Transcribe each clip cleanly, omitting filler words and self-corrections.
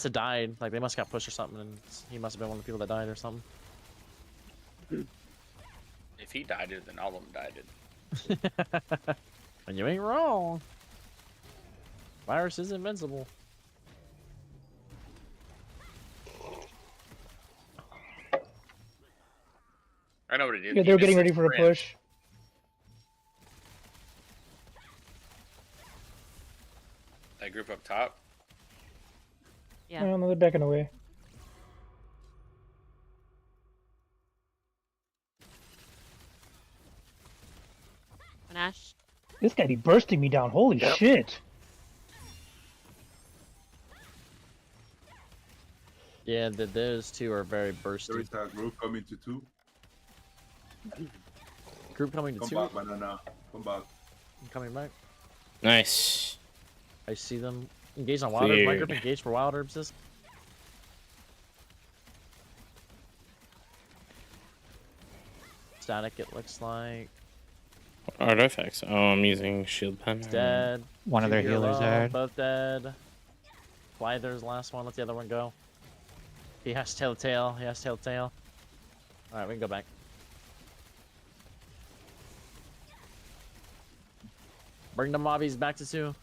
have died. Like they must have got pushed or something, and he must have been one of the people that died or something. If he died it, then all of them died it. And you ain't wrong. Virus is invincible. I know what it is. Yeah, they were getting ready for a push. That group up top. Yeah. Oh, no, they're backing away. Ash. This guy be bursting me down. Holy shit. Yeah, those two are very bursty. There is that group coming to 2. Group coming to Come 2. back, banana. Come back. I'm coming back. Nice. I see them engaged on wild herbs. My group engaged for wild herbs. This. Static. It looks like. Artifacts. Oh, I'm using shield pen. It's dead. One of their Two healers low, died. Both dead. Flyder's last one. Let the other one go. He has telltale. He has telltale. All right, we can go back. Bring the mobbies back to 2.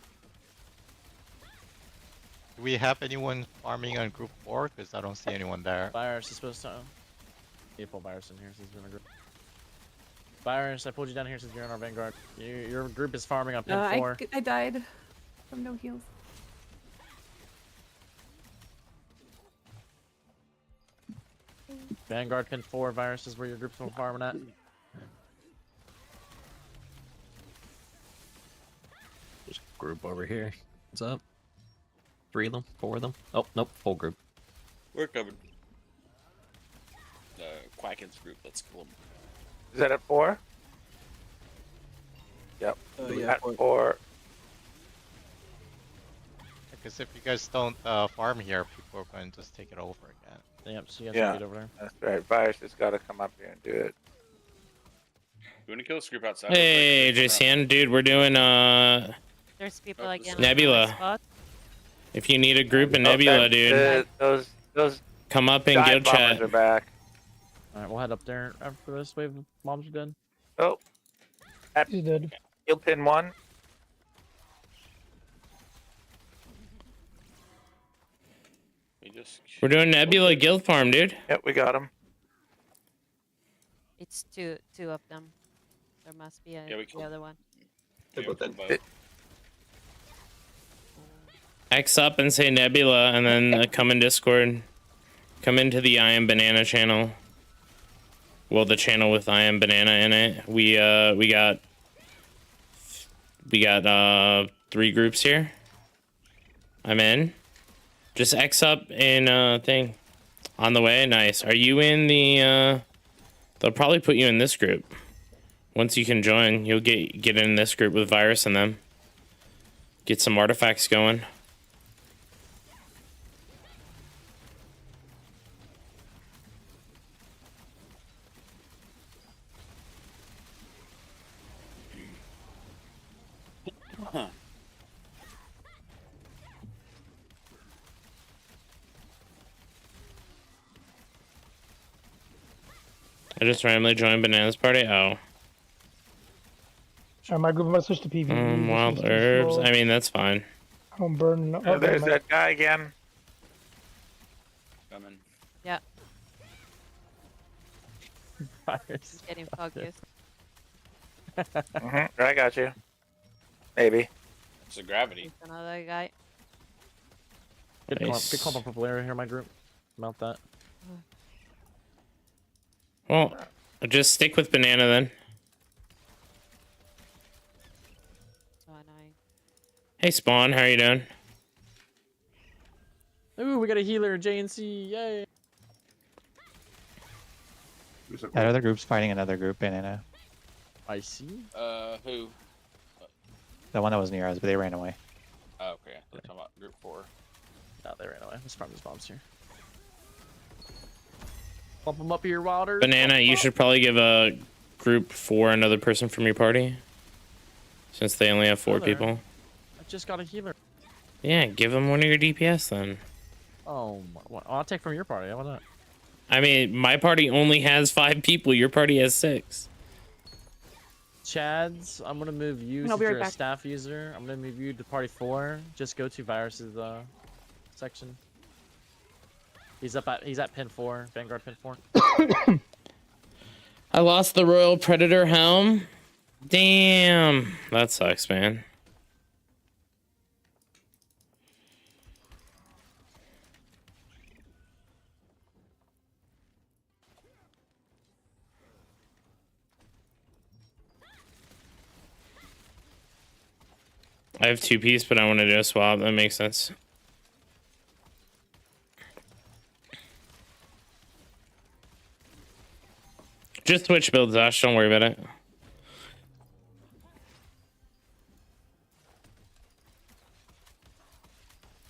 Do we have anyone farming on group 4? Because I don't see anyone there. Virus is supposed to. You pull Virus in here since you're in a group. Virus, I pulled you down here since you're in our vanguard. Your group is farming on pin 4. I died from no heals. Vanguard pin 4. Virus is where your group's farming at. There's a group over here. What's up? 3 of them? 4 of them? Oh, nope. Full group. We're coming. The Quacken's group. Let's kill them. Is that at 4? Yep. Yeah, at 4. Because if you guys don't farm here, people are going to just take it over again. Yep, so you guys Yeah. can get over there. That's right. Virus has got to come up here and do it. You want to kill this group outside? Hey, JCN, dude, we're doing There's people again. Nebula. If you need a group in Nebula, dude, Those come up in dive guild bombers chat. are back. All right, we'll head up there after this wave of mobs are dead. Oh. He's dead. Heal pin 1. We're doing Nebula guild farm, dude. Yep, we got him. It's two of them. There must be the other one. X up and say Nebula, and then come in Discord. Come into the I Am Banana channel. Well, the channel with I Am Banana in it. We got 3 groups here. I'm in. Just X up in thing. On the way. Nice. Are you in the they'll probably put you in this group. Once you can join, you'll get in this group with Virus and them. Get some artifacts going. I just randomly joined Banana's party. Oh. Alright, my group, I'm gonna switch to PvP. Wild herbs. I mean, that's fine. I don't burn. Oh, there's that guy again. Coming. Yeah. Virus. Getting focused. I got you. Maybe. It's a gravity. There's another guy. Good Nice. clump of purple area here, my group. Mount that. Well, just stick with Banana then. So annoying. Hey Spawn, how you doing? Ooh, we got a healer, JNC, yay! That other group's fighting another group, Banana. I see. Who? The one that was near us, but they ran away. Oh, okay. We're talking about group 4. No, they ran away. Let's farm these bombs here. Bump them up here, Wilder. Banana, you should probably give a group 4 another person from your party. Since they only have 4 people. I just got a healer. Yeah, give them one of your DPS then. Oh, I'll take from your party. How about that? I mean, my party only has 5 people. Your party has 6. Chads, I'm gonna move you I'll since be right you're a back. staff user. I'm gonna move you to party 4. Just go to Virus's section. He's at pin 4, Vanguard pin 4. I lost the Royal Predator helm. Damn, that sucks, man. I have 2-piece, but I want to do a swap. That makes sense. Just switch builds, Ash. Don't worry about it.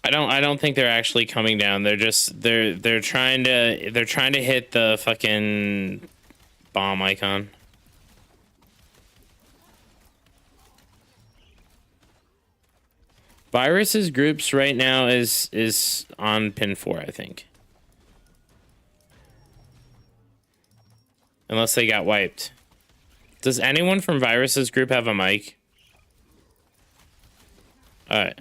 I don't think they're actually coming down. They're just they're trying to hit the fucking bomb icon. Virus's groups right now is on pin 4, I think. Unless they got wiped. Does anyone from Virus's group have a mic? Alright.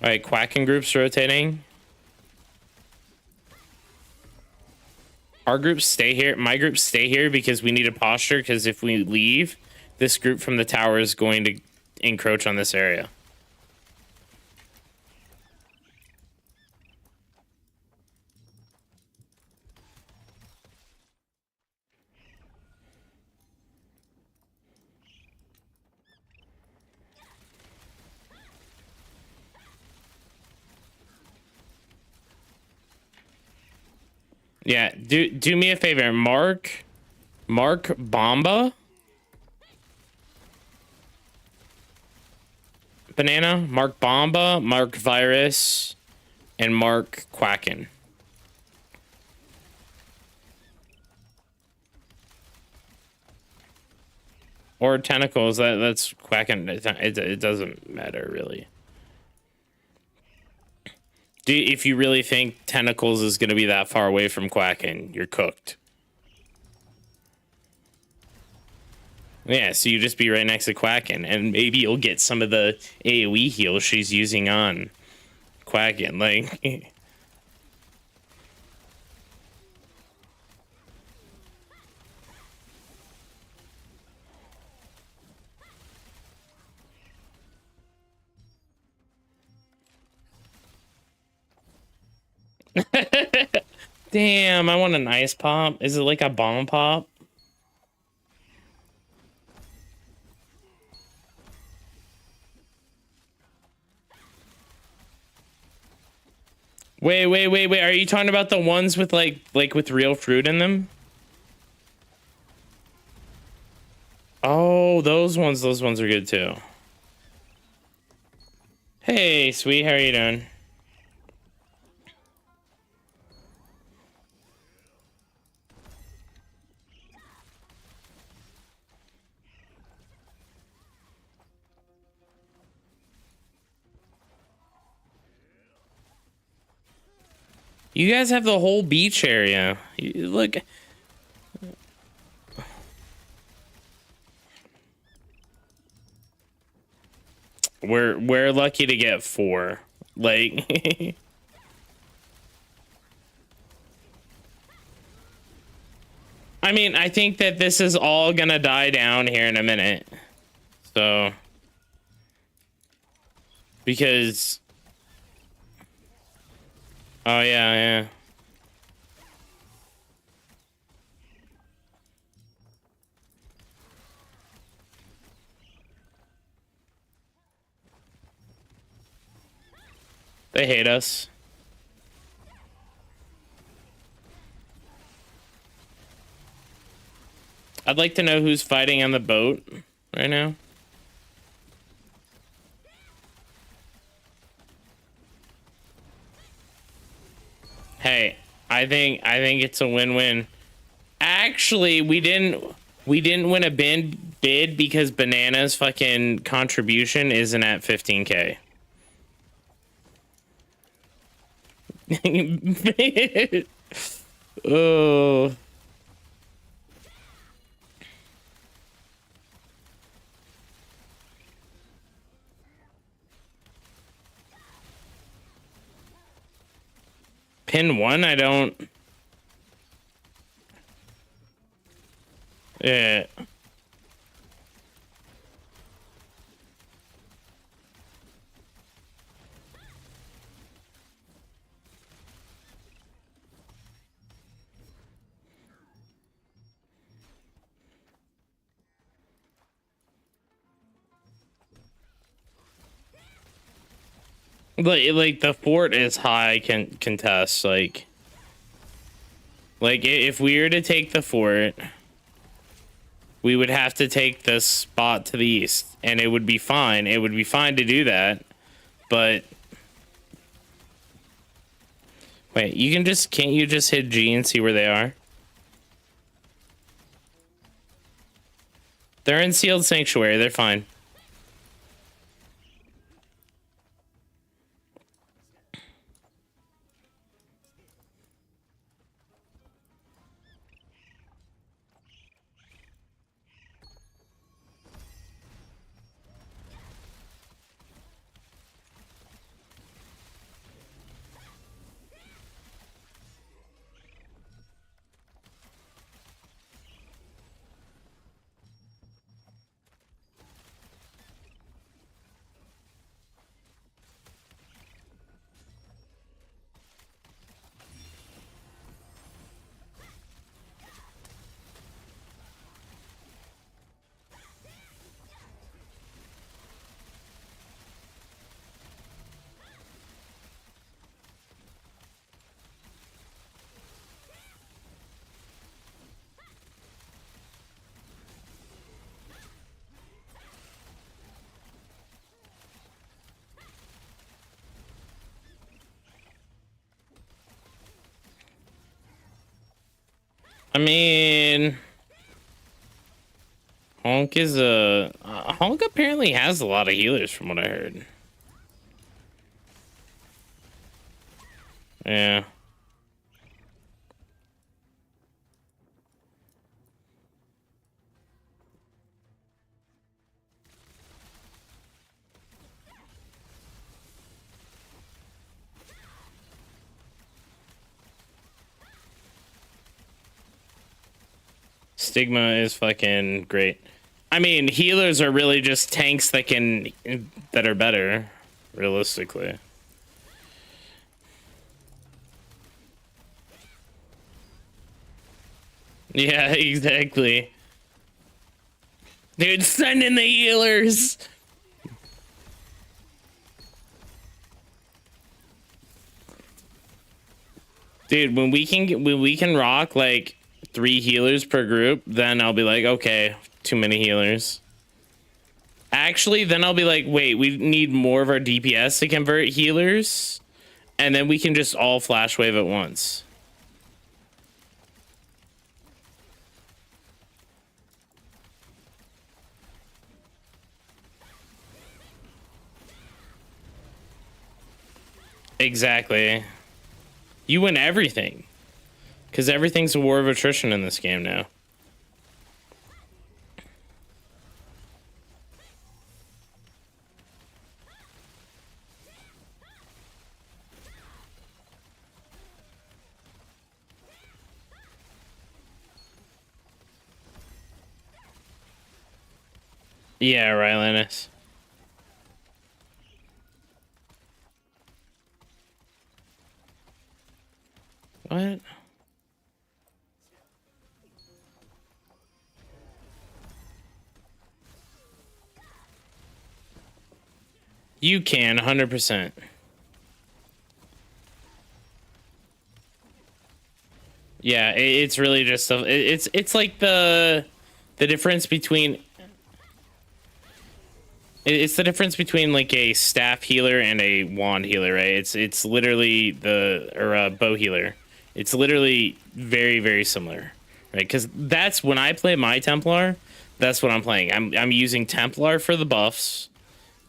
Alright, Quacking group's rotating. Our groups stay here. My groups stay here because we need a posture, because if we leave, this group from the tower is going to encroach on this area. Yeah, do me a favor, Mark Bomba, Banana, Mark Bomba, Mark Virus, and Mark Quacken. Or Tentacles. That's Quacken. It doesn't matter really. If you really think Tentacles is going to be that far away from Quacken, you're cooked. Yeah, so you just be right next to Quacken, and maybe you'll get some of the AoE heal she's using on Quacken. Like, damn, I want an ice pop. Is it like a bomb pop? Wait. Are you talking about the ones with like with real fruit in them? Oh, those ones are good too. Hey, sweet, how are you doing? You guys have the whole beach area. Look. We're lucky to get 4. Like I mean, I think that this is all gonna die down here in a minute. So because oh yeah. They hate us. I'd like to know who's fighting on the boat right now. Hey, I think it's a win-win. Actually, we didn't win a bid because Banana's fucking contribution isn't at 15K. Oh. Pin 1, I don't... Yeah. Like the fort is high contest, like if we were to take the fort, we would have to take the spot to the east, and it would be fine. It would be fine to do that, but wait, can't you just hit G and see where they are? They're in sealed sanctuary. They're fine. I mean, Honk is Honk apparently has a lot of healers from what I heard. Yeah. Stigma is fucking great. I mean, healers are really just tanks that are better, realistically. Yeah, exactly. Dude, send in the healers. Dude, when we can rock like 3 healers per group, then I'll be like, okay, too many healers. Actually, then I'll be like, wait, we need more of our DPS to convert healers, and then we can just all flash wave at once. Exactly. You win everything. Because everything's a war of attrition in this game now. Yeah, right, Linus. What? You can, 100%. Yeah, it's really just it's like the difference between it's the difference between like a staff healer and a wand healer, right? It's literally a bow healer. It's literally very, very similar, right? Because that's when I play my Templar, That's what I'm playing. I'm using Templar for the buffs,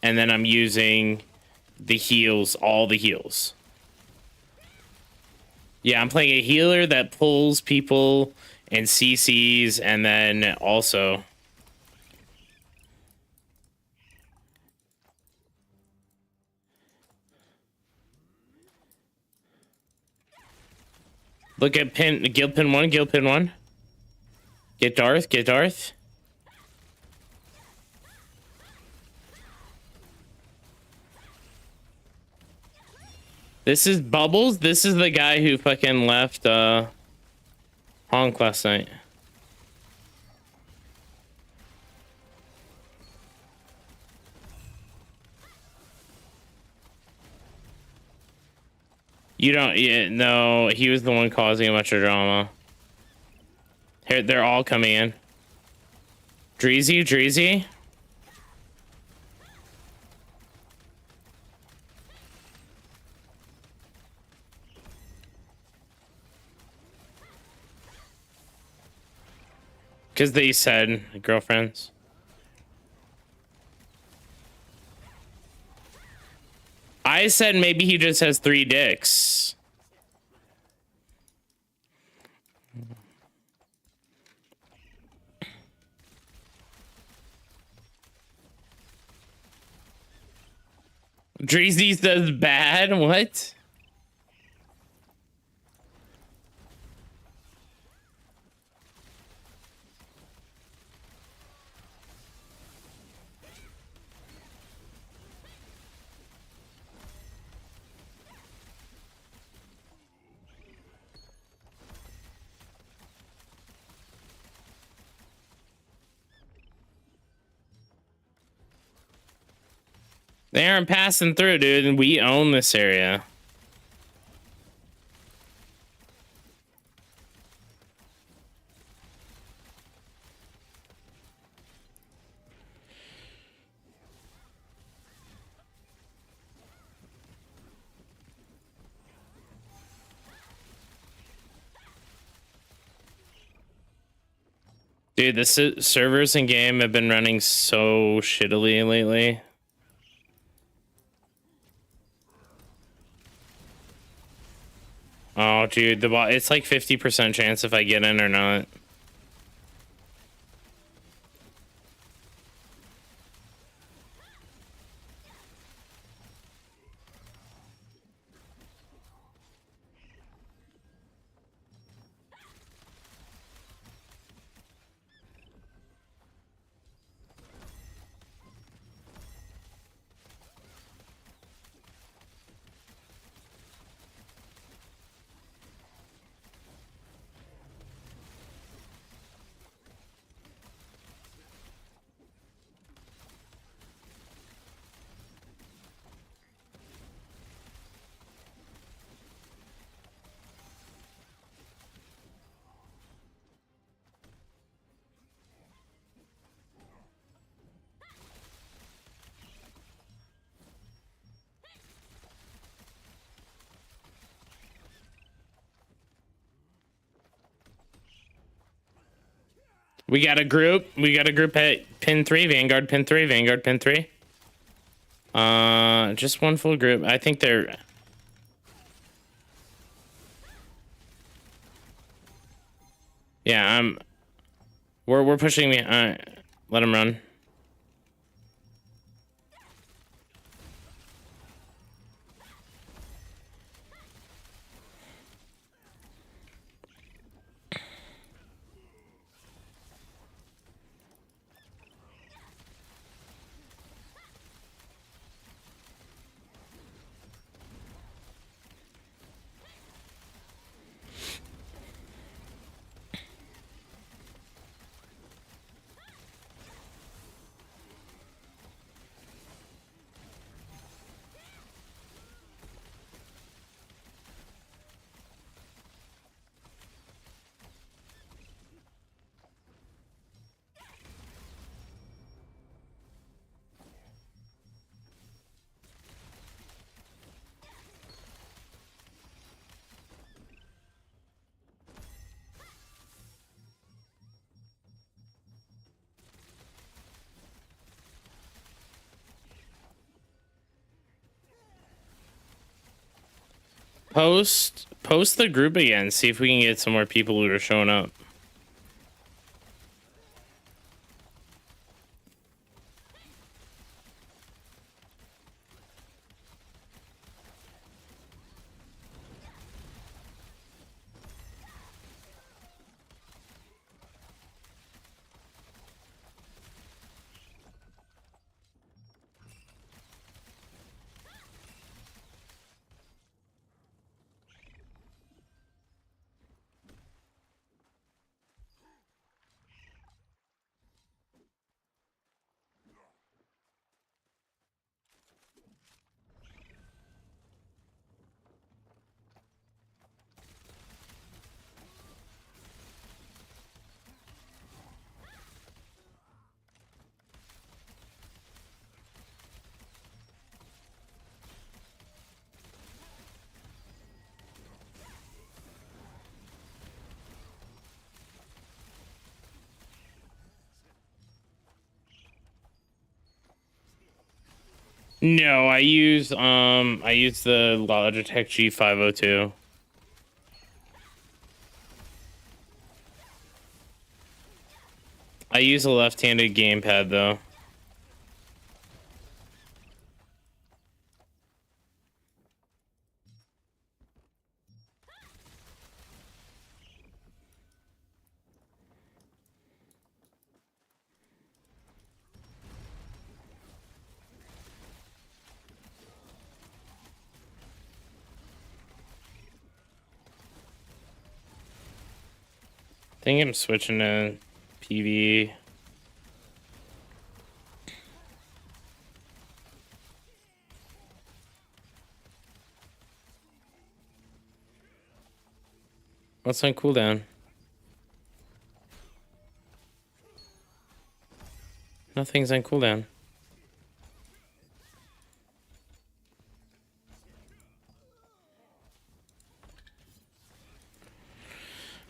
and then I'm using the heals, all the heals. Yeah, I'm playing a healer that pulls people and CCs, and then also... Look at guild pin 1, guild pin 1. Get Darth, get Darth. This is Bubbles. This is the guy who fucking left Honk last night. You don't, yeah, no, he was the one causing a bunch of drama. Here, they're all coming in. Dreezy. Because they said girlfriends. I said maybe he just has 3 dicks. Dreezy says bad? What? They aren't passing through, dude, and we own this area. Dude, the servers in game have been running so shittily lately. Oh, dude, it's like 50% chance if I get in or not. We got a group at pin 3, Vanguard pin 3, Vanguard pin 3. Just one full group. I think they're... Yeah, we're pushing me. Let them run. Post the group again. See if we can get some more people who are showing up. No, I use the Logitech G502. I use a left-handed gamepad though. I think I'm switching to PV. What's on cooldown? Nothing's on cooldown.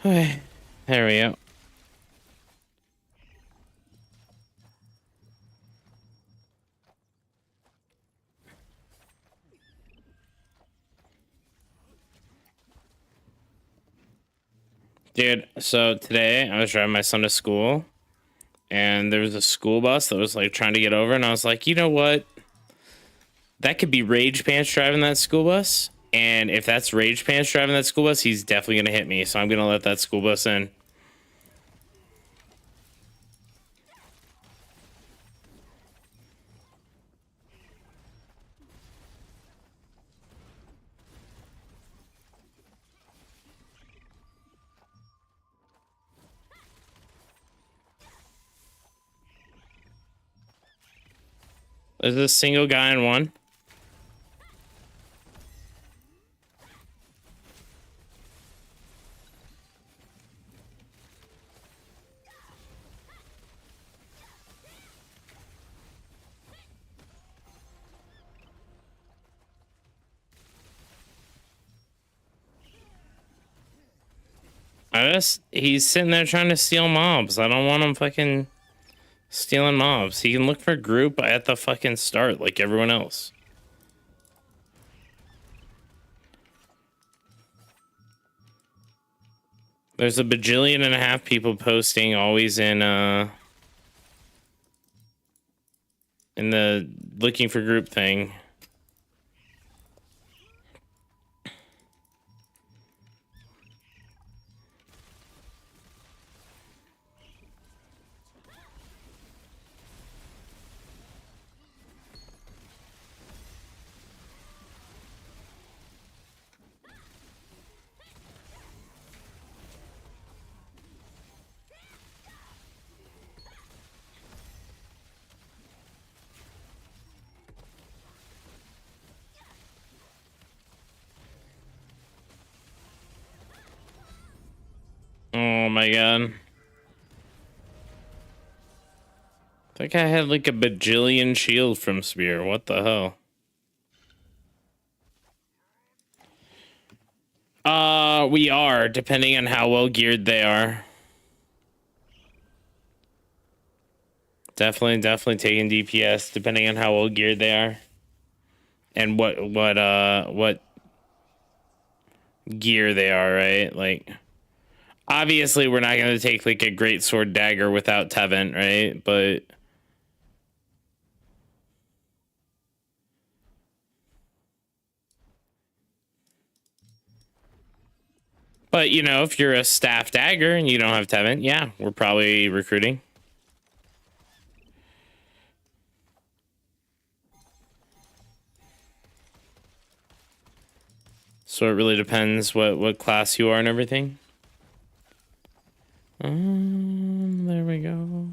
Okay, there we go. Dude, so today I was driving my son to school and there was a school bus that was like trying to get over, and I was like, you know what? That could be Rage Pants driving that school bus. And if that's Rage Pants driving that school bus, he's definitely gonna hit me. So I'm gonna let that school bus in. There's a single guy in one. He's sitting there trying to steal mobs. I don't want him fucking stealing mobs. He can look for group at the fucking start like everyone else. There's a bajillion and a half people posting always in the looking for group thing. Oh my god. I think I had like a bajillion shield from Spear. What the hell? We are, depending on how well geared they are. Definitely taking DPS, depending on how well geared they are. And what gear they are, right? Like, obviously we're not going to take like a great sword dagger without Tevent, right? But you know, if you're a staff dagger and you don't have Tevent, yeah, we're probably recruiting. So it really depends what class you are and everything. There we go.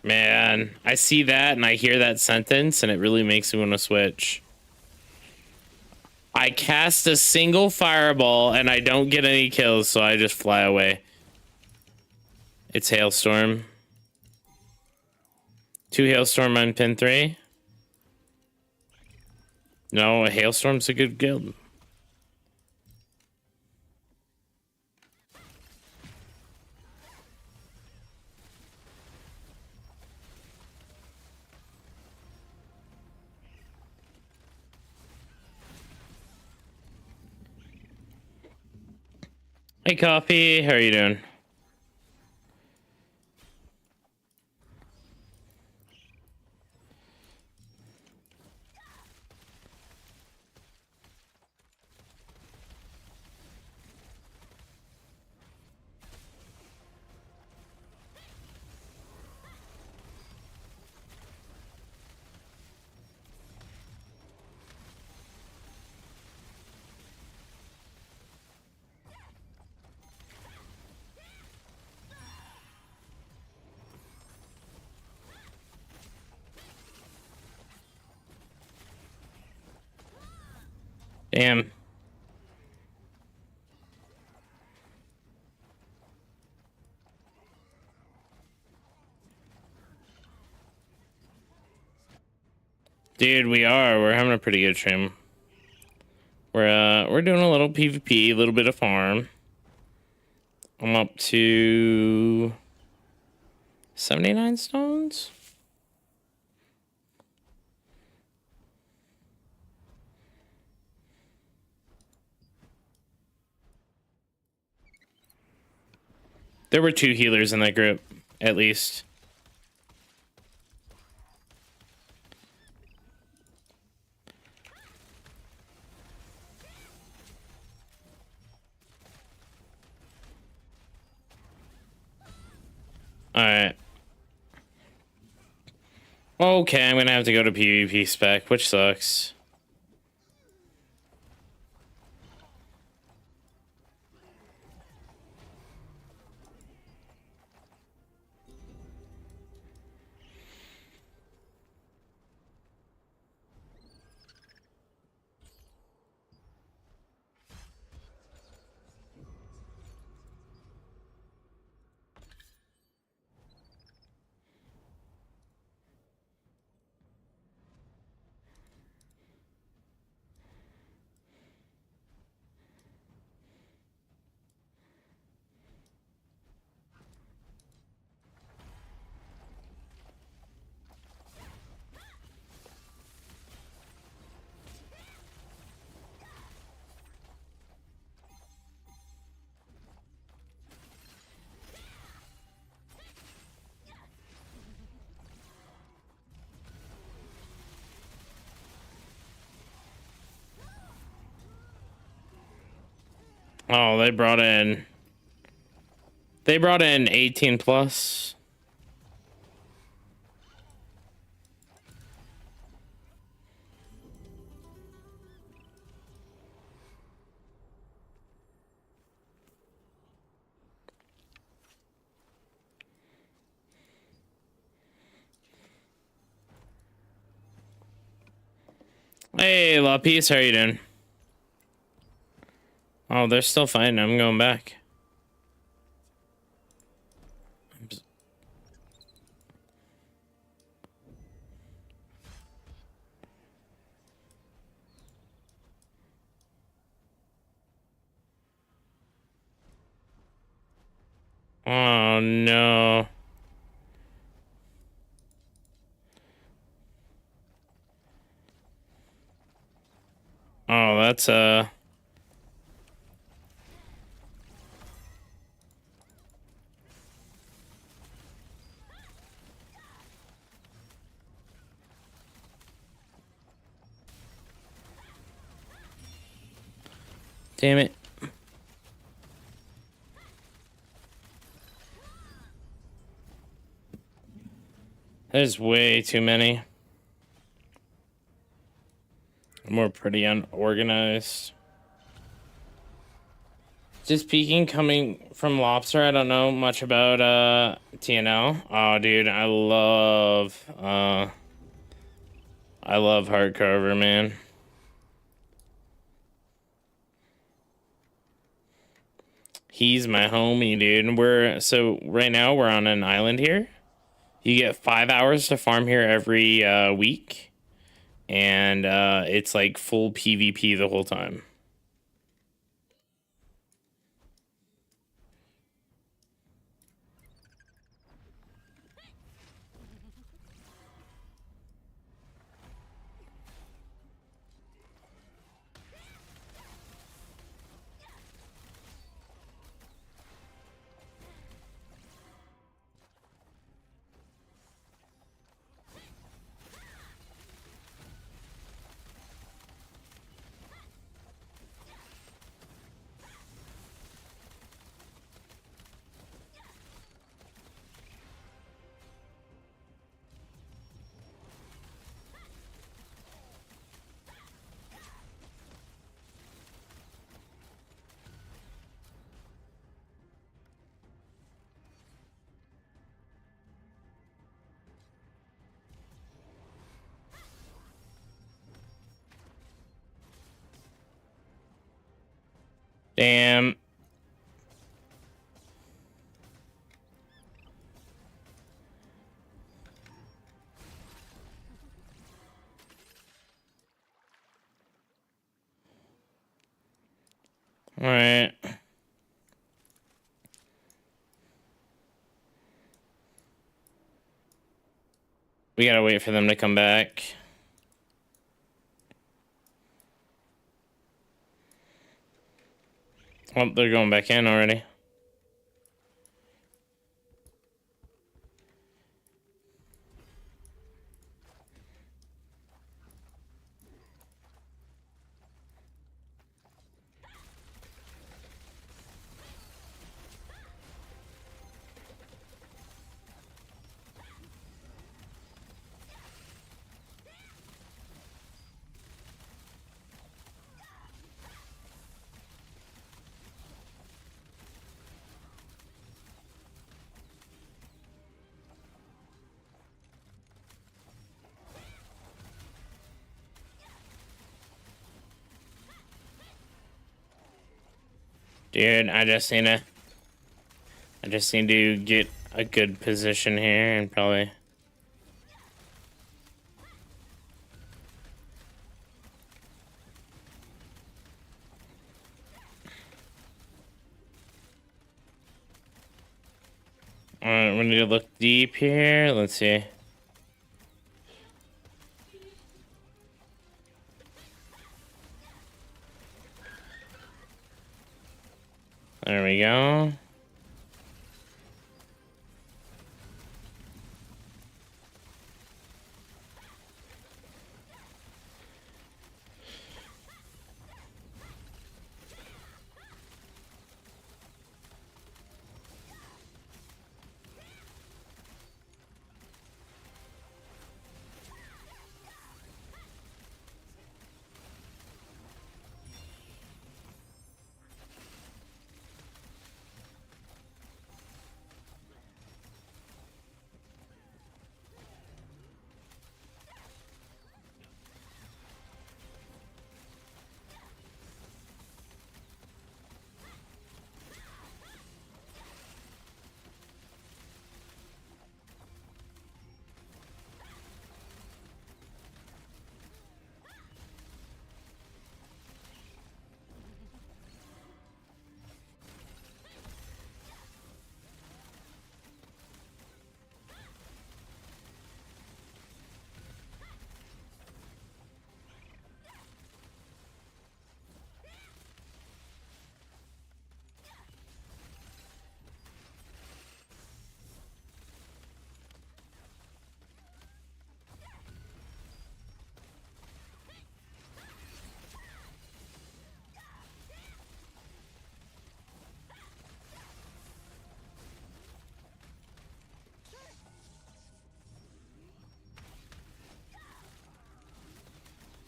Man, I see that and I hear that sentence and it really makes me want to switch. I cast a single fireball and I don't get any kills, so I just fly away. It's Hailstorm. 2 Hailstorm on pin 3. No, a Hailstorm's a good guild. Hey, Coffee, how are you doing? Damn. Dude, we're having a pretty good stream. We're doing a little PvP, a little bit of farm. I'm up to 79 stones. There were 2 healers in that group, at least. Alright. Okay, I'm gonna have to go to PvP spec, which sucks. Oh, they brought in 18 plus. Hey, La Peace, how are you doing? Oh, they're still fighting. I'm going back. Oh no. Oh, that's damn it. There's way too many. We're pretty unorganized. Just peeking, coming from Lobster. I don't know much about TNL. Oh, dude, I love Hardcover, man. He's my homie, dude. So right now we're on an island here. You get 5 hours to farm here every week, and it's like full PvP the whole time. Damn. All right. We gotta wait for them to come back. Oh, they're going back in already. Dude, I just need to get a good position here and probably. Alright, we need to look deep here. Let's see. There we go.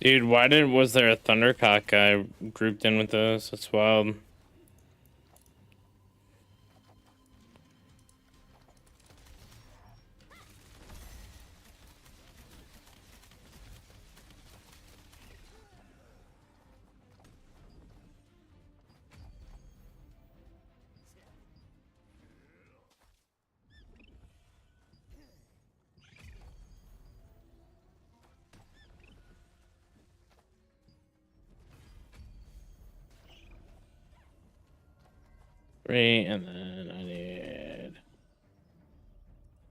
Dude, was there a Thundercock guy grouped in with those? That's wild. Three, and then I need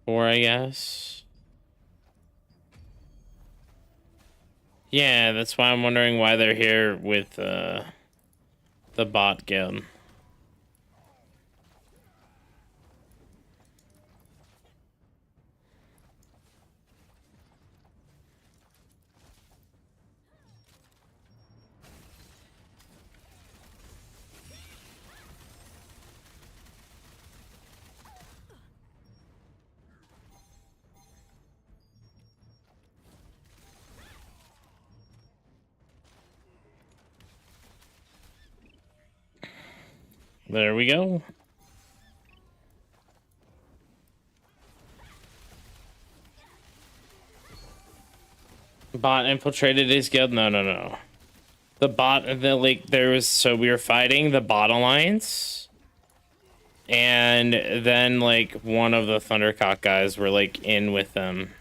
4, I guess. Yeah, that's why I'm wondering why they're here with the bot guild. There we go. Bot infiltrated his guild? No. The bot, we were fighting the bot alliance. And then, like, one of the Thundercock guys were, like, in with them.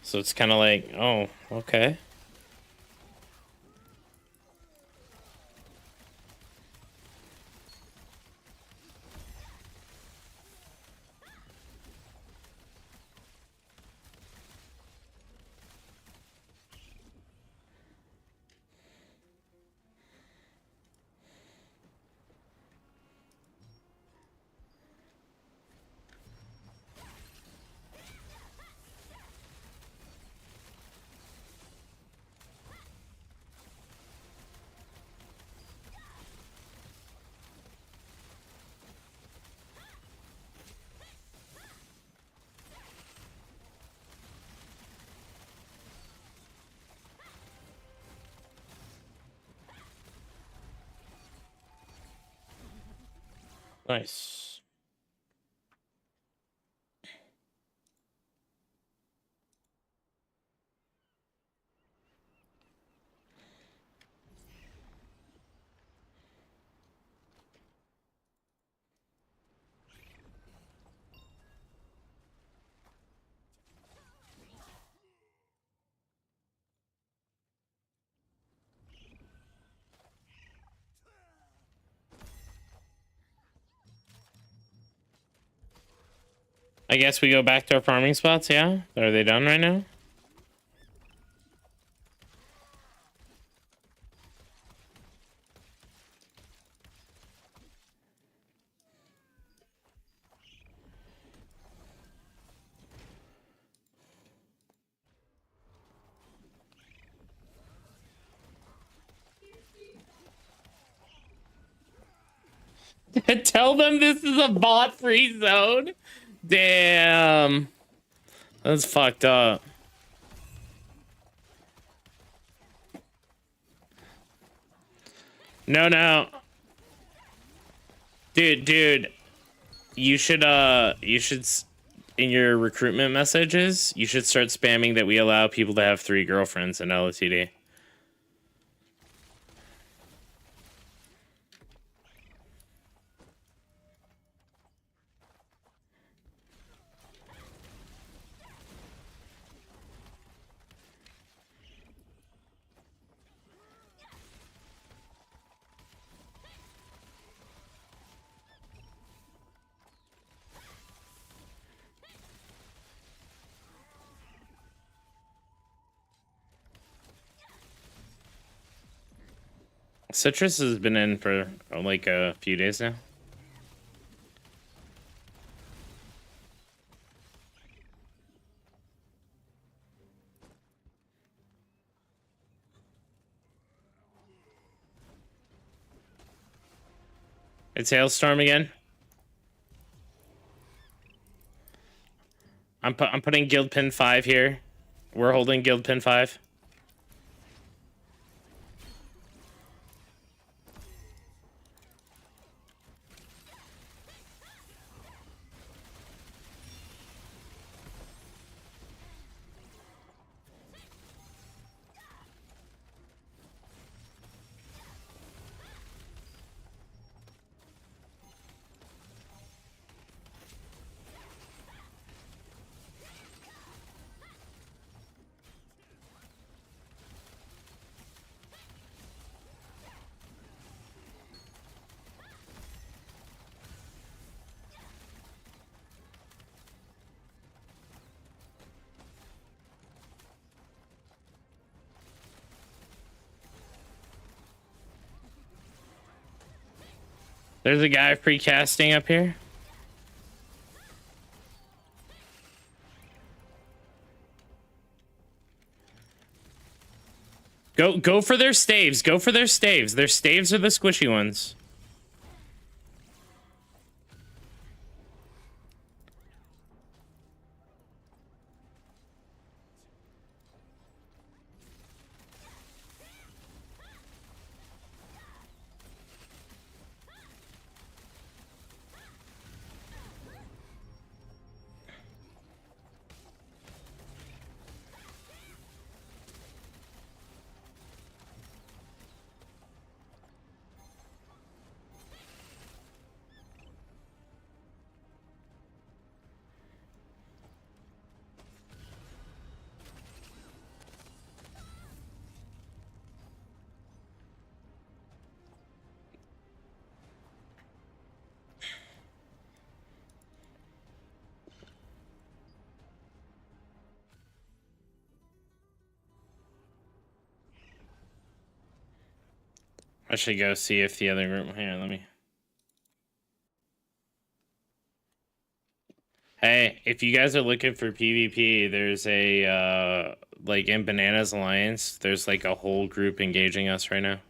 So it's kind of like, oh, okay. Nice. I guess we go back to our farming spots, yeah? Are they done right now? Tell them this is a bot-free zone? Damn. That's fucked up. No. Dude. You should, in your recruitment messages, you should start spamming that we allow people to have 3 girlfriends in LTD. Citrus has been in for like a few days now. It's Hailstorm again. I'm putting guild pin 5 here. We're holding guild pin 5. There's a guy pre-casting up here. Go for their staves. Go for their staves. Their staves are the squishy ones. I should go see if the other group here. Let me. Hey, if you guys are looking for PvP, there's a like in Bananas Alliance, there's like a whole group engaging us right now.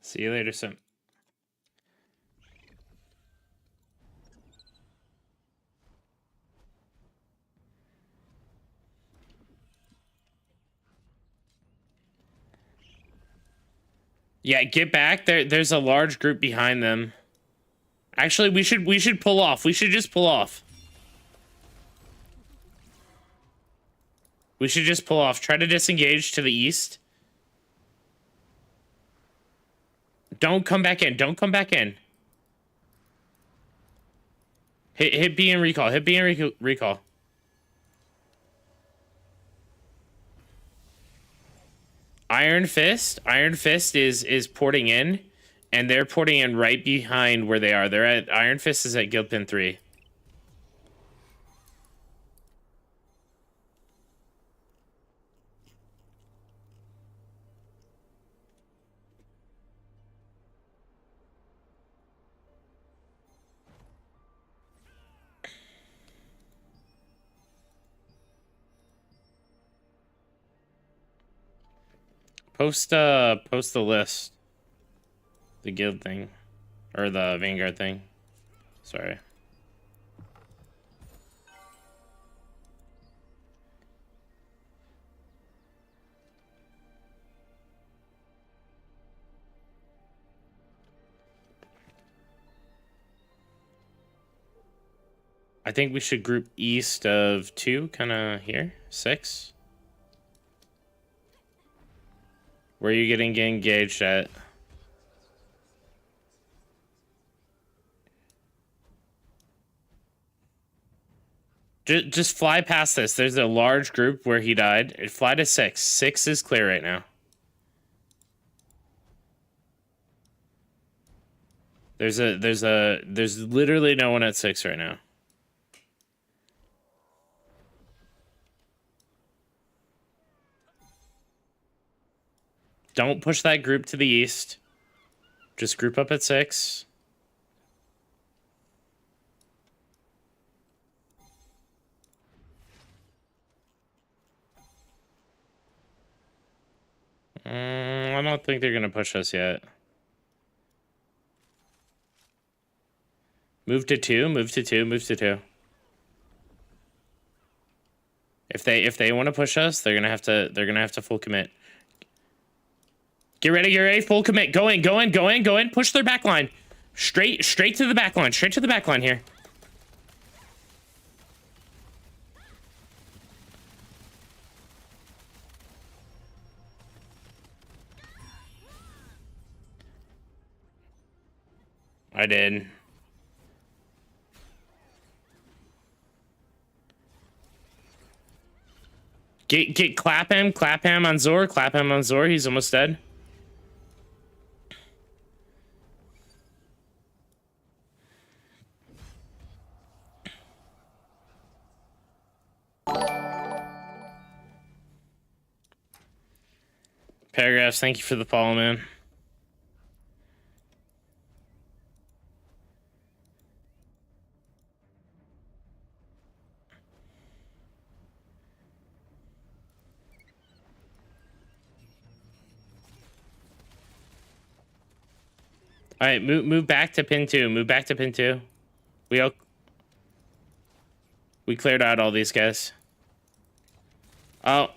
See you later, Sim. Yeah, get back. There's a large group behind them. Actually, we should pull off. We should just pull off. We should just pull off. Try to disengage to the east. Don't come back in. Don't come back in. Hit B and recall. Hit B and recall. Iron Fist is porting in, and they're porting in right behind where they are. They're at Iron Fist is at Guild Pin 3. Post the list. The guild thing. Or the Vanguard thing. Sorry. I think we should group east of 2, kind of here. 6. Where are you getting engaged at? Just fly past this. There's a large group where he died. Fly to 6. 6 is clear right now. There's literally no one at 6 right now. Don't push that group to the east. Just group up at 6. I don't think they're gonna push us yet. Move to 2. Move to 2. Move to 2. If they want to push us, they're gonna have to full commit. Get ready, full commit. Go in. Push their back line. Straight to the back line. Straight to the back line here. I did. Clap him on Zor, he's almost dead. Paragraphs, thank you for the follow, man. All right, move back to pin 2. Move back to pin 2. We cleared out all these guys. Oh.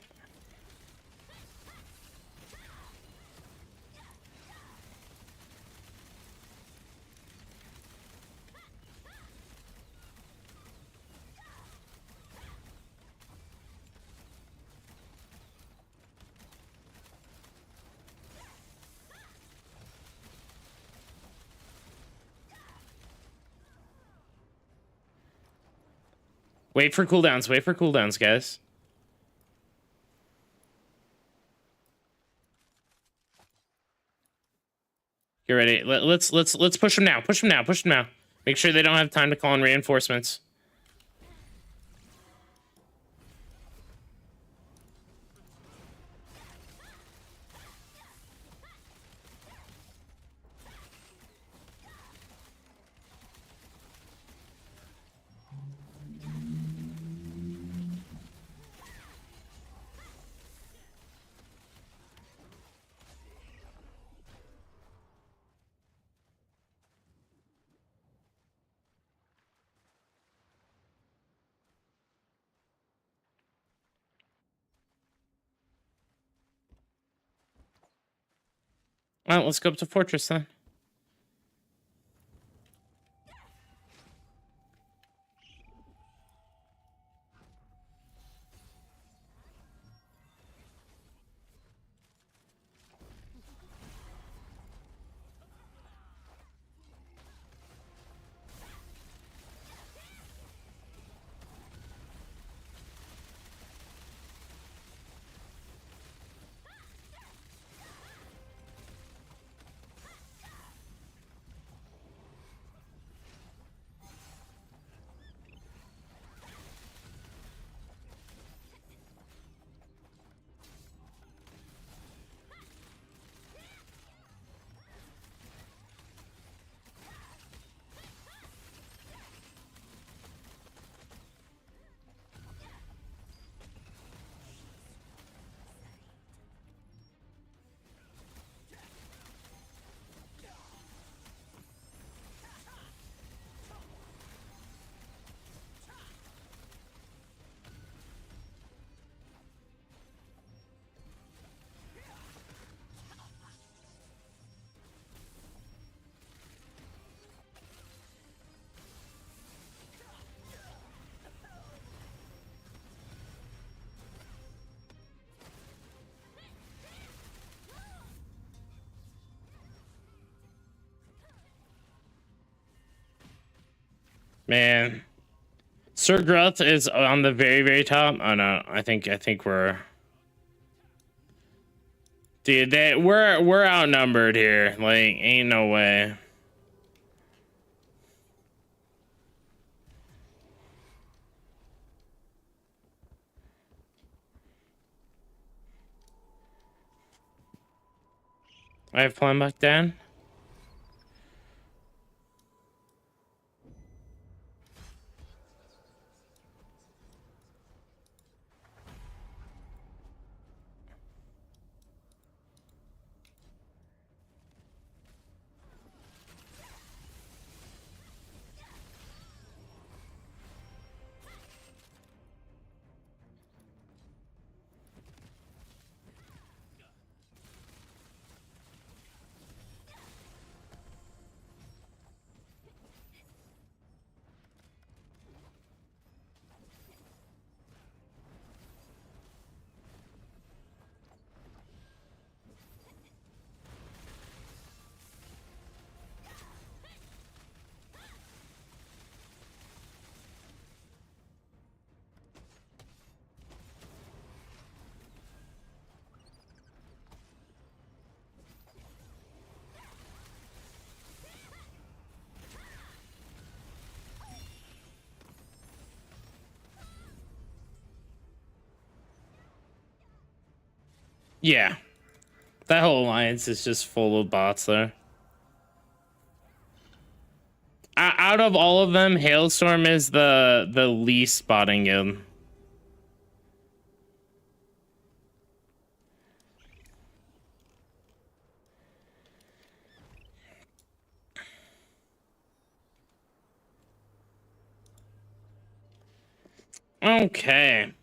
Wait for cooldowns. Wait for cooldowns, guys. Get ready. Let's push them now. Push them now. Push them now. Make sure they don't have time to call in reinforcements. Well, let's go up to Fortress then. Man, Sir Gruth is on the very, very top. Oh no, I think we're, dude. We're outnumbered here. Like, ain't no way. I have plan back down. Yeah. That whole alliance is just full of bots there. Out of all of them, Hailstorm is the least spotting guild. Okay.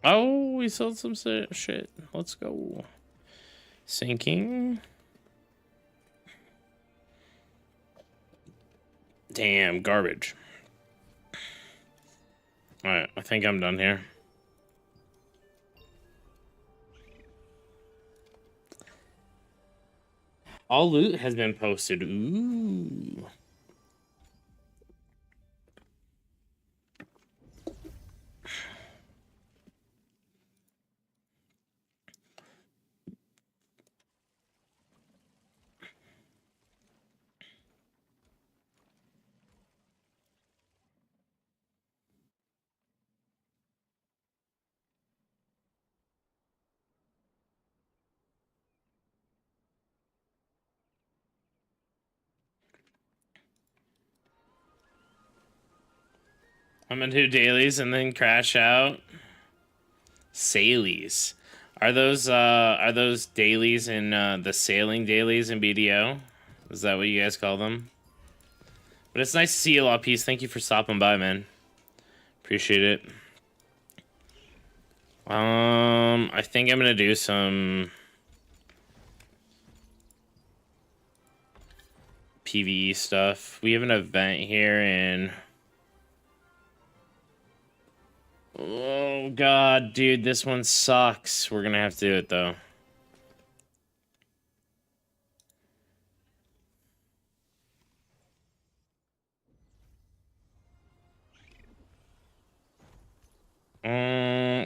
Oh, we sold some shit. Let's go. Sinking. Damn, garbage. Alright, I think I'm done here. All loot has been posted. Ooh. I'm gonna do dailies and then crash out. Sailies. Are those dailies in the sailing dailies in BDO? Is that what you guys call them? But it's nice to see you, Law Peace. Thank you for stopping by, man. Appreciate it. I think I'm gonna do some PvE stuff. We have an event here in... Oh god, dude, this one sucks. We're gonna have to do it though.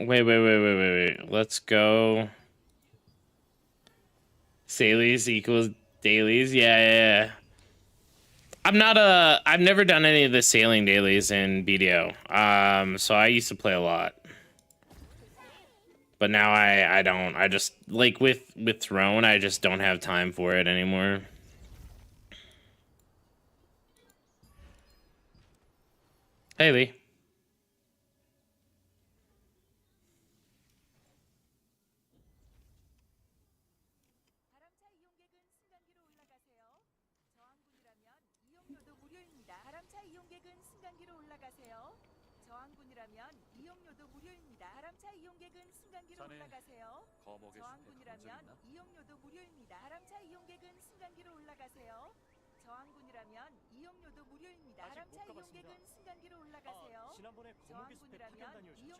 Wait. Let's go. Sailies equals dailies. Yeah. I've never done any of the sailing dailies in BDO. So I used to play a lot. But now I don't. I just, like, with Throne, I just don't have time for it anymore. Hey, Lee.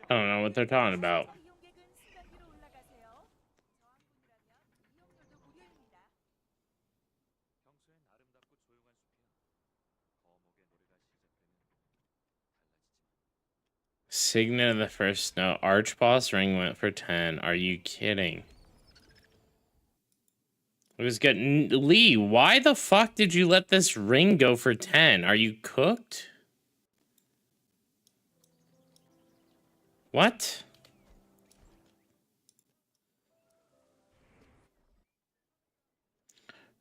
I don't know what they're talking about. Signet of the first snow. Arch boss ring went for 10. Are you kidding? It was good. Lee, why the fuck did you let this ring go for 10? Are you cooked? What?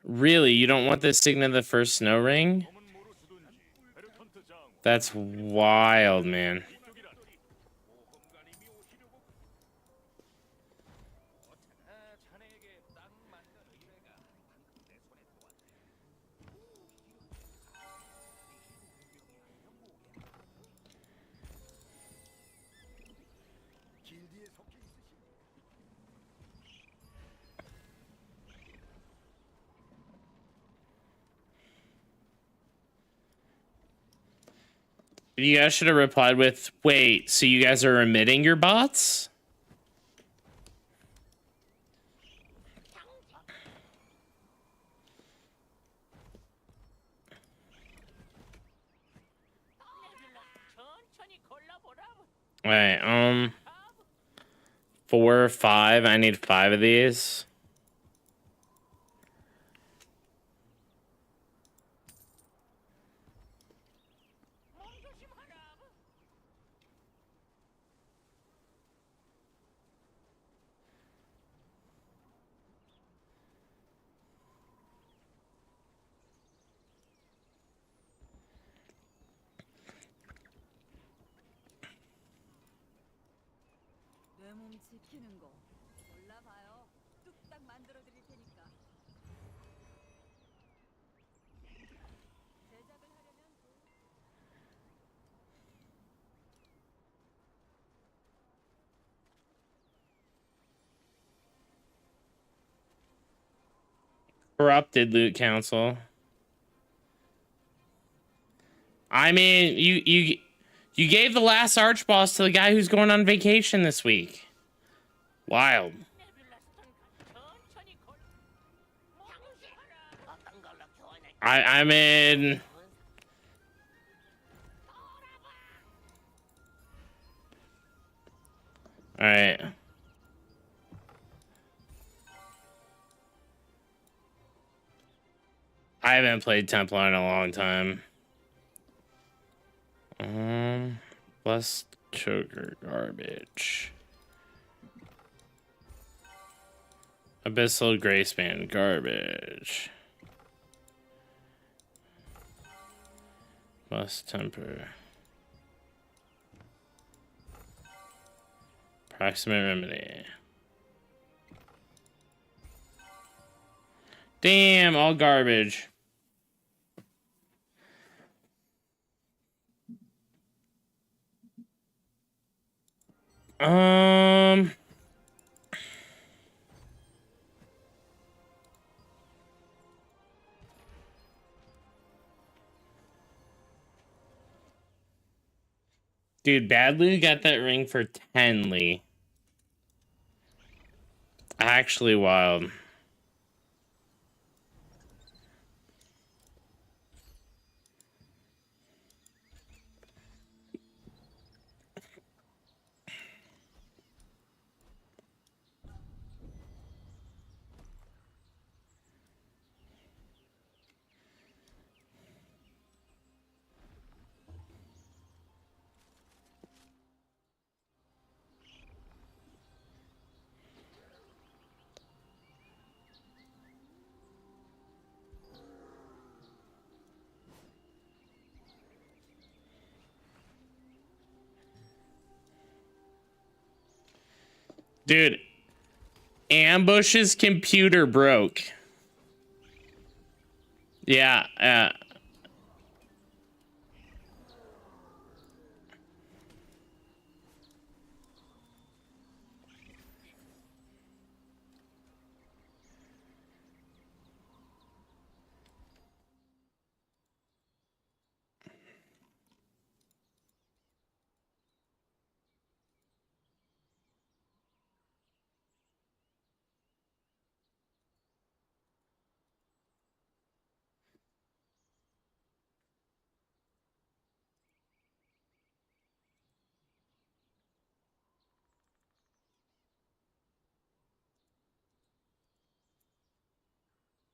Really? You don't want the Signet of the first snow ring? That's wild, man. You guys should have replied with, wait, so you guys are remitting your bots? Alright, 4, 5. I need 5 of these. Corrupted loot council. I mean, you gave the last archboss to the guy who's going on vacation this week. Wild. I mean, all right. I haven't played Templar in a long time. Blessed sugar garbage. Abyssal Graceman garbage. Blessed temper. Proximate remedy. Damn, all garbage. Dude, Badloo got that ring for 10, Lee. Actually wild. Dude, Ambush's computer broke. Yeah,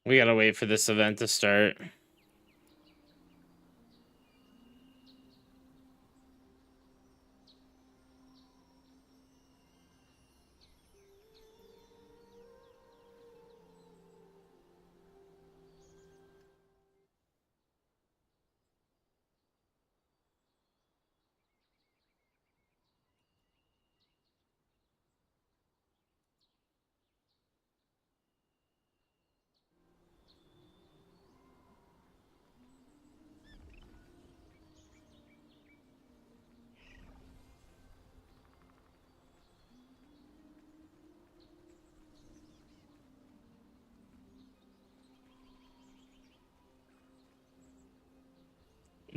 we gotta wait for this event to start.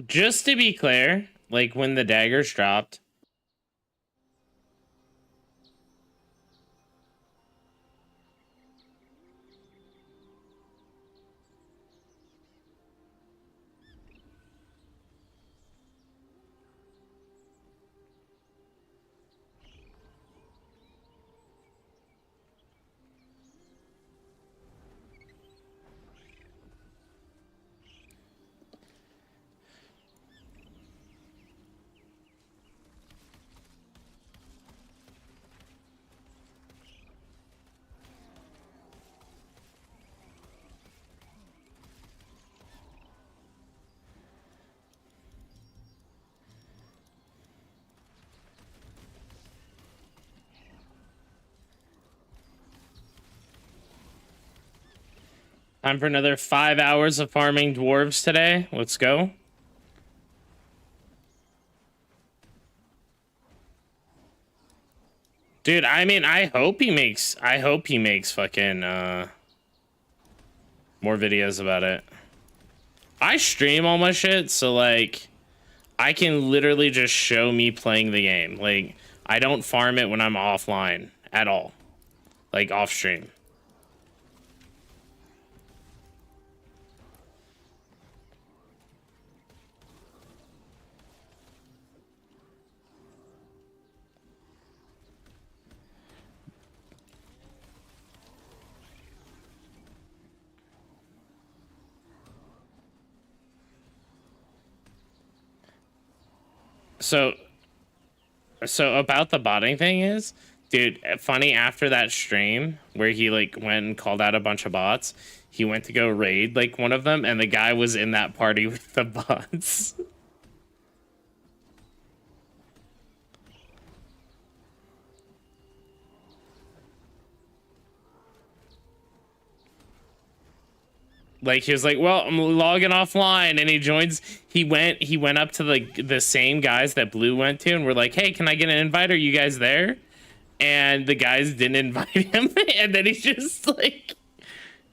Just to be clear, like when the daggers dropped, Time for another 5 hours of farming dwarves today. Let's go. Dude, I mean, I hope he makes fucking more videos about it. I stream all my shit, so like I can literally just show me playing the game. Like I don't farm it when I'm offline at all. Like off stream. So about the botting thing is, dude, funny, after that stream where he like went and called out a bunch of bots, he went to go raid like one of them and the guy was in that party with the bots. Like he was like, well, I'm logging offline, and he went up to the same guys that Blue went to and we're like, hey, can I get an invite? Are you guys there? And the guys didn't invite him, and then he just like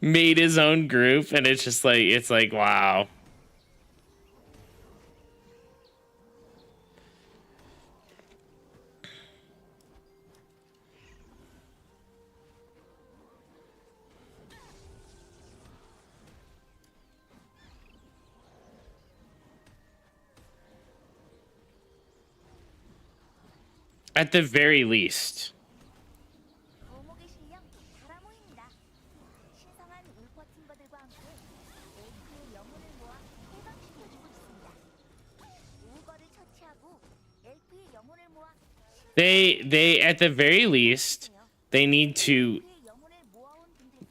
made his own group, and it's like wow. At the very least. They at the very least, they need to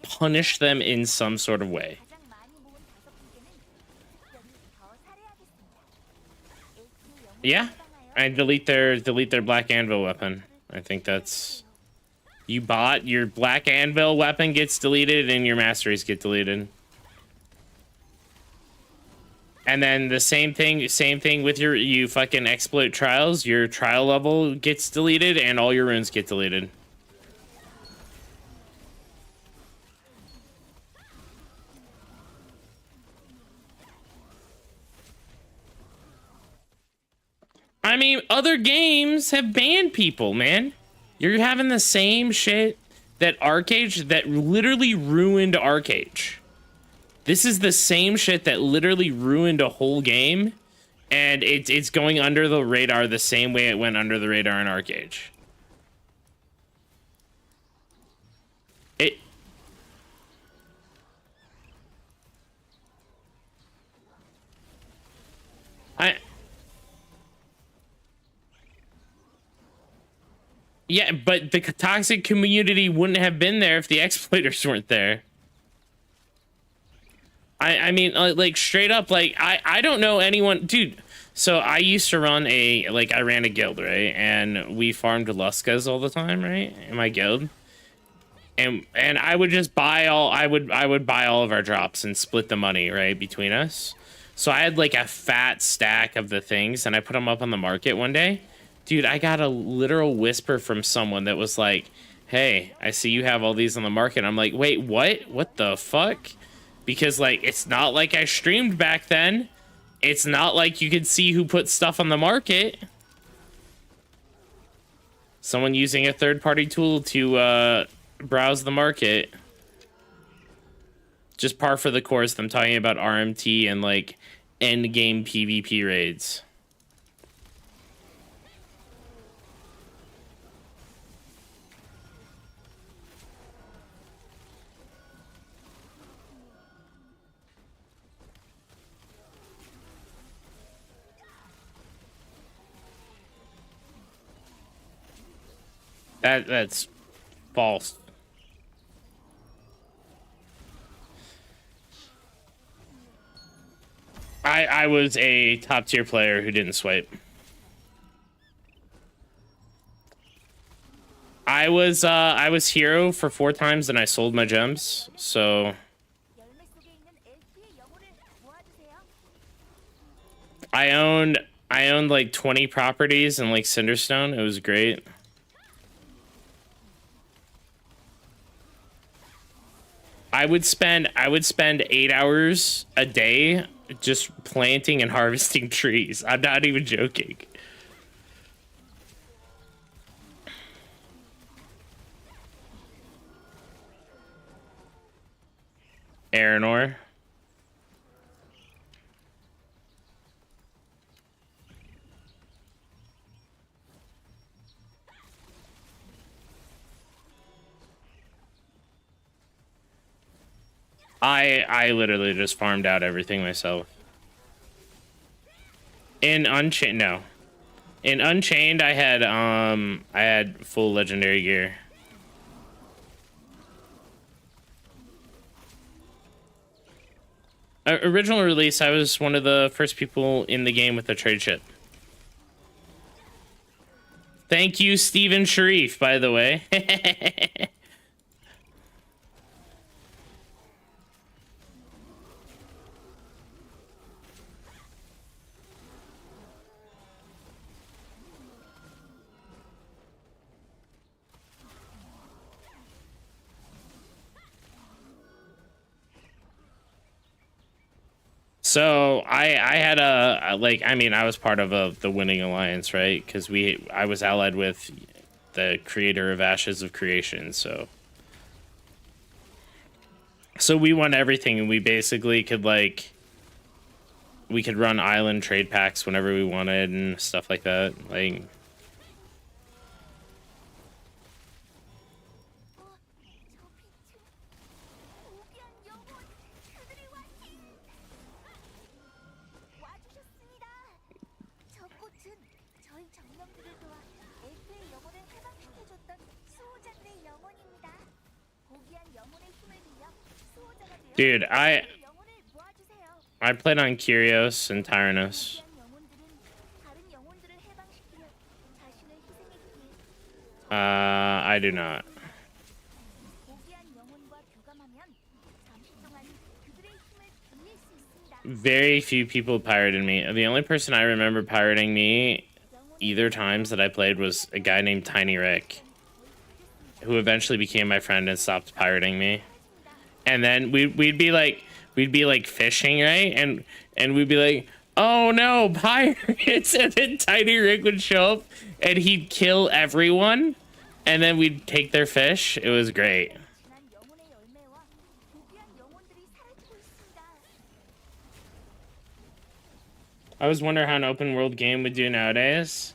punish them in some sort of way. Yeah. And delete their black anvil weapon. I think that's you bot, your black anvil weapon gets deleted and your masteries get deleted. And then the same thing with you fucking exploit trials, your trial level gets deleted and all your runes get deleted. I mean, other games have banned people, man. You're having the same shit that Arcade, that literally ruined Arcade. This is the same shit that literally ruined a whole game, and it's going under the radar the same way it went under the radar in Arcade. Yeah, but the toxic community wouldn't have been there if the exploiters weren't there. I mean, like, straight up, like, I don't know anyone... Dude, so I used to run I ran a guild, right? And we farmed Luskas all the time, right? In my guild. And I would just buy I would buy all of our drops and split the money, right, between us. So I had, like, a fat stack of the things, and I put them up on the market one day. Dude, I got a literal whisper from someone that was like, hey, I see you have all these on the market. I'm like, wait, what? What the fuck? Because, like, it's not like I streamed back then. It's not like you could see who put stuff on the market. Someone using a third-party tool to browse the market. Just par for the course, them talking about RMT and, like, endgame PvP raids. That's false. I was a top tier player who didn't swipe. I was hero for 4 times and I sold my gems, so I owned like 20 properties in like Cinderstone. It was great. I would spend 8 hours a day just planting and harvesting trees. I'm not even joking. Aranor. I literally just farmed out everything myself. In Unchained, no. In Unchained, I had full legendary gear. Original release, I was one of the first people in the game with a trade ship. Thank you, Steven Sharif, by the way. So I had I was part of the winning alliance, right? Because I was allied with the creator of Ashes of Creation, so we won everything, and we basically could we could run island trade packs whenever we wanted and stuff like that. Like, dude, I played on Kyrios and Tyrannos. I do not. Very few people pirated me. The only person I remember pirating me either times that I played was a guy named Tiny Rick, who eventually became my friend and stopped pirating me. And then we'd be like fishing, right? And we'd be like, oh no, pirates! And then Tiny Rick would show up and he'd kill everyone, and then we'd take their fish. It was great. I was wondering how an open world game would do nowadays.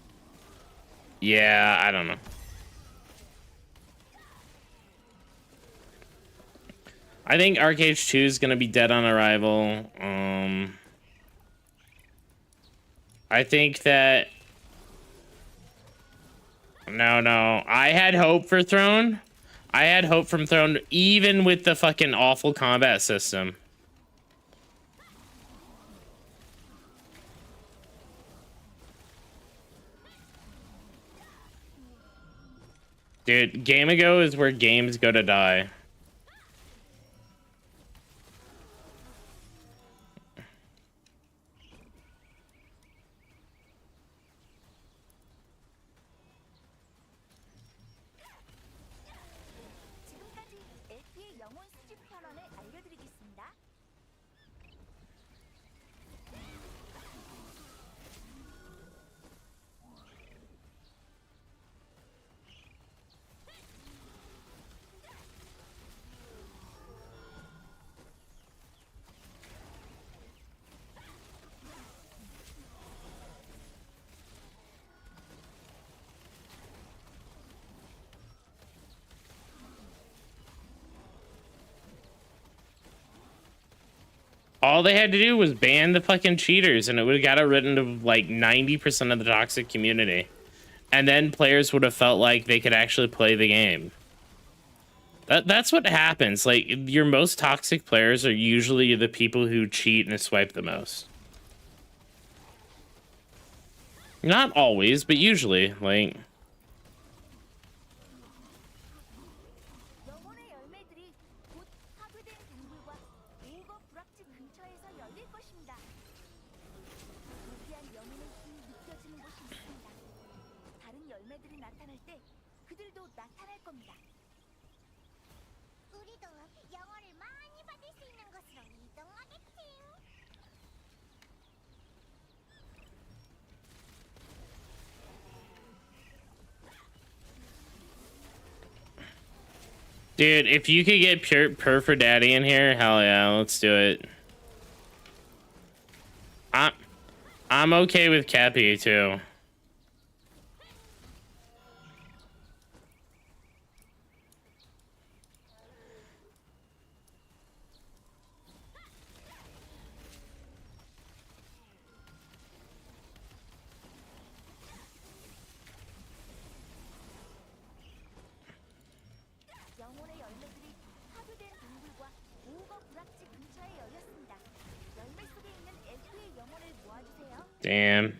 Yeah, I don't know. I think Arcade 2 is gonna be dead on arrival. I think that no. I had hope for Throne. I had hope from Throne, even with the fucking awful combat system. Dude, Game Ago is where games go to die. All they had to do was ban the fucking cheaters, and it would have got rid of like 90% of the toxic community. And then players would have felt like they could actually play the game. That's what happens. Like, your most toxic players are usually the people who cheat and swipe the most. Not always, but usually, like... Dude, if you could get pure for daddy in here, hell yeah, let's do it. I'm okay with Cappy too. Damn.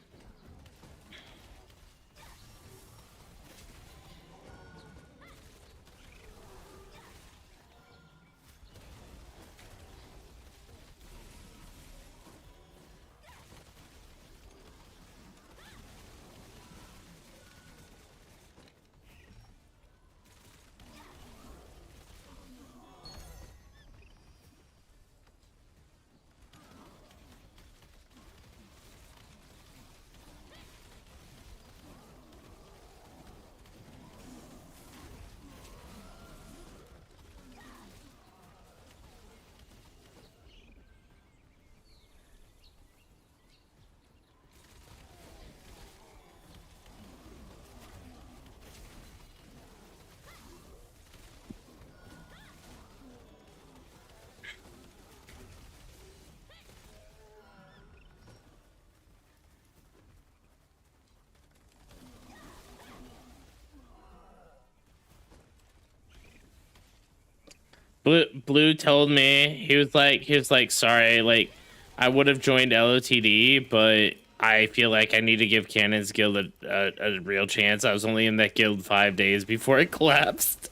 Blue told me he was like sorry, like I would have joined LOTD, but I feel like I need to give Cannon's guild a real chance. I was only in that guild 5 days before it collapsed.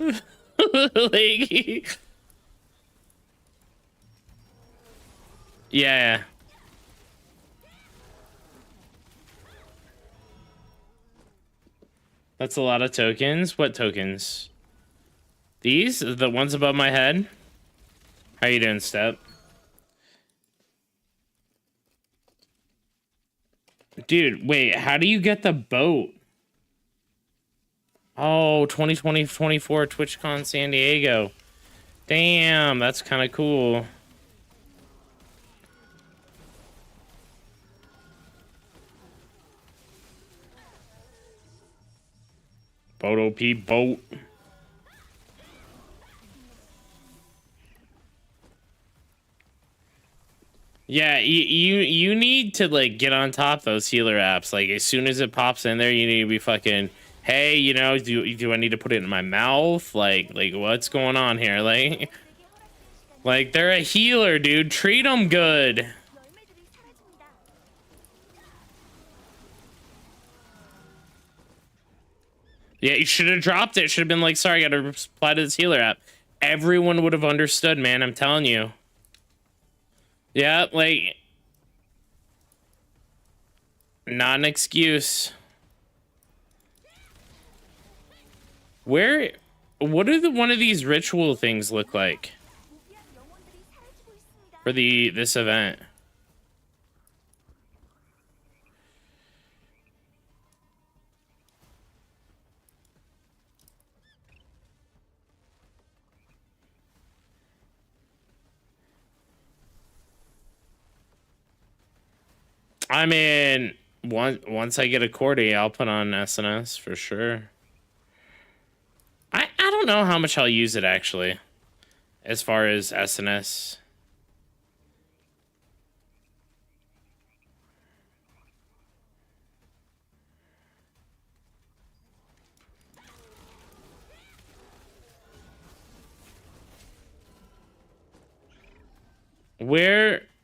Like, yeah. That's a lot of tokens. What tokens? These? The ones above my head? How you doing, Step? Dude, wait, how do you get the boat? Oh, 2024 TwitchCon San Diego. Damn, that's kind of cool. Boat OP boat. Yeah, you need to like get on top of those healer apps. Like as soon as it pops in there, you need to be fucking, hey, you know, do I need to put it in my mouth? Like what's going on here? Like they're a healer, dude. Treat them good. Yeah, you should have dropped it. Should have been like, sorry, I gotta reply to this healer app. Everyone would have understood, man. I'm telling you. Yeah, like, not an excuse. What do one of these ritual things look like for this event? I mean, once I get a Cordy, I'll put on SNS for sure. I don't know how much I'll use it actually, as far as SNS.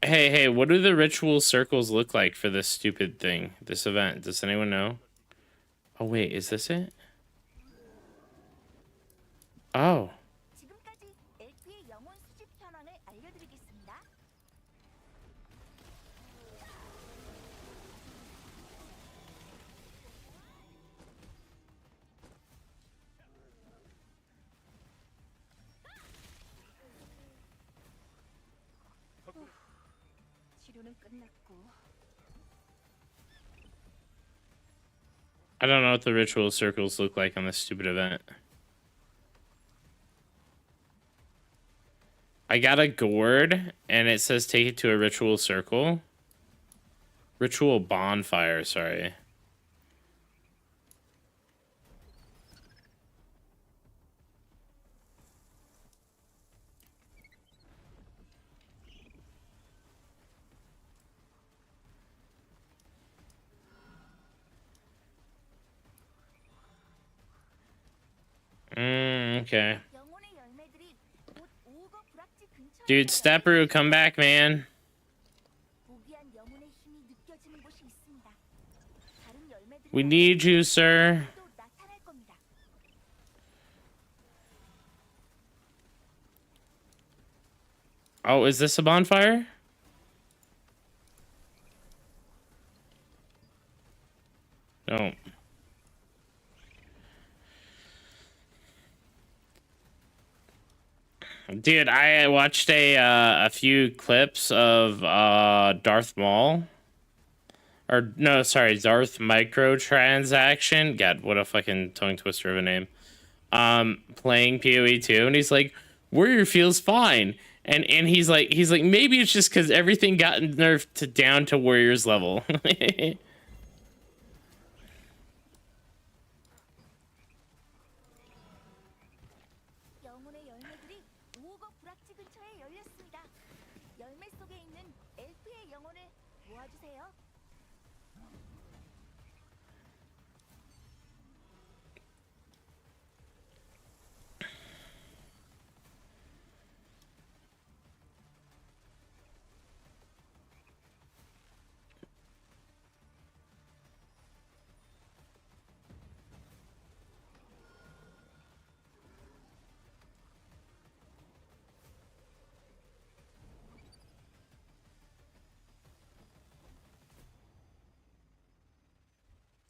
Hey, what do the ritual circles look like for this stupid thing, this event? Does anyone know? Oh, wait, is this it? Oh. I don't know what the ritual circles look like on this stupid event. I got a gourd, and it says take it to a ritual circle. Ritual bonfire, sorry. Okay. Dude, Stepru, come back, man. We need you, sir. Oh, is this a bonfire? No. Dude, I watched a few clips of Darth Maul. Or no, sorry, Darth Microtransaction. God, what a fucking tongue twister of a name. Playing PoE 2, and he's like, Warrior feels fine. And he's like maybe it's just because everything got nerfed down to Warrior's level.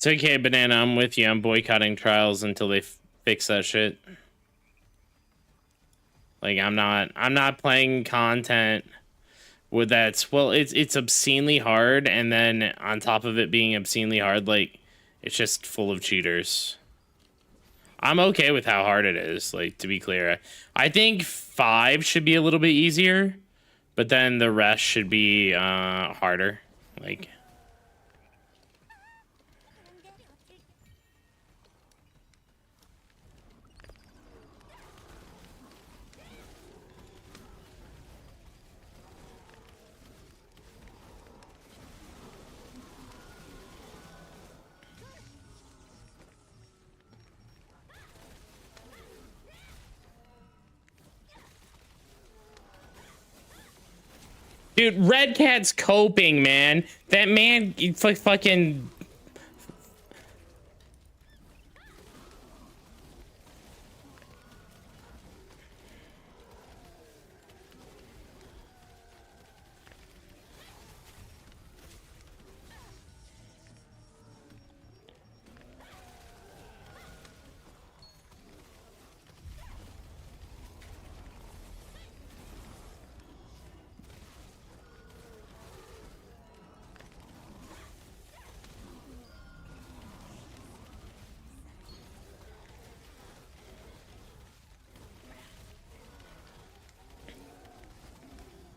It's okay, Banana. I'm with you. I'm boycotting trials until they fix that shit. Like, I'm not playing content with that. Well, it's obscenely hard, and then on top of it being obscenely hard, like, it's just full of cheaters. I'm okay with how hard it is, like, to be clear. I think 5 should be a little bit easier, but then the rest should be harder. Like, dude, Red Cat's coping, man. That man, fucking.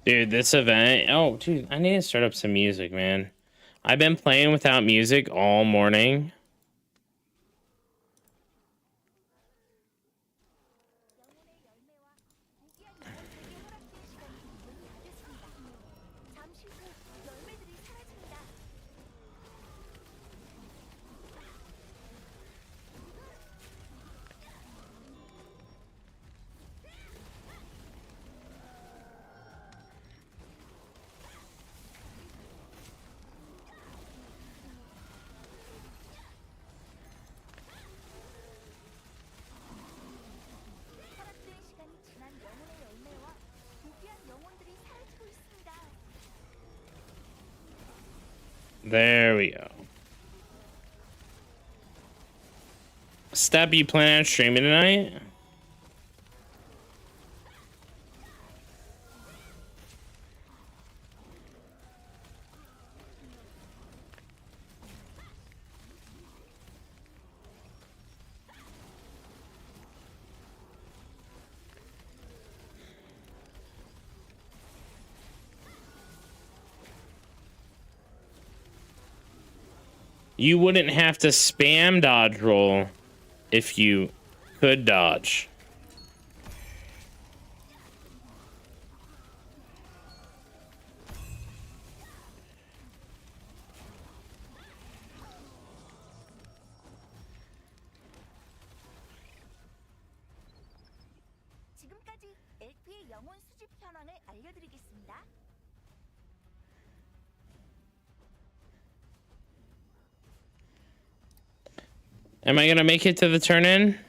Dude, this event. Oh, dude, I need to start up some music, man. I've been playing without music all morning. There we go. Step, you plan on streaming tonight? You wouldn't have to spam dodge roll if you could dodge. 지금까지 LP의 영혼 수집 현황을 알려드리겠습니다. Am I gonna make it to the turn in?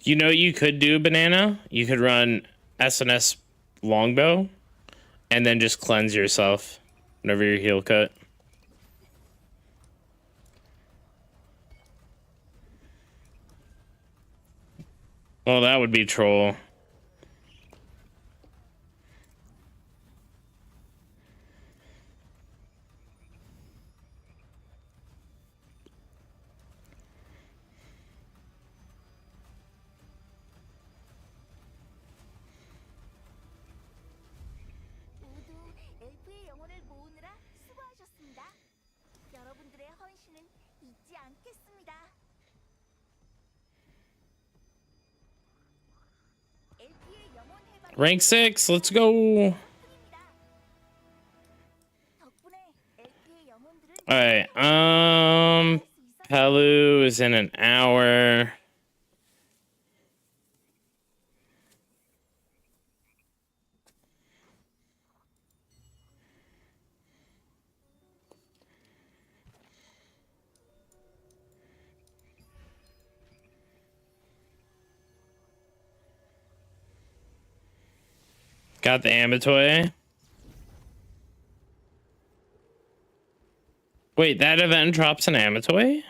You know what you could do, Banana? You could run SNS longbow and then just cleanse yourself whenever your heal cut. Well, that would be troll. 모두 LP의 영혼을 모으느라 수고하셨습니다. 여러분들의 헌신은 잊지 않겠습니다. LP의 영혼 해방 Rank 6, let's go. 덕분에 LP의 영혼들은 Alright, Palu is in an hour. Got the Amatoy. Wait, that event drops an Amatoy?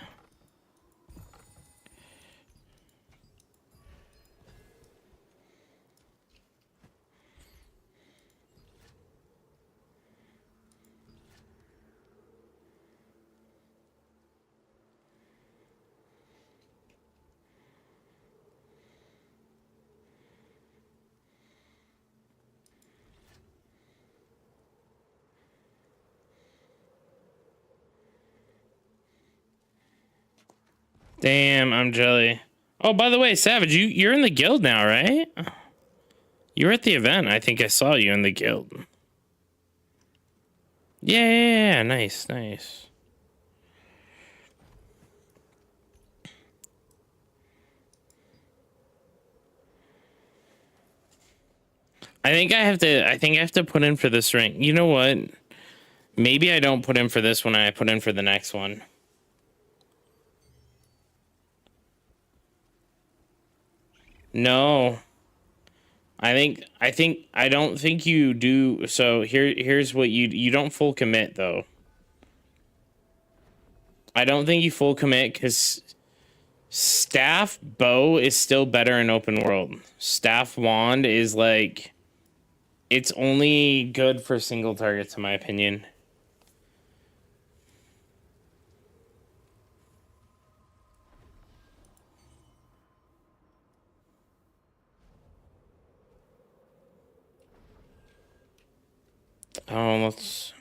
Damn, I'm jelly. Oh, by the way, Savage, you're in the guild now, right? You were at the event. I think I saw you in the guild. Yeah, nice, nice. I think I have to put in for this ring. You know what? Maybe I don't put in for this one, I put in for the next one. No. I don't think you do. So here's what you don't full commit though. I don't think you full commit because staff bow is still better in open world. Staff wand is like, it's only good for single targets in my opinion. Oh, let's...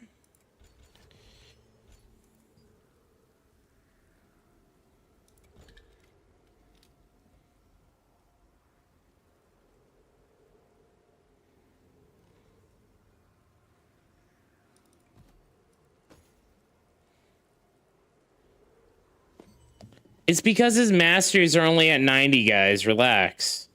It's because his masters are only at 90, guys. Relax.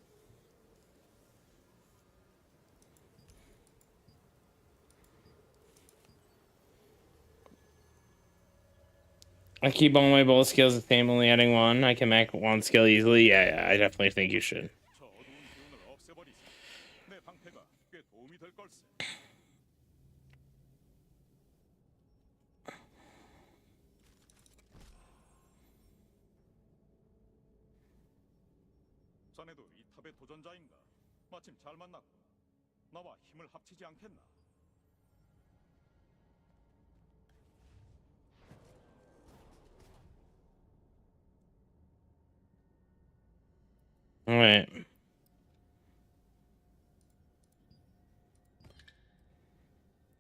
I keep all my bullet skills the same, only adding one. I can make one skill easily. Yeah, I definitely think you should. 자네도 이 탑의 도전자인가? 마침 잘 만났군. 나와 힘을 합치지 않겠나?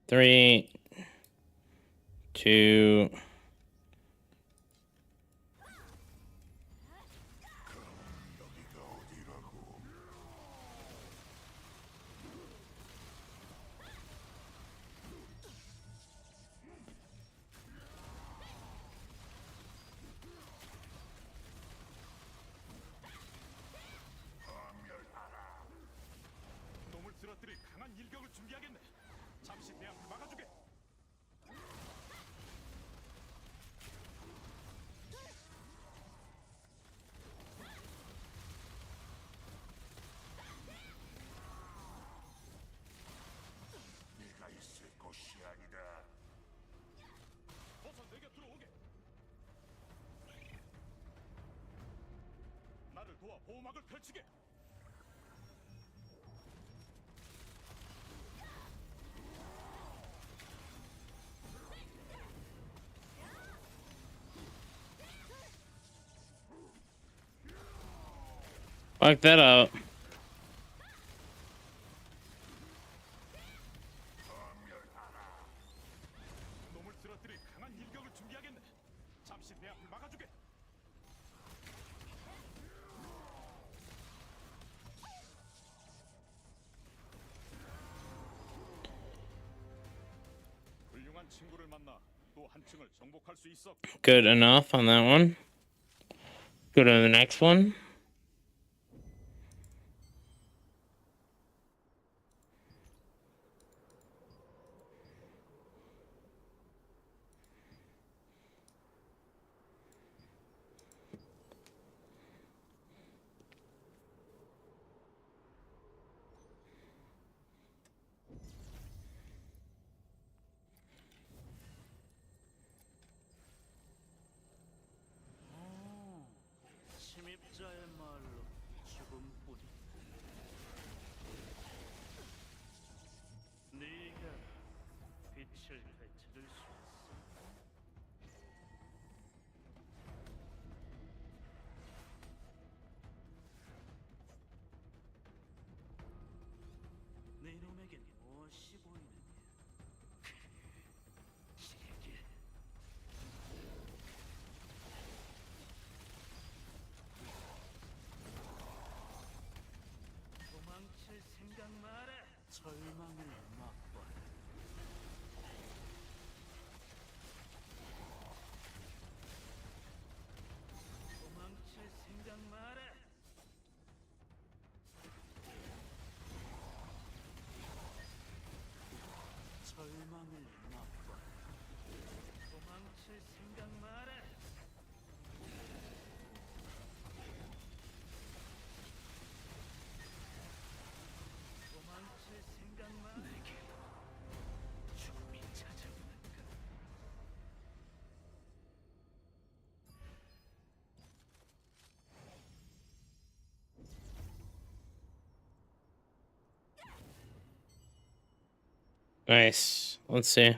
3, 2. 놈을 쓰러뜨릴 강한 일격을 준비하겠네. 잠시 내 앞을 막아주게. 네가 있을 곳이 아니다. 어서 내 곁으로 오게. 나를 도와 보호막을 펼치게. Fuck that up. 놈을 쓰러뜨릴 강한 일격을 준비하겠네. 잠시 내 앞을 막아주게. 훌륭한 친구를 만나 또 한층을 정복할 수 있어. Good enough on that one. Go to the next one. 침입자의 말로 죽음뿐이. 네가 빛을 되찾을 수 있어. 네 놈에겐 무엇이 보이느냐? 시계. 도망칠 생각 마라. 절망을 맛봐라. 도망칠 생각 마라. 절망을 맛봐라. 도망칠 생각 마라. 도망칠 생각 마. 내게도 죽음이 찾아오는가. Nice. Let's see.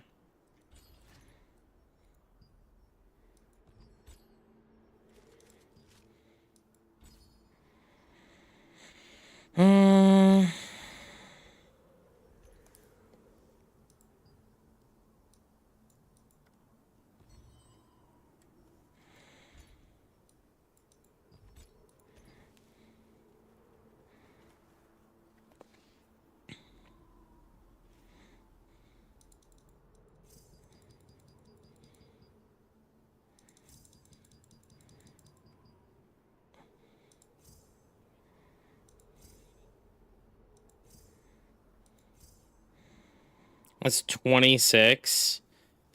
That's 26.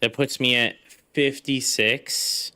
That puts me at 56.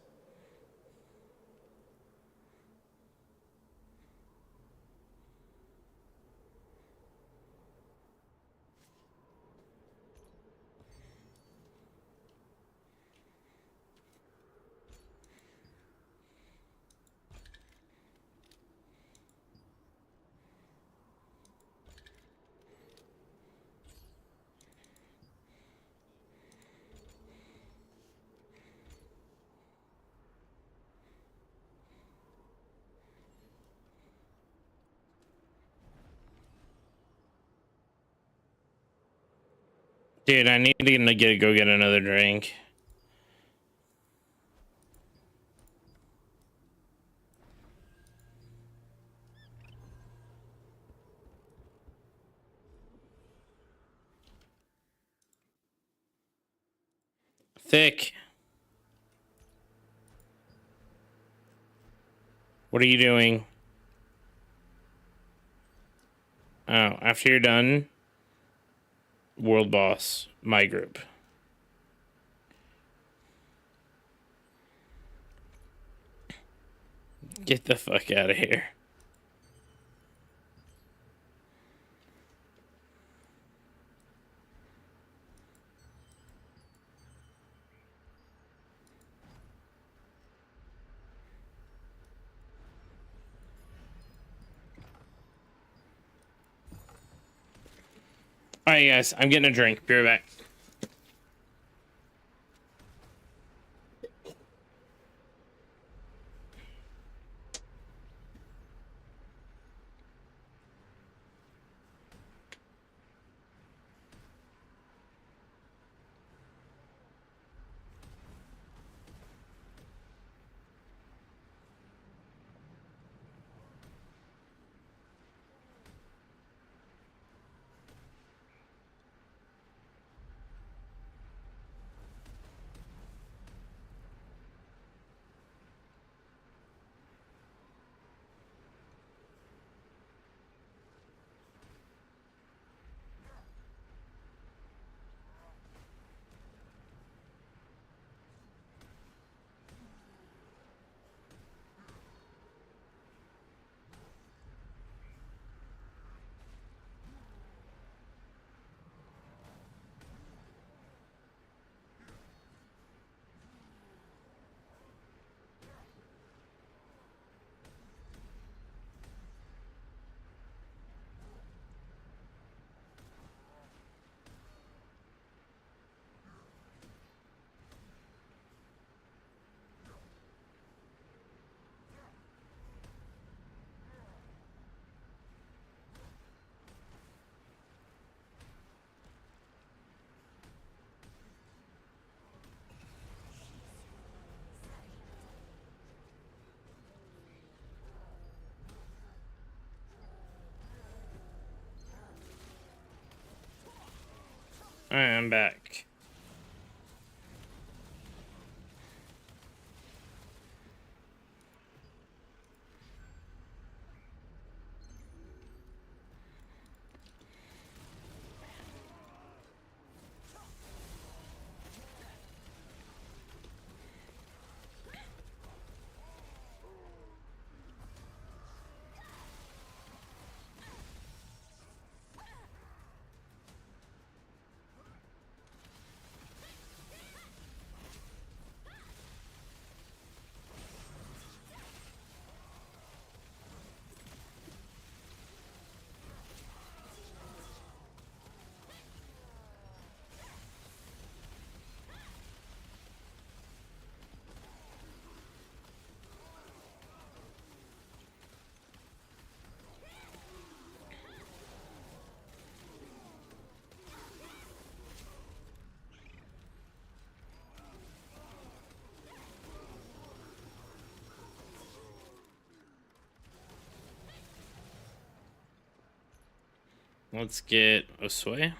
Dude, I need to go get another drink. Thick. What are you doing? Oh, after you're done, world boss, my group. Get the fuck out of here. All right, guys, I'm getting a drink. Be right back. All right, I'm back. Let's get Osue.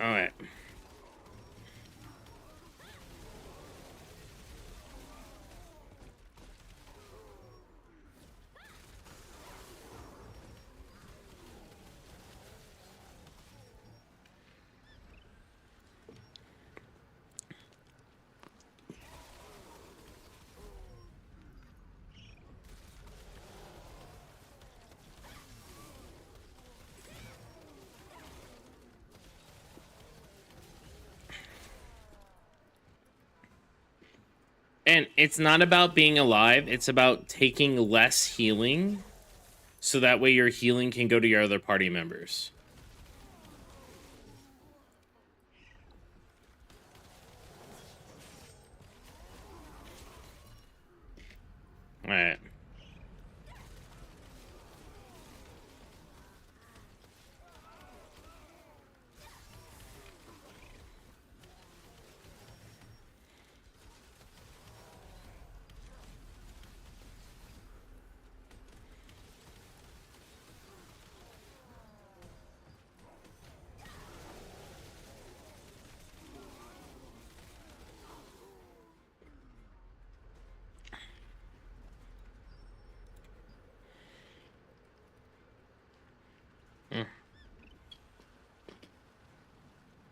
All right. Again, it's not about being alive. It's about taking less healing, so that way your healing can go to your other party members. All right.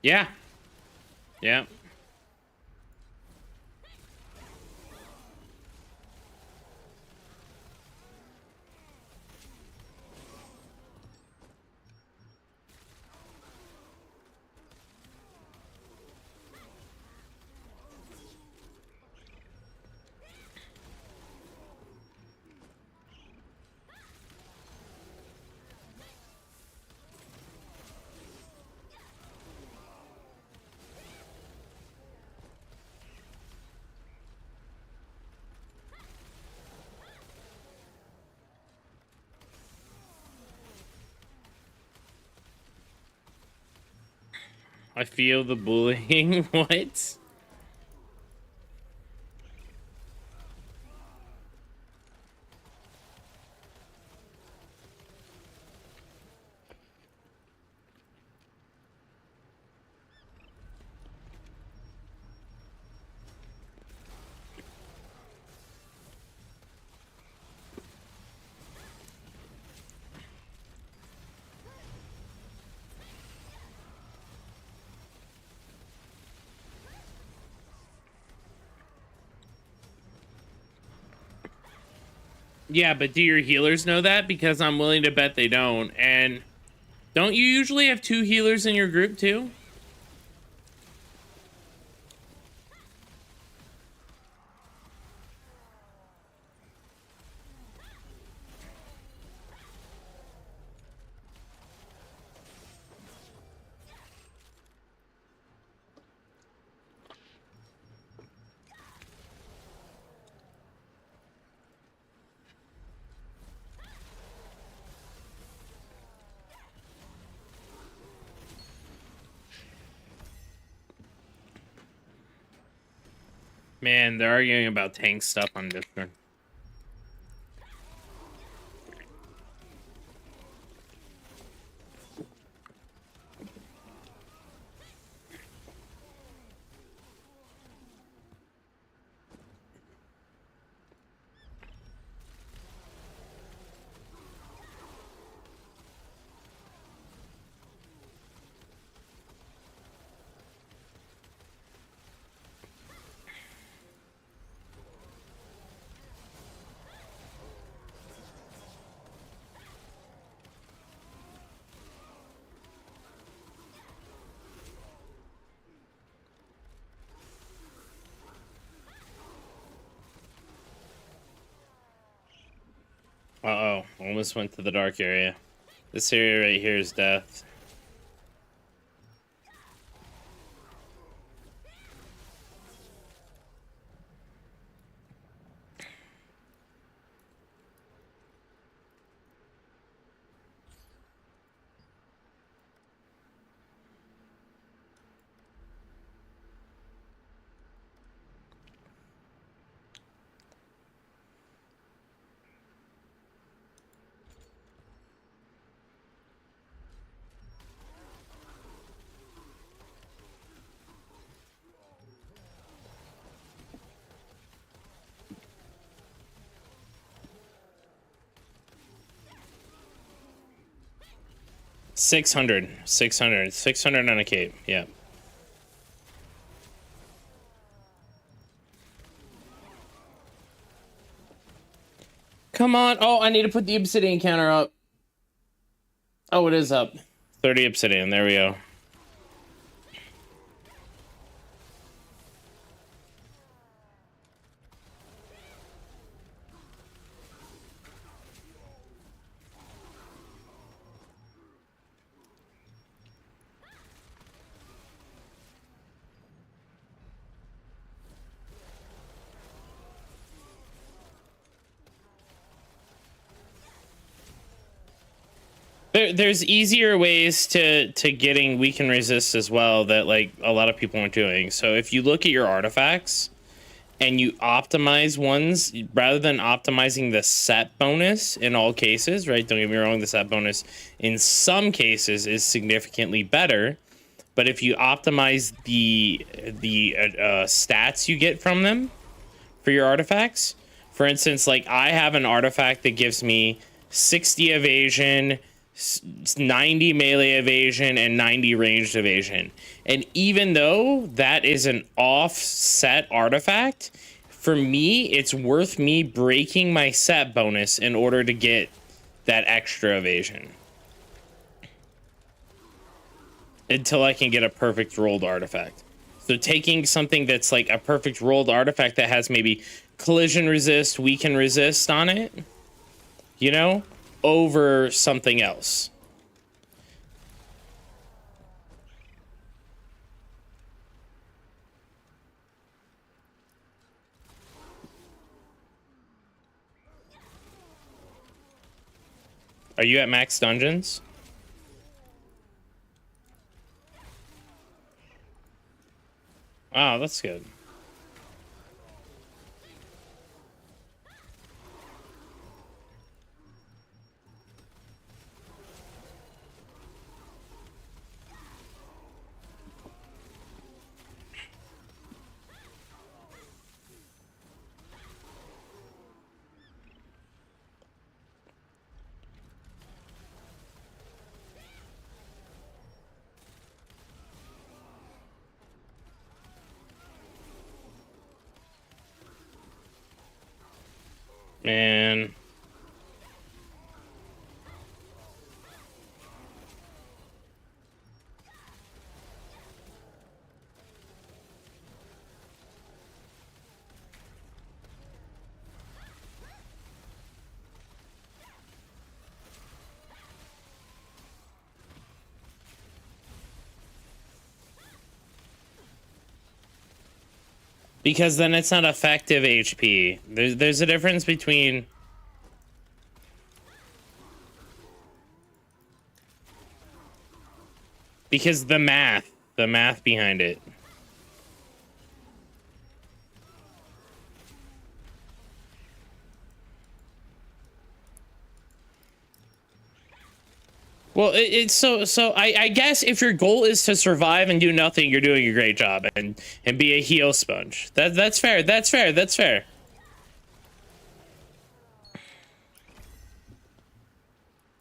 Yeah. Yeah. I feel the bullying. What? Yeah, but do your healers know that? Because I'm willing to bet they don't. And don't you usually have 2 healers in your group too? Man, they're arguing about tank stuff on Discord. Uh-oh, almost went to the dark area. This area right here is death. $600 on a cape. Yeah. Come on. Oh, I need to put the obsidian counter up. Oh, it is up. 30 obsidian. There we go. There's easier ways to getting weaken resist as well that like a lot of people aren't doing. So if you look at your artifacts and you optimize ones rather than optimizing the set bonus in all cases, right? Don't get me wrong, the set bonus in some cases is significantly better, but if you optimize the stats you get from them for your artifacts, for instance, like I have an artifact that gives me 60 evasion, 90 melee evasion, and 90 ranged evasion. And even though that is an offset artifact, for me, it's worth me breaking my set bonus in order to get that extra evasion. Until I can get a perfect rolled artifact. So taking something that's like a perfect rolled artifact that has maybe collision resist, weaken resist on it, you know, over something else. Are you at max dungeons? Oh, that's good. Man. Because then it's not effective HP. There's a difference between... Because the math behind it. Well, it's so I guess if your goal is to survive and do nothing, you're doing a great job and be a heal sponge. That's fair. That's fair. That's fair.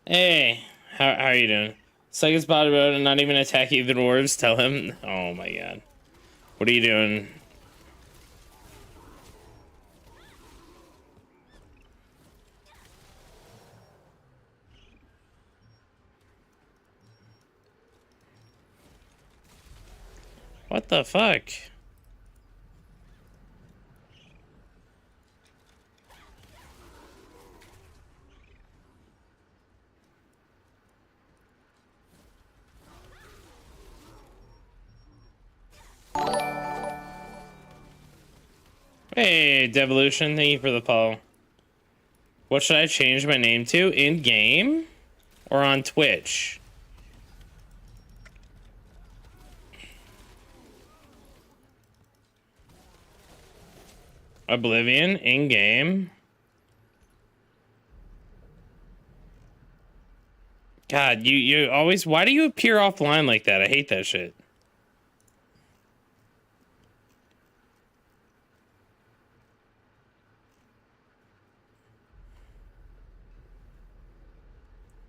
Hey, how are you doing? Second spot road and not even attack either dwarves. Tell him. Oh my god. What are you doing? What the fuck? Hey, Devolution, thank you for the follow. What should I change my name to? In game or on Twitch? Oblivion, in game. God, you always, why do you appear offline like that? I hate that shit.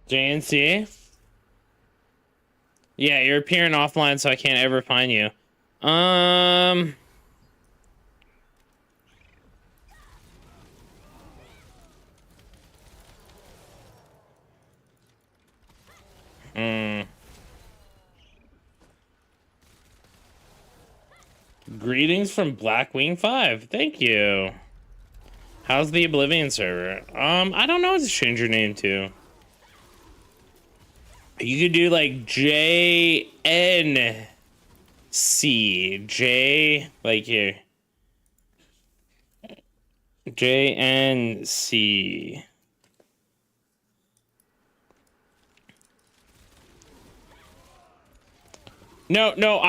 JNC? Yeah, you're appearing offline, so I can't ever find you. Greetings from Blackwing 5. Thank you. How's the Oblivion server? I don't know what to change your name to. You could do like JNC. J, like here. JNC. No,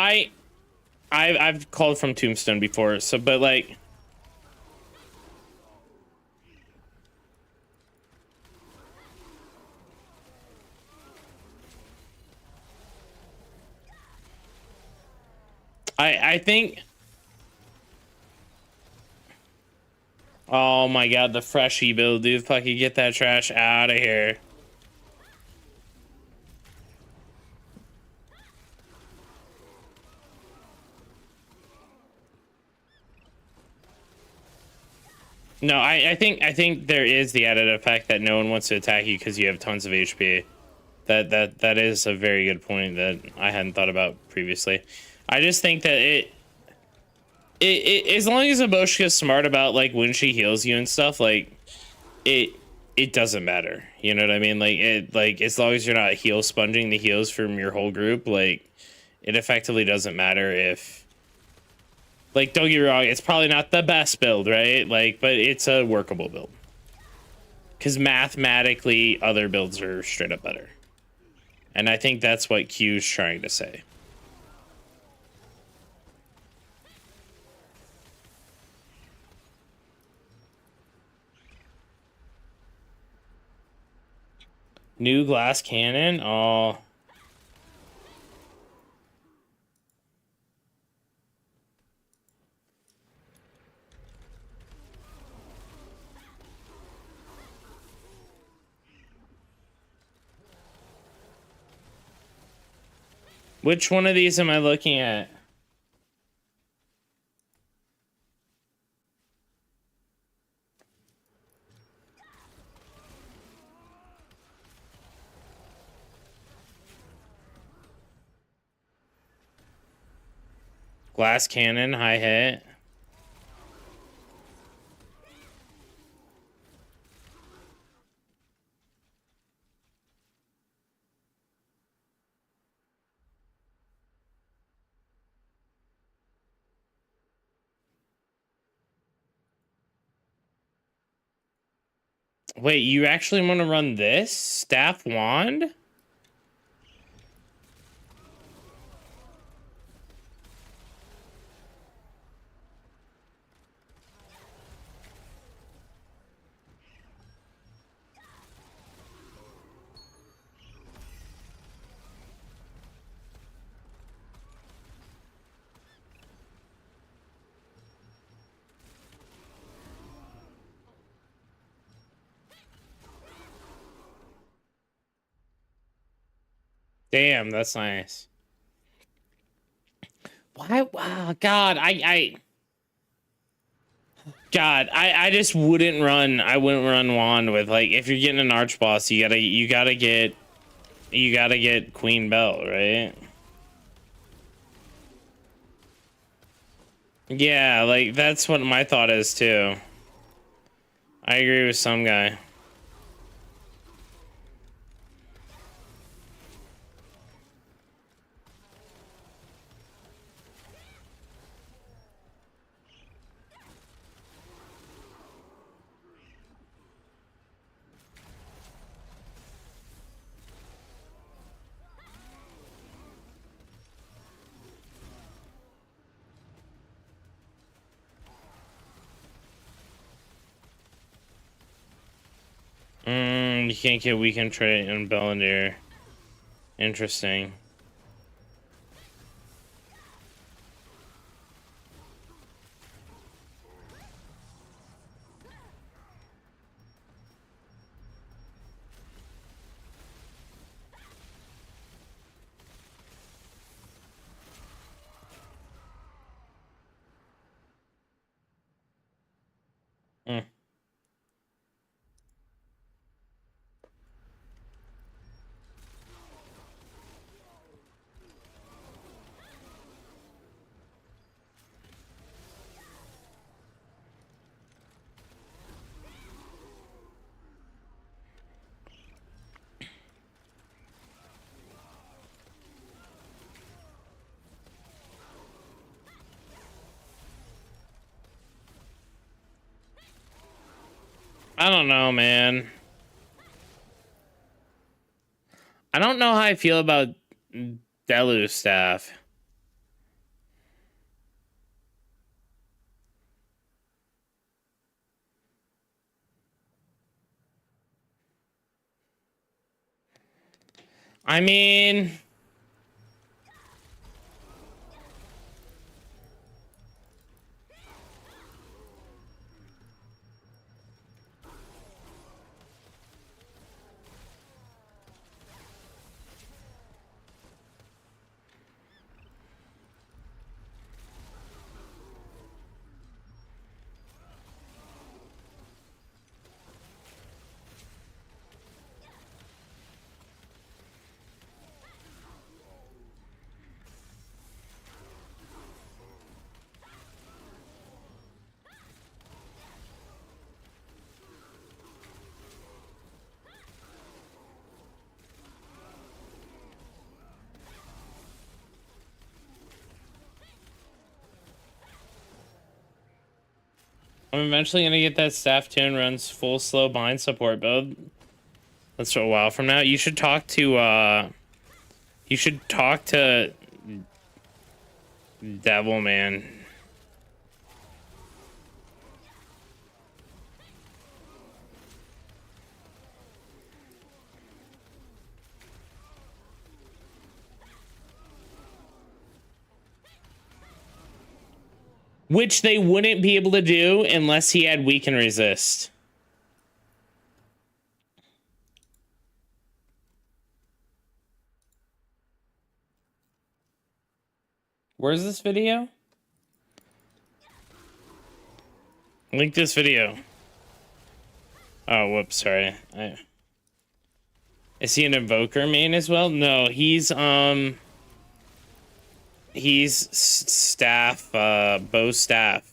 I've called from Tombstone before, so but like I think. Oh my god, the freshie build, dude. Fucking get that trash out of here. No, I think there is the added effect that no one wants to attack you because you have tons of HP. That is a very good point that I hadn't thought about previously. I just think that it as long as Aboshka's smart about like when she heals you and stuff, like it doesn't matter. You know what I mean? Like as long as you're not heal sponging the heals from your whole group, like it effectively doesn't matter if, like, don't get me wrong, it's probably not the best build, right? Like, but it's a workable build. Because mathematically, other builds are straight up better. And I think that's what Q's trying to say. New glass cannon? Oh. Which one of these am I looking at? Glass cannon, high hit. Wait, you actually want to run this? Staff wand? Damn, that's nice. Why? Wow, God, God, I just wouldn't run. I wouldn't run wand with, like, if you're getting an arch boss, you gotta get Queen Bell, right? Yeah, like that's what my thought is too. I agree with some guy. You can't get weekend trait in Bellendir. Interesting. Hmm. I don't know, man. I don't know how I feel about Delu's staff. I mean, I'm eventually gonna get that staff tune runs full slow bind support build. That's a while from now. You should talk to Devil Man. Which they wouldn't be able to do unless he had weaken resist. Where's this video? Link this video. Oh, whoops, sorry. Is he an invoker main as well? No, he's staff, bow staff.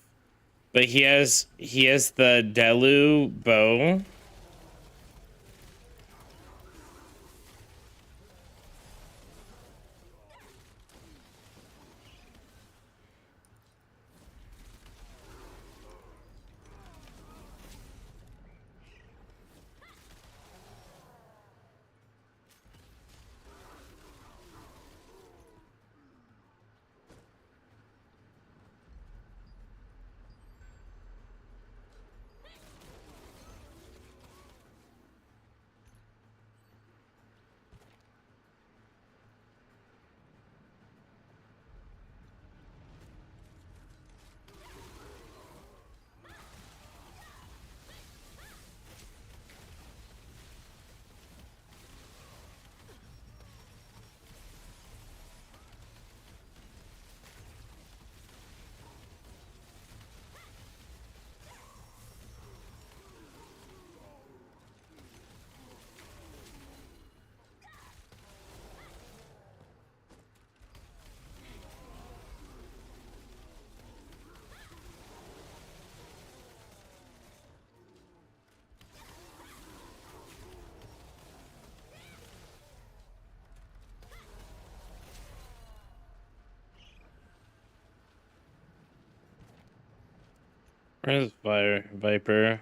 But he has the Delu bow. Where's Viper?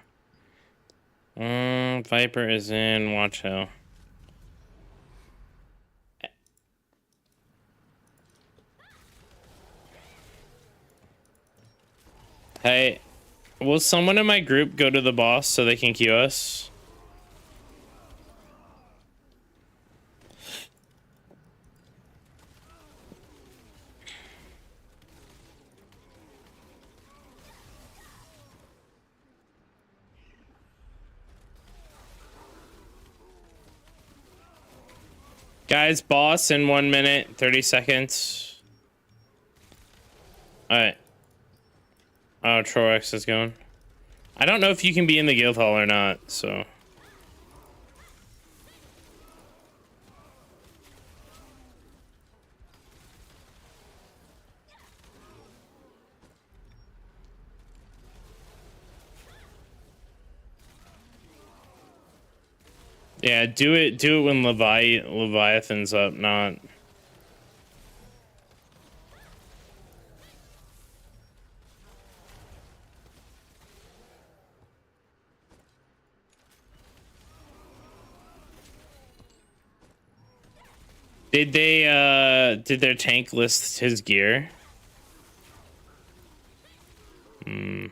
Viper is in Watch Hill. Hey, will someone in my group go to the boss so they can queue us? Guys, boss in 1 minute, 30 seconds. Alright. Oh, Trorex is going. I don't know if you can be in the guild hall or not, so. Yeah, do it when Leviathan's up, not. Did their tank list his gear? Hmm.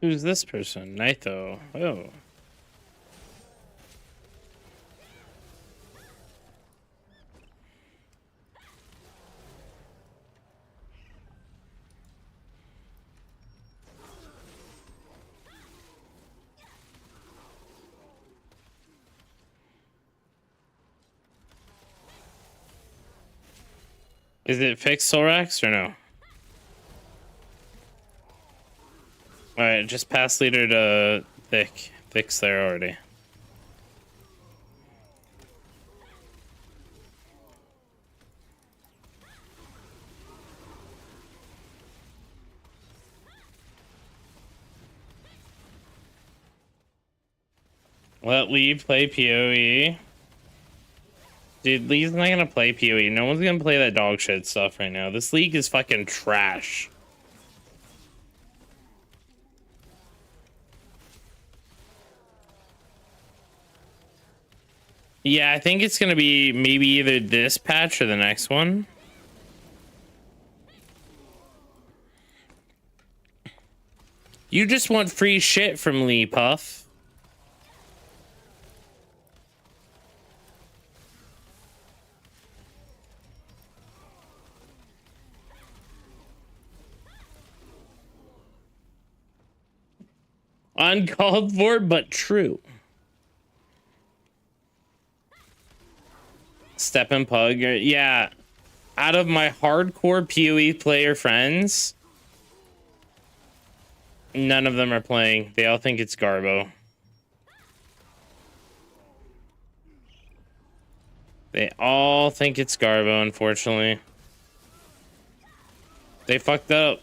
Who's this person? Naito. Oh. Is it fixed Sorax or no? Alright, just pass leader to Thick. Thick's there already. Let Lee play PoE. Dude, Lee's not gonna play PoE. No one's gonna play that dog shit stuff right now. This league is fucking trash. Yeah, I think it's gonna be maybe either this patch or the next one. You just want free shit from Lee, Puff. Uncalled for, but true. Step and Pug. Yeah. Out of my hardcore PoE player friends, none of them are playing. They all think it's Garbo. They all think it's Garbo, unfortunately. They fucked up.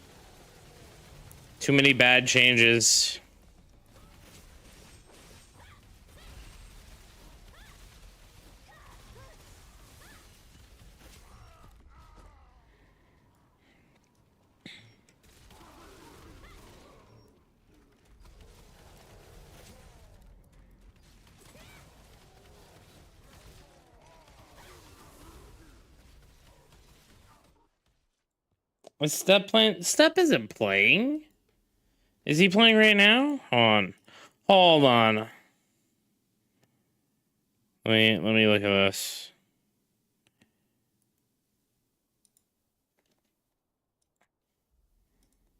Too many bad changes. Was Step playing? Step isn't playing. Is he playing right now? Hold on. Hold on. Let me look at this.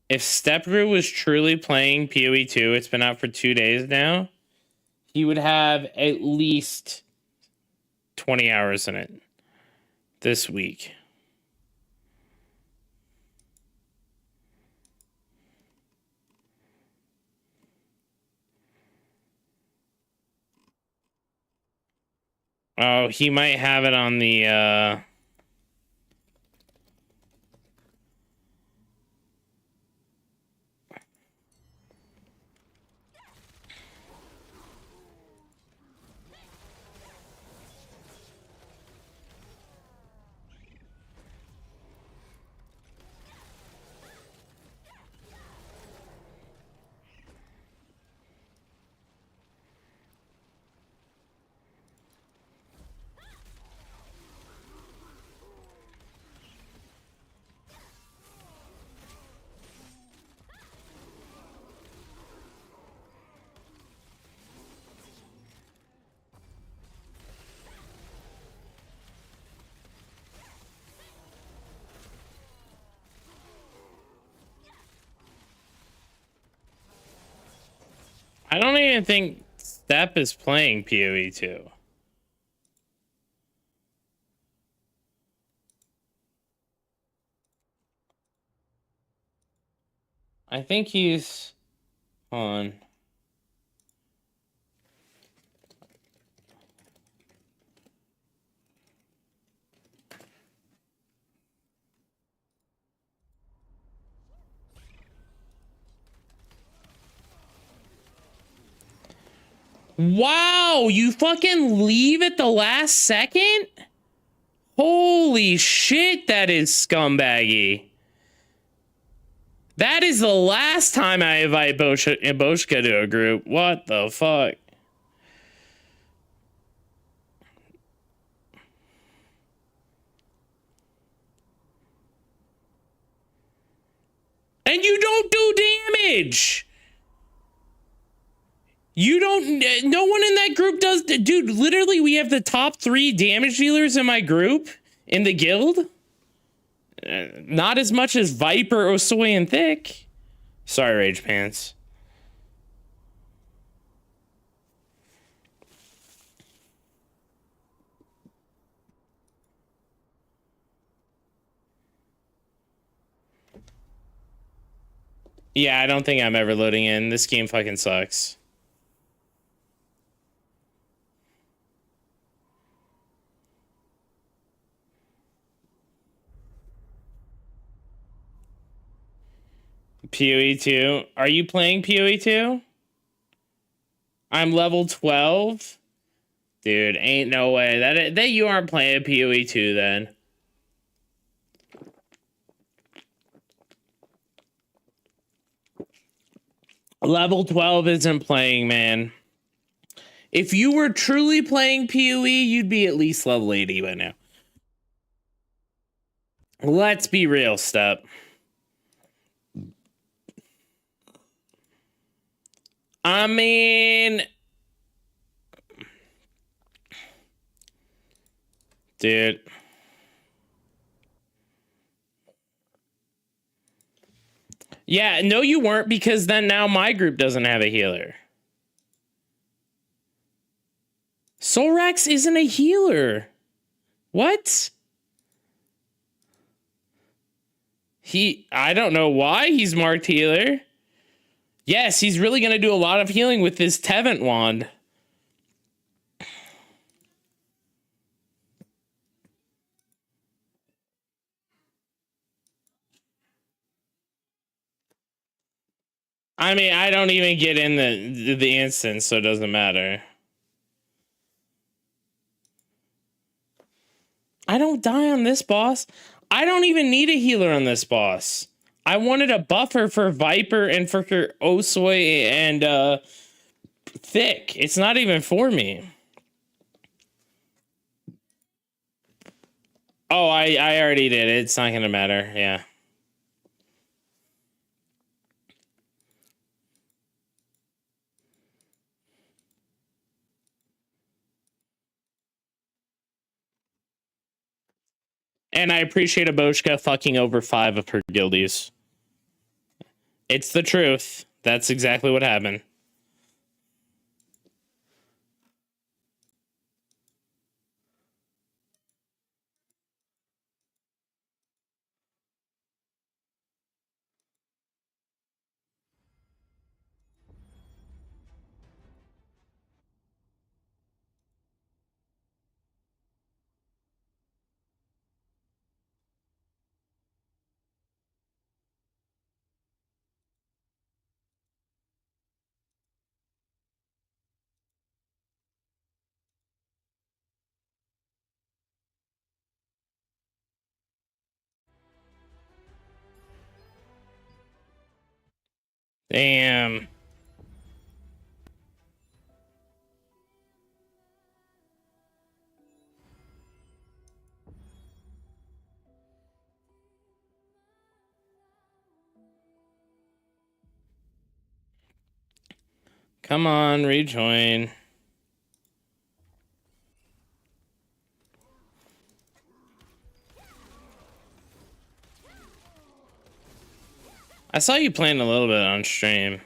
If Stepbrew was truly playing PoE 2, it's been out for 2 days now, he would have at least 20 hours in it this week. Oh, he might have it on the I don't even think Step is playing PoE 2. I think he's on. Wow, you fucking leave at the last second? Holy shit, that is scumbaggy. That is the last time I invite Boshka to a group. What the fuck? And you don't do damage! You don't. No one in that group does. Dude, literally, we have the top 3 damage dealers in my group in the guild. Not as much as Viper, Osoy, and Thick. Sorry, Rage Pants. Yeah, I don't think I'm ever loading in. This game fucking sucks. PoE 2. Are you playing PoE 2? I'm level 12. Dude, ain't no way. That you aren't playing PoE 2 then. Level 12 isn't playing, man. If you were truly playing PoE, you'd be at least level 80 by now. Let's be real, Step. I mean, dude. Yeah, no, you weren't, because then now my group doesn't have a healer. Solrax isn't a healer. What? I don't know why he's marked healer. Yes, he's really going to do a lot of healing with this Tevent wand. I mean, I don't even get in the instance, so it doesn't matter. I don't die on this boss. I don't even need a healer on this boss. I wanted a buffer for Viper and for Osoy and Thick. It's not even for me. Oh, I already did. It's not gonna matter. Yeah. And I appreciate Ebochka fucking over 5 of her guildies. It's the truth. That's exactly what happened. Damn. Come on, rejoin. I saw you playing a little bit on stream.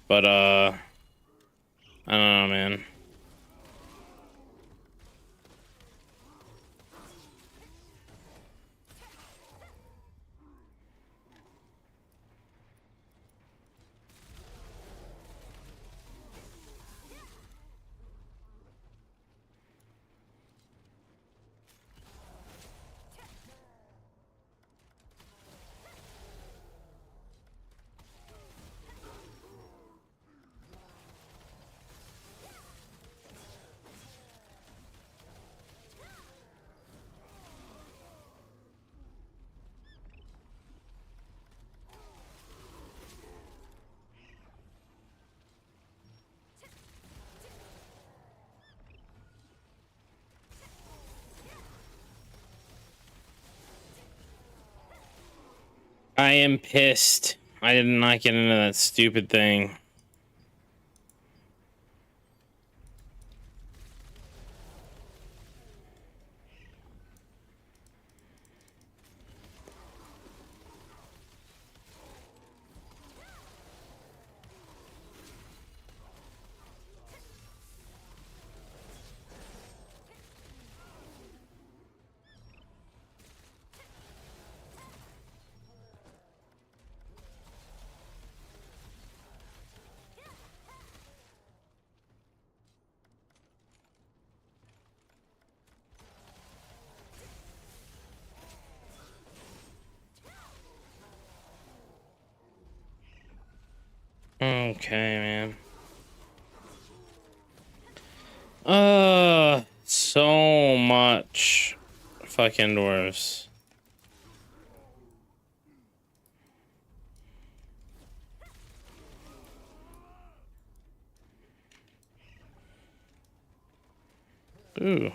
But, I don't know, man. I am pissed. I did not get into that stupid thing. Okay, man. So much fucking dwarves. Ooh.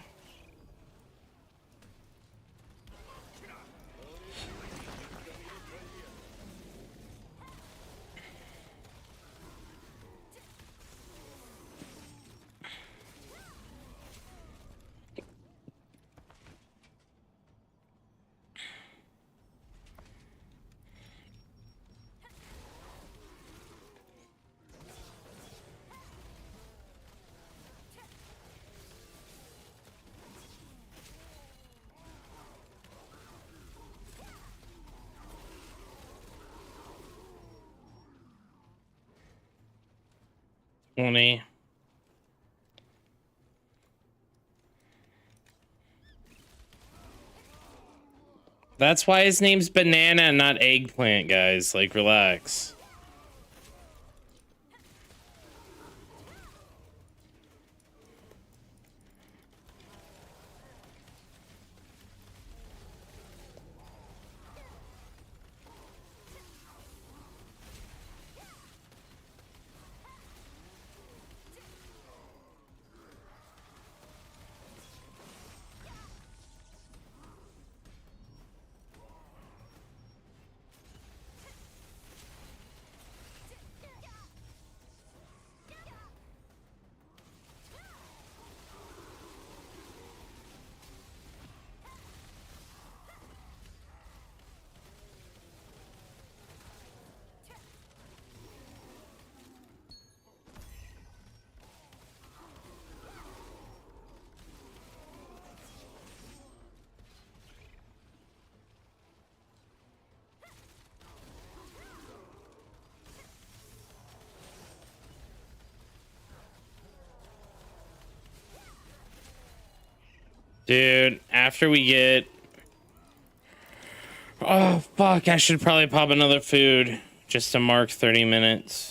Funny. That's why his name's Banana and not Eggplant, guys. Like, relax. Dude, after we get... Oh, fuck. I should probably pop another food just to mark 30 minutes.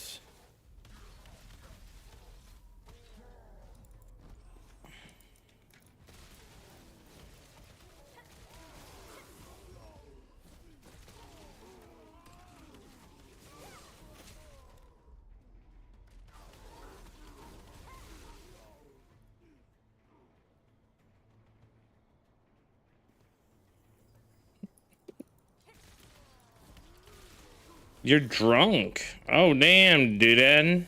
You're drunk. Oh, damn, dude.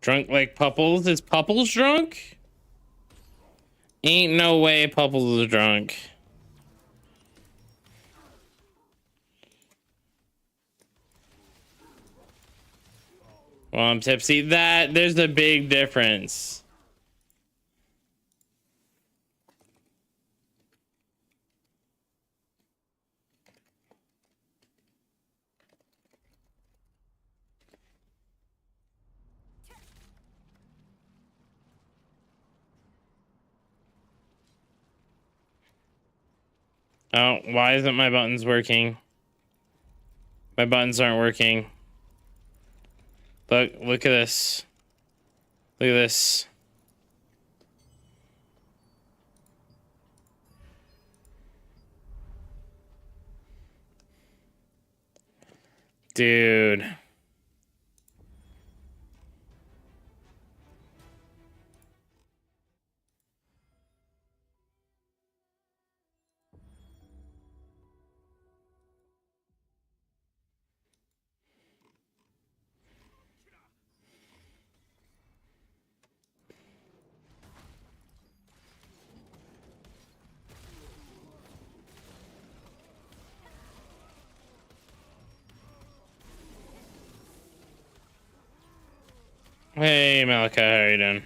Drunk like Pupples? Is Pupples drunk? Ain't no way Pupples is drunk. Well, I'm tipsy. There's a big difference. Oh, why isn't my buttons working? My buttons aren't working. Look at this. Look at this. Dude. Hey, Malachi, how are you doing?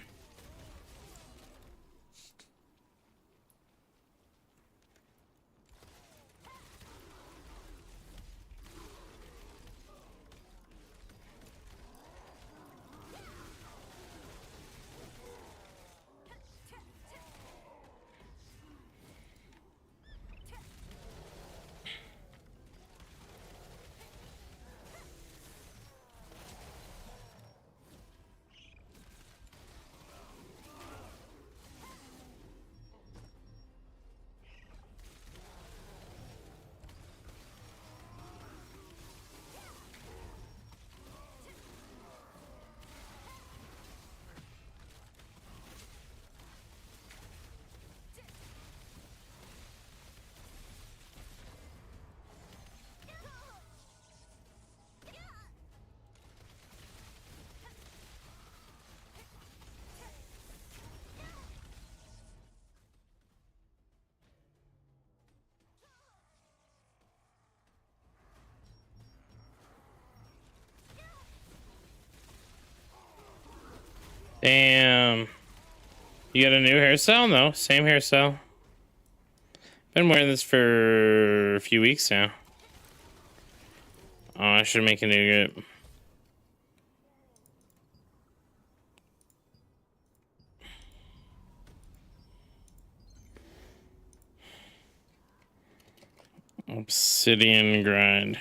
Damn. You got a new hairstyle? No, same hairstyle. Been wearing this for a few weeks now. Oh, I should make a new group. Obsidian grind.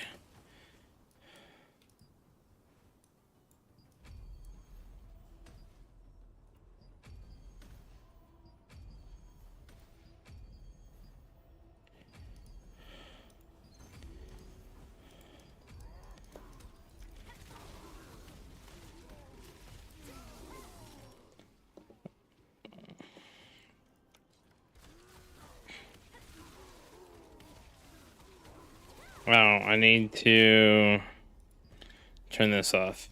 Wow, I need to turn this off.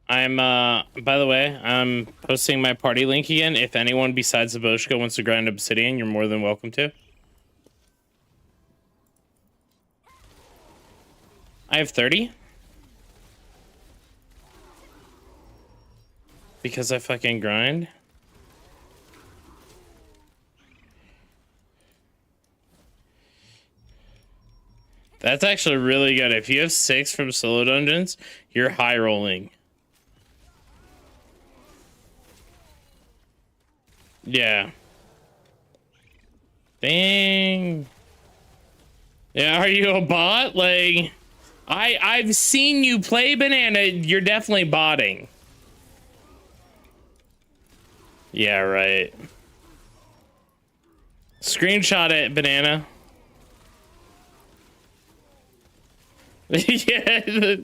I'm by the way, I'm posting my party link again. If anyone besides the Boshka wants to grind obsidian, you're more than welcome to. I have 30. Because I fucking grind. That's actually really good. If you have 6 from solo dungeons, you're high rolling. Yeah. Dang. Yeah, are you a bot? Like, I've seen you play, Banana. You're definitely botting. Yeah, right. Screenshot it, Banana. Yeah.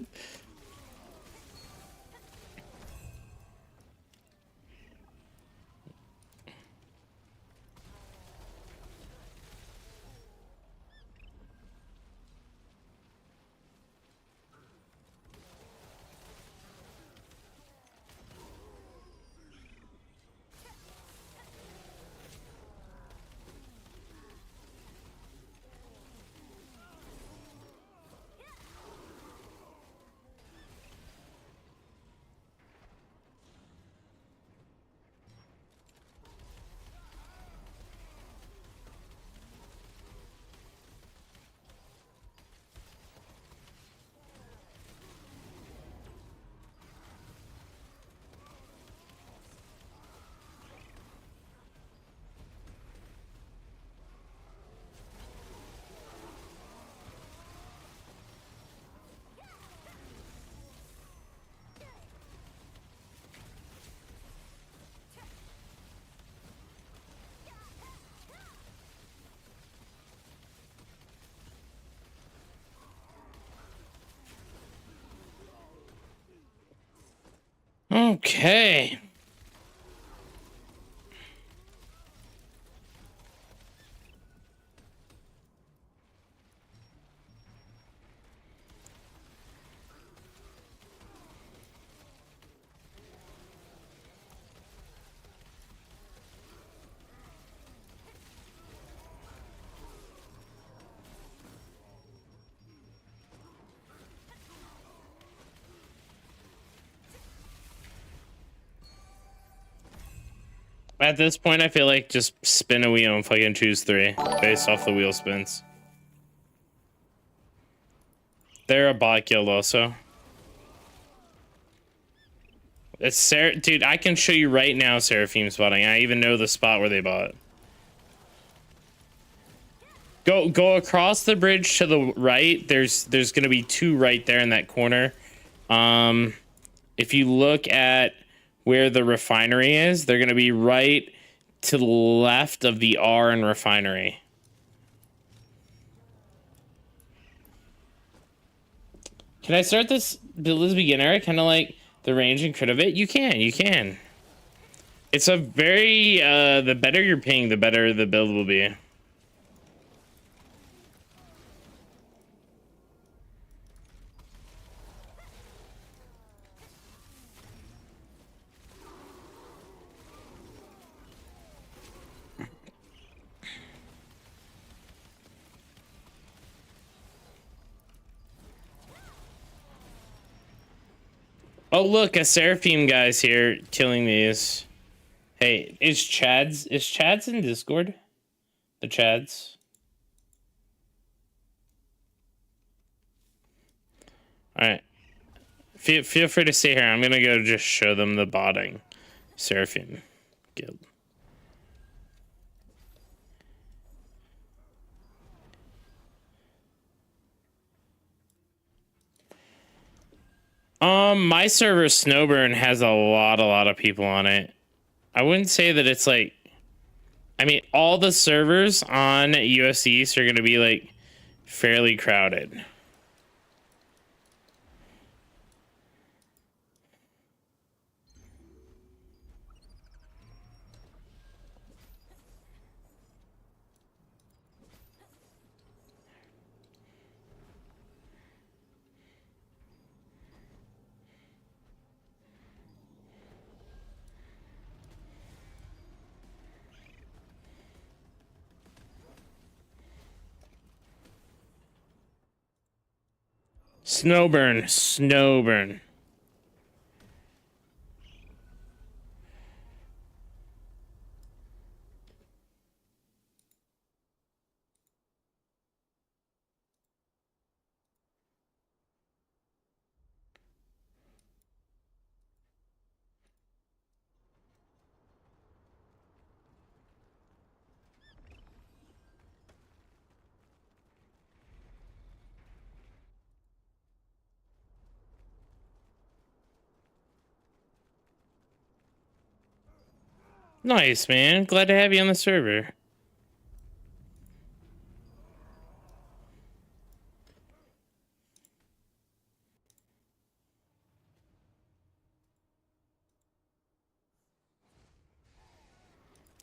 Okay. At this point, I feel like just spin a wheel and fucking choose 3 based off the wheel spins. They're a bot guild also. It's dude, I can show you right now Seraphim spotting. I even know the spot where they bought. Go across the bridge to the right. There's gonna be 2 right there in that corner. If you look at where the refinery is, they're going to be right to the left of the R and refinery. Can I start this build as a beginner? Kind of like the range and crit of it? You can. It's a very, the better you're ping, the better the build will be. Oh, look, a Seraphim guy's here killing these. Hey, is Chad's in Discord? The Chads? Alright. Feel free to stay here. I'm gonna go just show them the botting Seraphim guild. My server Snowburn has a lot of people on it. I wouldn't say that it's like, I mean, all the servers on UFC East are gonna be like fairly crowded. Snowburn. Nice, man. Glad to have you on the server.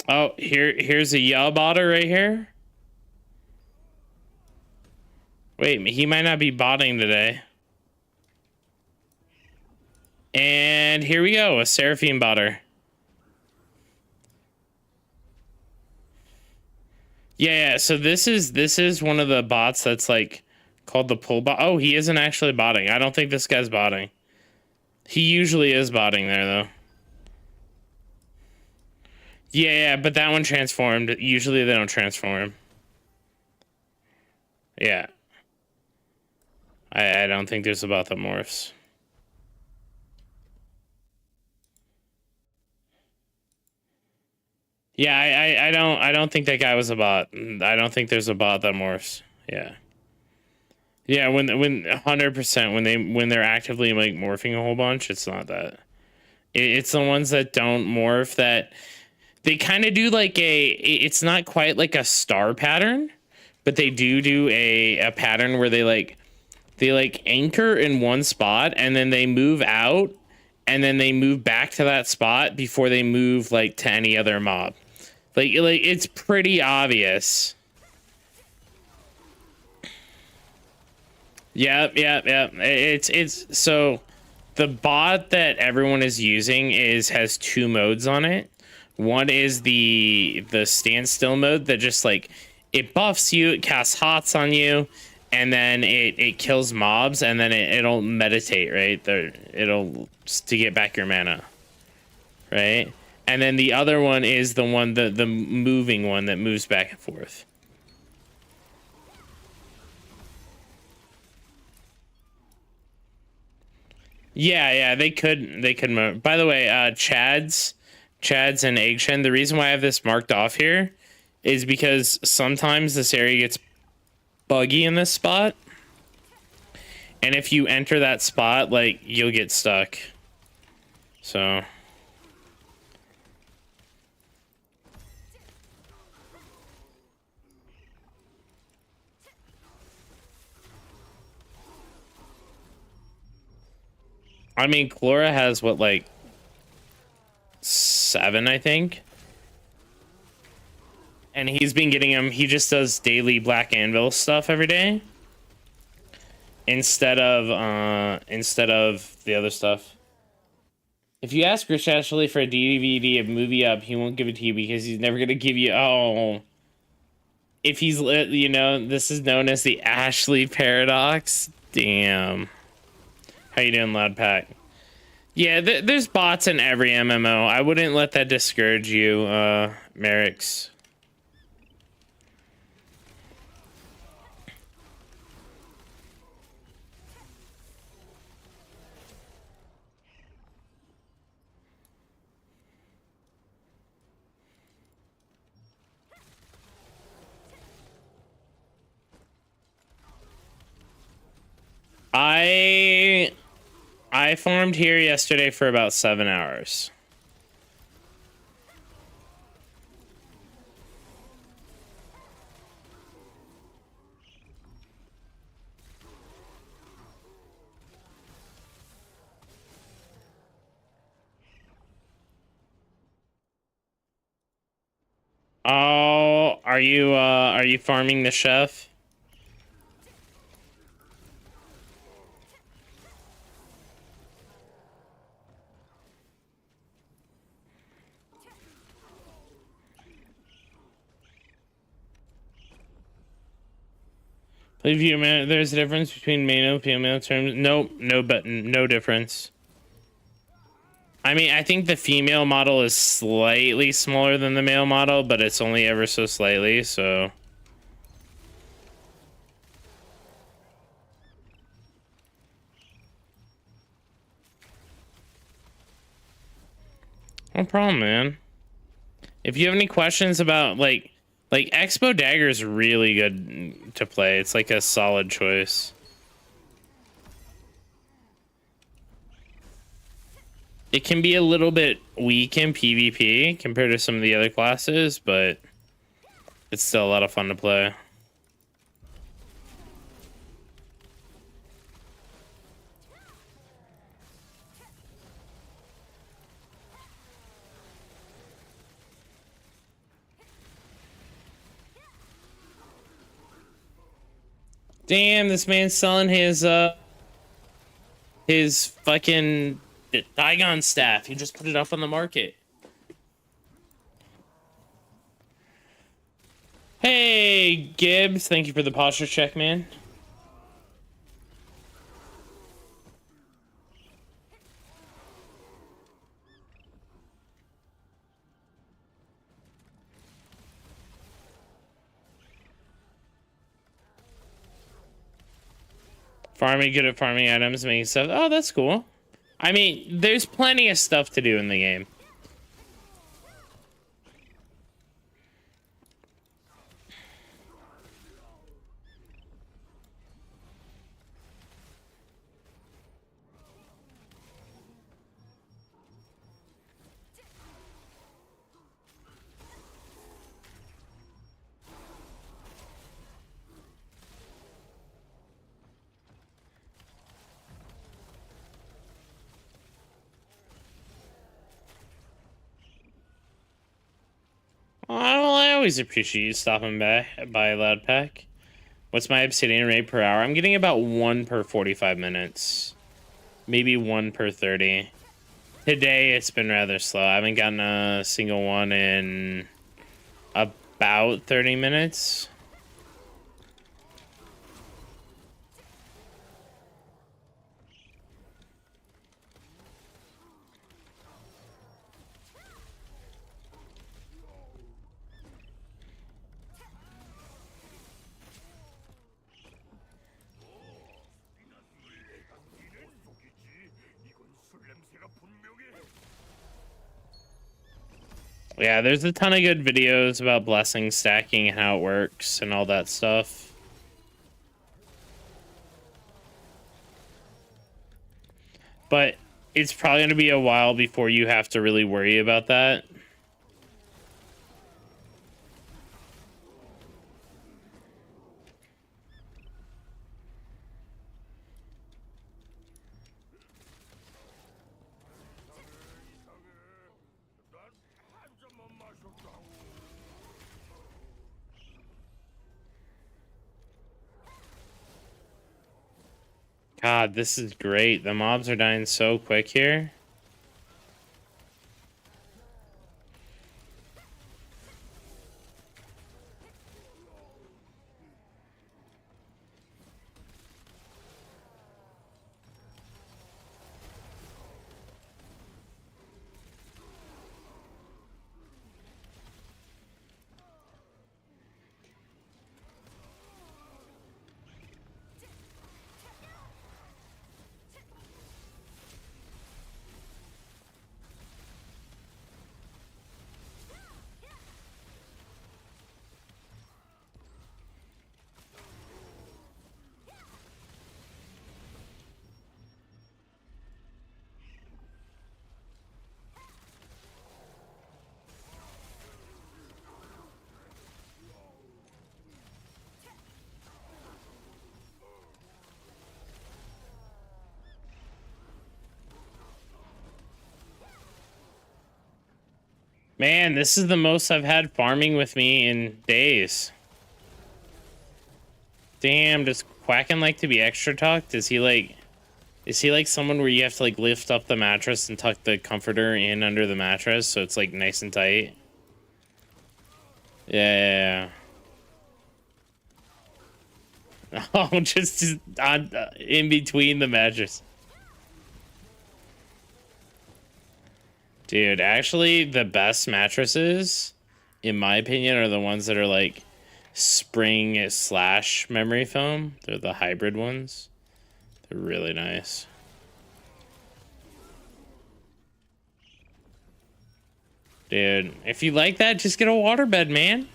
Oh, here's a Yell botter right here. Wait, he might not be botting today. And here we go, a Seraphim botter. Yeah, so this is one of the bots that's like called the pull bot. Oh, he isn't actually botting. I don't think this guy's botting. He usually is botting there though. Yeah, but that one transformed. Usually they don't transform. Yeah. I don't think there's a bot that morphs. Yeah, I don't think that guy was a bot. I don't think there's a bot that morphs. Yeah. Yeah, when 100% when they're actively like morphing a whole bunch, it's not that. It's the ones that don't morph that they kind of do like it's not quite like a star pattern, but they do a pattern where they like anchor in one spot and then they move out and then they move back to that spot before they move like to any other mob. Like it's pretty obvious. Yep. It's so the bot that everyone is using has two modes on it. One is the standstill mode that just like it buffs you, it casts hots on you, and then it kills mobs, and then it'll meditate, right? It'll to get back your mana, right? And then the other one is the one the moving one that moves back and forth. Yeah, they could move. By the way, Chads and Eggshen, the reason why I have this marked off here is because sometimes this area gets buggy in this spot. And if you enter that spot, like, you'll get stuck. So... I mean, Chlora has, what, like... 7, I think? And he's been getting him... He just does daily Black Anvil stuff every day. Instead of the other stuff. If you ask Rich Ashley for a DVD of Movie Up, he won't give it to you because he's never gonna give you. Oh, if he's you know, this is known as the Ashley paradox. Damn. How you doing, Loud Pack? Yeah, there's bots in every MMO. I wouldn't let that discourage you, Merrick's. I farmed here yesterday for about 7 hours. Oh, are you farming the chef? Believe you, man, there's a difference between male and female terms. Nope, no difference. I mean, I think the female model is slightly smaller than the male model, but it's only ever so slightly, so... No problem, man. If you have any questions about, like Expo Dagger is really good to play. It's like a solid choice. It can be a little bit weak in PvP compared to some of the other classes, but it's still a lot of fun to play. Damn, this man's selling his fucking Digon staff. He just put it up on the market. Hey, Gibbs, thank you for the posture check, man. Farming, good at farming items, making stuff. Oh, that's cool. I mean, there's plenty of stuff to do in the game. I always appreciate you stopping by Loud Pack. What's my obsidian rate per hour? I'm getting about 1 per 45 minutes. Maybe 1 per 30. Today, it's been rather slow. I haven't gotten a single one in about 30 minutes. Yeah, there's a ton of good videos about blessing stacking and how it works and all that stuff. But it's probably going to be a while before you have to really worry about that. God, this is great. The mobs are dying so quick here. Man, this is the most I've had farming with me in days. Damn, does Quacken like to be extra tucked? Is he like someone where you have to like lift up the mattress and tuck the comforter in under the mattress so it's like nice and tight? Yeah. Oh, just on, in between the mattress. Dude, actually, the best mattresses, in my opinion, are the ones that are like spring / memory foam. They're the hybrid ones. They're really nice. Dude, if you like that, just get a waterbed, man.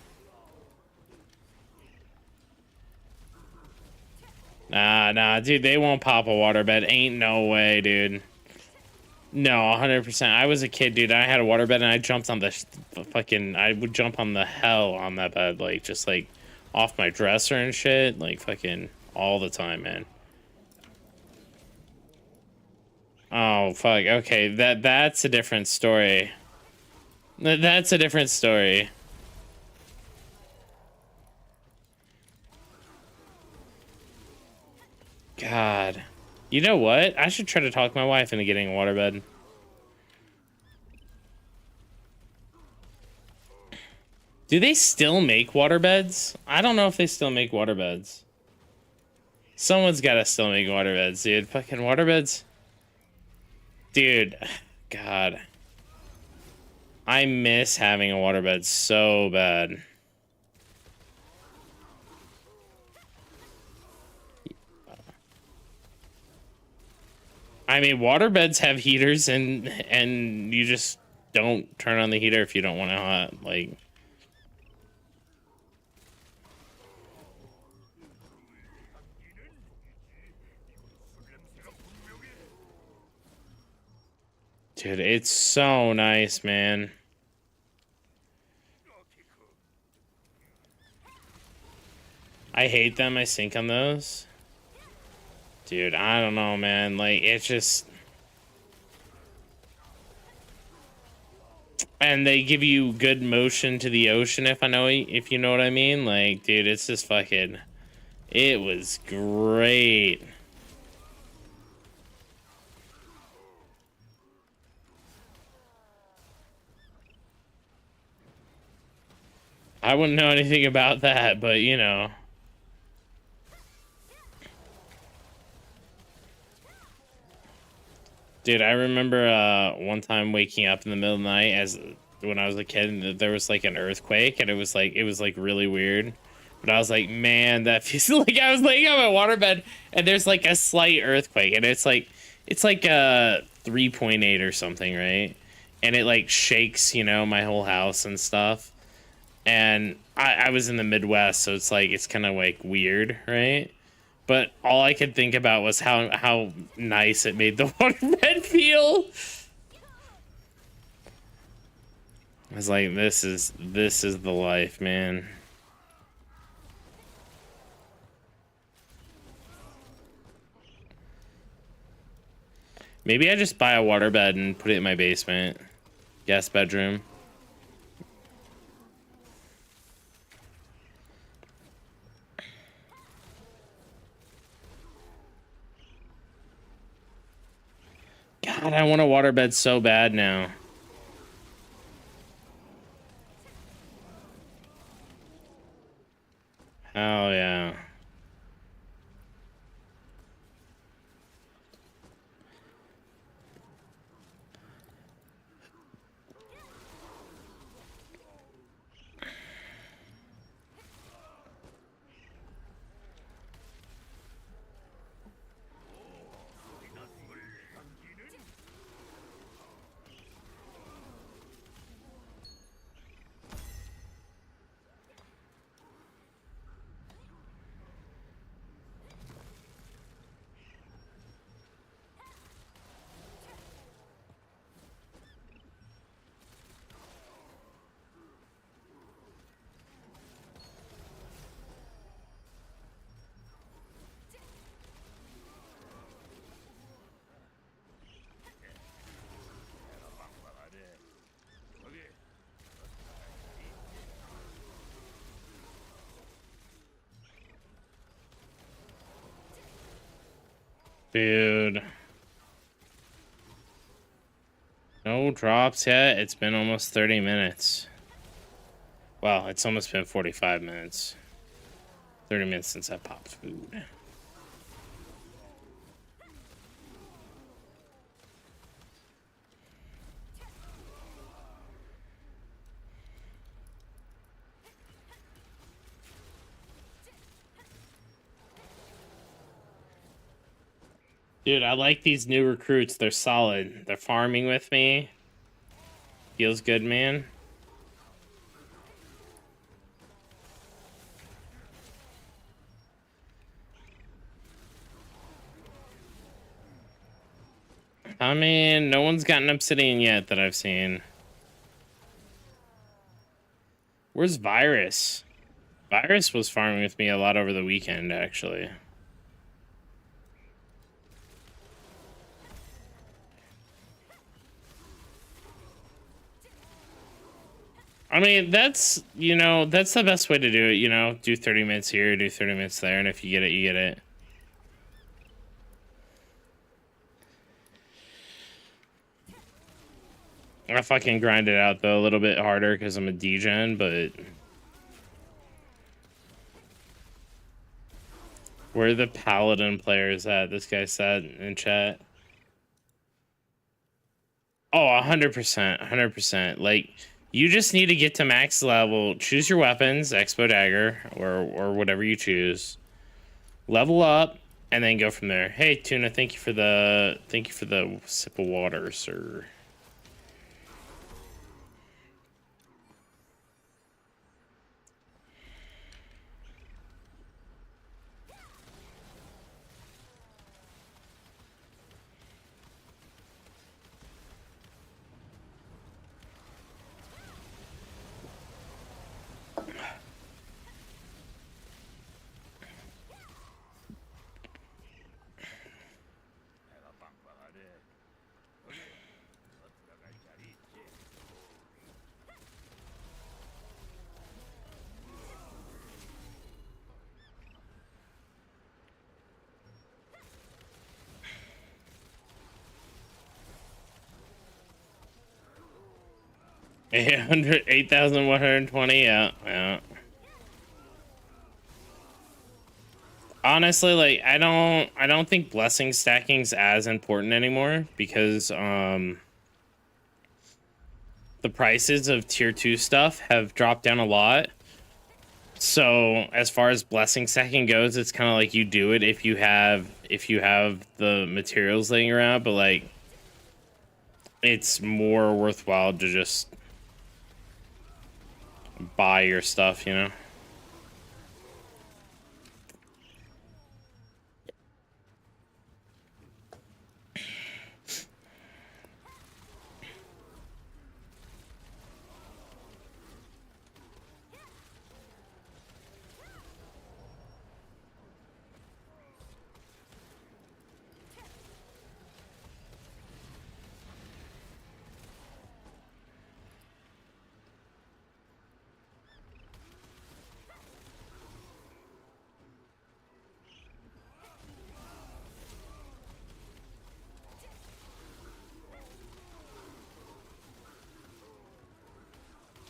Nah, dude, they won't pop a waterbed. Ain't no way, dude. No, 100%. I was a kid, dude. I had a waterbed and I jumped on the fucking... I would jump on the hell on that bed, like, just, like, off my dresser and shit. Like, fucking all the time, man. Oh, fuck. Okay, that's a different story. That's a different story. God. You know what? I should try to talk my wife into getting a waterbed. Do they still make waterbeds? I don't know if they still make waterbeds. Someone's gotta still make waterbeds, dude. Fucking waterbeds. Dude. God. I miss having a waterbed so bad. I mean, waterbeds have heaters, and you just don't turn on the heater if you don't want it hot. Like, dude, it's so nice, man. I hate them. I sink on those. Dude, I don't know, man. Like, it's just... And they give you good motion to the ocean, if you know what I mean. Like, dude, it's just fucking... It was great. I wouldn't know anything about that, but, you know... Dude, I remember one time waking up in the middle of the night when I was a kid, and there was like an earthquake, and it was like really weird. But I was like, man, that feels like I was laying on my waterbed, and there's like a slight earthquake, and it's like 3.8 or something, right? And it like shakes, you know, my whole house and stuff. And I was in the Midwest, so it's like it's kind of like weird, right? But all I could think about was how nice it made the waterbed feel. I was like, this is the life, man. Maybe I just buy a waterbed and put it in my basement. Guest bedroom. God, I want a waterbed so bad now. Oh, yeah. Dude. No drops yet. It's been almost 30 minutes. Well, it's almost been 45 minutes. 30 minutes since I popped food. Dude, I like these new recruits. They're solid. They're farming with me. Feels good, man. I mean, no one's gotten obsidian yet that I've seen. Where's Virus? Virus was farming with me a lot over the weekend, actually. I mean, that's, you know, that's the best way to do it, you know? Do 30 minutes here, do 30 minutes there, and if you get it, you get it. I fucking grind it out, though, a little bit harder because I'm a degen, but... Where are the Paladin players at? This guy said in chat. Oh, 100%, 100%. Like, you just need to get to max level. Choose your weapons, Expo Dagger, or whatever you choose. Level up, and then go from there. Hey, Tuna, thank you for the sip of water, sir. Eight thousand 120. Yeah. Honestly, like, I don't think blessing stacking's as important anymore because the prices of tier 2 stuff have dropped down a lot. So as far as blessing stacking goes, it's kind of like you do it if you have the materials laying around, but like it's more worthwhile to just buy your stuff, you know?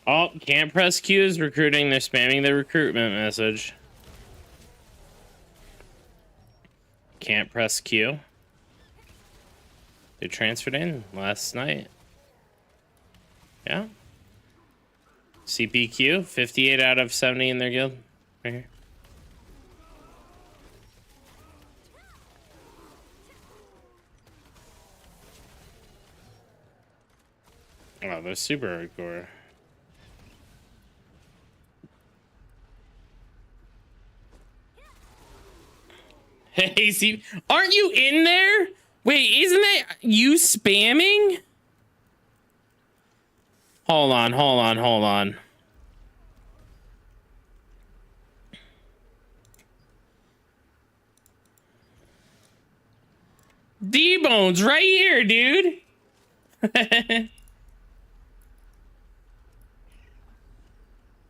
Oh, can't press Q is recruiting. They're spamming the recruitment message. Can't press Q. They transferred in last night. Yeah. CPQ, 58 out of 70 in their guild. Right here. Oh, they're super hardcore. Hey, see, aren't you in there? Wait, isn't that you spamming? Hold on, hold on, hold on. D-Bones right here, dude.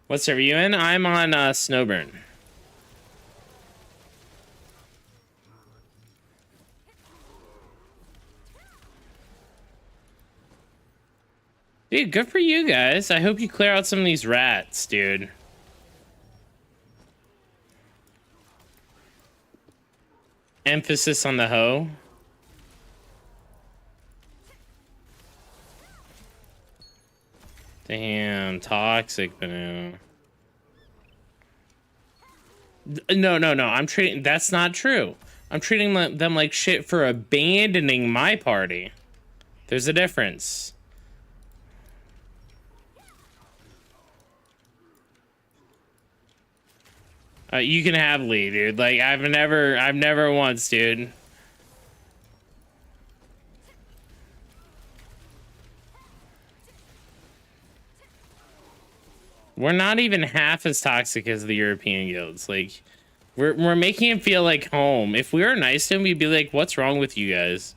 What server are you in? I'm on Snowburn. Dude, good for you guys. I hope you clear out some of these rats, dude. Emphasis on the hoe. Damn, toxic banana. No, no, no. I'm treating. That's not true. I'm treating them like shit for abandoning my party. There's a difference. You can have Lee, dude. Like I've never once, dude. We're not even half as toxic as the European guilds. Like, we're making him feel like home. If we were nice to him, we'd be like, "What's wrong with you guys?"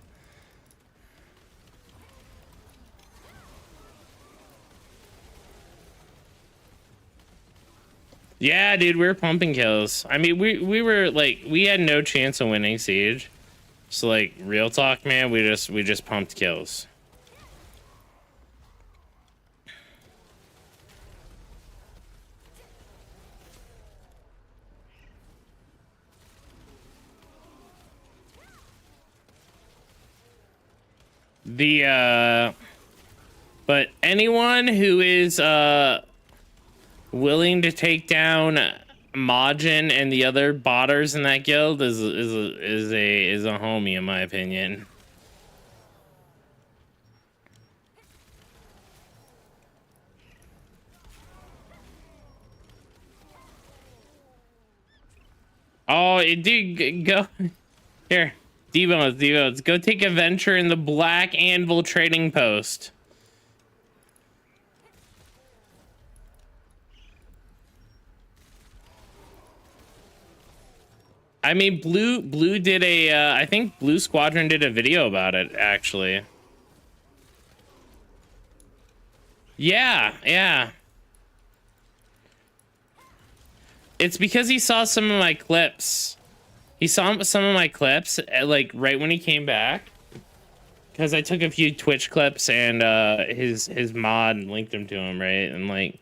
Yeah, dude, we were pumping kills. I mean, we were like, we had no chance of winning Siege. So like, real talk, man, we just pumped kills. But anyone who is willing to take down Majin and the other botters in that guild is a homie, in my opinion. Oh, dude, go here. D-Bones, go take a venture in the Black Anvil trading post. I mean, Blue did a, I think Blue Squadron did a video about it, actually. Yeah, yeah. It's because he saw some of my clips. He saw some of my clips, like, right when he came back. Because I took a few Twitch clips and his mod linked them to him, right? And, like,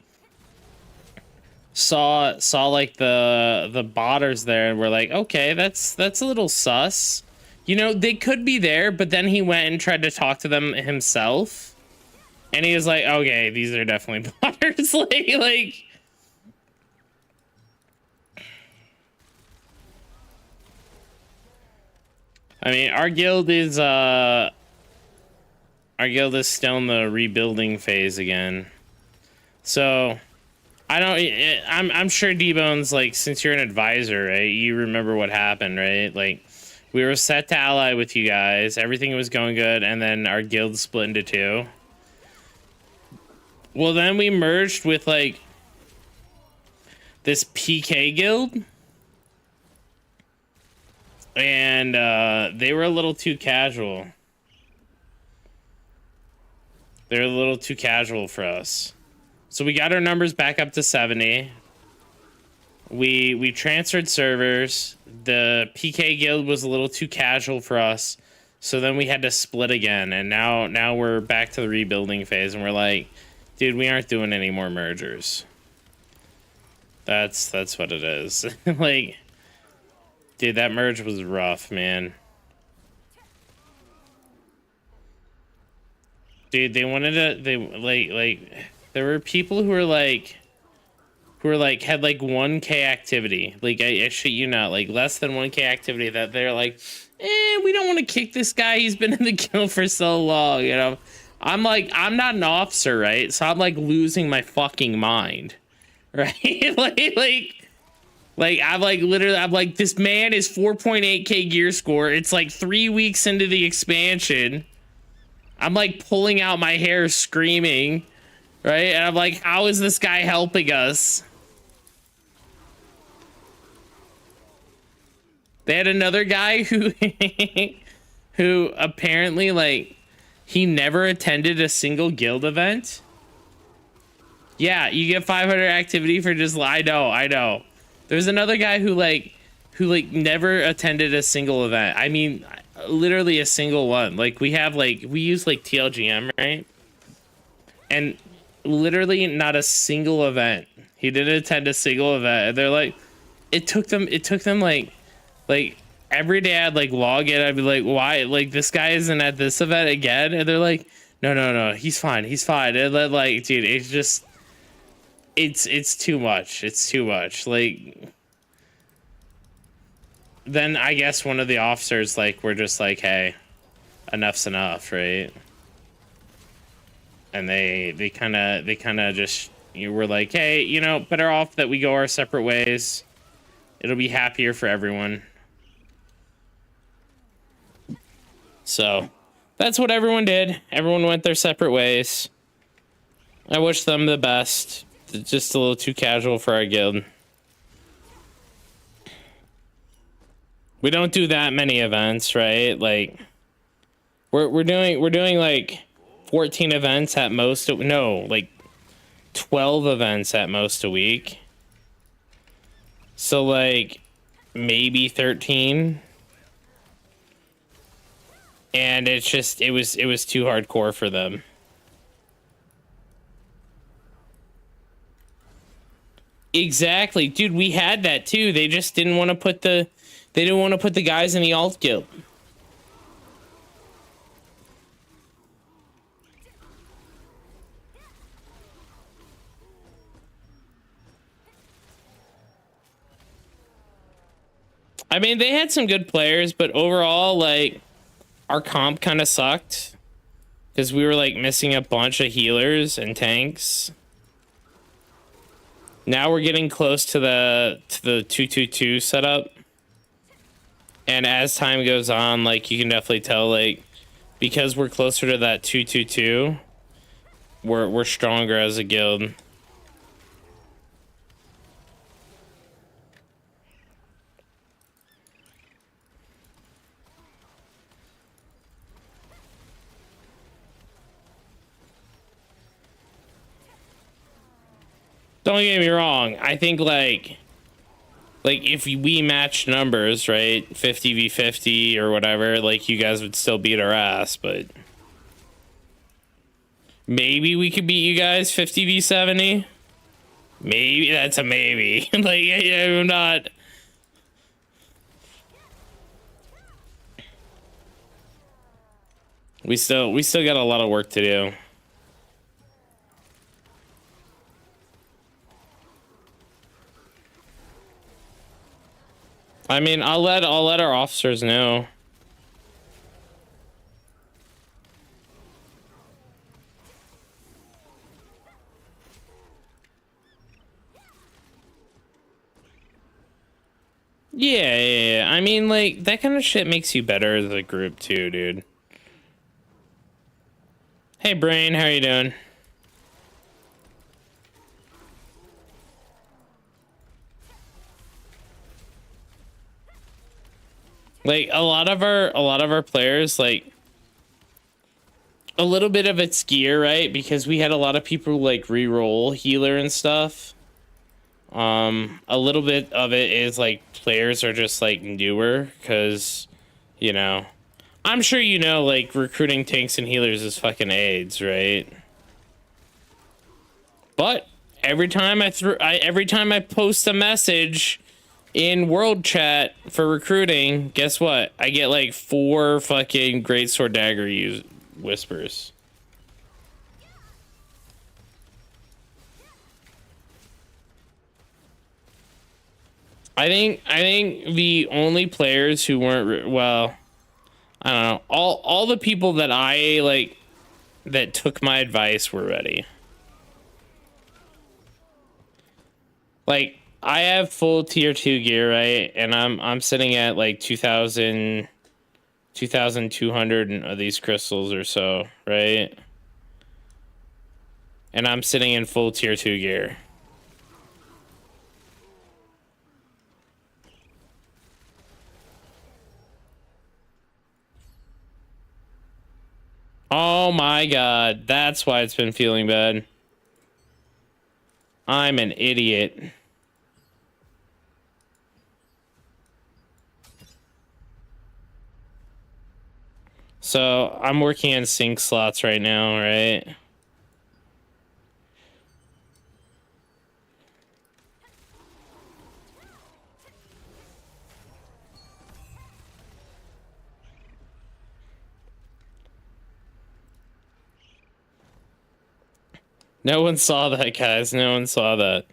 saw like, the botters there and were like, okay, that's a little sus. You know, they could be there, but then he went and tried to talk to them himself. And he was like, okay, these are definitely botters. like... I mean, our guild is still in the rebuilding phase again. So, I'm sure D-Bones, like, since you're an advisor, right, you remember what happened, right? Like, we were set to ally with you guys, everything was going good, and then our guild split into two. Well, then we merged with, like, this PK guild. And they were a little too casual. They're a little too casual for us. So we got our numbers back up to 70. We transferred servers. The PK guild was a little too casual for us. So then we had to split again. And now we're back to the rebuilding phase. And we're like, Dude, we aren't doing any more mergers. That's what it is. Like, dude, that merge was rough, man. Dude, they wanted to, there were people who were like, had like 1K activity. Like, I shit you not, like less than 1K activity, that they're like, we don't want to kick this guy. He's been in the guild for so long, you know? I'm like, I'm not an officer, right? So I'm like losing my fucking mind, right? like I'm like, literally, I'm like, this man is 4.8K gear score. It's like 3 weeks into the expansion. I'm like pulling out my hair screaming, right? And I'm like, how is this guy helping us? They had another guy who who apparently, like, he never attended a single guild event. Yeah, you get 500 activity for just, I know. There's another guy who never attended a single event. I mean, literally a single one. Like, we use like TLGM, right? And literally not a single event. He didn't attend a single event. And they're like, it took them like every day I'd like log in, I'd be like, why, like, this guy isn't at this event again? And they're like, no, he's fine. And then, like, dude, it's just, it's too much. Like, then I guess one of the officers, like, were just like, hey, enough's enough, right? And they kind of just, you were like, hey, you know, better off that we go our separate ways. It'll be happier for everyone. So that's what everyone did. Everyone went their separate ways. I wish them the best. It's just a little too casual for our guild. We don't do that many events, right? Like, we're doing like 14 events at most. No, like 12 events at most a week. So like maybe 13. And it's just, it was too hardcore for them. Exactly, dude. We had that too. They just didn't want to put the guys in the alt guild. I mean, they had some good players, but overall, like, our comp kind of sucked because we were like missing a bunch of healers and tanks. Now we're getting close to the 222 setup, and as time goes on, like, you can definitely tell, like, because we're closer to that 222, we're stronger as a guild. Don't get me wrong. I think like if we matched numbers, right, 50v50 or whatever, like, you guys would still beat our ass, but maybe we could beat you guys 50v70. Maybe, that's a maybe. Like, yeah, I'm not. We still got a lot of work to do. I mean, I'll let our officers know. Yeah. I mean, like, that kind of shit makes you better as a group too, dude. Hey, Brain, how are you doing? Like, a lot of our players, like, a little bit of it's gear, right? Because we had a lot of people like re-roll healer and stuff. A little bit of it is like players are just like newer because, you know, I'm sure you know, like, recruiting tanks and healers is fucking AIDS, right? But every time I post a message in world chat for recruiting, guess what? I get like 4 fucking great sword dagger whispers. I think the only players who weren't well, I don't know. All the people that I like that took my advice were ready. Like I have full tier 2 gear, right? And I'm sitting at like 2,200 of these crystals or so, right? And I'm sitting in full tier 2 gear. Oh my god, that's why it's been feeling bad. I'm an idiot. So, I'm working in sync slots right now, right? No one saw that, guys. No one saw that.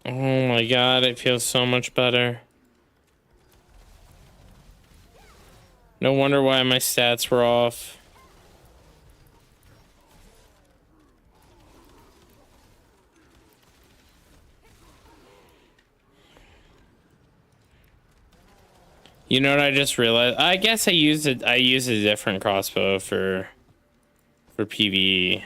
Oh my god, it feels so much better. No wonder why my stats were off. You know what I just realized? I guess I used a different crossbow for PvE.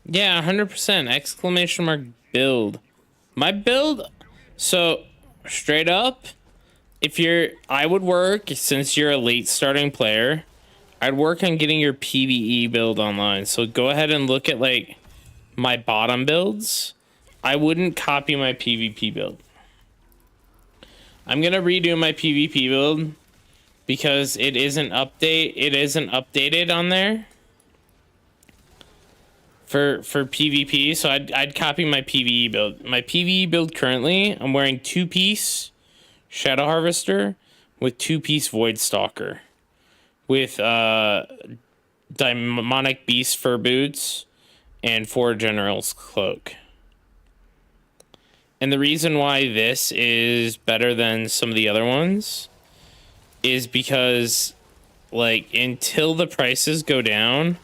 Yeah, 100%. Exclamation mark build. My build. So, straight up, I would work, since you're a late starting player, I'd work on getting your PvE build online. So go ahead and look at like my bottom builds. I wouldn't copy my PvP build. I'm going to redo my PvP build because it isn't updated on there. For PvP, so I'd copy my PvE build. My PvE build currently, I'm wearing 2-piece Shadow Harvester with 2-piece Void Stalker, with Demonic Beast fur boots and 4 General's cloak. And the reason why this is better than some of the other ones is because, like, until the prices go down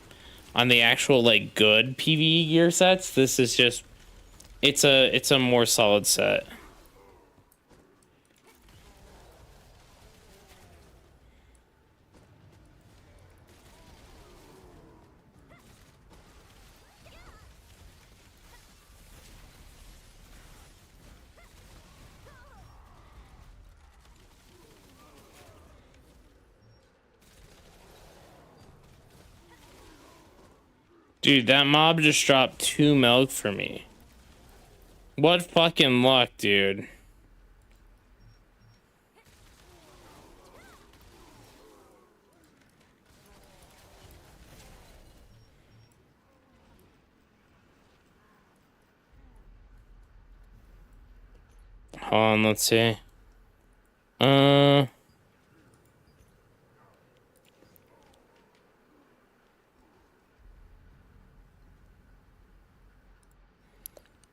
on the actual like good PvE gear sets, this is just it's a more solid set. Dude, that mob just dropped 2 milk for me. What fucking luck, dude. Hold on, let's see.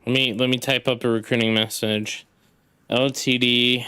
Let me type up a recruiting message. LTD.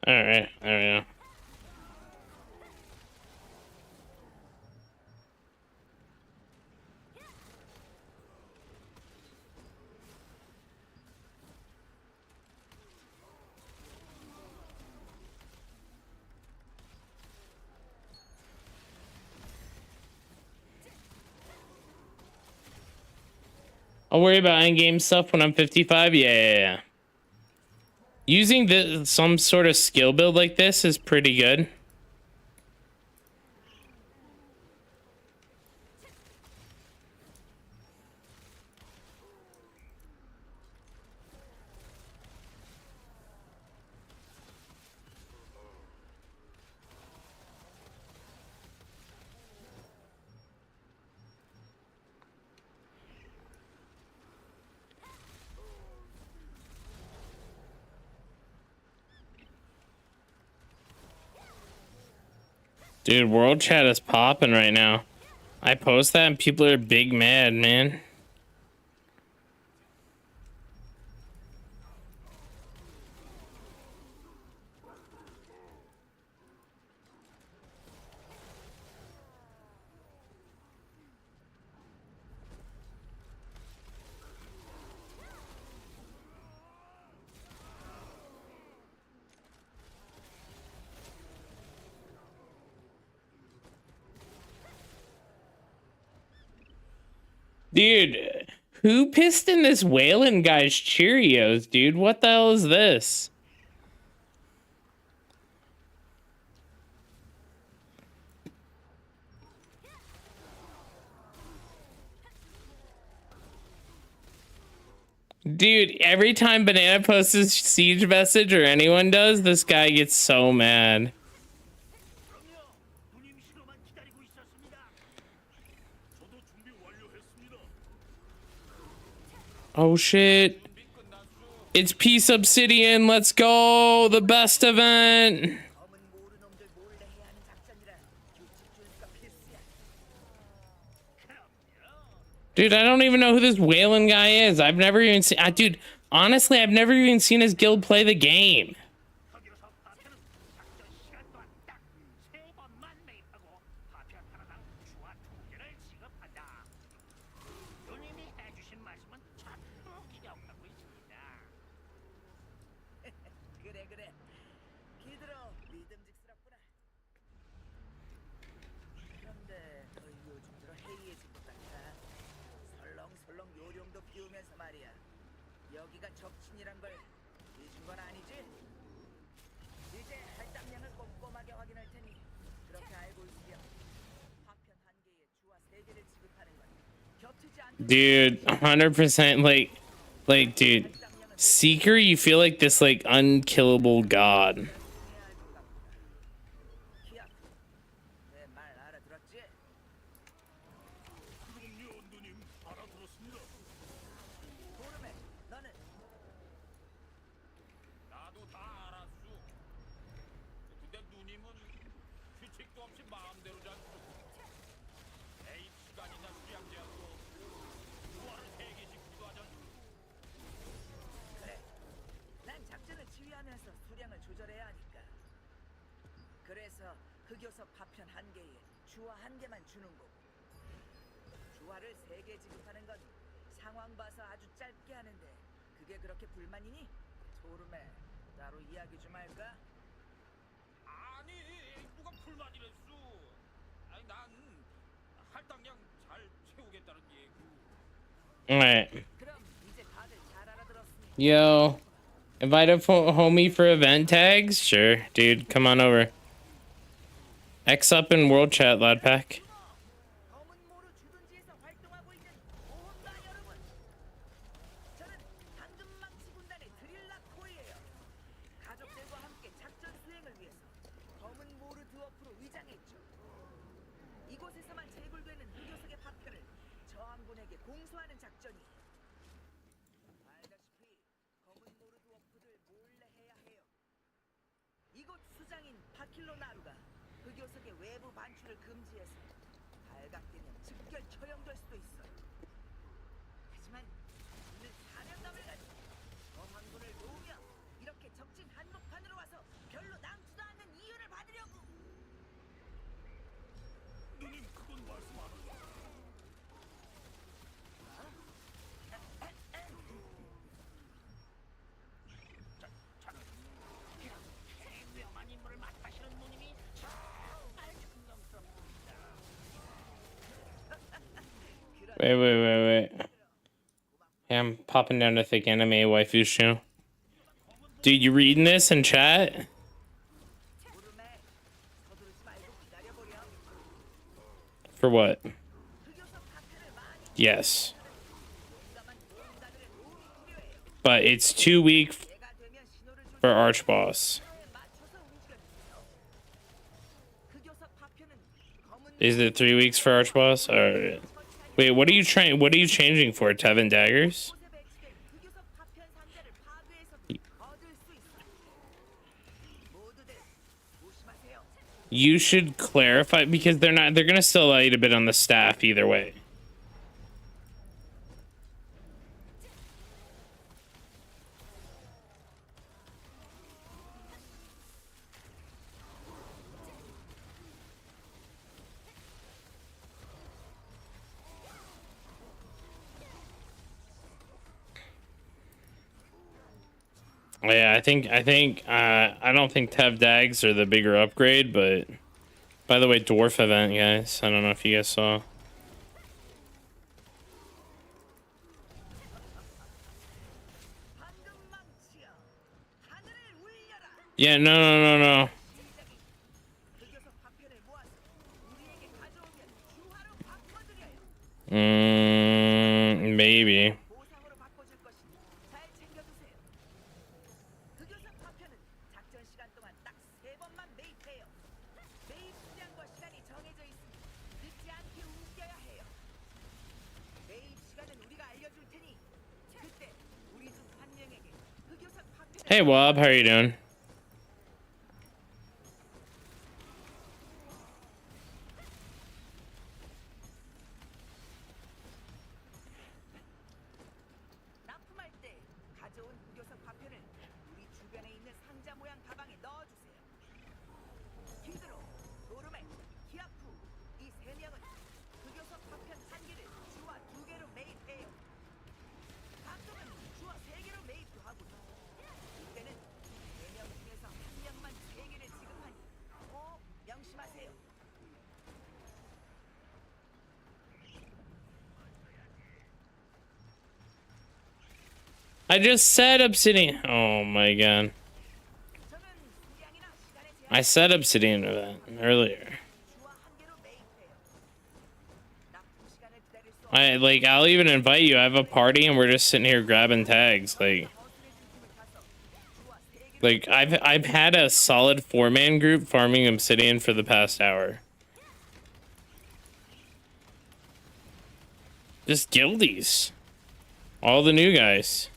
Alright, there we go. I'll worry about endgame stuff when I'm 55. Yeah. Using some sort of skill build like this is pretty good. Dude, world chat is popping right now. I post that and people are big mad, man. Dude, who pissed in this Whalen guy's Cheerios, dude? What the hell is this? Dude, every time Banana posts a siege message or anyone does, this guy gets so mad. Oh shit. It's Peace Obsidian. Let's go. The best event. Dude, I don't even know who this Whalen guy is. I've never even seen... dude, honestly, I've never even seen his guild play the game. Dude, 100%, like, dude, Seeker, you feel like this, like, unkillable god. Alright. Yo. Invite a homie for event tags? Sure, dude. Come on over. X up in world chat, lad pack. Wait. Yeah, I'm popping down to thick anime waifu show. Dude, you reading this in chat? For what? Yes. But it's 2 weeks for Archboss. Is it 3 weeks for Archboss? Or wait, what are you trying? What are you changing for? Tevin daggers? You should clarify because they're not. They're gonna still allow you to bid on the staff either way. Yeah, I don't think Tev Dags are the bigger upgrade, but by the way, dwarf event, guys. I don't know if you guys saw. Yeah, no. Maybe. Hey Wob, how are you doing? I just said Obsidian. Oh my god. I said Obsidian event earlier. I'll even invite you. I have a party and we're just sitting here grabbing tags. Like I've had a solid 4-man group farming Obsidian for the past hour. Just guildies. All the new guys.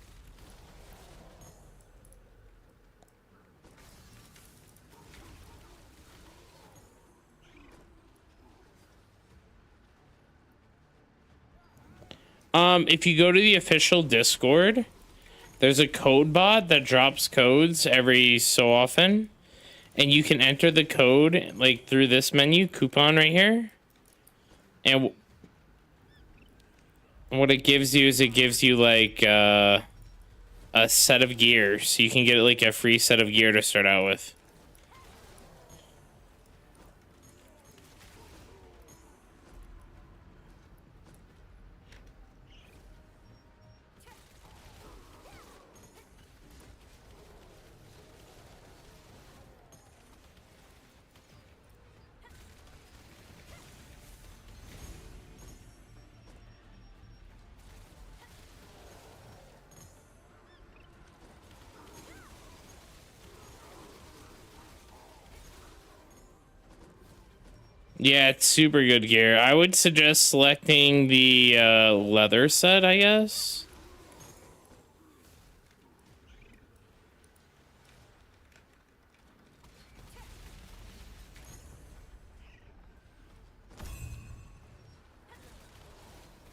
If you go to the official Discord, there's a code bot that drops codes every so often, and you can enter the code like through this menu, coupon right here. And what it gives you is it gives you like a set of gear, so you can get like a free set of gear to start out with. Yeah, it's super good gear. I would suggest selecting the leather set, I guess.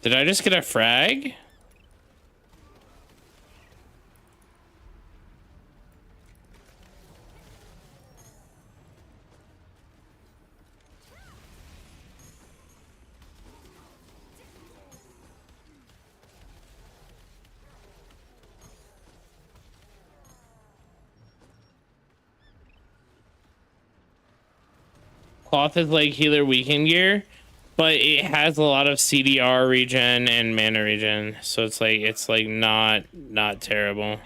Did I just get a frag? Cloth is like healer weekend gear. but it has a lot of CDR regen and mana regen, so it's like not terrible.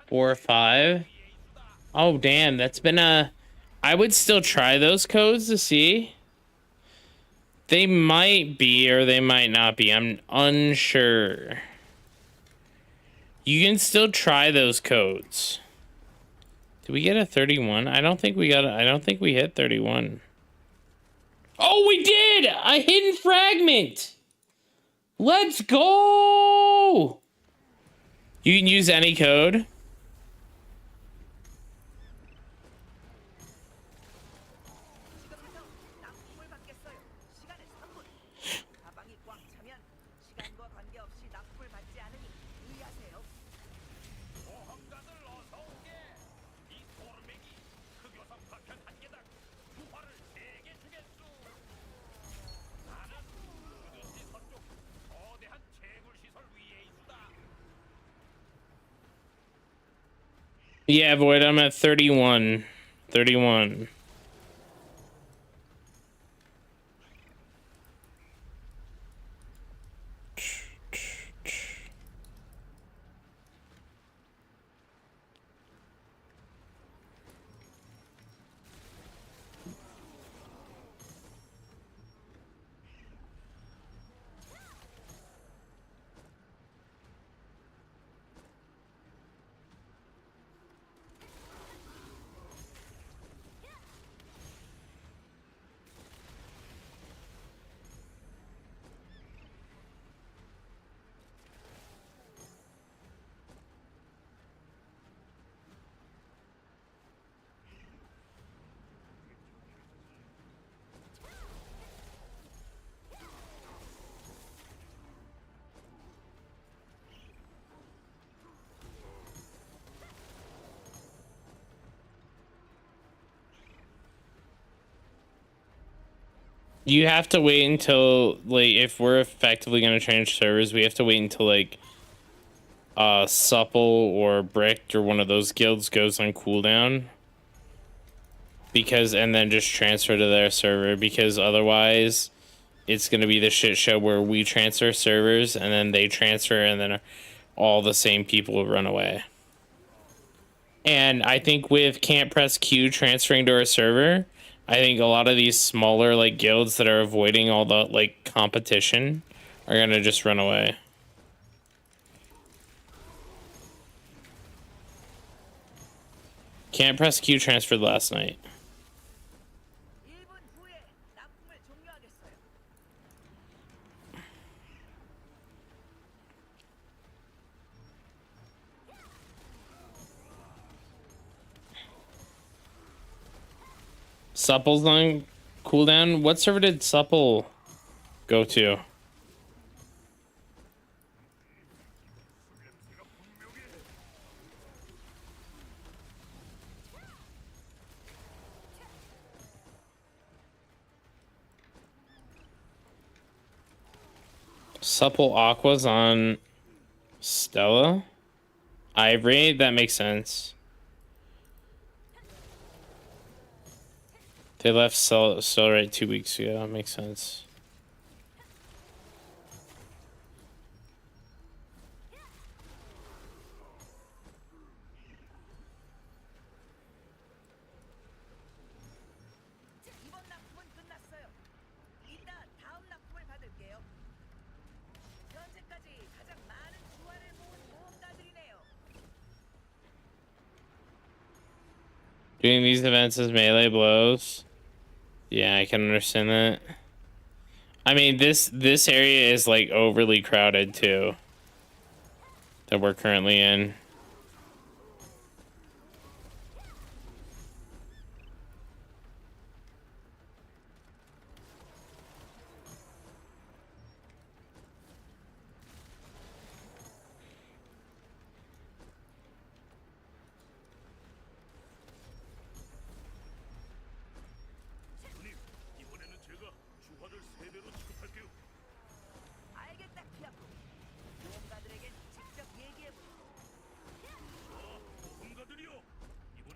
Four or five. Oh damn, that's been a. I would still try those codes to see. They might be or they might not be. I'm unsure. You can still try those codes. Did we get a 31? I don't think we got. I don't think we hit 31. Oh, we did! A hidden fragment. Let's go! You can use any code. Yeah, Void, I'm at 31. 31. You have to wait until, like, if we're effectively going to change servers, we have to wait until, like, Supple or Bricked or one of those guilds goes on cooldown. Because, and then just transfer to their server, because otherwise it's going to be the shit show where we transfer servers and then they transfer and then all the same people will run away. And I think with Can't Press Q transferring to our server, I think a lot of these smaller, like, guilds that are avoiding all the, like, competition are going to just run away. Can't Press Q transferred last night. Supple's on cooldown. What server did Supple go to? Supple Aqua's on Stella? Ivory? That makes sense. They left Cellrite 2 weeks ago. That makes sense. Doing these events as melee blows. Yeah, I can understand that. I mean, this area is, like, overly crowded too. That we're currently in.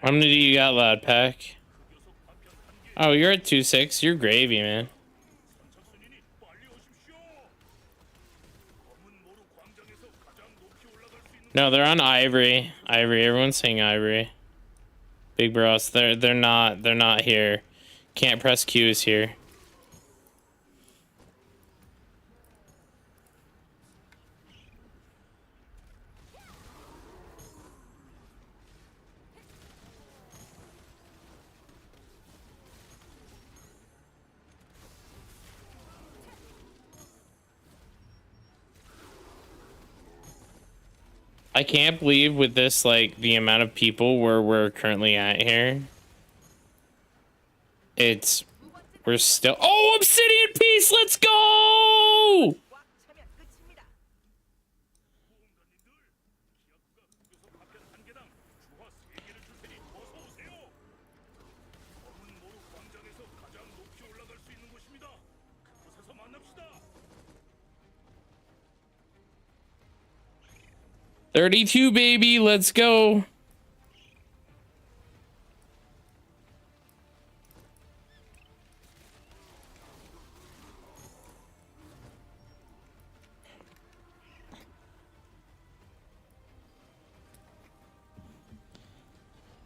How many do you got, Loud Pack? Oh, you're at 2-6. You're gravy, man. No, they're on Ivory. Ivory. Everyone's saying Ivory. Big bros. They're not here. Can't press Q is here. I can't believe with this, like, the amount of people where we're currently at here. We're still... Oh, Obsidian Piece! Let's go! $32, baby. Let's go.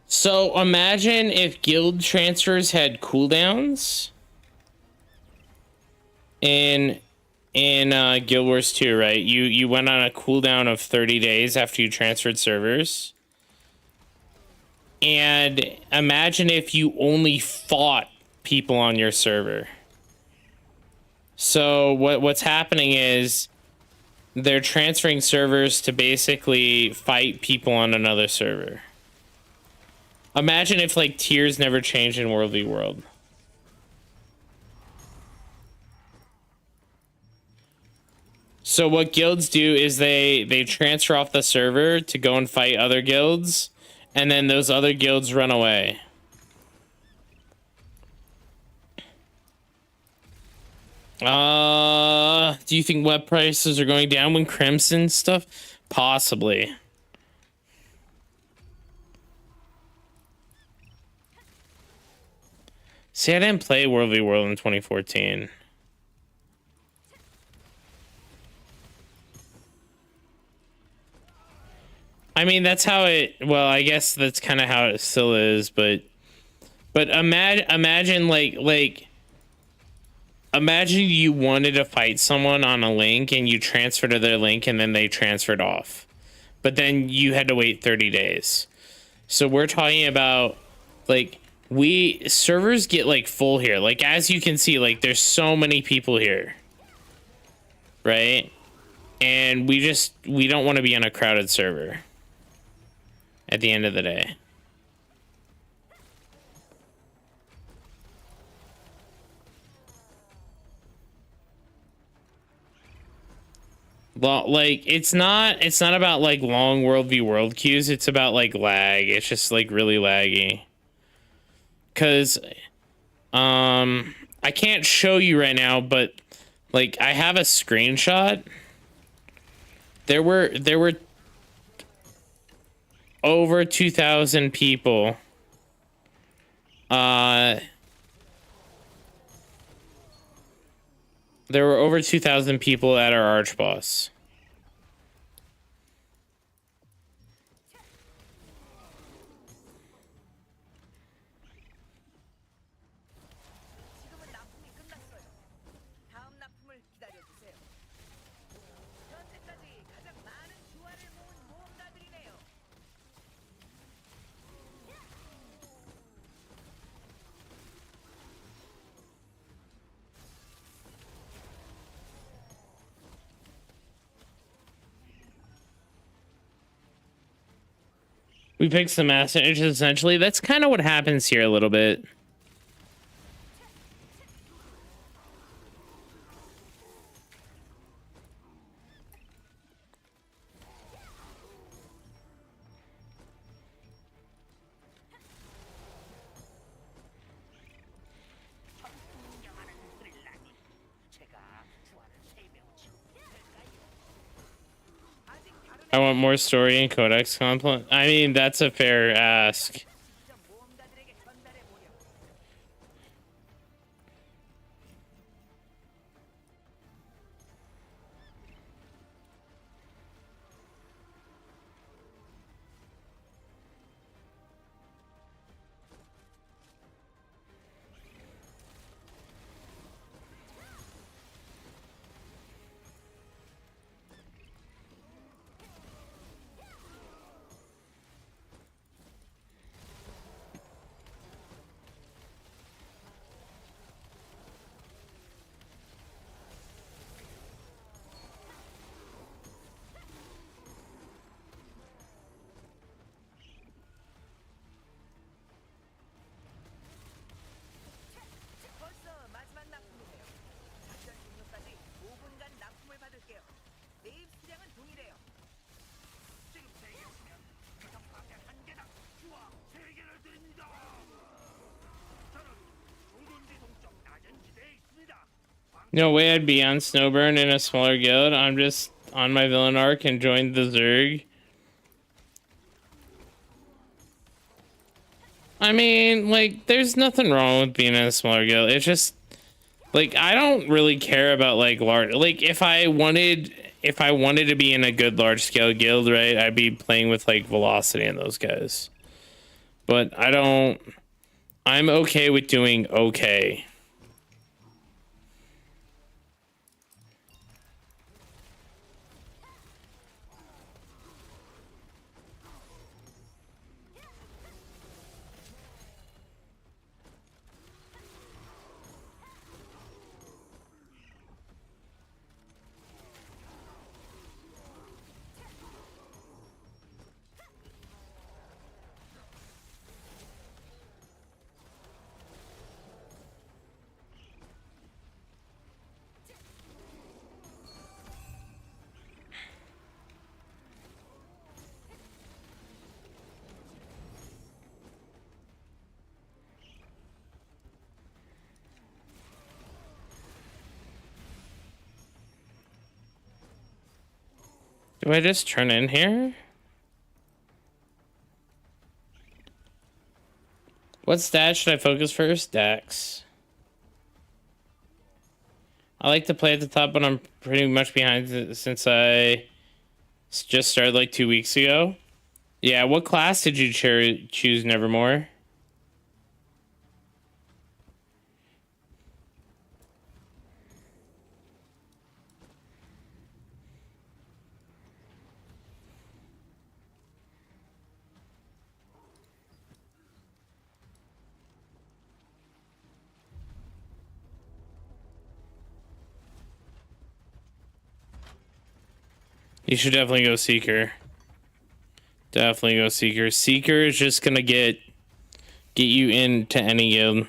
So imagine if guild transfers had cooldowns in Guild Wars 2, right? You went on a cooldown of 30 days after you transferred servers. And imagine if you only fought people on your server. So what's happening is they're transferring servers to basically fight people on another server. Imagine if, like, tiers never changed in World v World. So what guilds do is they transfer off the server to go and fight other guilds, and then those other guilds run away. Do you think web prices are going down when Crimson stuff? Possibly. See, I didn't play World v World in 2014. I mean, that's how it... Well, I guess that's kind of how it still is, but imagine, like... Imagine you wanted to fight someone on a link, and you transferred to their link, and then they transferred off. But then you had to wait 30 days. So we're talking about, like... servers get, like, full here. Like, as you can see, like, there's so many people here. Right? And we don't want to be on a crowded server. At the end of the day. Well, like, it's not about, like, long World v World queues. It's about, like, lag. It's just, like, really laggy. Because, I can't show you right now, but, like, I have a screenshot. There were over 2,000 people. There were over 2,000 people at our arch boss. We picked some master essentially. That's kind of what happens here a little bit. I want more story and codex content. I mean, that's a fair ask. No way I'd be on Snowburn in a smaller guild. I'm just on my villain arc and joined the Zerg. I mean, like, there's nothing wrong with being in a smaller guild. It's just, like, I don't really care about, like, large... Like, if I wanted to be in a good large-scale guild, right, I'd be playing with, like, Velocity and those guys. But I don't... I'm okay with doing okay. Do I just turn in here? What stat should I focus first? Dex. I like to play at the top, but I'm pretty much behind since I just started like 2 weeks ago. Yeah, what class did you choose, Nevermore? You should definitely go Seeker. Definitely go Seeker. Seeker is just gonna get you into any guild.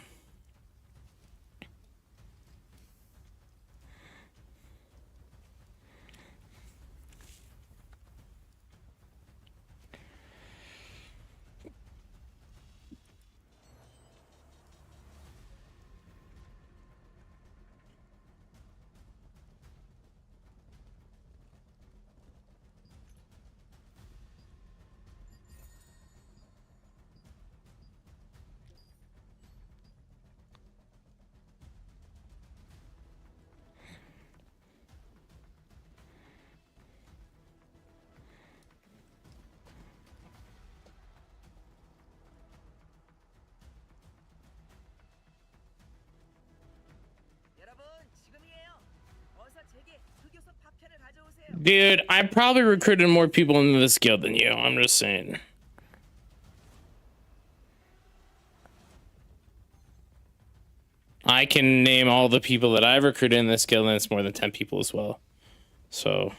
Dude, I probably recruited more people into this guild than you. I'm just saying. I can name all the people that I've recruited in this guild, and it's more than 10 people as well. So...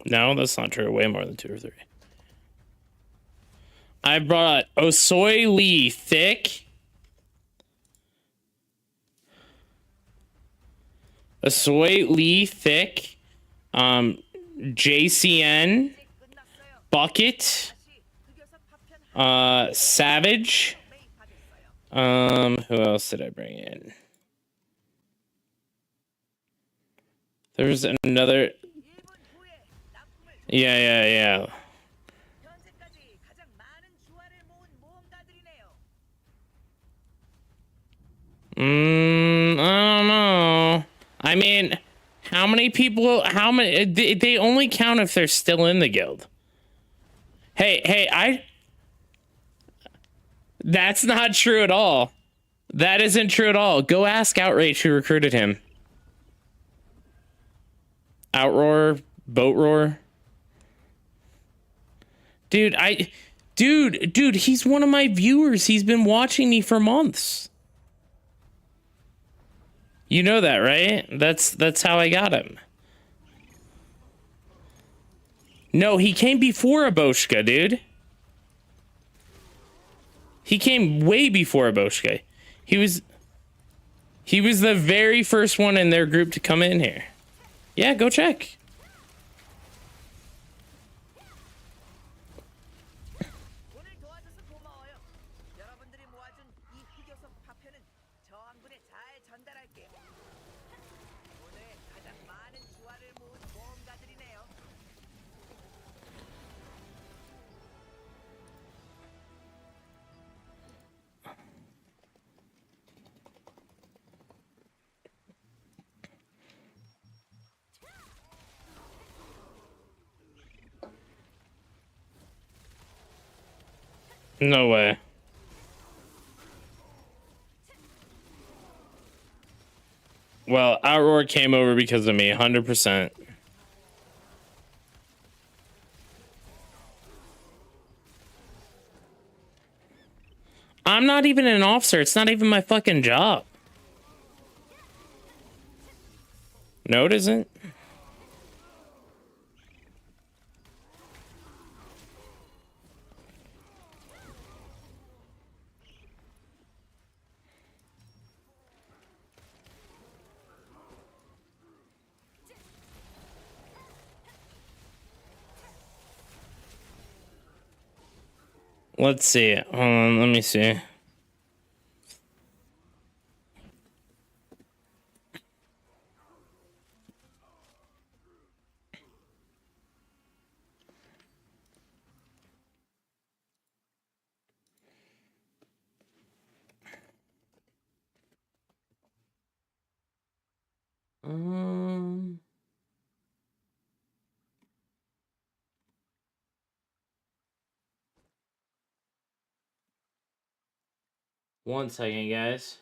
No, that's not true. Way more than 2 or 3. I brought Osoy Lee Thick. Osoy Lee Thick. JCN. Bucket. Savage. Who else did I bring in? There was another... Yeah. I don't know. I mean, how many people, they only count if they're still in the guild. Hey, that's not true at all. That isn't true at all. Go ask Outrage who recruited him. Outroar, Boat Roar. Dude, dude, he's one of my viewers. He's been watching me for months. You know that, right? That's how I got him. No, he came before Ebochka, dude. He came way before Ebochka. He was the very first one in their group to come in here. Yeah, go check. No way. Well, Outroar came over because of me, 100%. I'm not even an officer. It's not even my fucking job. No, it isn't. Let's see. Hold on, let me see. One second, guys.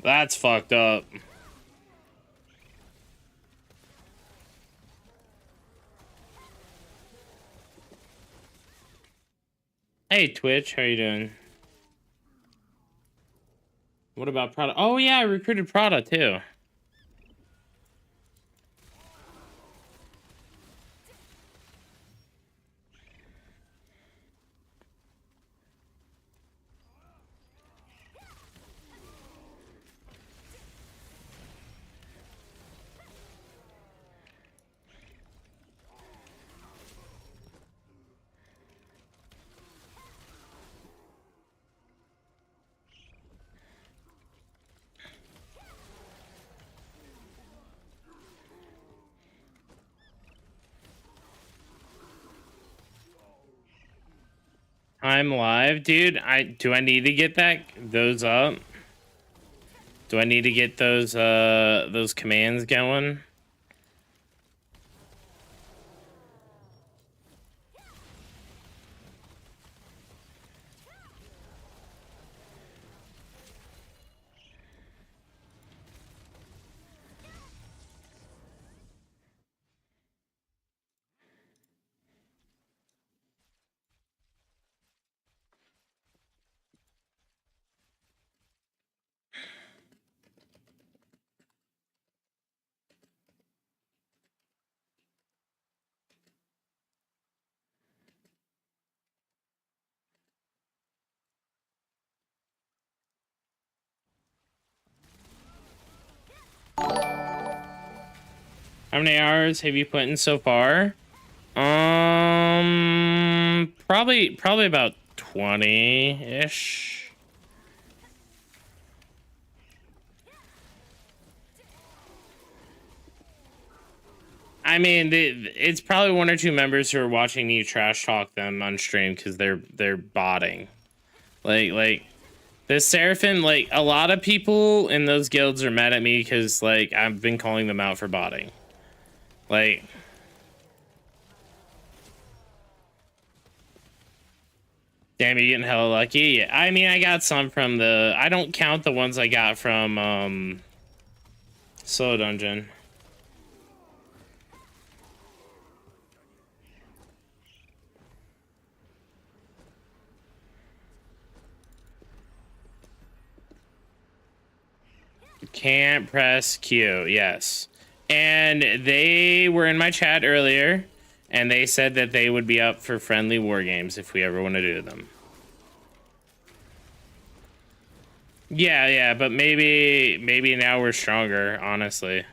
That's fucked up. Hey, Twitch, how you doing? What about Prada? Oh, yeah, I recruited Prada, too. I'm live, dude. Do I need to get those up? Do I need to get those commands going? How many hours have you put in so far? Probably about 20-ish. I mean, it's probably one or two members who are watching me trash talk them on stream because they're botting. Like the Seraphim, like a lot of people in those guilds are mad at me because like I've been calling them out for botting. Like, damn, you're getting hella lucky. Yeah, I mean, I got some from the. I don't count the ones I got from Solo Dungeon. Can't press Q, yes. And they were in my chat earlier, and they said that they would be up for friendly war games if we ever want to do them. Yeah, but maybe now we're stronger, honestly.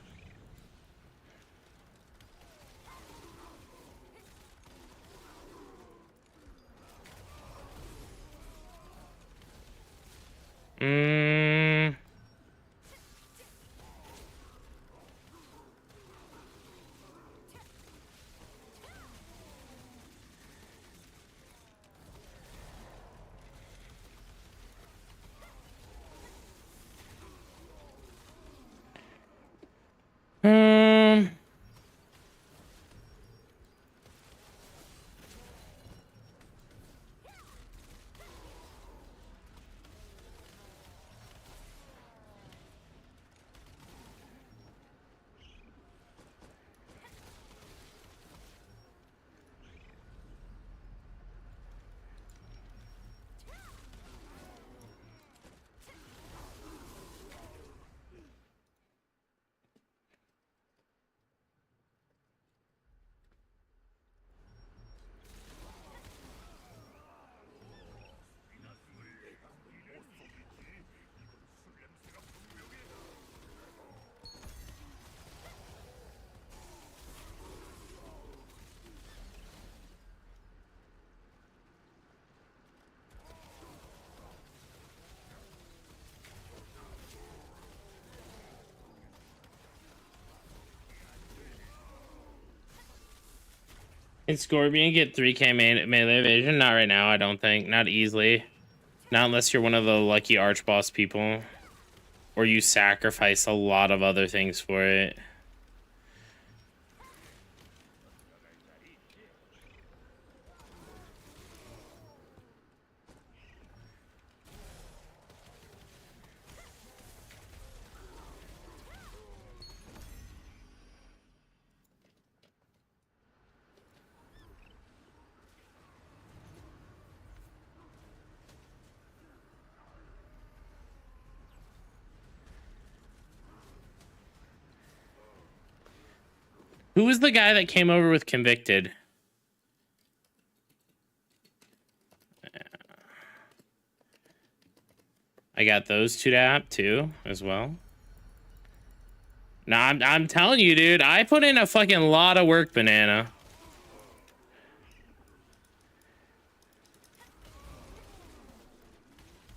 Can Scorpion get 3k melee evasion? Not right now, I don't think. Not easily. Not unless you're one of the lucky archboss people. Or you sacrifice a lot of other things for it. Who was the guy that came over with Convicted? I got those two to app too, as well. Nah, I'm telling you, dude. I put in a fucking lot of work, Banana.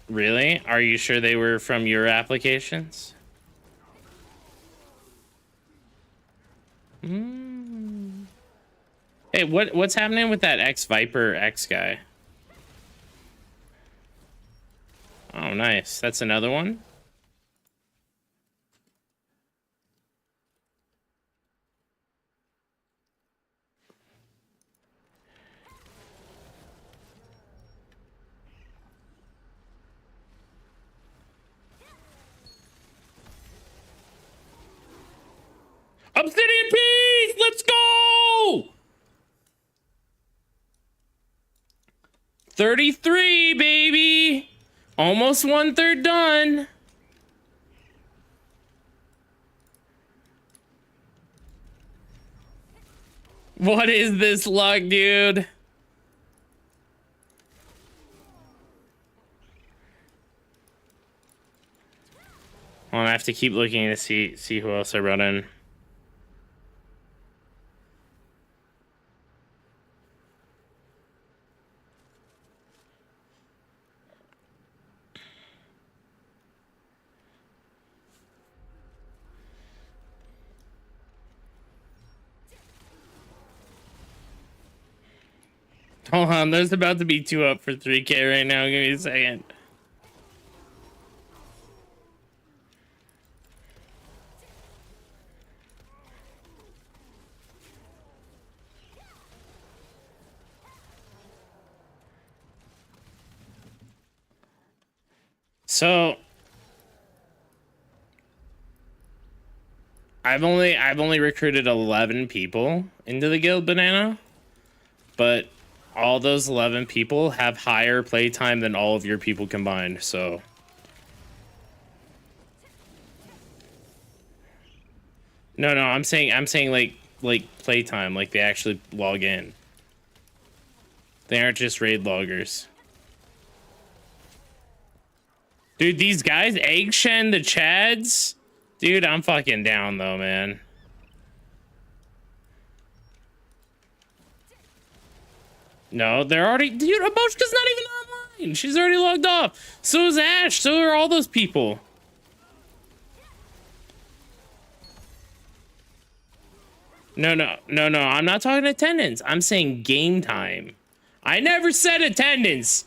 Really? Are you sure they were from your applications? Hey, what's happening with that Viper X guy? Oh, nice. That's another one. Obsidian Peace! Let's go! 33, baby! Almost 1/3 done. What is this luck, dude? Well, I have to keep looking to see who else I brought in. Hold on, there's about to be 2 up for 3k right now. Give me a second. So I've only recruited 11 people into the guild, Banana, but all those 11 people have higher playtime than all of your people combined. So no, I'm saying like playtime, like they actually log in. They aren't just raid loggers. Dude, these guys, Eggshen, the Chads, dude, I'm fucking down though, man. No, they're already, dude, Ebochka's not even online. She's already logged off. So is Ash. So are all those people. No, I'm not talking attendance. I'm saying game time. I never said attendance.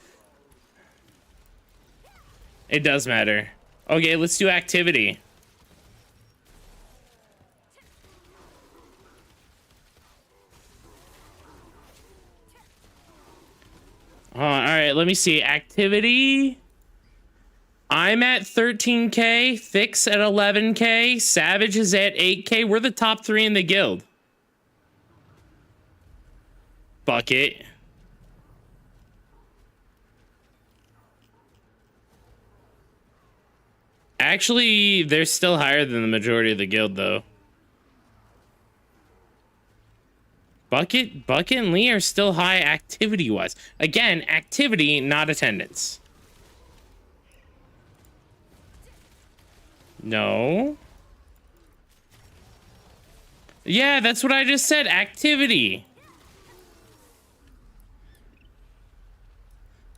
It does matter. Okay, let's do activity. All right, let me see. Activity. I'm at 13k. Fix at 11k. Savage is at 8k. We're the top 3 in the guild. Bucket. Actually, they're still higher than the majority of the guild, though. Bucket and Lee are still high activity-wise. Again, activity, not attendance. No. Yeah, that's what I just said. Activity.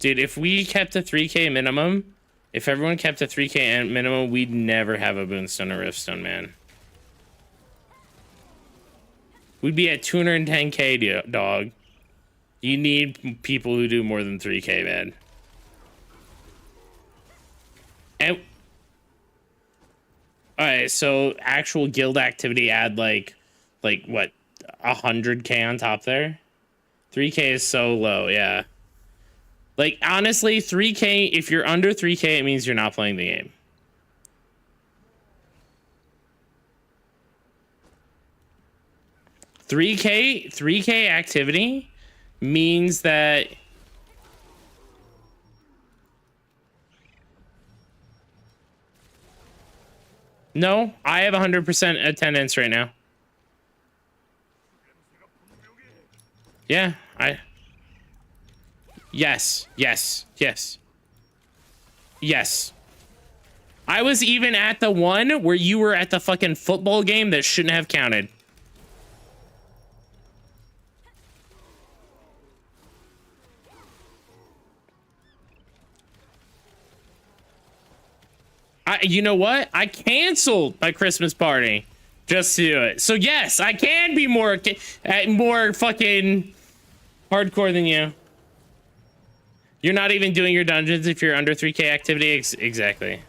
Dude, if we kept a 3k minimum, if everyone kept a 3k minimum, we'd never have a Boonstone or Riftstone, man. We'd be at 210K, dog. You need people who do more than 3K, man. And all right, so actual guild activity add like what, 100K on top there? 3K is so low, yeah. Like honestly, 3K. If you're under 3K, it means you're not playing the game. $3K activity means that no, I have 100% attendance right now. Yeah, yes. I was even at the one where you were at the fucking football game that shouldn't have counted. You know what? I canceled my Christmas party just to do it. So yes, I can be more fucking hardcore than you. You're not even doing your dungeons if you're under 3K activity. Exactly.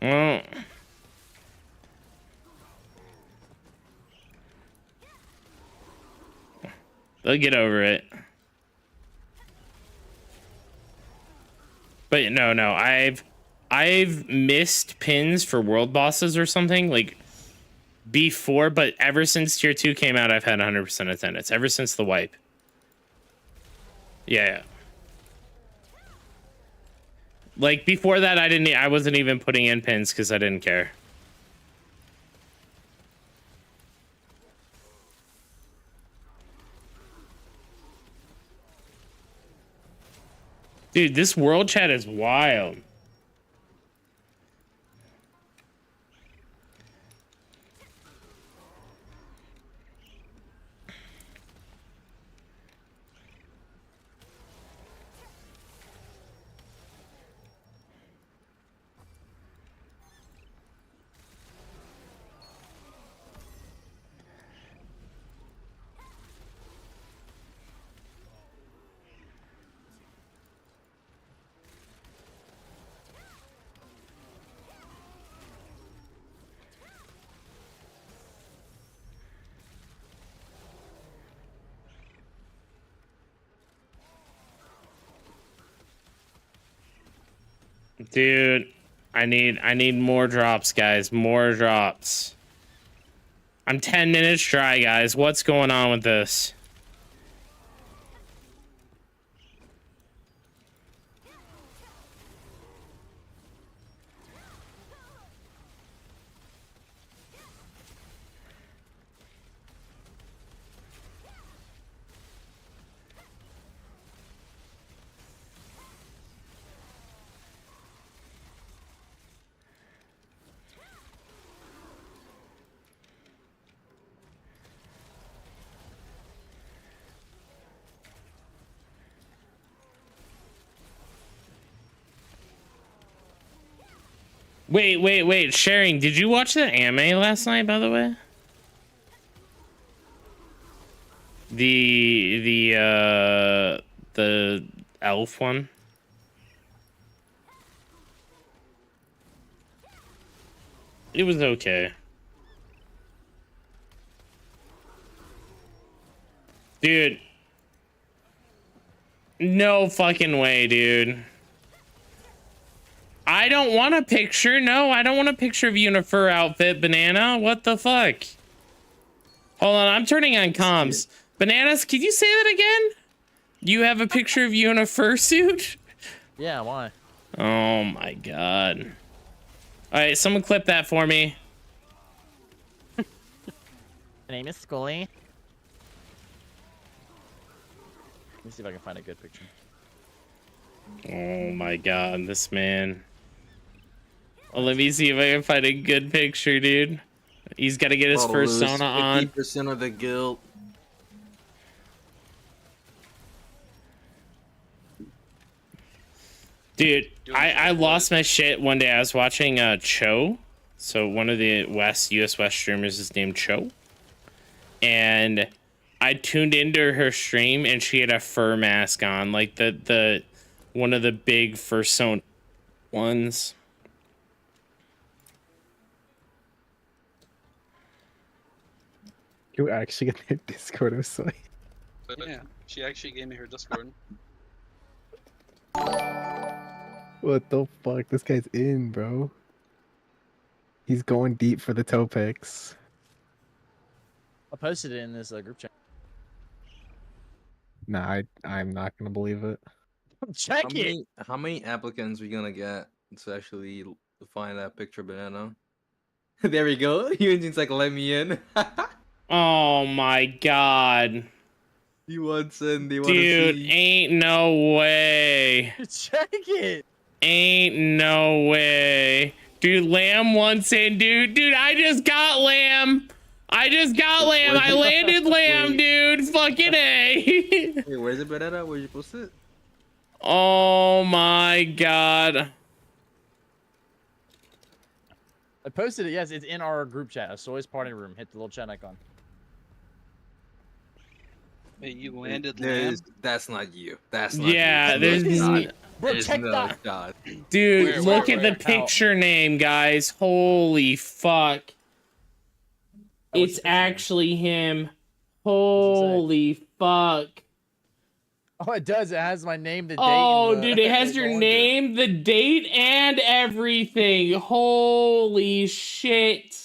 Well, they'll get over it. But no, I've missed pins for world bosses or something like before, but ever since tier 2 came out, I've had 100% attendance ever since the wipe. Yeah. Like before that, I wasn't even putting in pins because I didn't care. Dude, this world chat is wild. Dude, I need more drops, guys. More drops. I'm 10 minutes dry, guys. What's going on with this? Wait. Sharing, did you watch the anime last night, by the way? The elf one? It was okay. Dude. No fucking way, dude. I don't want a picture. No, I don't want a picture of you in a fur outfit, Banana. What the fuck? Hold on, I'm turning on comms. Bananas, could you say that again? You have a picture of you in a fursuit? Yeah, why? Oh my god. Alright, someone clip that for me. My name is Scully. Let me see if I can find a good picture. Oh my god, this man. Well, let me see if I can find a good picture, dude. He's got to get his persona on. 50% of the guild. Dude, I lost my shit one day. I was watching Cho So one of the US West streamers is named Cho. And I tuned into her stream and she had a fur mask on, like the one of the big fursuit ones. You actually get their Discord of soy. Yeah, she actually gave me her Discord. What the fuck? This guy's in, bro. He's going deep for the toe picks. I posted it in this group chat. Nah, I'm not gonna believe it. Check it. How many applicants are we gonna get to actually find that picture banana? There we go. Yunjin's like, let me in. Oh my god. He wants in. They want to Dude, see. ain't no way. Check it. Ain't no way. Dude, Lamb wants in, dude. Dude, I just got Lamb. I landed Lamb, dude. Fucking A. Hey, where's the banana? Where'd you post it? Oh my god. I posted it. Yes, it's in our group chat. Soy's party room. Hit the little chat icon. Hey, you landed Lamb? That's not you. That's not Yeah, you. there's Bro, There's check no that. shot. dude, Where, look where, at the where? picture name, guys. Holy fuck. It's actually him. Holy fuck. Oh, it does. It has my name, the date. Oh, and the, dude, it has your the name, the date, and everything. Holy shit.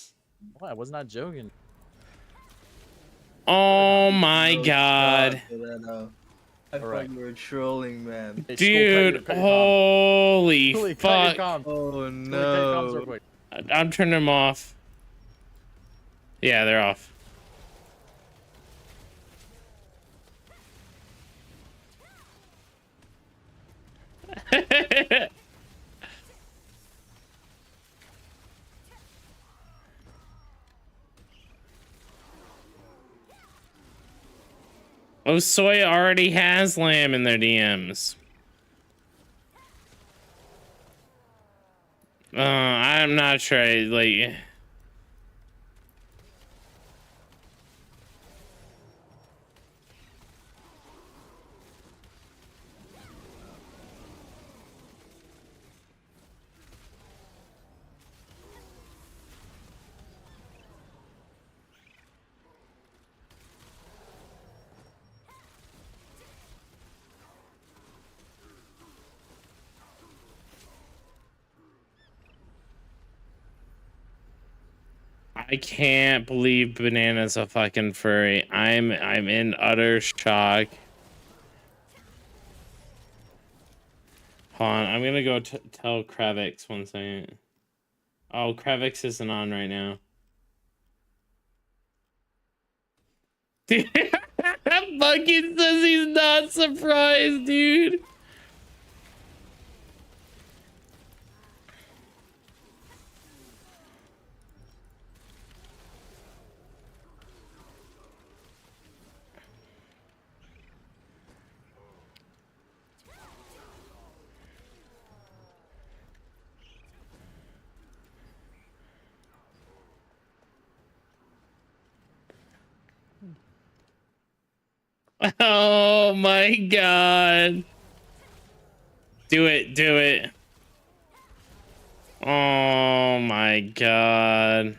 What? I was not joking. Oh my No god. shot, banana. I Alright. thought you were trolling, man. Hey, Skull, Dude, cut your holy comms. Cut your fuck. comms. Oh Cut your comms real no. quick. I'm turning them off. Yeah, they're off. Oh, Soy already has Lamb in their DMs. I'm not sure. Like, I can't believe Banana's a fucking furry. I'm in utter shock. Hold on, I'm gonna go tell Kravix 1 second. Oh, Kravix isn't on right now. Dude, fucking says he's not surprised, dude. Oh my god. Do it, do it. Oh my god.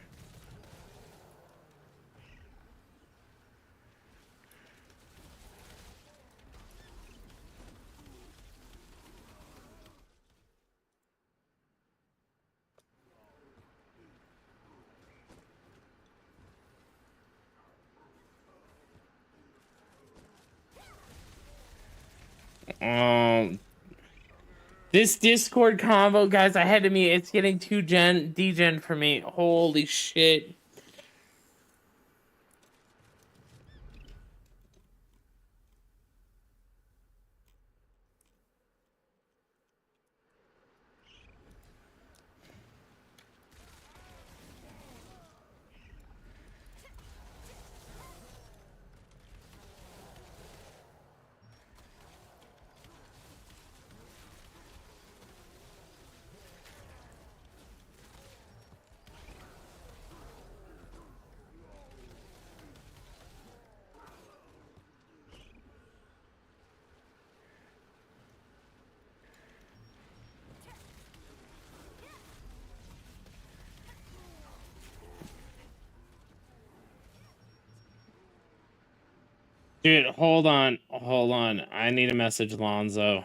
This Discord combo, guys, I had to meet. It's getting too degen for me. Holy shit. Dude, hold on. I need to message Lonzo.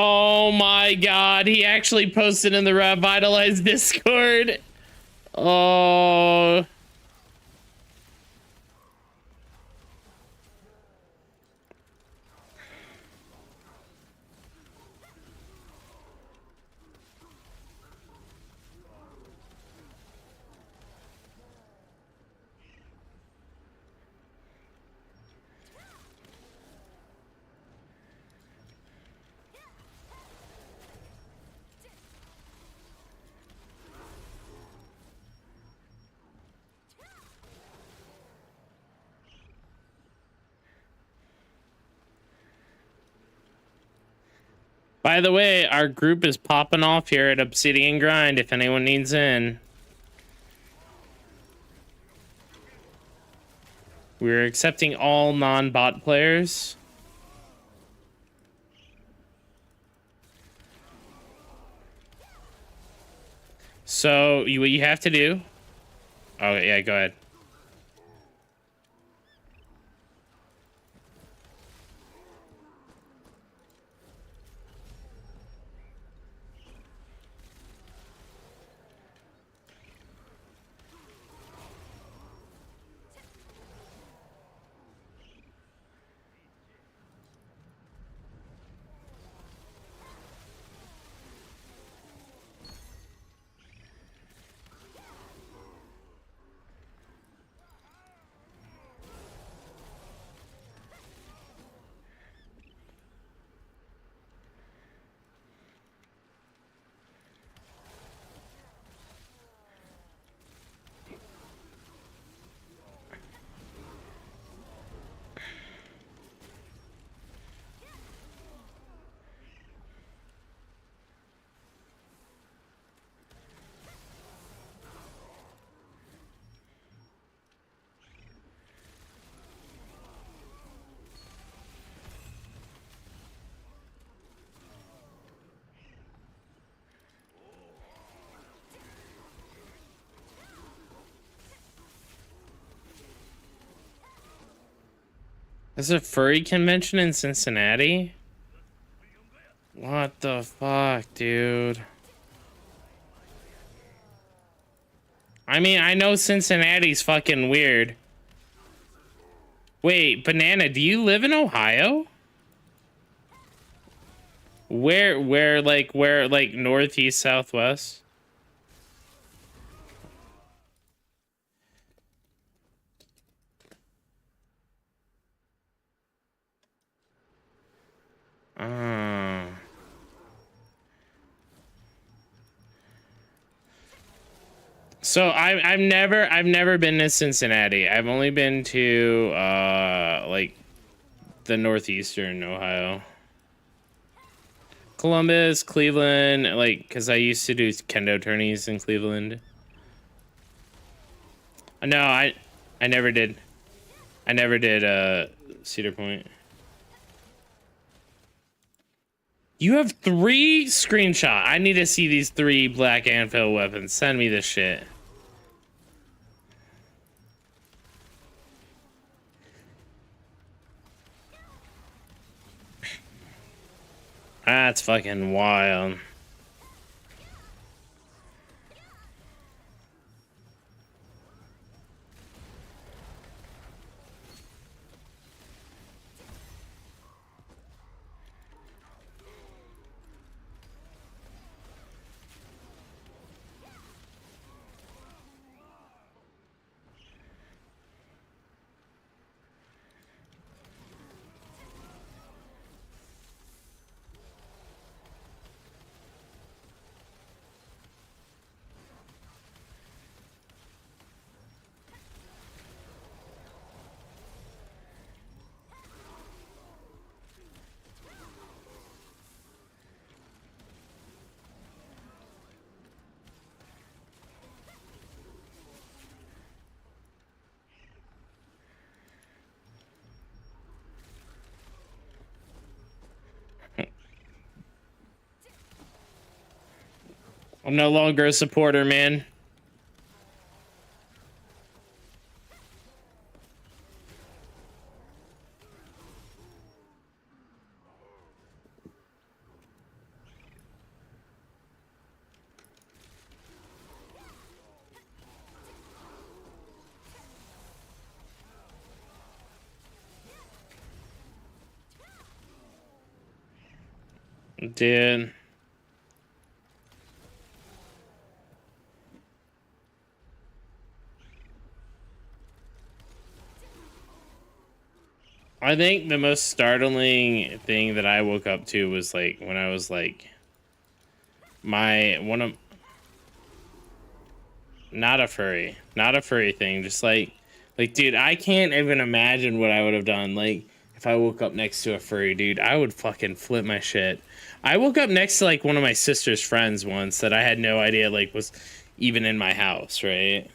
Oh my god, he actually posted in the Revitalized Discord. Oh. By the way, our group is popping off here at Obsidian Grind if anyone needs in. We're accepting all non-bot players. So, what you have to do... Oh, yeah, go ahead. There's a furry convention in Cincinnati? What the fuck, dude? I mean, I know Cincinnati's fucking weird. Wait, Banana, do you live in Ohio? Where, like, northeast, southwest? So I've never been to Cincinnati. I've only been to like the northeastern Ohio. Columbus, Cleveland, like because I used to do kendo tourneys in Cleveland. No, I never did. I never did Cedar Point. You have 3 screenshot. I need to see these 3 black anvil weapons. Send me this shit. That's fucking wild. I'm no longer a supporter, man. Dude. I think the most startling thing that I woke up to was like when I was like not a furry thing, just like dude, I can't even imagine what I would have done like if I woke up next to a furry, dude. I would fucking flip my shit. I woke up next to like one of my sister's friends once that I had no idea like was even in my house, right?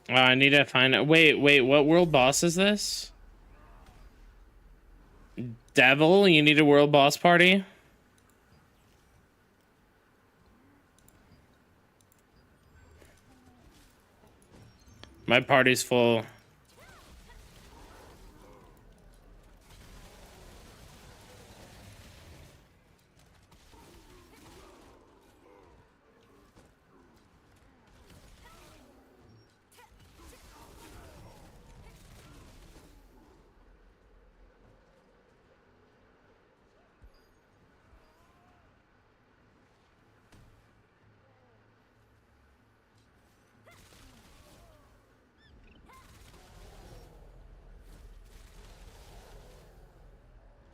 I need to find out. Wait, what world boss is this? Devil, you need a world boss party? My party's full.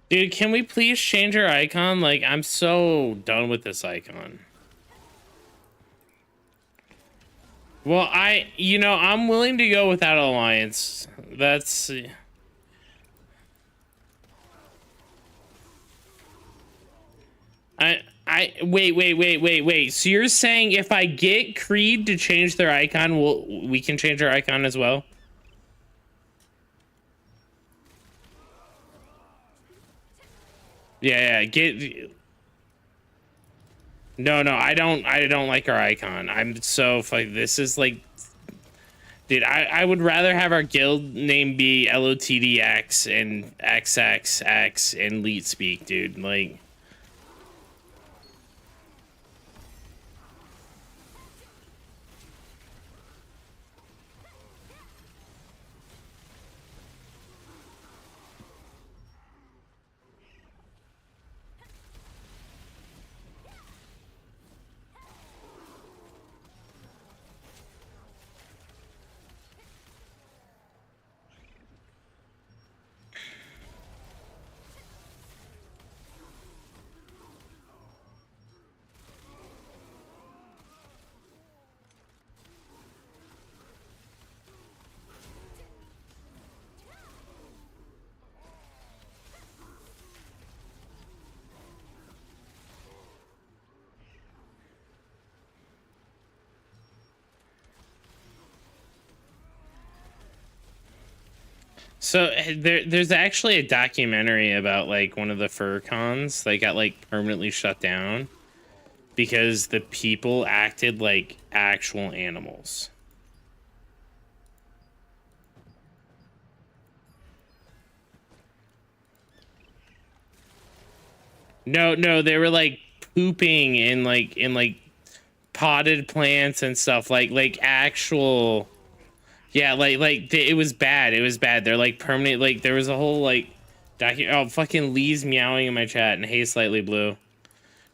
Dude, can we please change our icon? Like, I'm so done with this icon. Well, I'm willing to go without Alliance. That's... Wait. So you're saying if I get Creed to change their icon, we can change our icon as well? Yeah, No, I don't like our icon. I'm so like this is like, dude, I would rather have our guild name be LOTDX and XXX and Leet Speak, dude. Like, so there's actually a documentary about like one of the fur cons that got like permanently shut down because the people acted like actual animals. No, they were like pooping in like potted plants and stuff like actual. Yeah, it was bad. It was bad. They're like permanent. Like there was a whole like oh, fucking Lee's meowing in my chat and Hey Slightly Blue.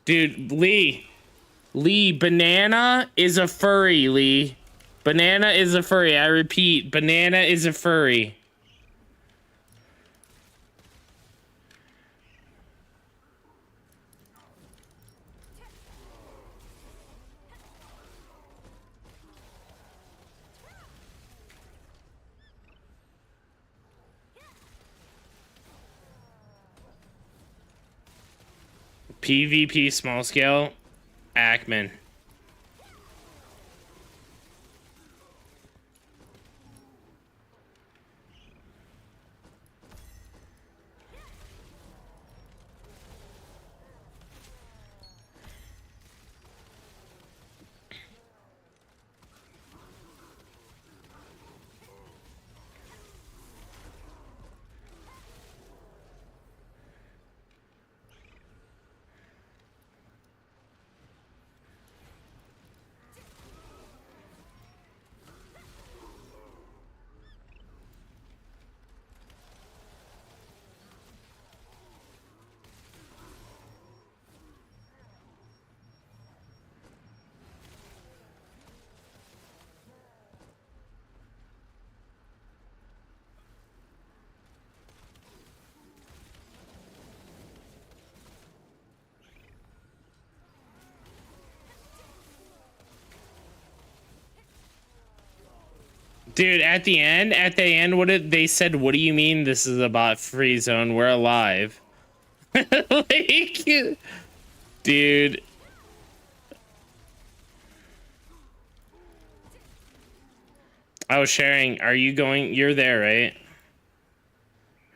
Dude, Lee, Banana is a furry, Lee. Banana is a furry. I repeat, Banana is a furry. PvP small scale, Ackman. Dude, at the end, what did they said? What do you mean this is a bot free zone? We're alive. Like, dude. I was sharing. Are you going? You're there, right?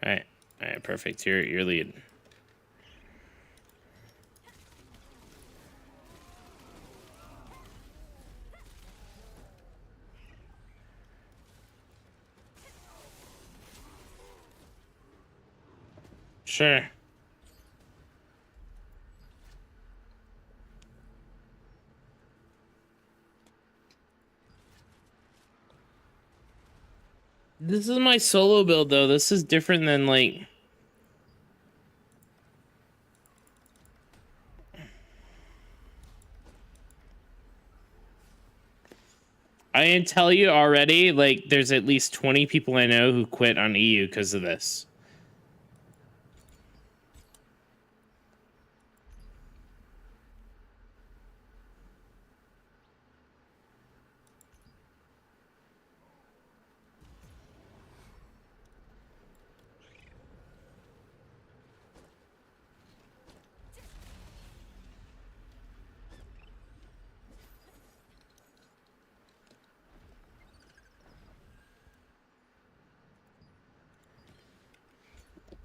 All right, perfect. You're lead. Sure. This is my solo build, though. This is different than, like... I can tell you already, like, there's at least 20 people I know who quit on EU because of this.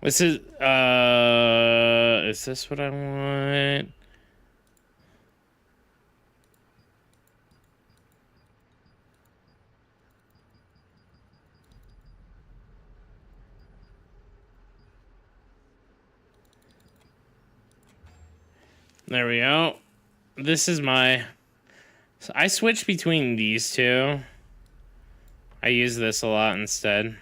This is this what I want? There we go. This is my... So I switch between these two. I use this a lot instead.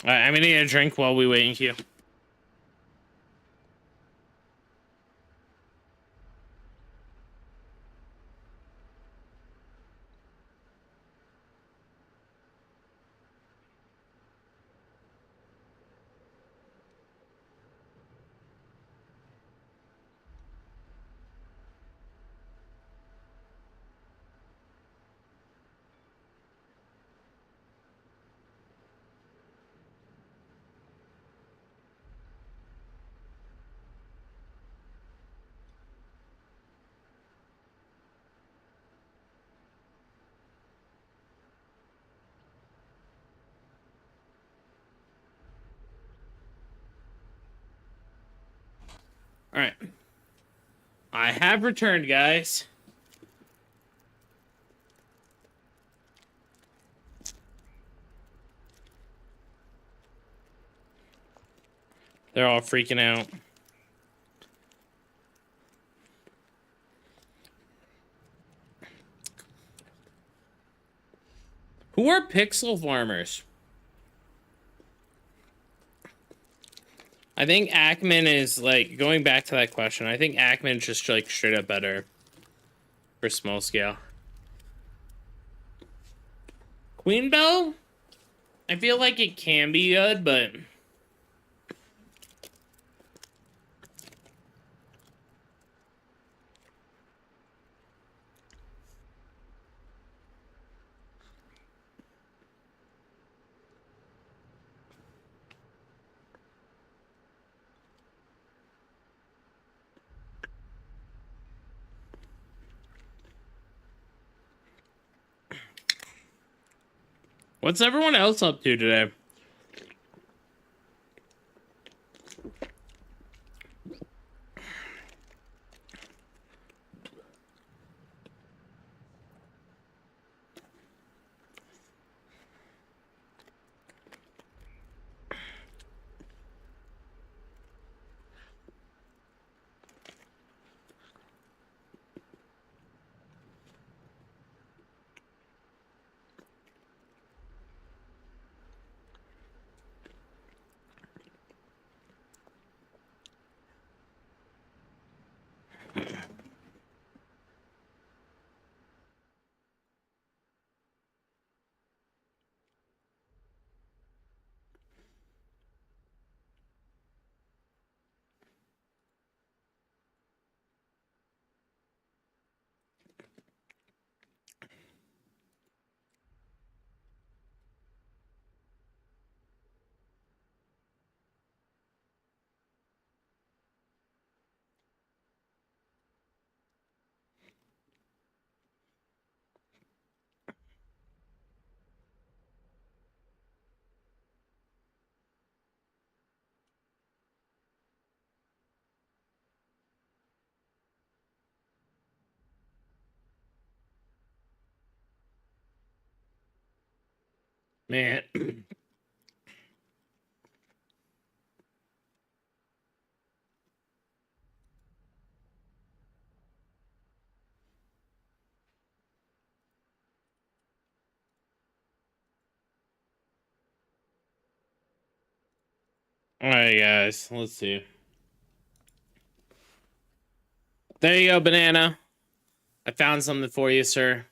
Alright, I'm gonna get a drink while we wait in queue. Alright. I have returned, guys. They're all freaking out. Who are pixel farmers? I think Ackman is, like, going back to that question, I think Ackman's just, like, straight up better for small scale. Queen Bell? I feel like it can be good, but... What's everyone else up to today? Man. Alright, guys. Let's see. There you go, Banana. I found something for you, sir.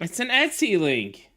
It's an Etsy link.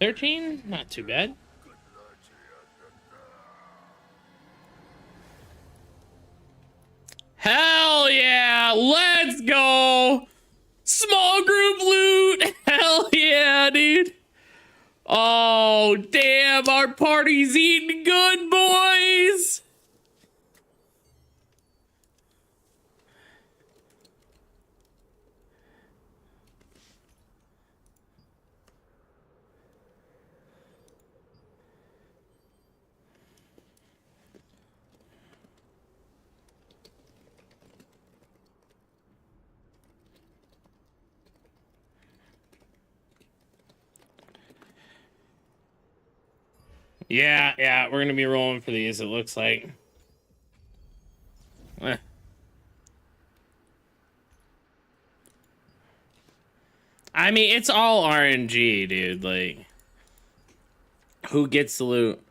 $13? Not too bad. Hell yeah! Let's go! Small group loot! Hell yeah, dude! Oh, damn, our party's eating good, boys! Yeah, we're gonna be rolling for these, it looks like. I mean, it's all RNG, dude. Like, who gets the loot?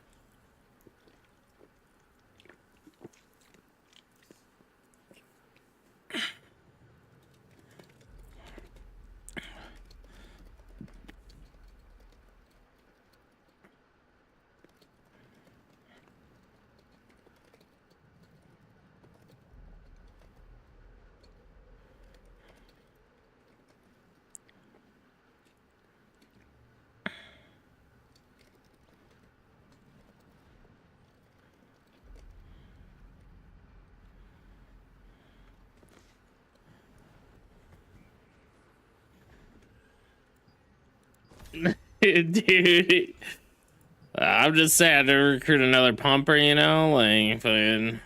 Dude, I'm just sad to recruit another pumper, you know, like fucking.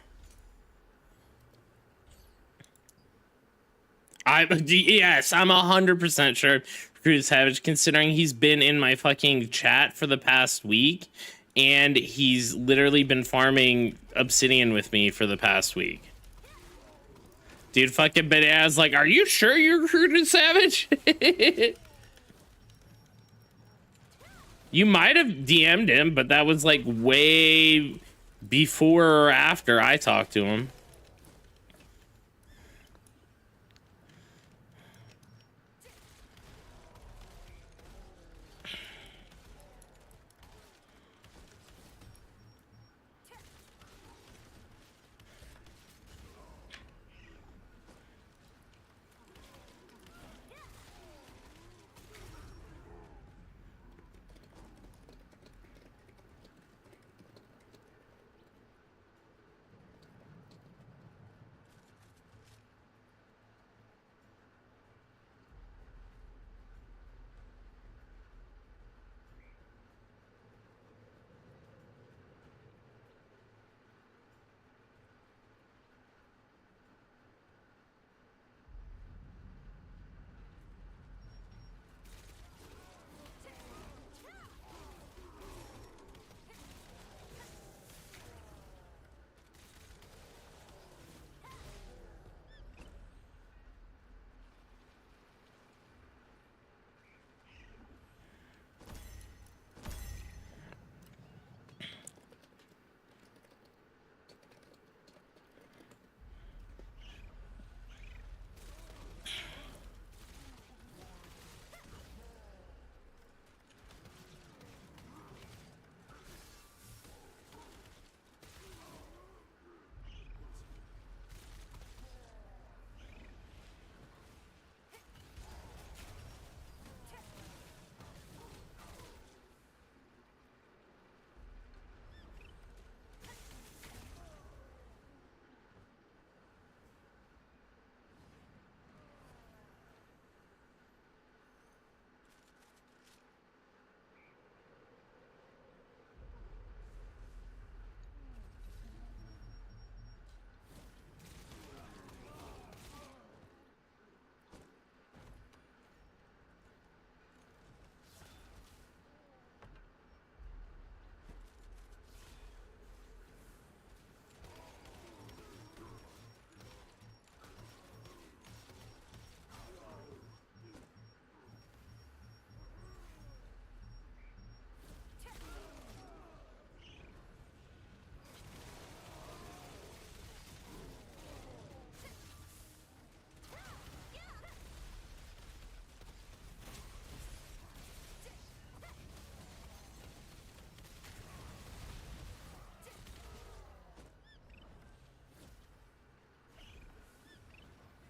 Yes, I'm 100% sure recruit Savage, considering he's been in my fucking chat for the past week, and he's literally been farming obsidian with me for the past week. Dude, fucking bananas, like, are you sure you recruited Savage? You might have DM'd him, but that was like way before or after I talked to him.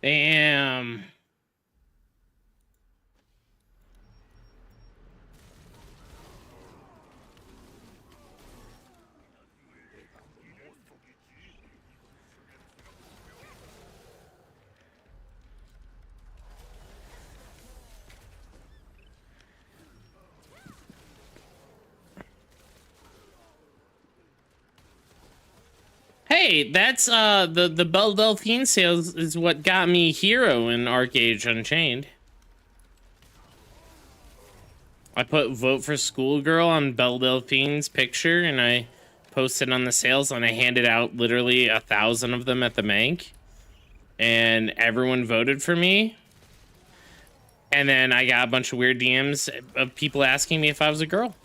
Damn. Hey, that's the Belle Delphine sales is what got me hero in Arcade Unchained. I put vote for schoolgirl on Belle Delphine's picture, and I posted on the sales, and I handed out literally 1,000 of them at the bank, and everyone voted for me. And then I got a bunch of weird DMs of people asking me if I was a girl.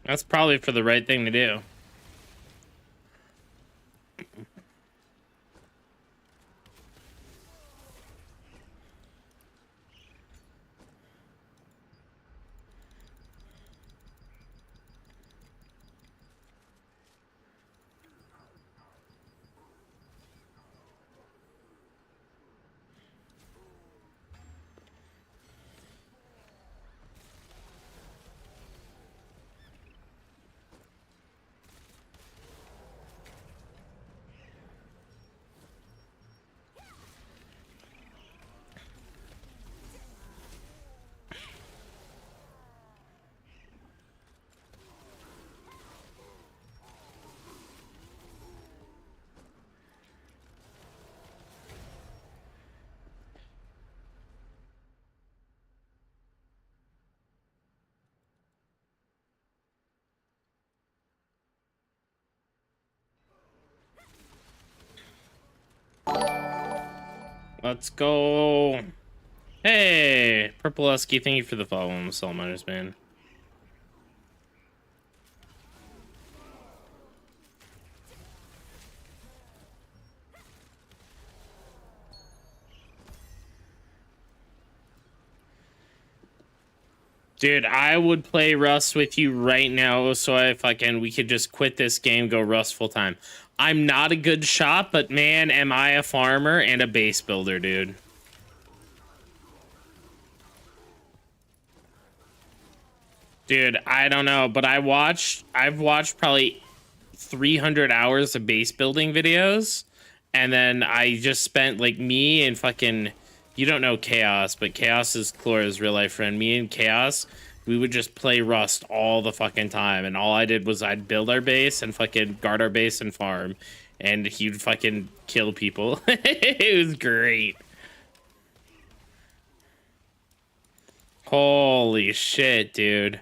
That's probably for the right thing to do. Let's go. Hey, Purple Husky, thank you for the follow on the Soul Miners, man. Dude, I would play Rust with you right now so we could just quit this game, go Rust full time. I'm not a good shot, but man, am I a farmer and a base builder, dude. Dude, I don't know, but I've watched probably 300 hours of base building videos, and then I just spent, like, me and fucking, you don't know Chaos, but Chaos is Chlora's real life friend. Me and Chaos, we would just play Rust all the fucking time, and all I did was I'd build our base and fucking guard our base and farm, and he'd fucking kill people. It was great. Holy shit, dude.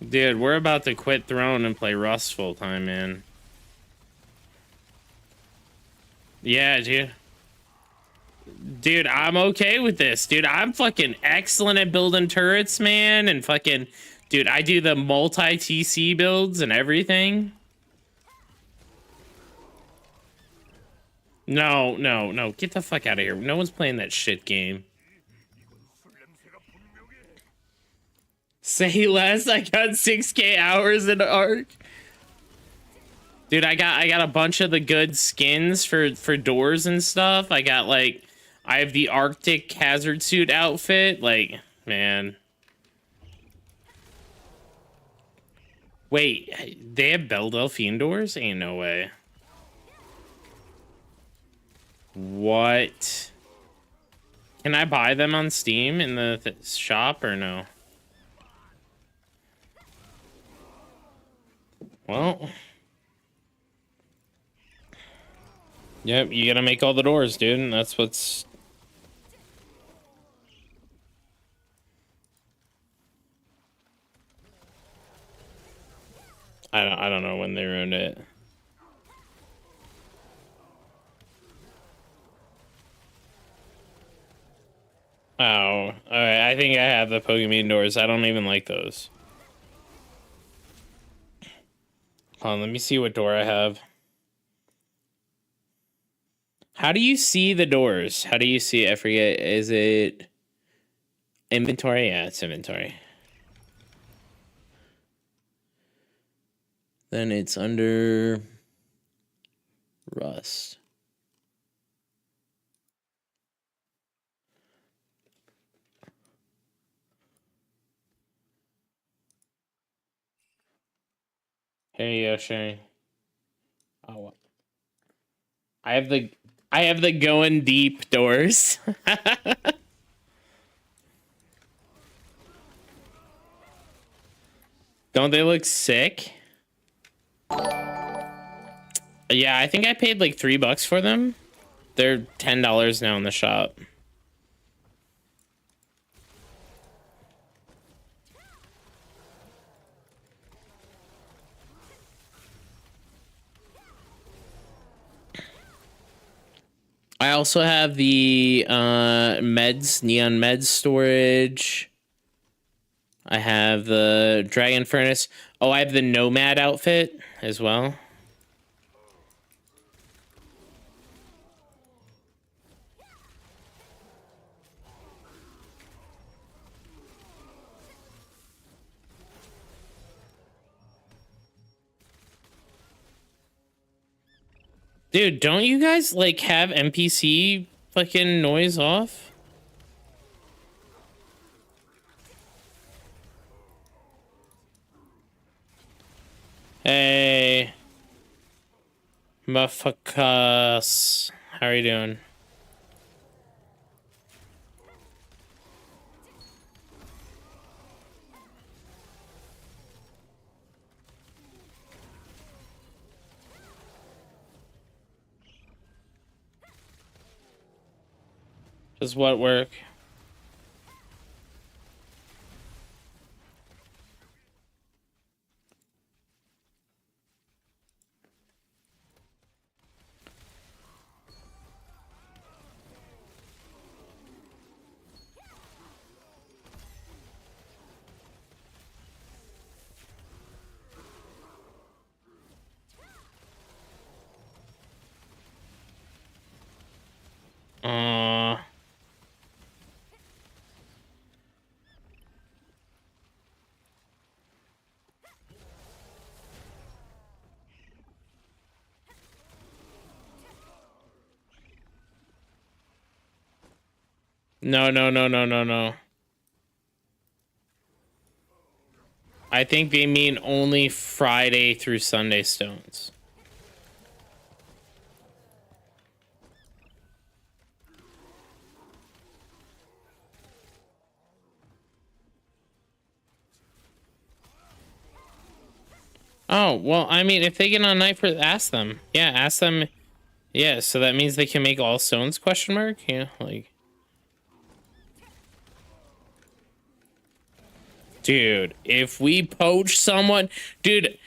Dude, we're about to quit Throne and play Rust full time, man. Yeah, dude. Dude, I'm okay with this. Dude, I'm fucking excellent at building turrets, man. And fucking... Dude, I do the multi-TC builds and everything. No, no, no. Get the fuck out of here. No one's playing that shit game. Say less. I got 6K hours in Ark. Dude, I got a bunch of the good skins for doors and stuff. I got, like, I have the Arctic hazard suit outfit. Like, man. Wait, they have Belle Delphine doors? Ain't no way. What? Can I buy them on Steam in the shop or no? Well, yep, you gotta make all the doors, dude, and that's what's... I don't know when they ruined it. Oh, alright, I think I have the Pokemon doors. I don't even like those. Hold on, let me see what door I have. How do you see the doors? How do you see it? I forget. Is it inventory? Yeah, it's inventory. Then it's under Rust. Hey, Yoshi. Oh, I have the going deep doors. Don't they look sick? Yeah, I think I paid like $3 for them. They're $10 now in the shop. I also have the neon meds storage. I have the dragon furnace. Oh, I have the nomad outfit as well. Dude, don't you guys like have NPC fucking noise off? Hey, motherfuckers, how are you doing? Does what work? No. I think they mean only Friday through Sunday stones. Oh, well, I mean, if they get on night for, ask them. Yeah, ask them. Yeah, so that means they can make all stones, question mark? Yeah, like. Dude, if we poach someone, dude,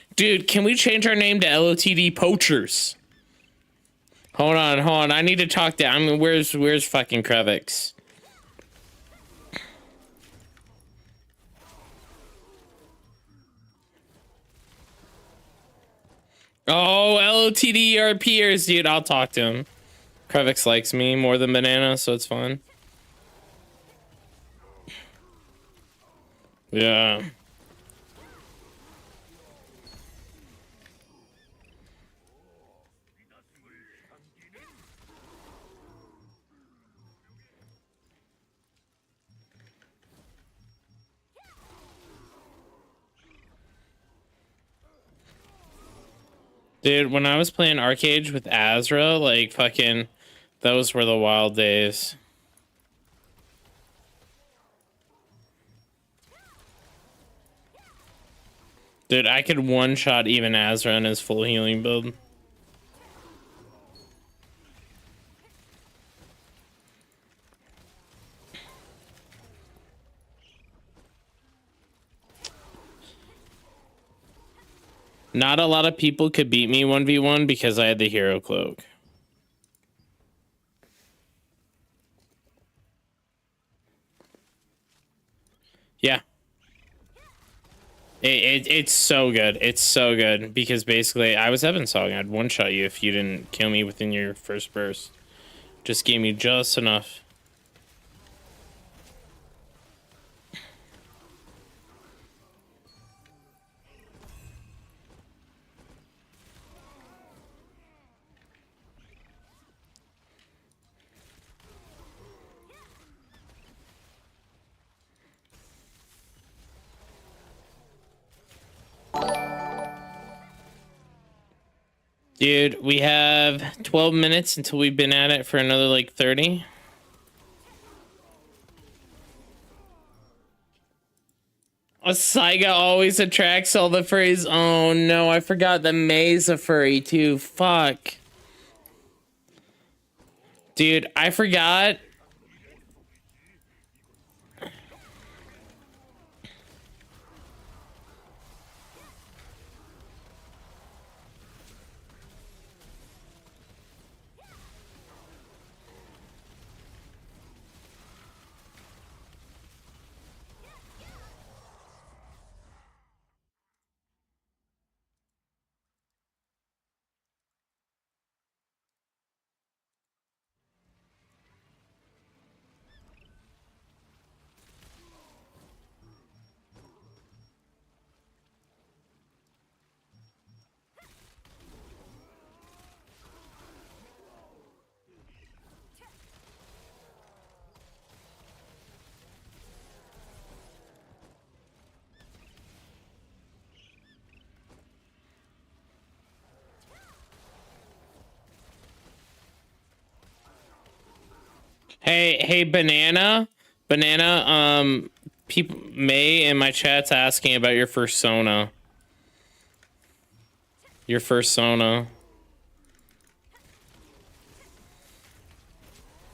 can we change our name to LOTD Poachers? Hold on, I need to talk to, I mean, where's fucking Krevix? Oh, LOTD RPers, dude, I'll talk to him. Krevix likes me more than Banana, so it's fine. Yeah. Dude, when I was playing Arcade with Azra, like, fucking, those were the wild days. Dude, I could one-shot even Azra in his full healing build. Not a lot of people could beat me 1v1 because I had the hero cloak. Yeah. It's so good. It's so good because basically I was Evansong. I'd one-shot you if you didn't kill me within your first burst. Just gave me just enough. Dude, we have 12 minutes until we've been at it for another like 30. A Saiga always attracts all the furries. Oh no, I forgot that May's a furry too. Fuck. Dude, I forgot. Hey, Banana, people, May in my chat's asking about your first Sona. Your first Sona.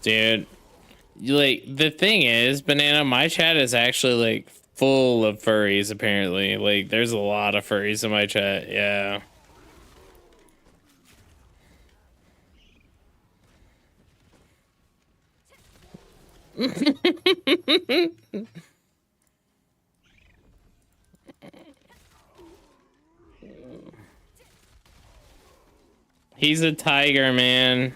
Dude, like, the thing is, Banana, my chat is actually, like, full of furries, apparently. Like, there's a lot of furries in my chat, yeah. He's a tiger, man.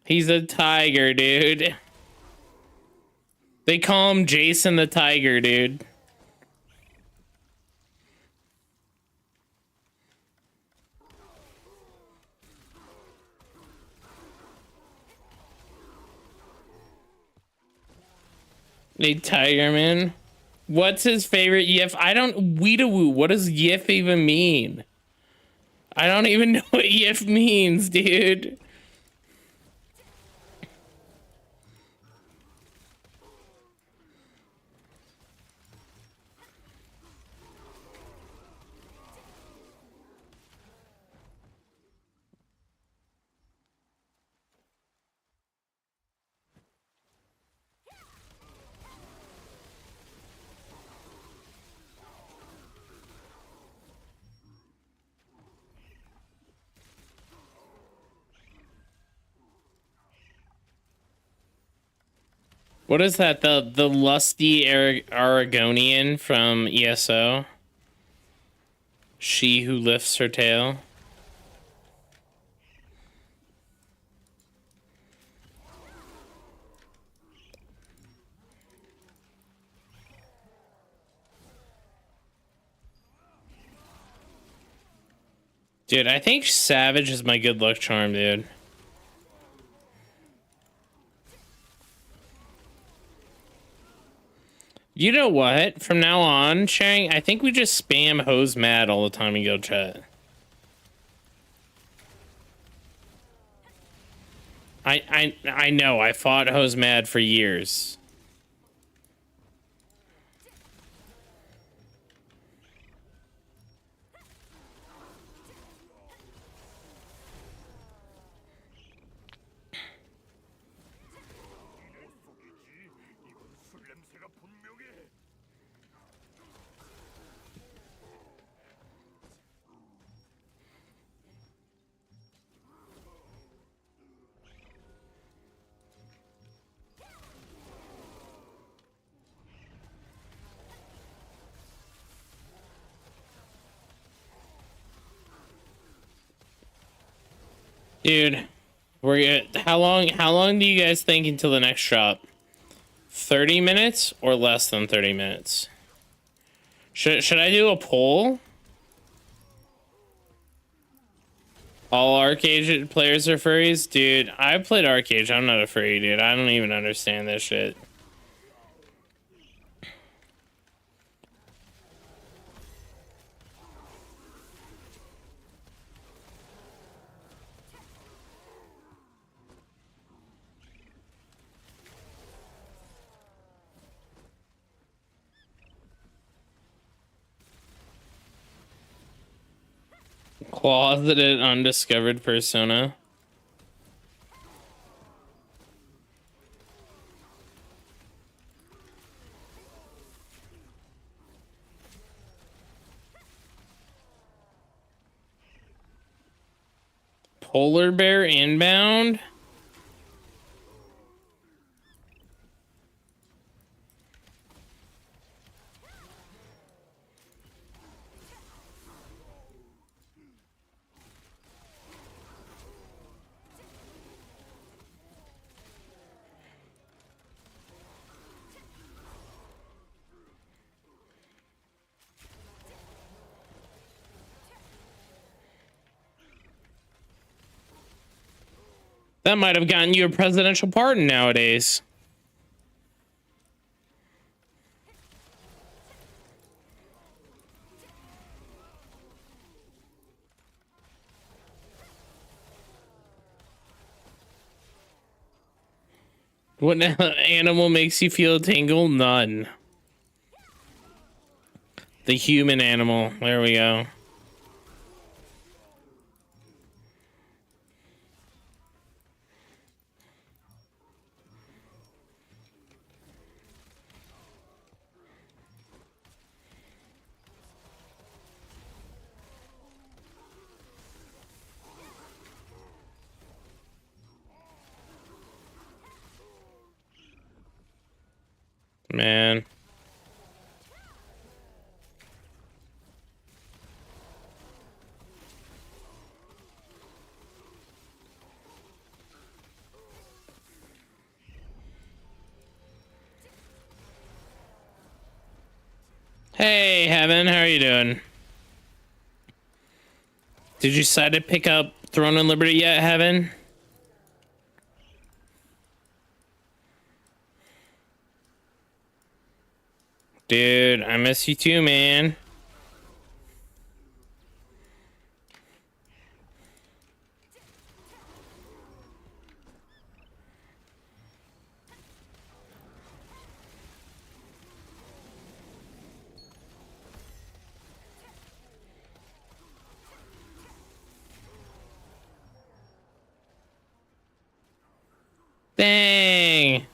He's a tiger, dude. They call him Jason the Tiger, dude. Hey, Tiger, man. What's his favorite yiff? I don't... Weedawoo. What does yiff even mean? I don't even know what yiff means, dude. What is that? The lusty Aragonian from ESO? She who lifts her tail. Dude, I think Savage is my good luck charm, dude. You know what? From now on, Shang, I think we just spam hose mad all the time in guild chat. I know, I fought hose mad for years. Dude, how long do you guys think until the next drop? 30 minutes or less than 30 minutes? Should I do a poll? All Arcade players are furries? Dude, I played Arcade. I'm not a furry, dude. I don't even understand this shit. Closeted undiscovered persona. Polar bear inbound? That might have gotten you a presidential pardon nowadays. What animal makes you feel a tingle? None. The human animal. There we go. Man. Hey, Heaven, how are you doing? Did you decide to pick up Throne and Liberty yet, Heaven? Dude, I miss you too, man. Dang.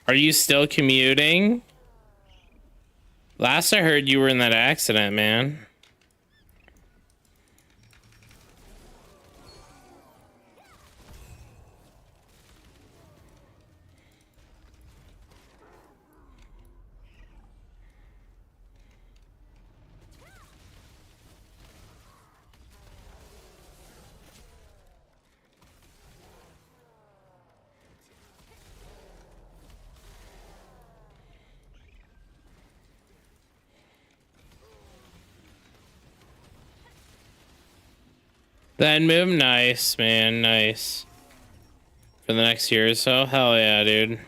Are you still commuting? Last I heard you were in that accident, man. That move, nice, man, nice. For the next year or so, hell yeah, dude.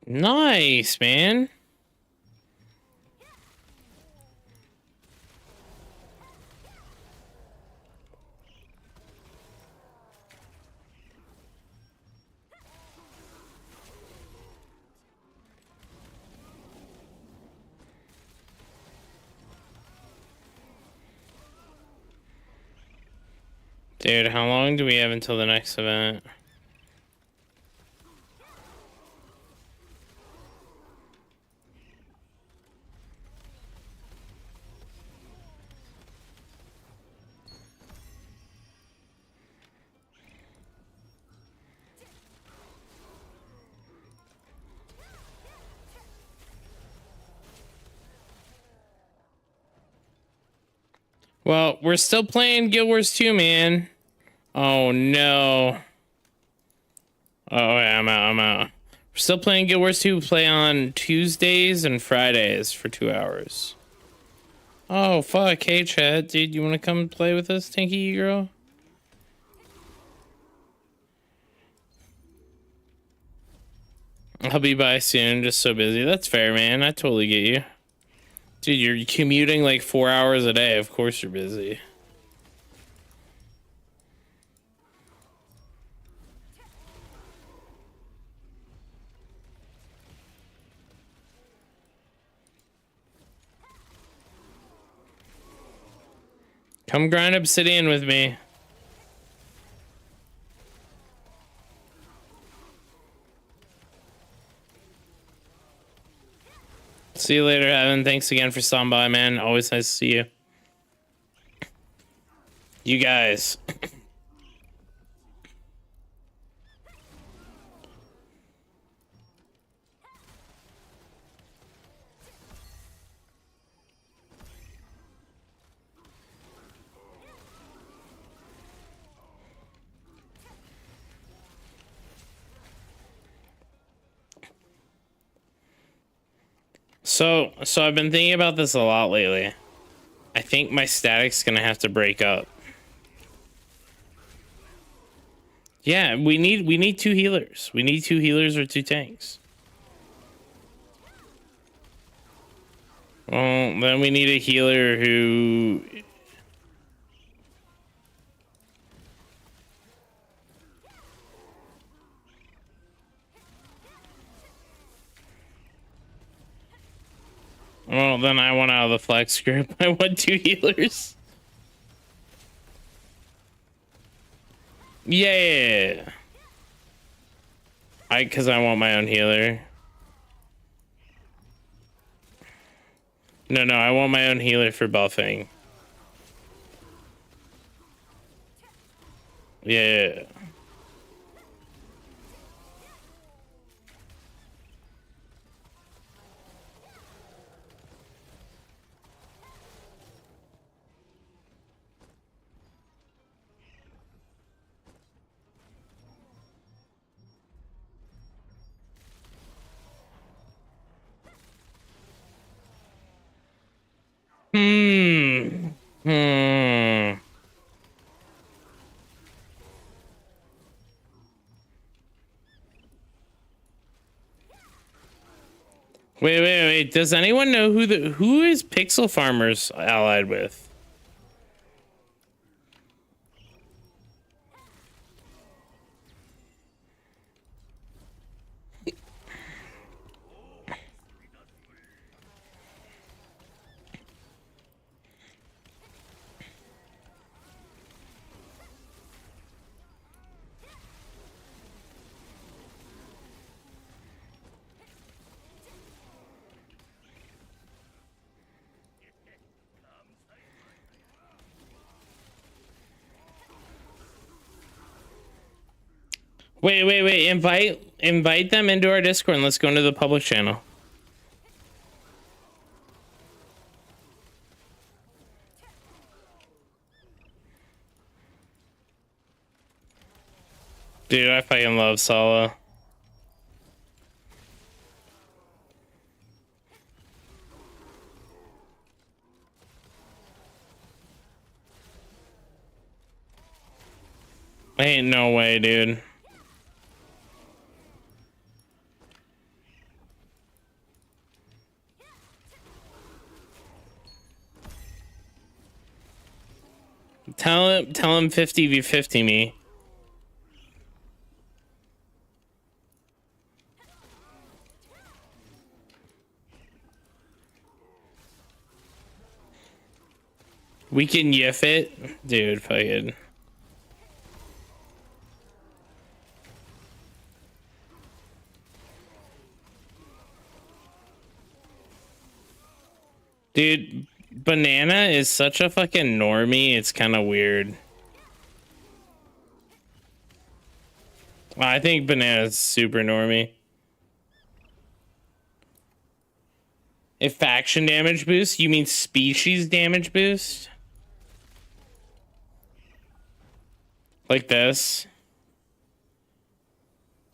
Nice, man. Dude, how long do we have until the next event? Well, we're still playing Guild Wars 2, man. Oh, no. Oh, yeah, I'm out. We're still playing Guild Wars 2. We play on Tuesdays and Fridays for 2 hours. Oh, fuck. Hey, chat. Dude, you want to come play with us, Tinky girl? I'll be by soon. Just so busy. That's fair, man. I totally get you. Dude, you're commuting like 4 hours a day. Of course you're busy. Come grind obsidian with me. See you later, Evan. Thanks again for stopping by, man. Always nice to see you. You guys. So I've been thinking about this a lot lately. I think my static's gonna have to break up. Yeah, we need 2 healers. We need 2 healers or 2 tanks. Well, then we need a healer who... Well, then I want out of the flex group. I want 2 healers. Yeah. Because I want my own healer. No, I want my own healer for buffing. Yeah. Wait. Does anyone know who is Pixel Farmers allied with? Wait. Invite them into our Discord and let's go into the public channel. Dude, I fucking love Sala. Ain't no way, dude. Tell him 50v50 me. We can yiff it, dude. Fucking. Dude, Banana is such a fucking normie. It's kind of weird. I think Banana's super normie. If faction damage boost, you mean species damage boost? Like this?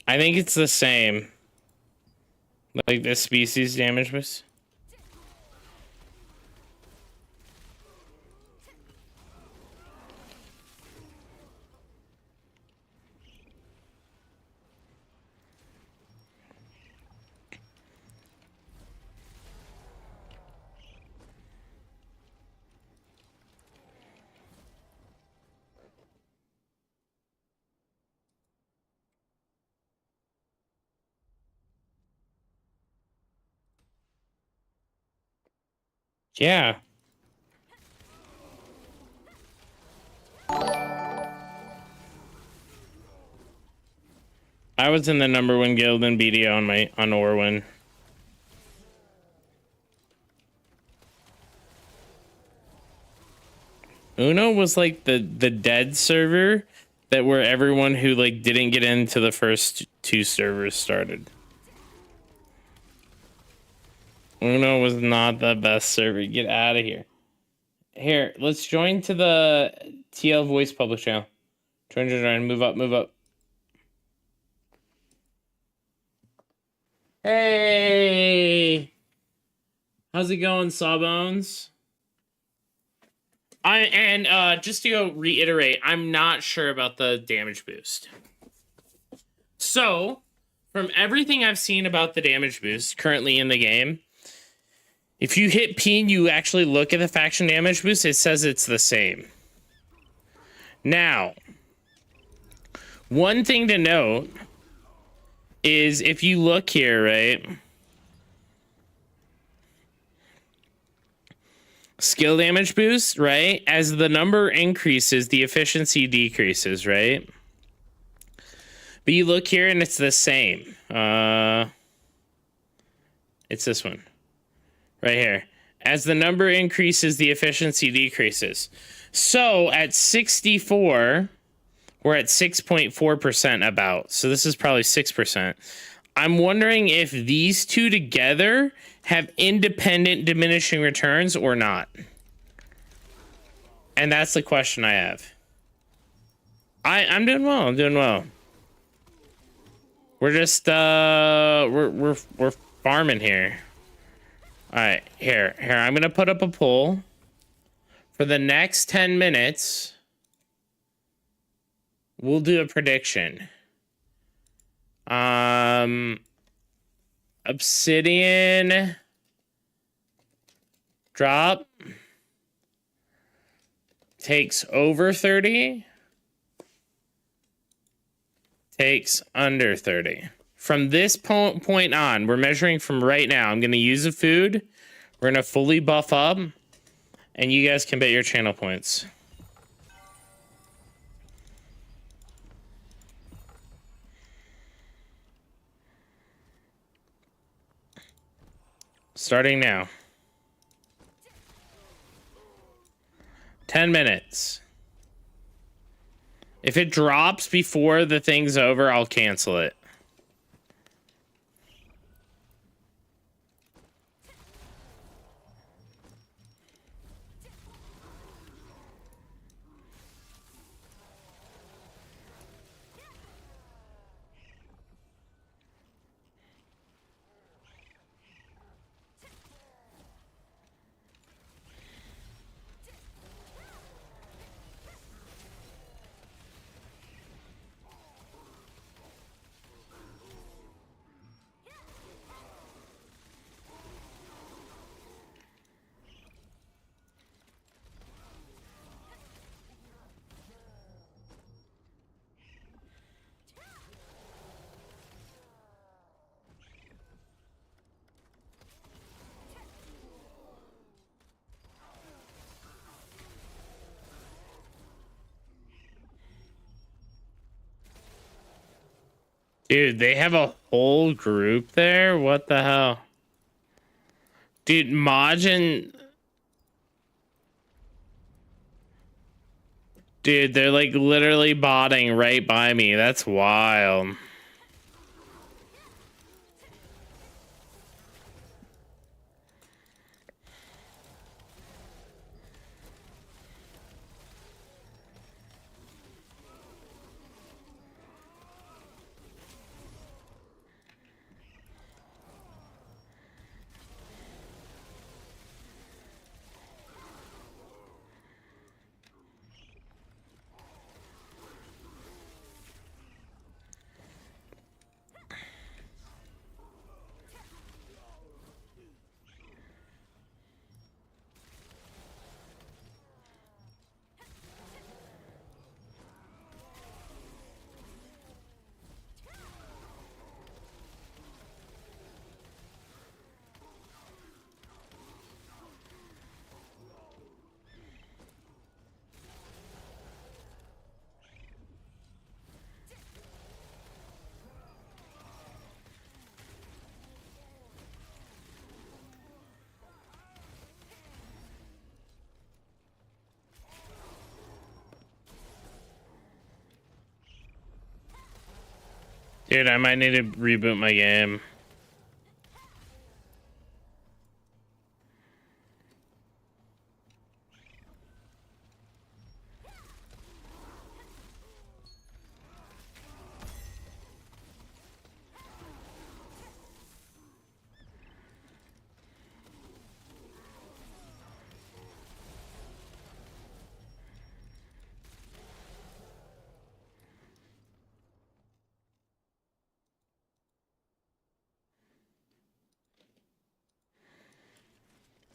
I think it's the same. Like this species damage boost. Yeah. I was in the #1 guild in BDO on Orwin. Uno was like the dead server that where everyone who like didn't get into the first 2 servers started. Uno was not the best server. Get out of here. Here, let's join to the TL voice public channel. Join. Move up. Hey, how's it going, Sawbones? Just to go reiterate, I'm not sure about the damage boost. So, from everything I've seen about the damage boost currently in the game, if you hit P and you actually look at the faction damage boost, it says it's the same. Now, one thing to note is if you look here, right? Skill damage boost, right? As the number increases, the efficiency decreases, right? But you look here and it's the same. It's this one. Right here. As the number increases, the efficiency decreases. So at 64, we're at 6.4% about. So this is probably 6%. I'm wondering if these two together have independent diminishing returns or not. And that's the question I have. I'm doing well. We're just we're farming here. All right, here. I'm gonna put up a poll for the next 10 minutes. We'll do a prediction. Obsidian drop takes over 30, takes under 30. From this point on, we're measuring from right now. I'm going to use a food. We're going to fully buff up, and you guys can bet your channel points. Starting now. 10 minutes. If it drops before the thing's over, I'll cancel it. Dude, they have a whole group there? What the hell? Dude, Majin... Dude, they're like literally botting right by me. That's wild. Dude, I might need to reboot my game.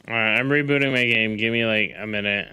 Alright, I'm rebooting my game. Give me like a minute.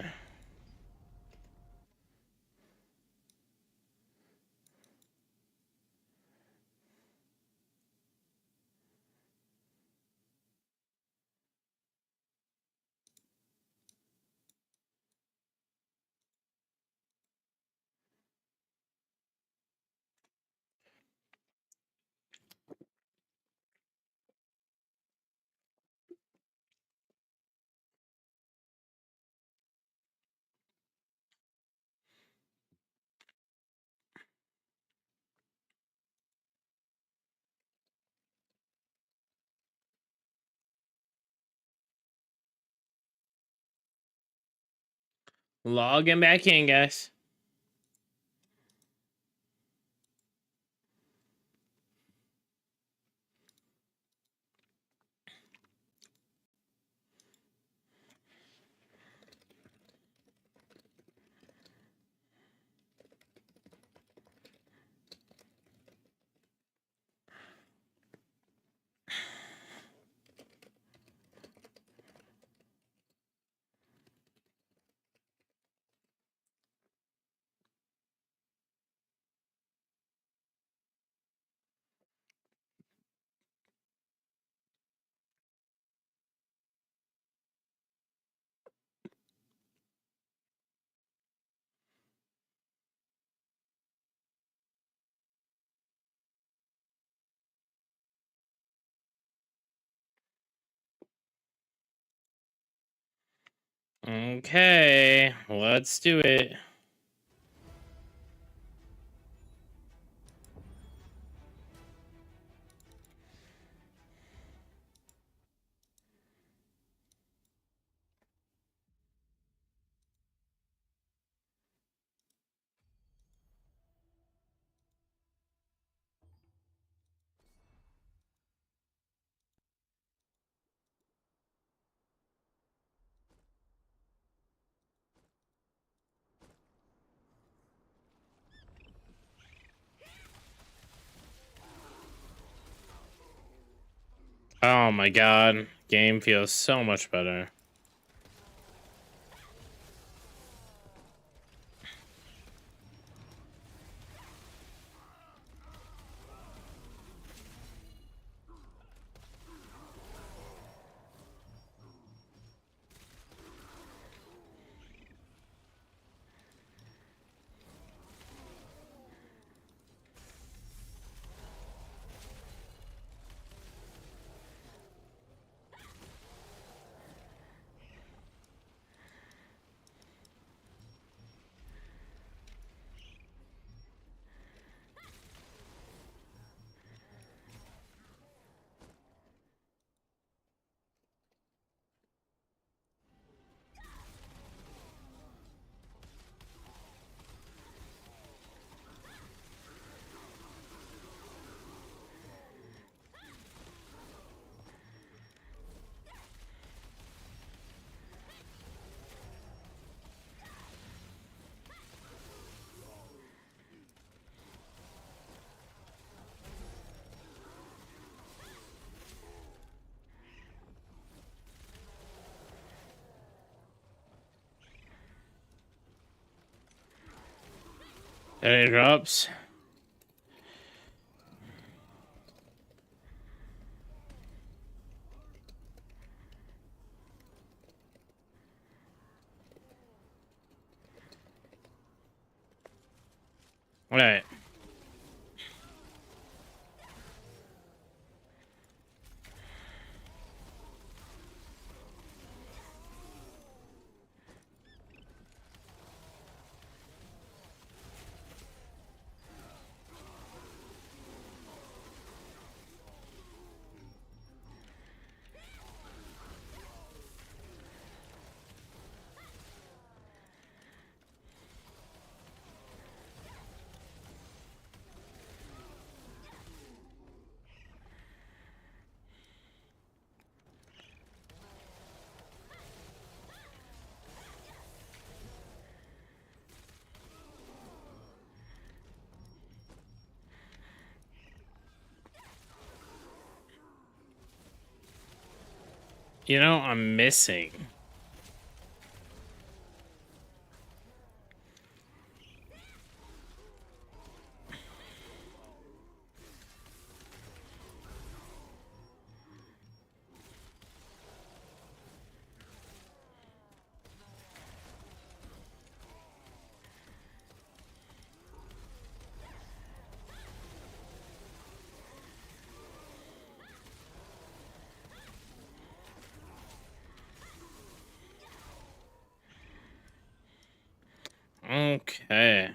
Logging back in, guys. Okay, let's do it. Oh my god, game feels so much better. Any drops? Alright. You know, I'm missing. Okay.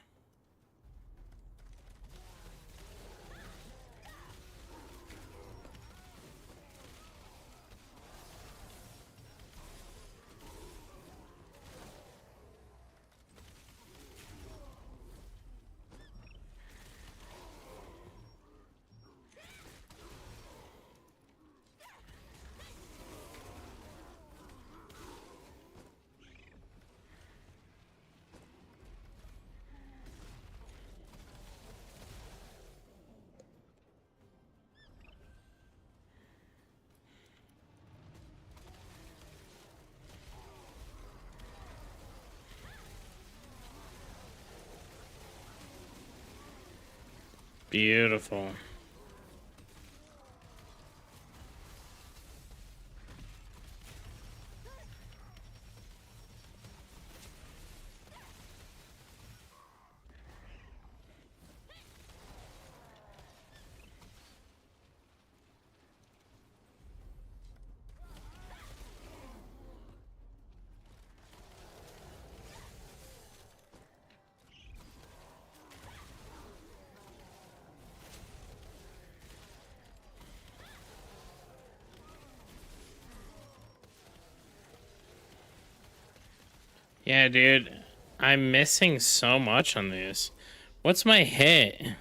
Beautiful. Yeah, dude. I'm missing so much on this. What's my hit?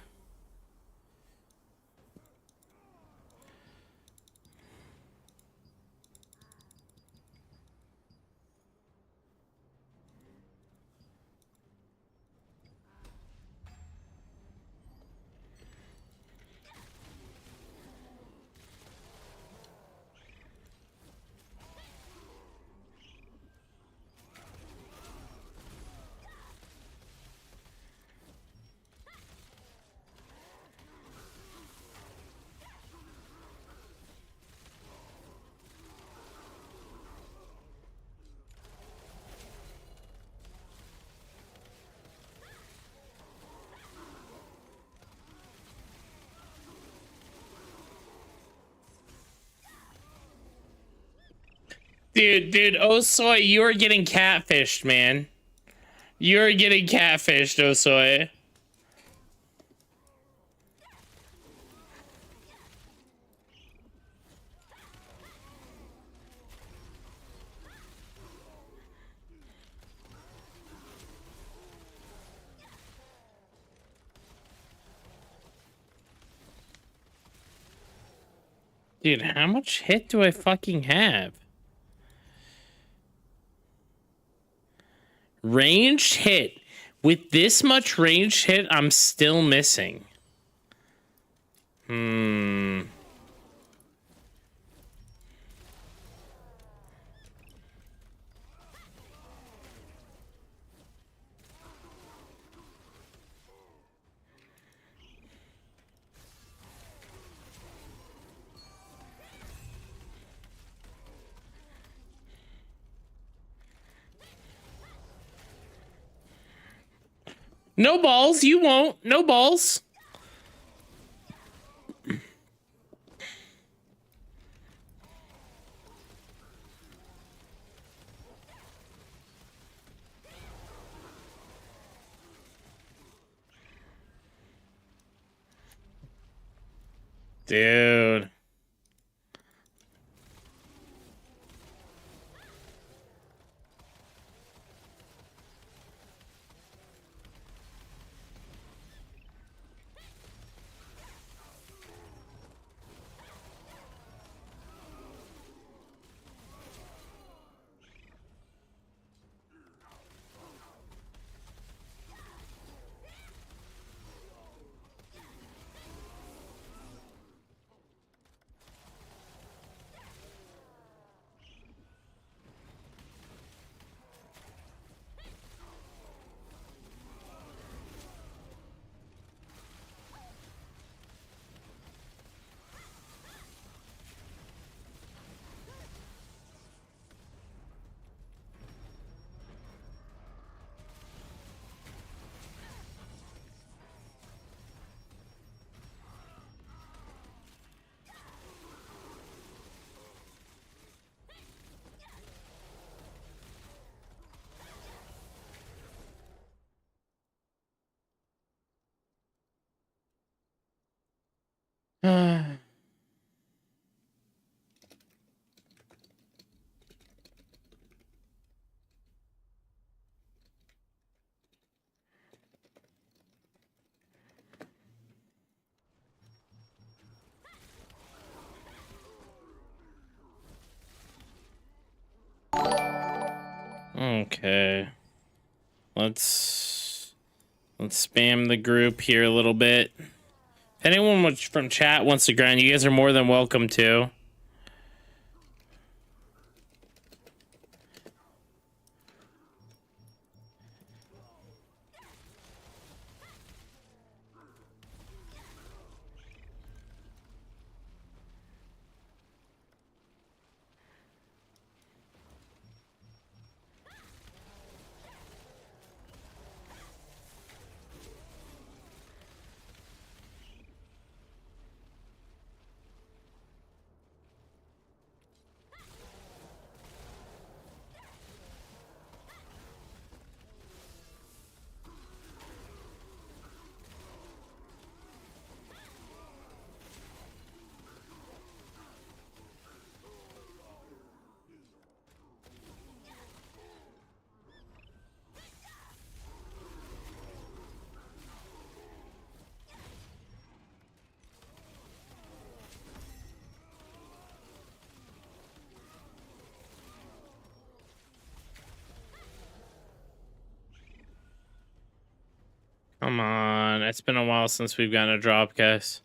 Dude, oh soy, you are getting catfished, man. You're getting catfished, oh soy. Dude, how much hit do I fucking have? Ranged hit. With this much ranged hit, I'm still missing. No balls, you won't. No balls. Dude. Okay. Let's spam the group here a little bit. If anyone from chat wants to grind, you guys are more than welcome to. Come on. It's been a while since we've gotten a drop, guys.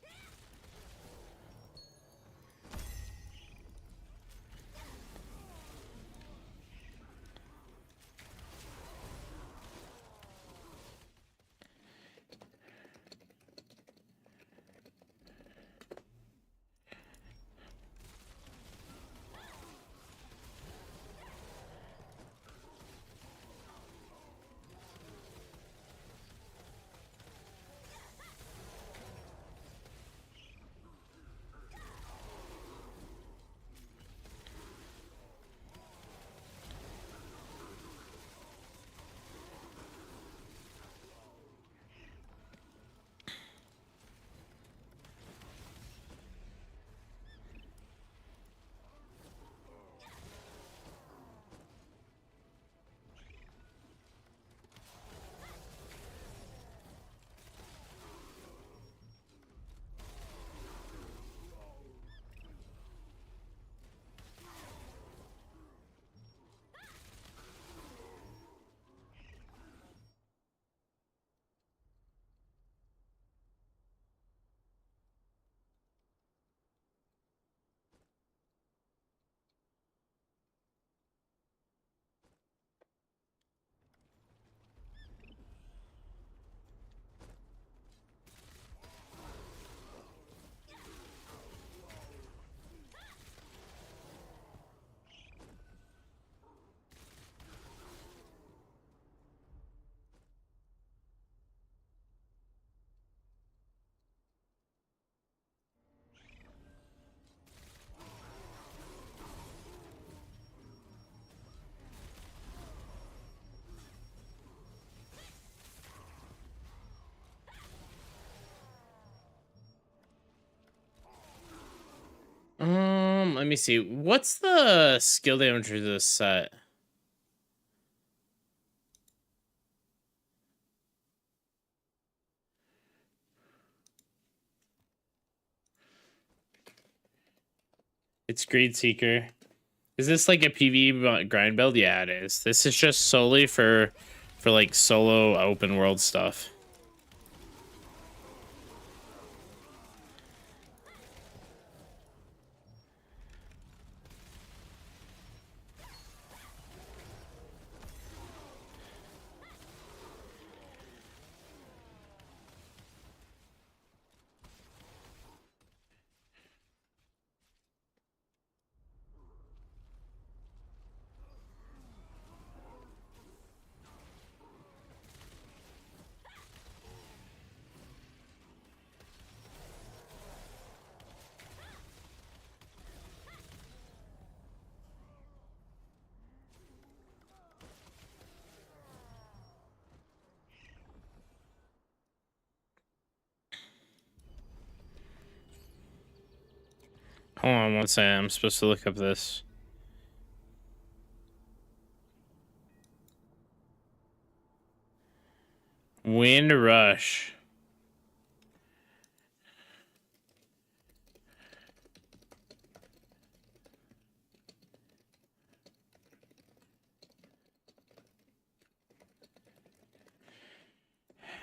Let me see. What's the skill damage for this set? It's Greed Seeker. Is this like a PvE grind build? Yeah, it is. This is just solely for like solo open world stuff. Hold on one second. I'm supposed to look up this. Wind Rush.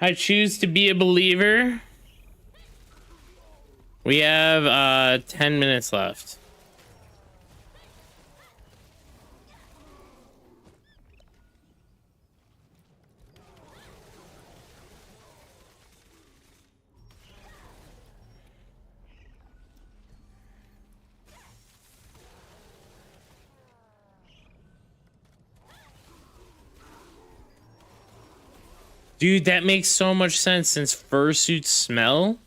I choose to be a believer. We have 10 minutes left. Dude, that makes so much sense since fursuits smell.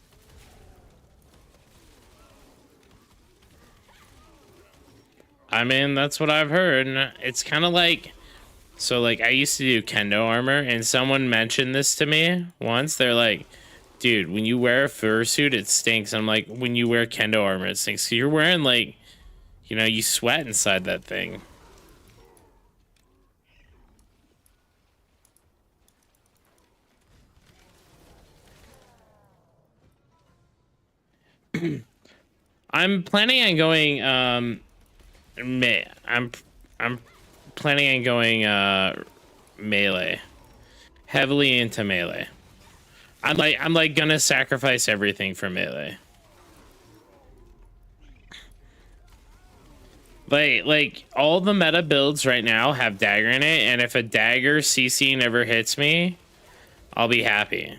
I mean, that's what I've heard. It's kind of like, so like I used to do kendo armor and someone mentioned this to me once. They're like, dude, when you wear a fursuit, it stinks. I'm like, when you wear kendo armor, it stinks. So you're wearing like, you know, you sweat inside that thing. I'm planning on going I'm planning on going melee. Heavily into melee. I'm like gonna sacrifice everything for melee. Like all the meta builds right now have dagger in it, and if a dagger CC never hits me, I'll be happy.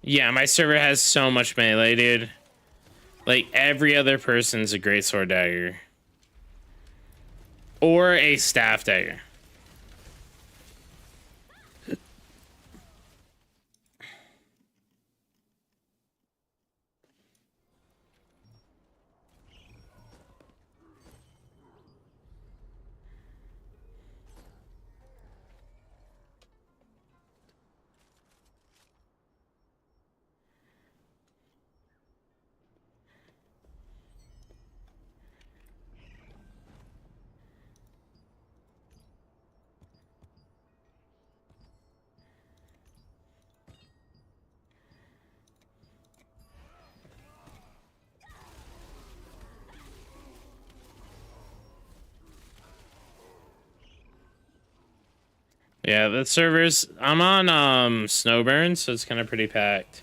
Yeah, my server has so much melee, dude. Like, every other person's a greatsword dagger. Or a staff dagger. Yeah, the servers, I'm on Snowburn, so it's kind of pretty packed.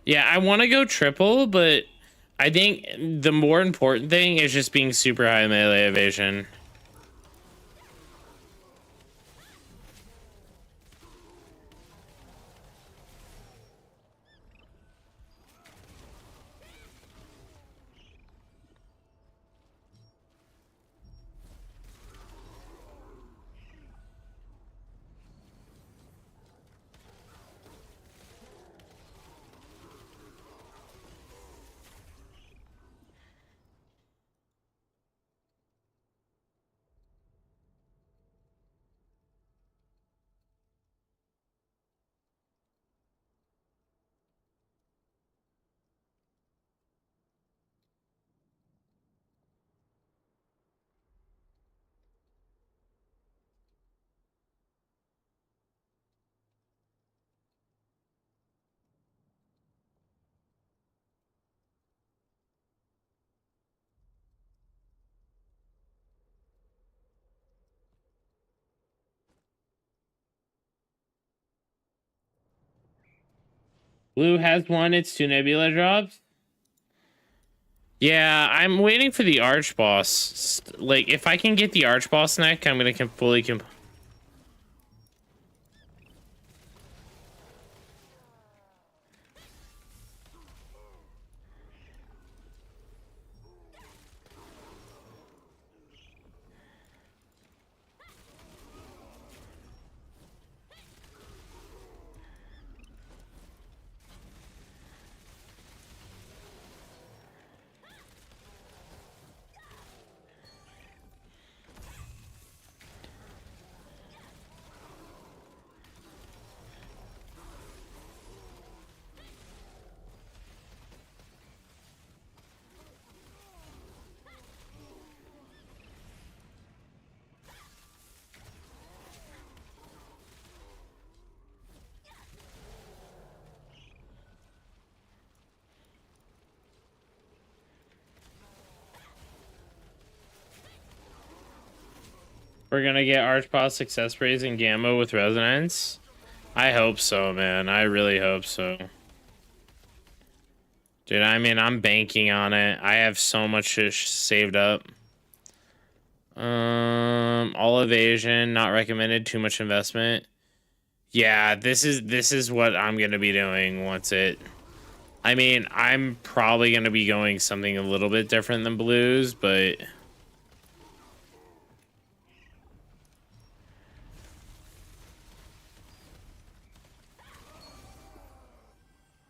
Yeah, I want to go triple, but I think the more important thing is just being super high melee evasion. Blue has one, it's 2 nebula drops. Yeah, I'm waiting for the arch boss. Like, if I can get the arch boss neck, I'm gonna fully We're gonna get Archboss success praise and Gamma with resonance. I hope so, man. I really hope so. Dude, I mean, I'm banking on it. I have so much shit saved up. All evasion, not recommended. Too much investment. Yeah, this is what I'm gonna be doing once it. I mean, I'm probably gonna be going something a little bit different than blues, but.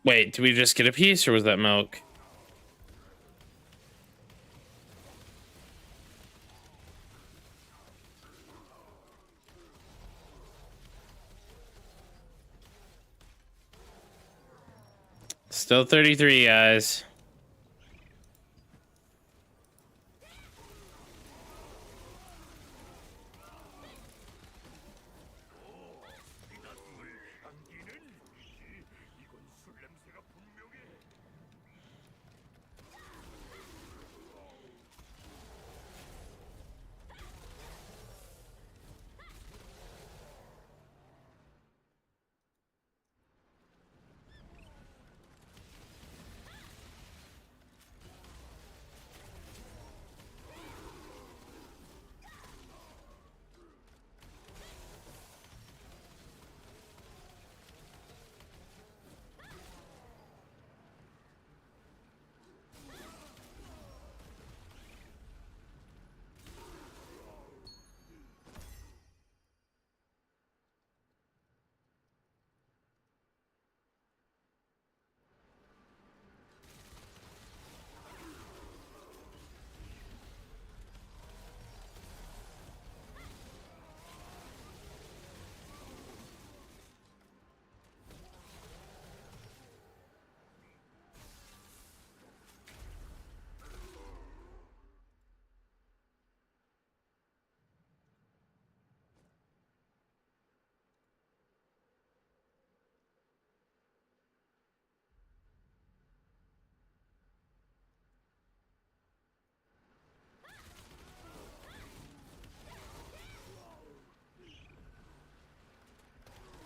Wait, did we just get a piece, or was that milk? Still 33, guys.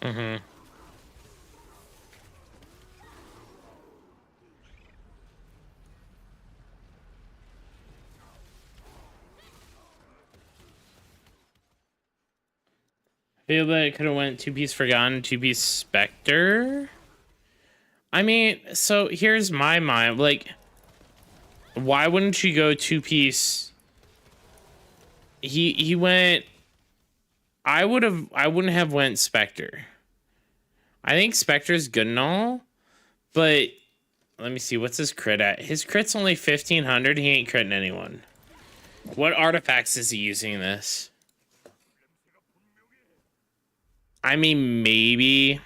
Mm-hmm. Feel that it could have went 2-piece Forgotten, 2-piece Spectre. I mean, so here's my mind. Like, why wouldn't you go 2-piece? He went. I wouldn't have went Spectre. I think Spectre's good and all, but let me see, what's his crit at? His crit's only 1500. He ain't critting anyone. What artifacts is he using this? I mean, maybe.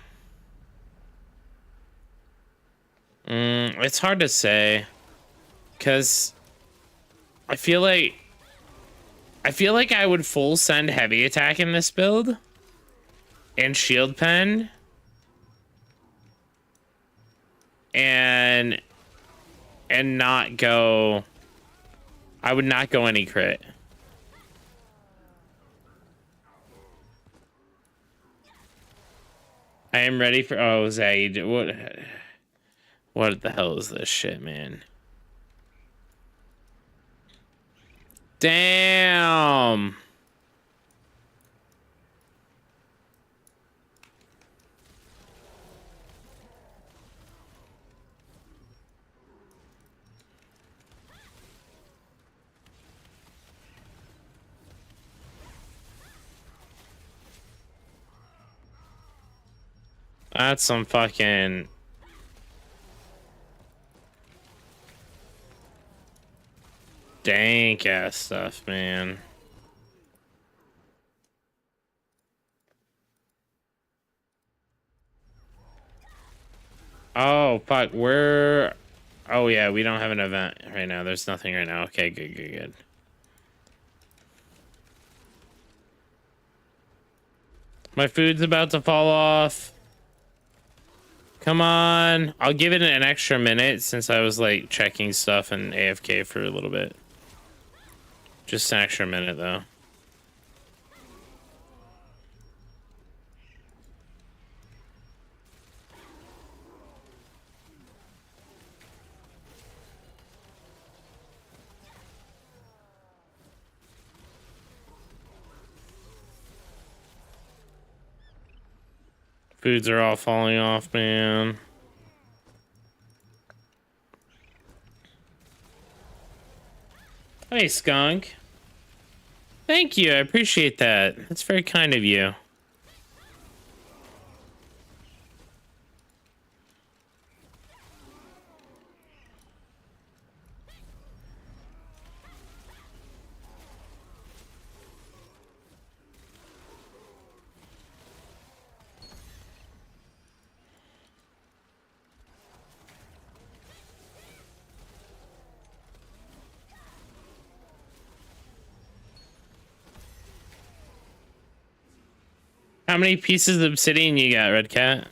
It's hard to say, because I feel like I would full send heavy attack in this build and shield pen and not go. I would not go any crit. I am ready for. Oh, Zaid, what the hell is this shit, man? Damn. That's some fucking dank ass stuff, man. Oh fuck, we're. Oh yeah, we don't have an event right now. There's nothing right now. Okay, good. My food's about to fall off. Come on. I'll give it an extra minute since I was like checking stuff and AFK for a little bit. Just an extra minute though. Foods are all falling off, man. Hey, Skunk. Thank you. I appreciate that. That's very kind of you. How many pieces of obsidian you got, Red Cat?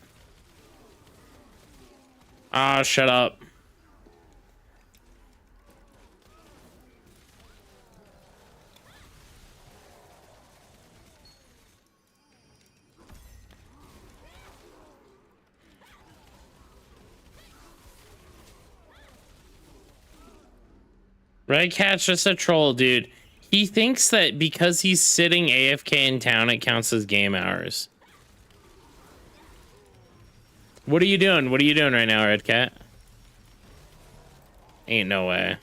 Ah, shut up. Red Cat's just a troll, dude. He thinks that because he's sitting AFK in town, it counts as game hours. What are you doing? What are you doing right now, Red Cat? Ain't no way.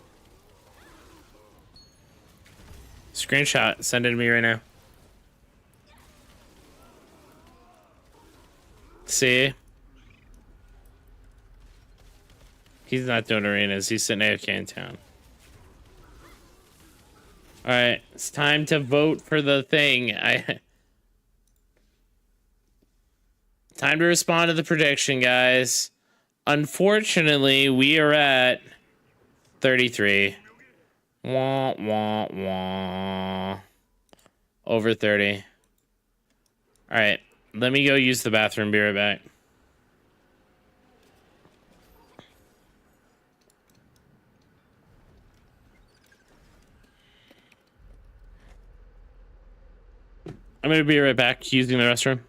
Screenshot. Send it to me right now. See? He's not doing arenas. He's sitting AFK in town. All right, it's time to vote for the thing. Time to respond to the prediction, guys. Unfortunately, we are at 33. Wah, wah, wah. Over 30. All right, let me go use the bathroom. Be right back. I'm going to be right back using the restroom.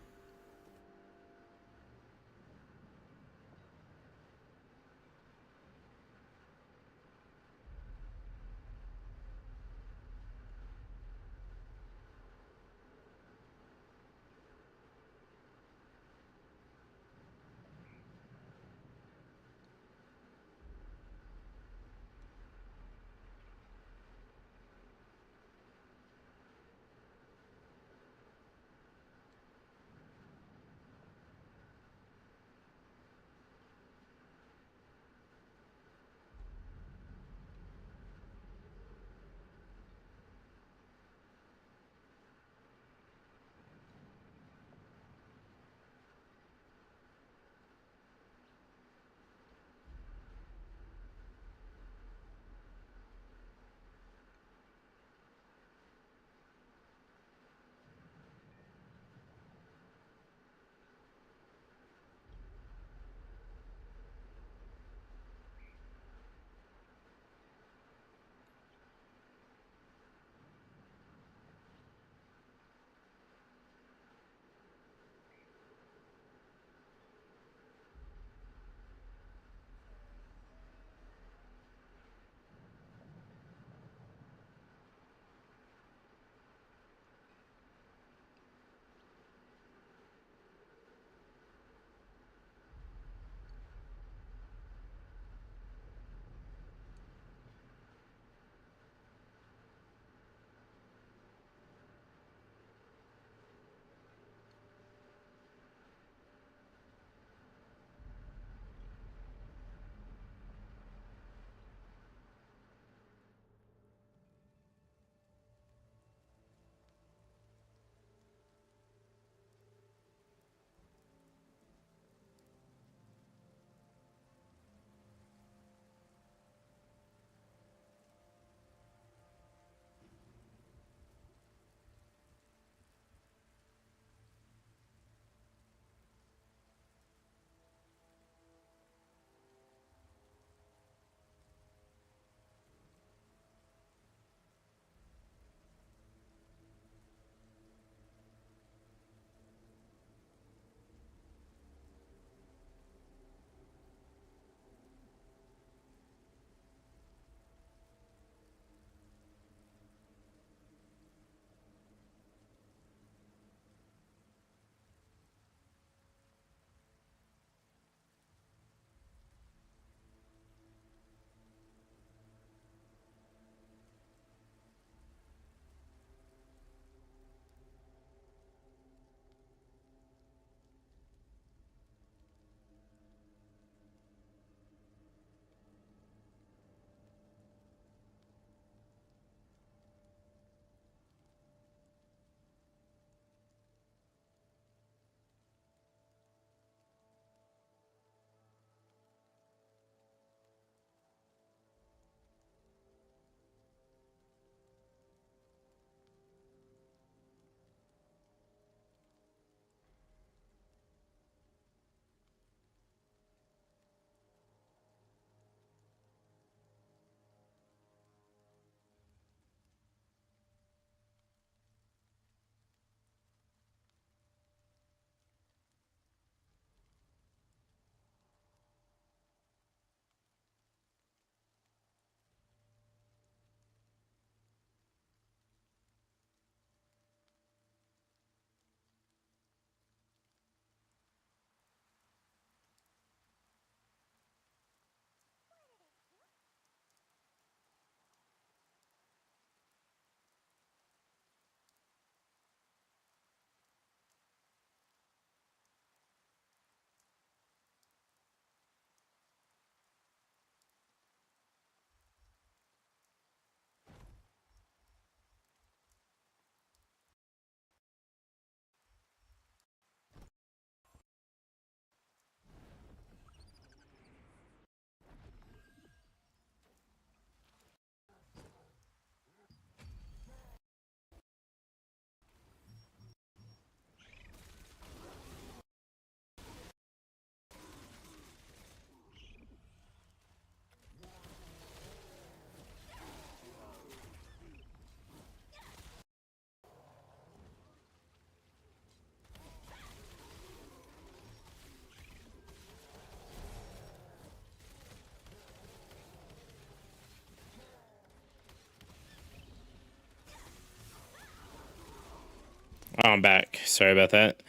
Oh, I'm back. Sorry about that.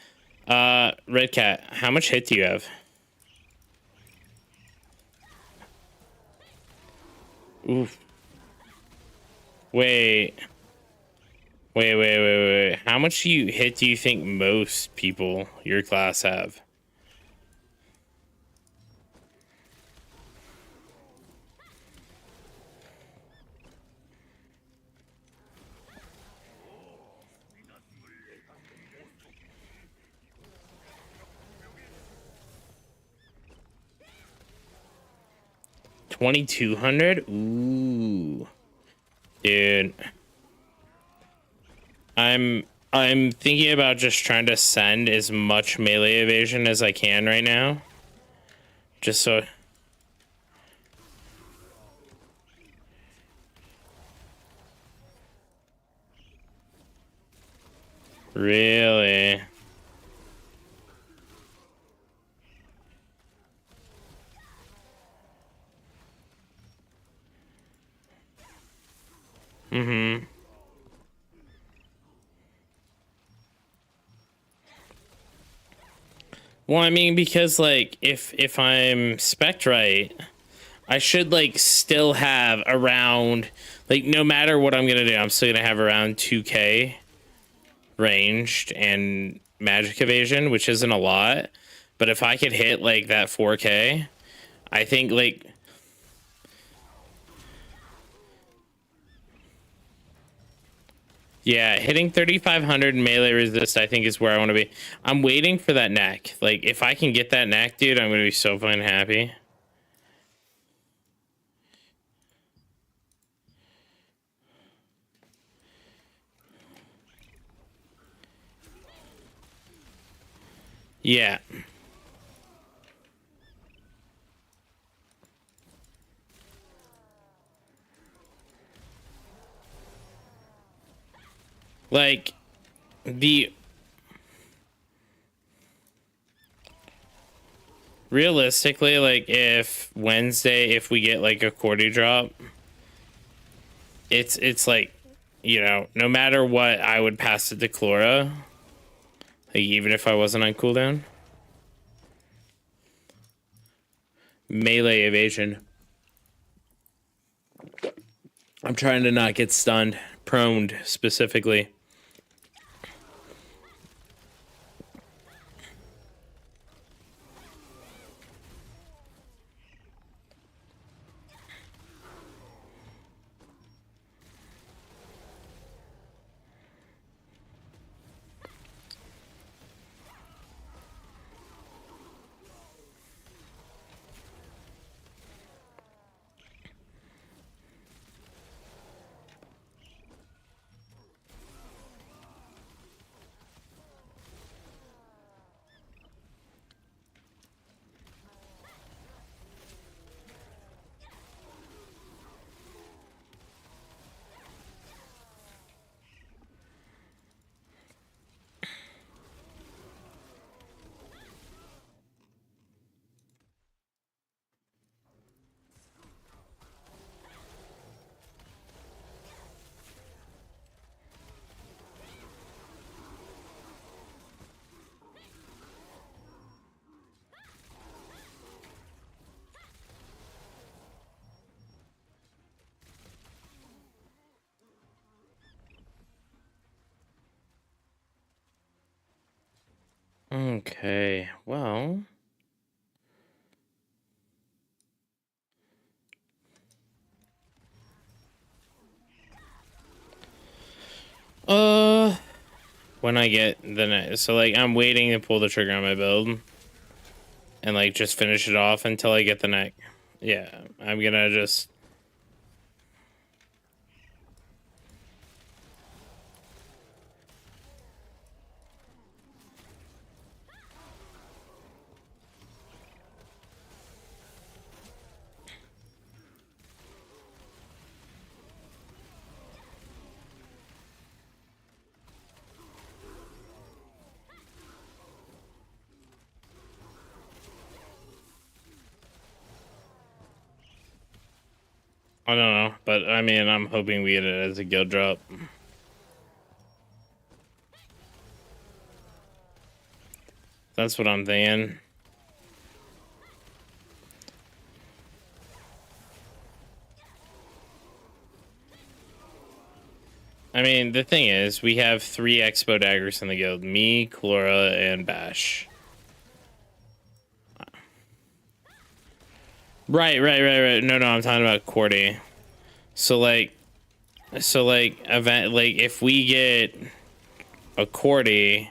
Red Cat, how much hit do you have? Oof. Wait. How much hit do you think most people your class have? $2,200? Ooh. Dude. I'm thinking about just trying to send as much melee evasion as I can right now. Just so... Really? Mm-hmm. Well, I mean, because, like, if I'm spec'd right, I should, like, still have around, like, no matter what I'm gonna do, I'm still gonna have around 2k ranged and magic evasion, which isn't a lot. But if I could hit, like, that 4k, I think, like... Yeah, hitting 3,500 melee resist, I think, is where I want to be. I'm waiting for that neck. Like, if I can get that neck, dude, I'm going to be so fucking happy. Yeah. Like, the... Realistically, like, if Wednesday, if we get, like, a quarter drop, it's like, you know, no matter what, I would pass it to Chlora. Like, even if I wasn't on cooldown. Melee evasion. I'm trying to not get stunned. Proned, specifically. Okay, well... when I get the next, so like I'm waiting to pull the trigger on my build and like just finish it off until I get the neck. Yeah, I'm gonna just... I don't know, but I mean, I'm hoping we get it as a guild drop. That's what I'm thinking. I mean, the thing is, we have 3 Expo daggers in the guild. Me, Chlora, and Bash. Right. No, I'm talking about Cordy. So like, if we get a Cordy,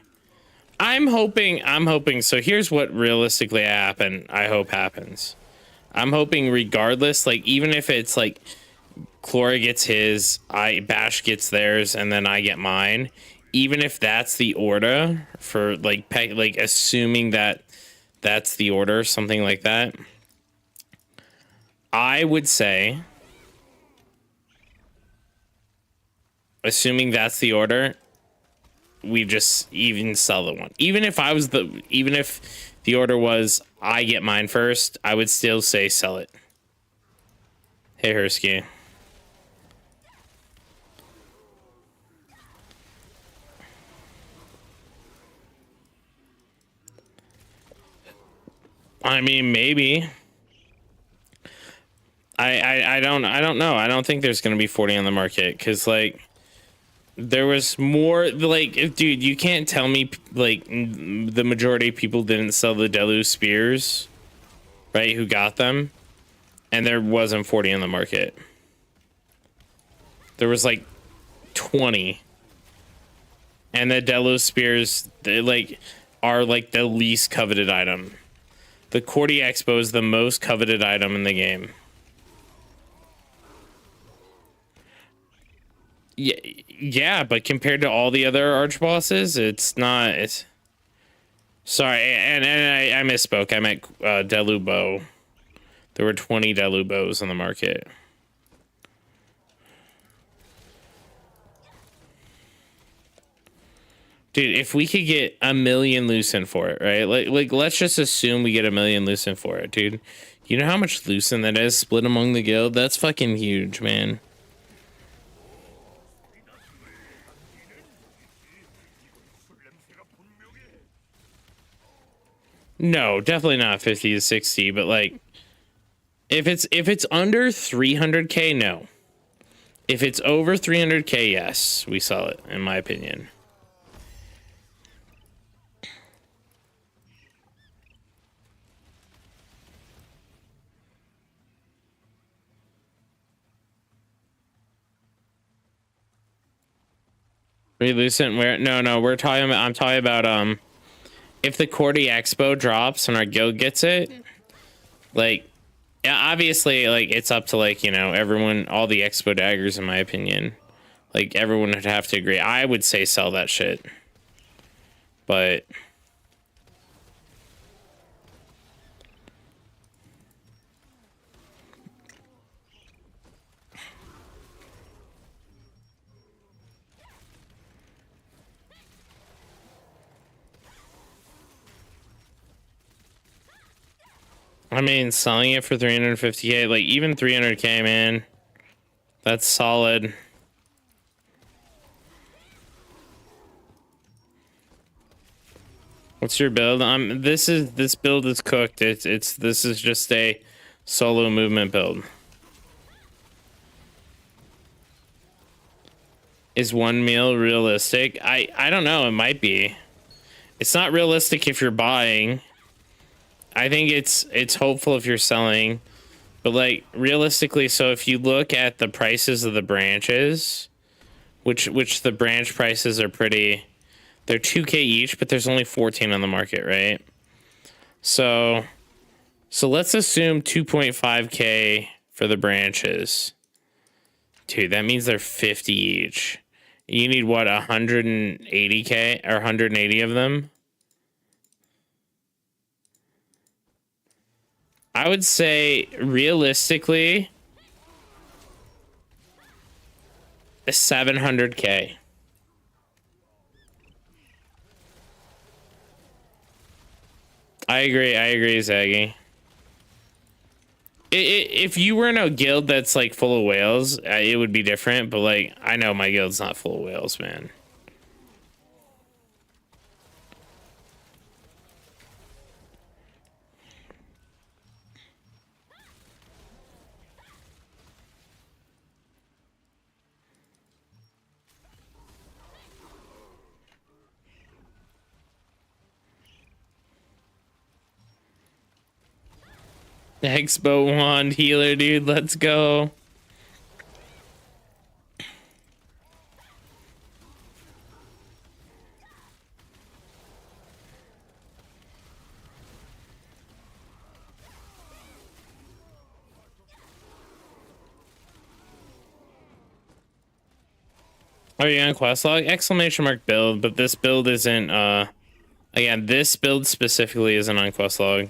I'm hoping, so here's what realistically I hope happens. I'm hoping regardless, like, even if it's like, Chlora gets his, Bash gets theirs, and then I get mine. Even if that's the order for like assuming that that's the order, something like that, I would say, assuming that's the order, we just even sell the one. Even if the order was I get mine first, I would still say sell it. Hey, Hersky. I mean, maybe. I don't know. I don't think there's gonna be 40 on the market, because like there was more, like, dude, you can't tell me like the majority of people didn't sell the Delu spears, right? Who got them, and there wasn't 40 on the market. There was like 20, and the Delu spears, they like are like the least coveted item. The Cordy Expo is the most coveted item in the game. Yeah, but compared to all the other arch bosses, it's not. It's sorry, and I misspoke. I meant Delu bow. There were 20 Delu bows on the market. Dude, if we could get 1 million Lucent for it, right? Like let's just assume we get 1 million Lucent for it, dude. You know how much Lucent that is split among the guild? That's fucking huge, man. No, definitely not 50 to 60, but like if it's under 300k, no. If it's over 300k, yes, we sell it, in my opinion. Lucent, where? No, I'm talking about if the Cordy Expo drops and our guild gets it, like, yeah, obviously, like, it's up to, like, you know, everyone, all the Expo daggers, in my opinion. Like, everyone would have to agree. I would say sell that shit. But I mean, selling it for 350k, like, even 300k, man, that's solid. What's your build? This build is cooked. This is just a solo movement build. Is 1 meal realistic? I don't know. It might be. It's not realistic if you're buying. I think it's hopeful if you're selling, but like realistically, so if you look at the prices of the branches, which the branch prices are pretty, they're 2k each, but there's only 14 on the market, right? So let's assume 2.5k for the branches. Dude, that means they're 50 each. You need what, 180k or 180 of them? I would say realistically 700k. I agree, Zaggy. If you were in a guild that's like full of whales, it would be different, but like I know my guild's not full of whales, man. Expo wand healer, dude. Let's go. Are you on quest log? Exclamation mark build, but this build isn't again, this build specifically isn't on quest log.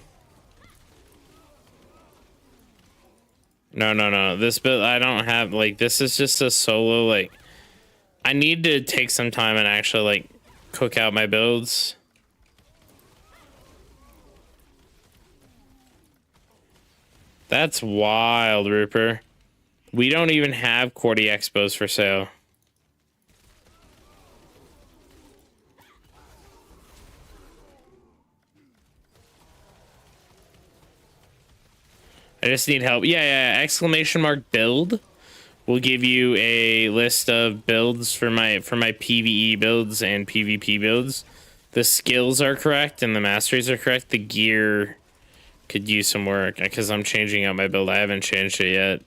No. This build I don't have, like, this is just a solo, like, I need to take some time and actually like cook out my builds. That's wild, Rupert. We don't even have Cordy Expos for sale. I just need help. Yeah. Exclamation mark build will give you a list of builds for my PvE builds and PvP builds. The skills are correct and the masteries are correct. The gear could use some work because I'm changing out my build. I haven't changed it yet.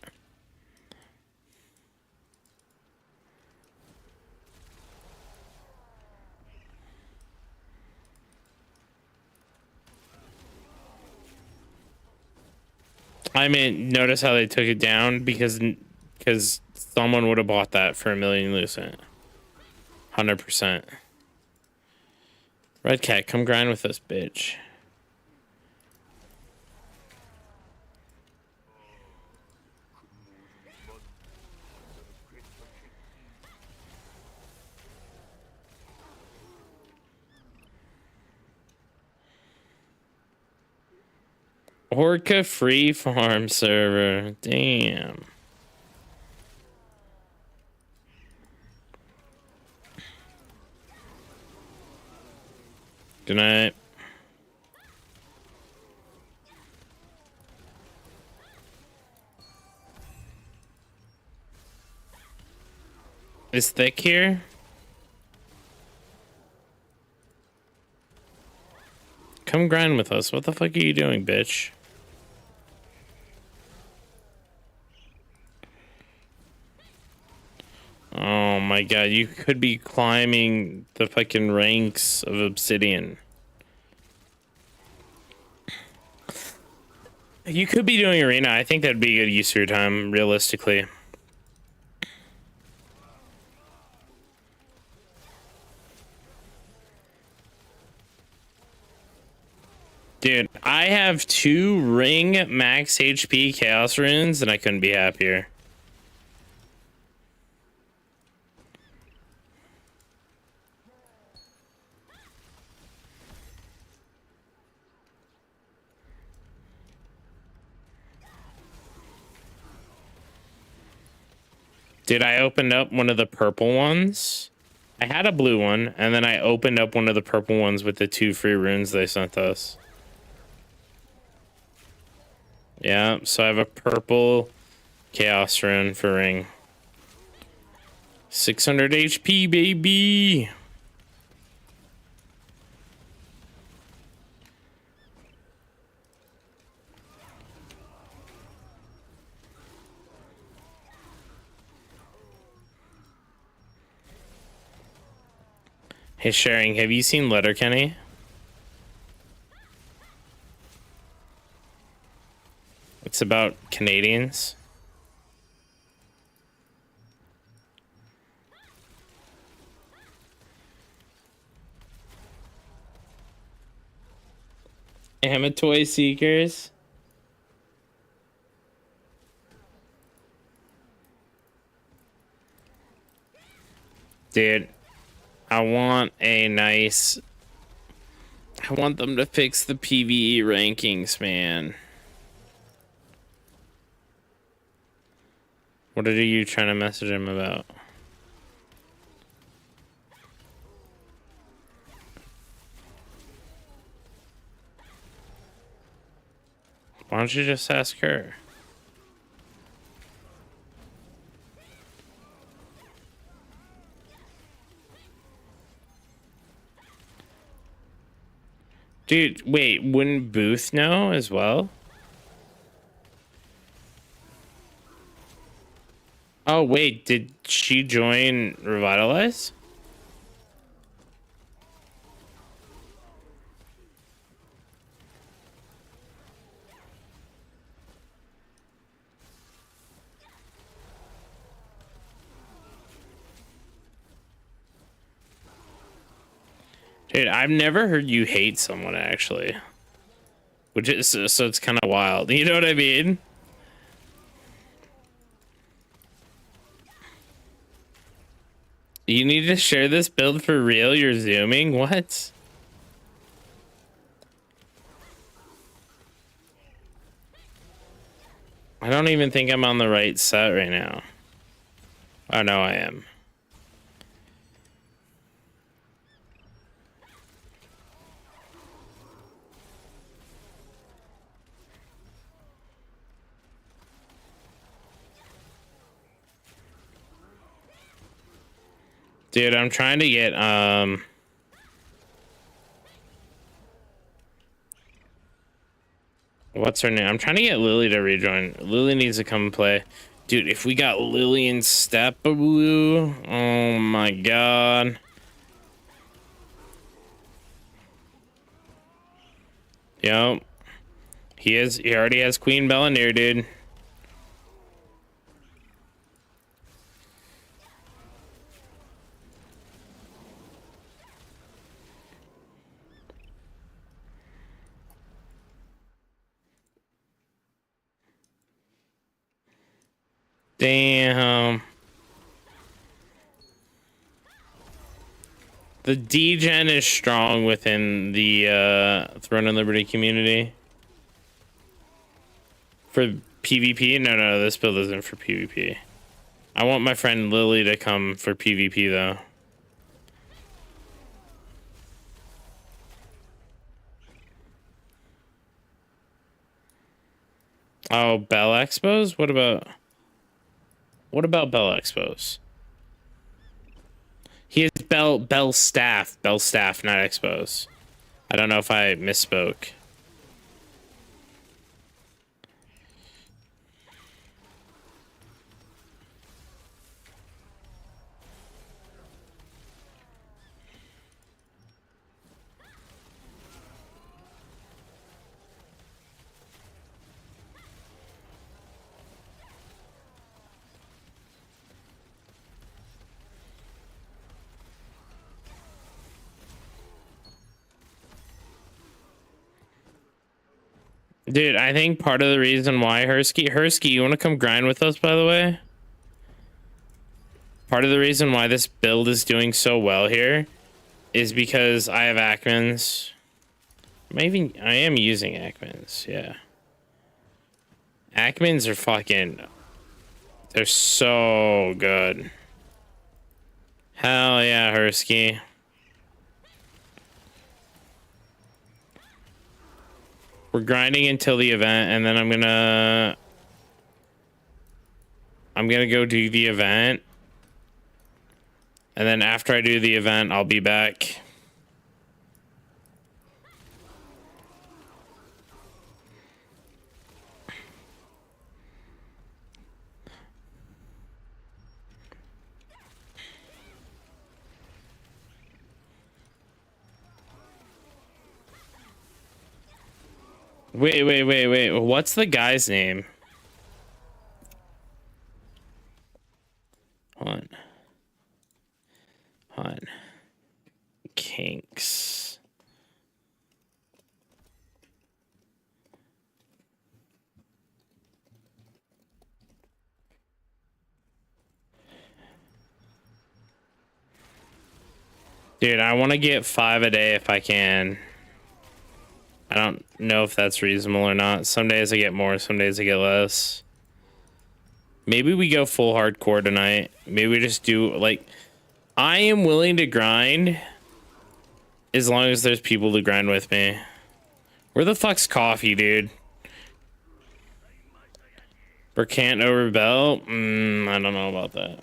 I mean, notice how they took it down because someone would have bought that for $1 million Lucent. 100%. Red Cat, come grind with us, bitch. Orca free farm server. Damn. Good night. Is thick here? Come grind with us. What the fuck are you doing, bitch? Oh my god, you could be climbing the fucking ranks of Obsidian. You could be doing arena. I think that'd be a good use of your time, realistically. Dude, I have 2 ring max HP chaos runes and I couldn't be happier. Dude, I opened up one of the purple ones. I had a blue one, and then I opened up one of the purple ones with the 2 free runes they sent us. Yeah, so I have a purple chaos rune for ring. 600 HP, baby! Hey, Sharing, have you seen Letterkenny? It's about Canadians. Amatoy Seekers. Dude, I want them to fix the PvE rankings, man. What are you trying to message him about? Why don't you just ask her? Dude, wait, wouldn't Booth know as well? Oh wait, did she join Revitalize? Dude, I've never heard you hate someone actually, which is so it's kind of wild. You know what I mean? You need to share this build for real. You're zooming. What? I don't even think I'm on the right set right now. Oh no, I am. Dude, I'm trying to get what's her name? I'm trying to get Lily to rejoin. Lily needs to come and play. Dude, if we got Lily and Stepaboo, oh my god. Yep. He already has Queen Bellenere, dude. Damn. The D-Gen is strong within the Throne and Liberty community. For PvP? No, this build isn't for PvP. I want my friend Lily to come for PvP though. Oh, Bell Expos? What about Bell Expos? He has Bell Staff, not Expos. I don't know if I misspoke. Dude, I think part of the reason why Hursky, you want to come grind with us, by the way? Part of the reason why this build is doing so well here is because I have Ackmans. I am using Ackmans, yeah. Ackmans are fucking... They're so good. Hell yeah, Hursky. We're grinding until the event, and then I'm gonna go do the event. And then after I do the event, I'll be back. Wait. What's the guy's name? Hold on. Kinks. Dude, I want to get 5 a day if I can. I don't know if that's reasonable or not. Some days I get more, some days I get less. Maybe we go full hardcore tonight. Maybe we just do, like... I am willing to grind as long as there's people to grind with me. Where the fuck's Coffee, dude? Berkant over Bell? I don't know about that.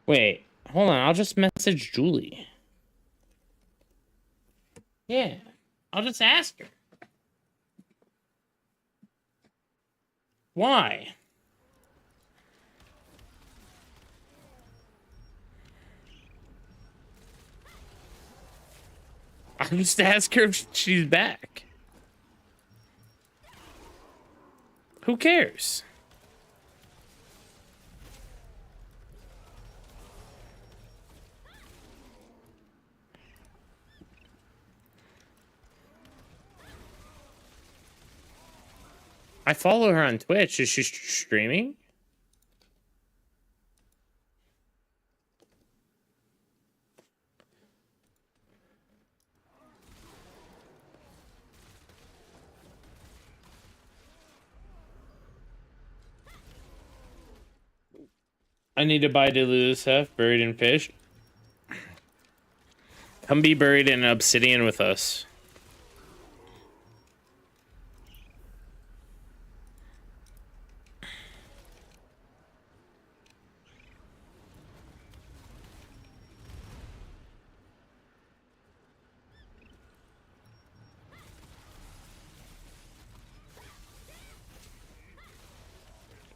Wait, hold on. I'll just message Julie. Yeah, I'll just ask her. Why? I'll just ask her if she's back. Who cares? I follow her on Twitch. Is she streaming? I need to buy Delusef, buried in fish. Come be buried in obsidian with us.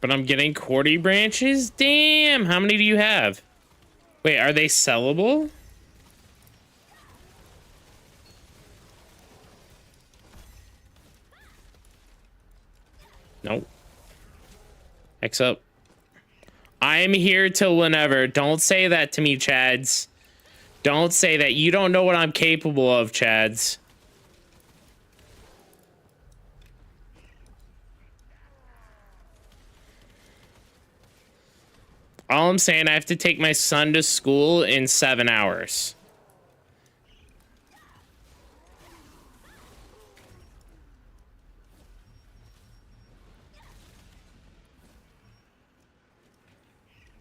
But I'm getting quartzy branches? Damn, how many do you have? Wait, are they sellable? Nope. X up. I am here till whenever. Don't say that to me, Chads. Don't say that. You don't know what I'm capable of, Chads. All I'm saying, I have to take my son to school in 7 hours.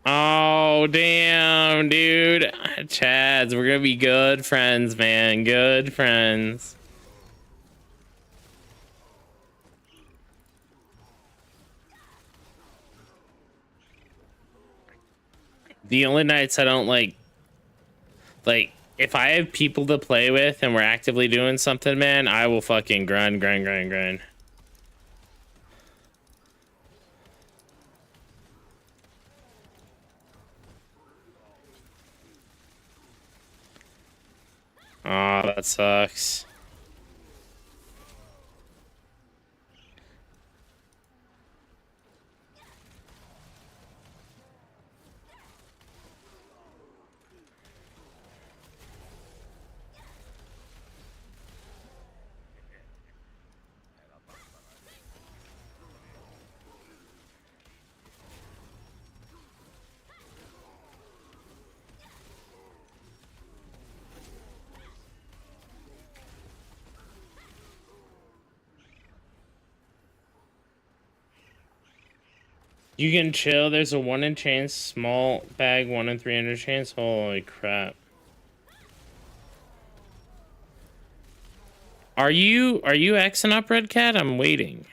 Oh, damn, dude. Chads, we're gonna be good friends, man. Good friends. The only nights I don't like, if I have people to play with and we're actively doing something, man, I will fucking grind. Oh, that sucks. You can chill. There's a 1 in chains, small bag, 1 in 300 chains. Holy crap. Are you Xing up, Red Cat? I'm waiting.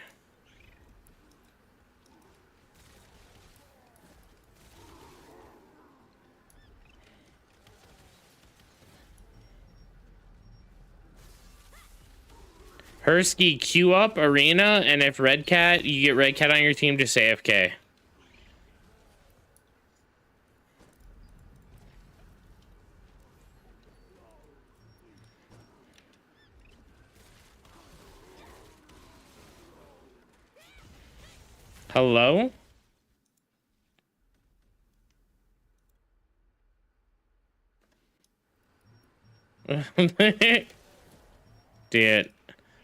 Hersky, queue up arena, and if Red Cat, you get Red Cat on your team, just AFK. Hello? Dude.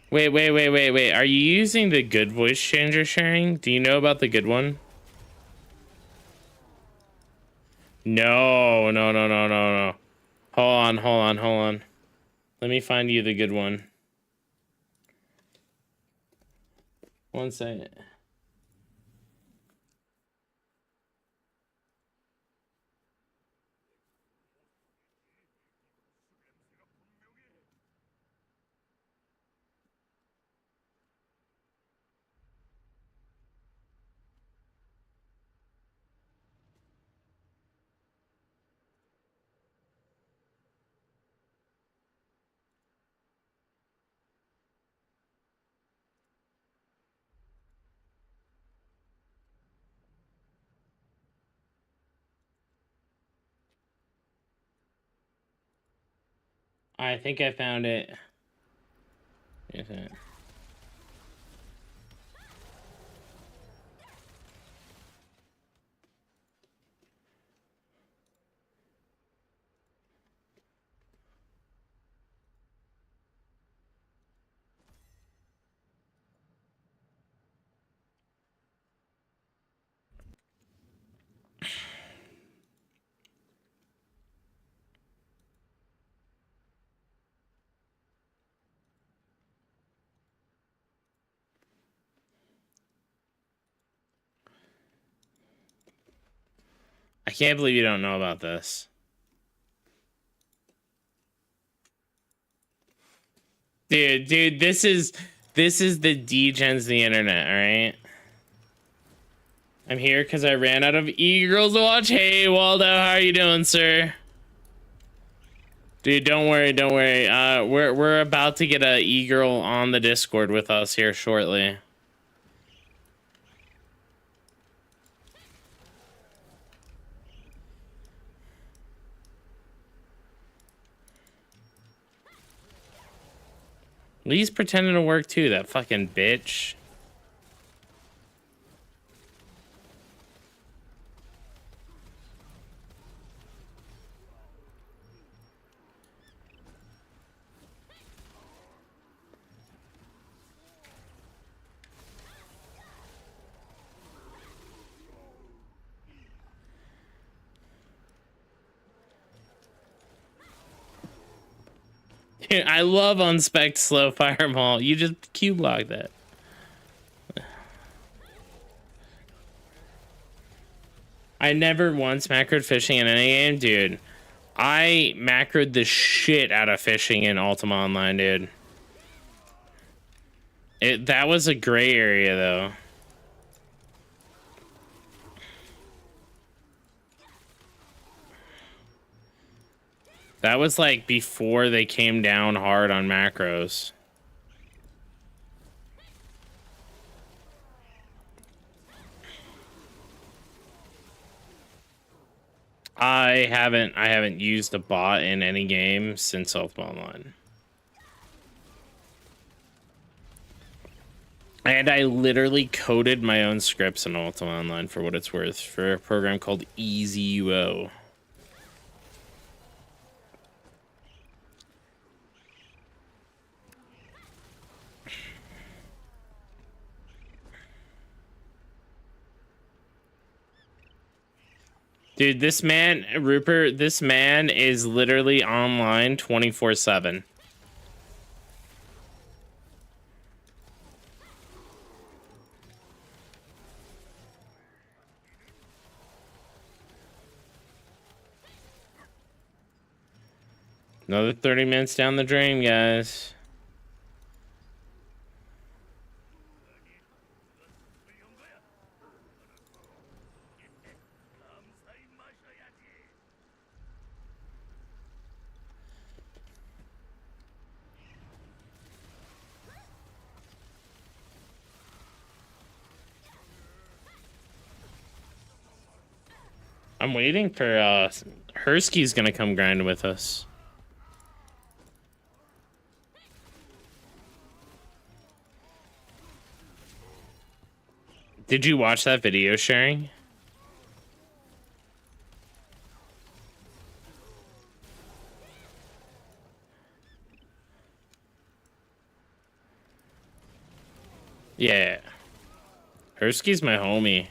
Wait. Are you using the good voice changer sharing? Do you know about the good one? No. Hold on. Let me find you the good one. One second. I think I found it. Is it? I can't believe you don't know about this. Dude, this is the degens of the internet, alright? I'm here because I ran out of e-girls to watch. Hey, Waldo, how are you doing, sir? Dude, don't worry. We're about to get a e-girl on the Discord with us here shortly. Lee's pretending to work too, that fucking bitch. Dude, I love unspec slow fireball. You just Q block that. I never once macroed fishing in any game, dude. I macroed the shit out of fishing in Ultima Online, dude. That was a gray area though. That was like before they came down hard on macros. I haven't used a bot in any game since Ultima Online. And I literally coded my own scripts in Ultima Online for what it's worth for a program called EasyUO. Dude, this man, Rupert, this man is literally online 24/7. Another 30 minutes down the drain, guys. I'm waiting for Hersky's gonna come grind with us. Did you watch that video sharing? Yeah. Hersky's my homie.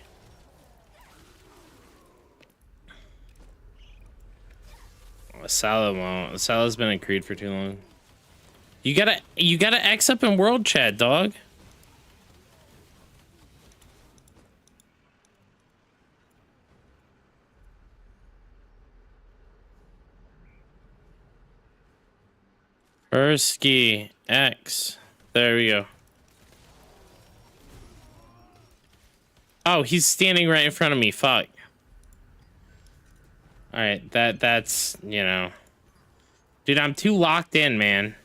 Salah won't. Salah's been in Creed for too long. You gotta X up in world chat, dog. Hersky X. There we go. Oh, he's standing right in front of me. Fuck. All right, that's, you know. Dude, I'm too locked in, man.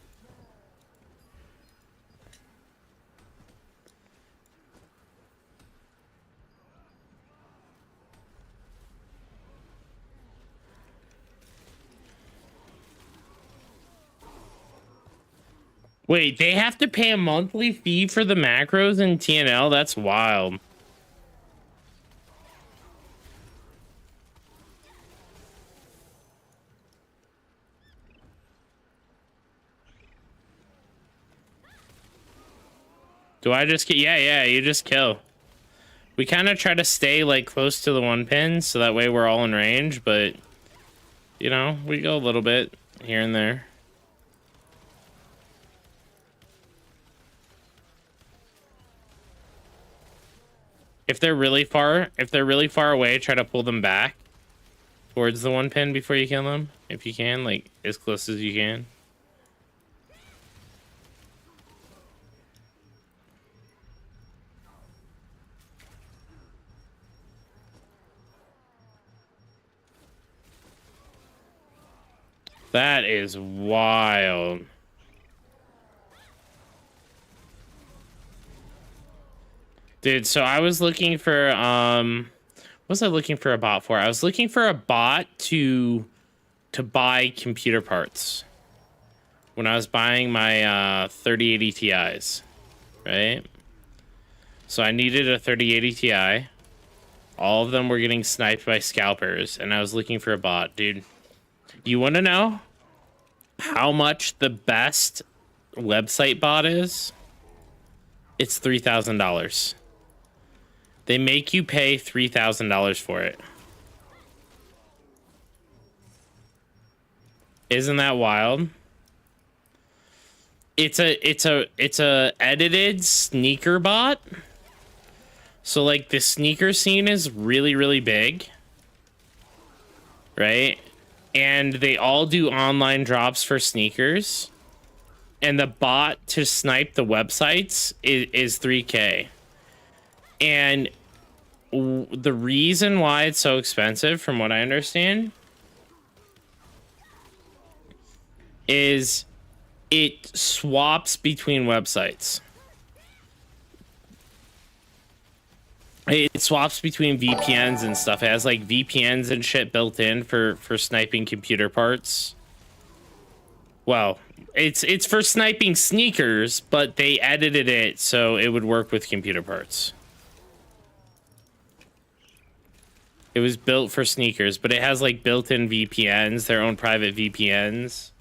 Wait, they have to pay a monthly fee for the macros in TNL? That's wild. Do I just get... Yeah, you just kill. We kind of try to stay, like, close to the 1 pin, so that way we're all in range, but... You know, we go a little bit here and there. If they're really far away, try to pull them back towards the 1 pin before you kill them. If you can, like, as close as you can. That is wild. Dude, so I was looking for what was I looking for a bot for? I was looking for a bot to buy computer parts when I was buying my 3080 Ti's, right? So I needed a 3080 Ti. All of them were getting sniped by scalpers, and I was looking for a bot, dude. You want to know how much the best website bot is? It's $3,000. They make you pay $3,000 for it. Isn't that wild? It's a edited sneaker bot. So like the sneaker scene is really, really big. Right? And they all do online drops for sneakers. And the bot to snipe the websites is 3K. And the reason why it's so expensive, from what I understand, is it swaps between websites. It swaps between VPNs and stuff. It has like VPNs and shit built in for sniping computer parts. Well, it's for sniping sneakers, but they edited it so it would work with computer parts. It was built for sneakers, but it has like built-in VPNs, their own private VPNs.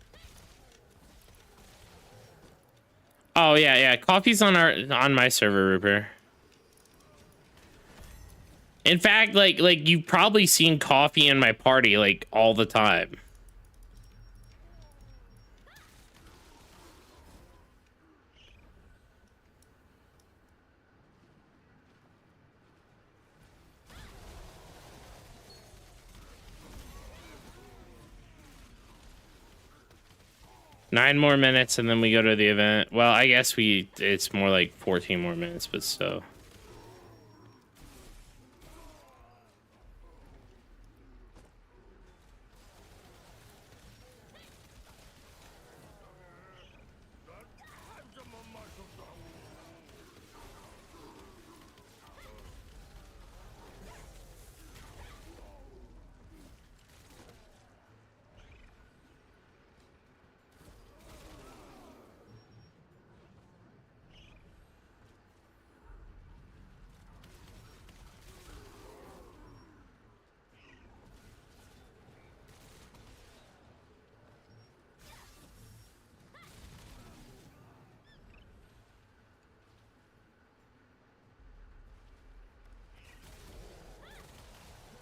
Oh yeah. Coffee's on my server, Ripper. In fact, like you've probably seen Coffee in my party like all the time. Nine more minutes and then we go to the event. Well, I guess it's more like 14 more minutes, but still.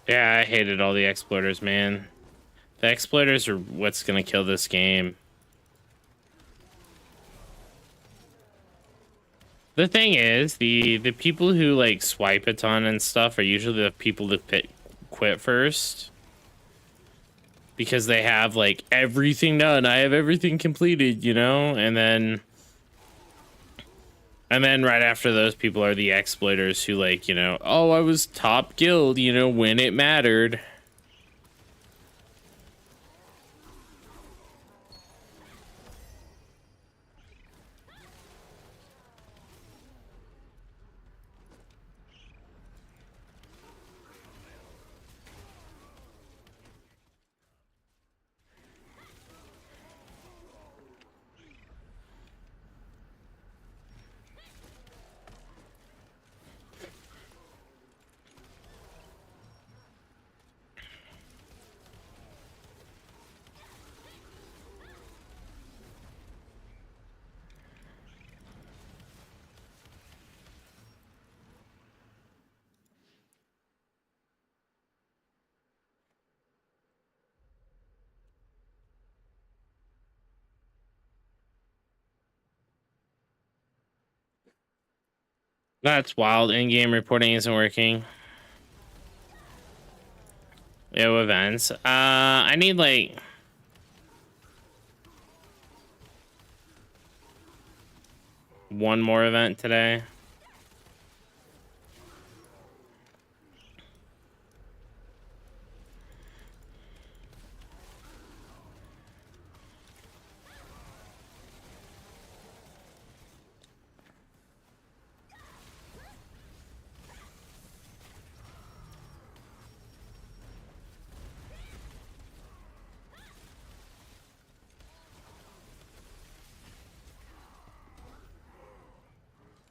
Yeah, I hated all the exploiters, man. The exploiters are what's gonna kill this game. The thing is, the people who like swipe a ton and stuff are usually the people that quit first. Because they have like everything done. I have everything completed, you know? And then right after those people are the exploiters who like, you know, oh, I was top guild, you know, when it mattered. That's wild. In-game reporting isn't working. Yo, events. I need like one more event today.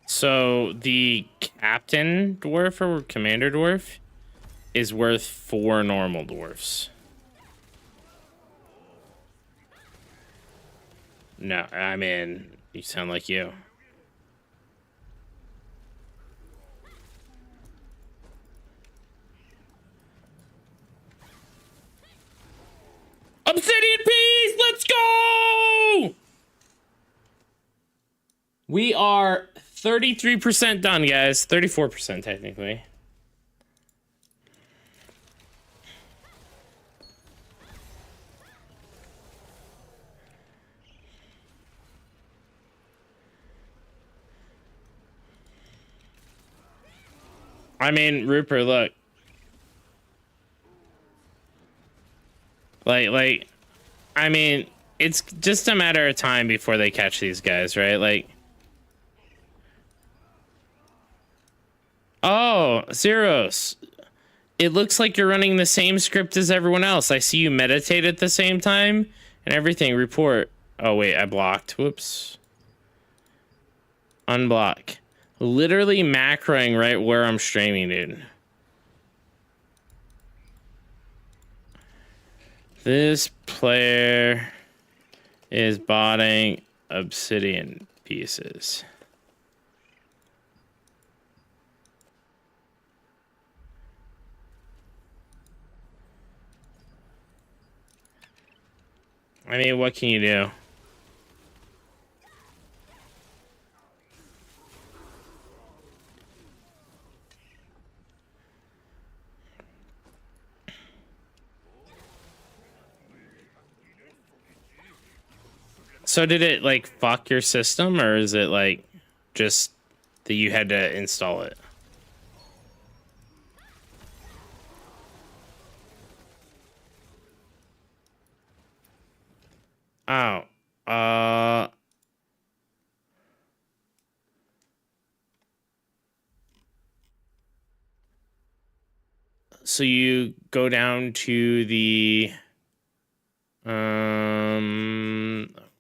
So the captain dwarf or commander dwarf is worth 4 normal dwarfs. No, I mean, you sound like you. Obsidian Peace, let's go! We are 33% done, guys. 34% technically. I mean, Rupert, look. Like, I mean, it's just a matter of time before they catch these guys, right? Like, oh, Zeros. It looks like you're running the same script as everyone else. I see you meditate at the same time and everything. Report. Oh, wait, I blocked. Whoops. Unblock. Literally macroing right where I'm streaming, dude. This player is botting obsidian pieces. I mean, what can you do? So did it like fuck your system, or is it like just that you had to install it? Oh, so you go down to the where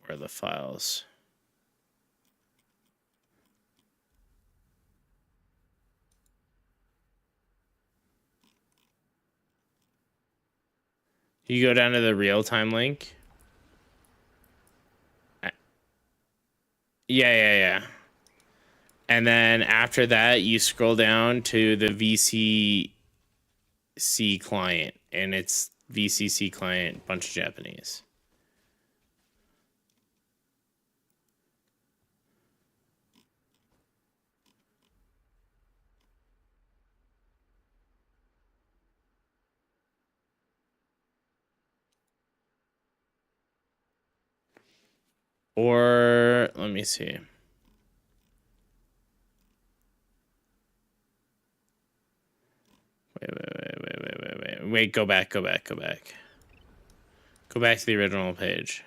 are the files? You go down to the real-time link. Yeah. And then after that, you scroll down to the VCC client, and it's VCC client, bunch of Japanese. Or let me see. Wait, go back. Go back to the original page.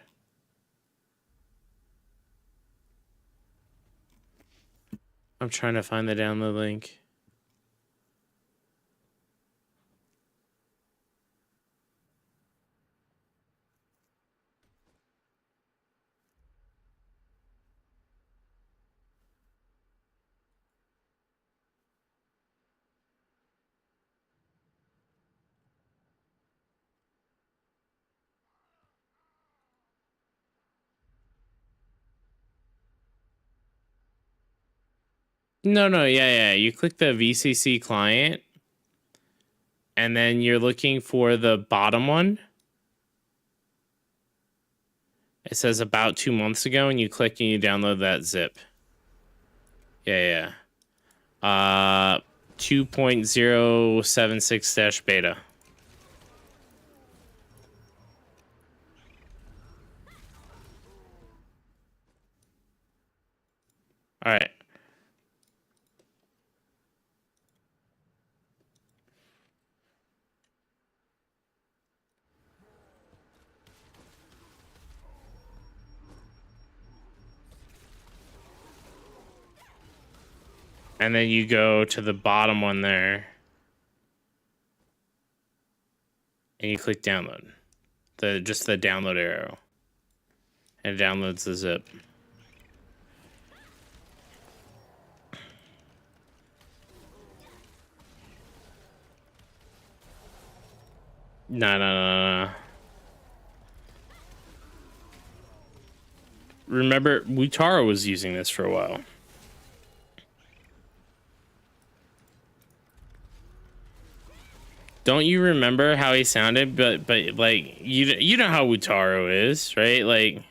I'm trying to find the download link. No, yeah. You click the VCC client, and then you're looking for the bottom one. It says about 2 months ago, and you click and you download that zip. Yeah. 2.076-beta. All right. And then you go to the bottom one there. And you click download. Just the download arrow. And it downloads the zip. No. Remember, Wutaro was using this for a while. Don't you remember how he sounded? But like you know how Wutaro is, right? Like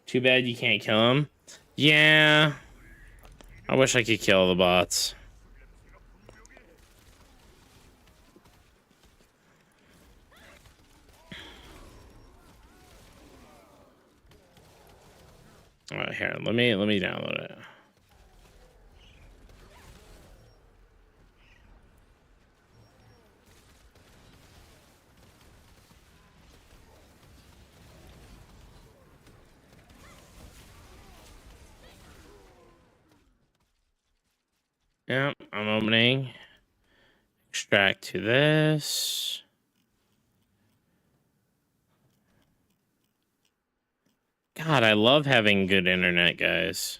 too bad you can't kill him. Yeah. I wish I could kill the bots. All right, here. Let me download it. Yep, I'm opening. Extract to this. God, I love having good internet, guys.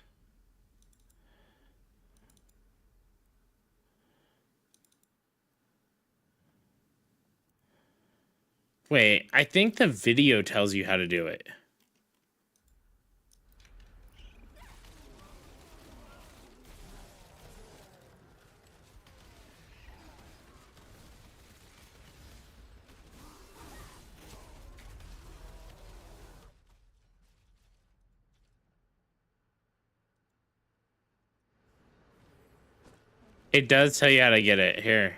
Wait, I think the video tells you how to do it. It does tell you how to get it. Here.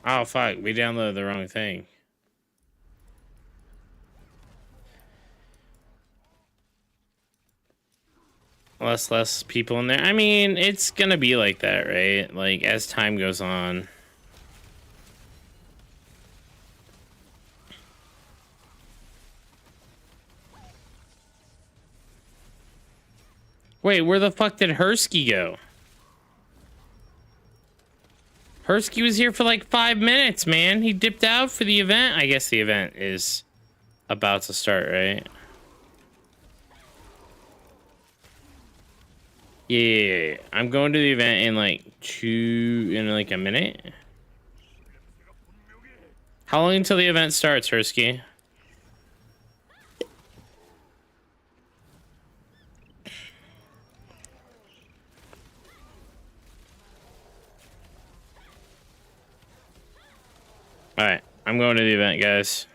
Oh, fuck. We downloaded the wrong thing. Less people in there. I mean, it's gonna be like that, right? Like, as time goes on. Wait, where the fuck did Hersky go? Hersky was here for like 5 minutes, man. He dipped out for the event. I guess the event is about to start, right? Yeah. I'm going to the event in like a minute. How long until the event starts, Hersky? Alright, I'm going to the event, guys.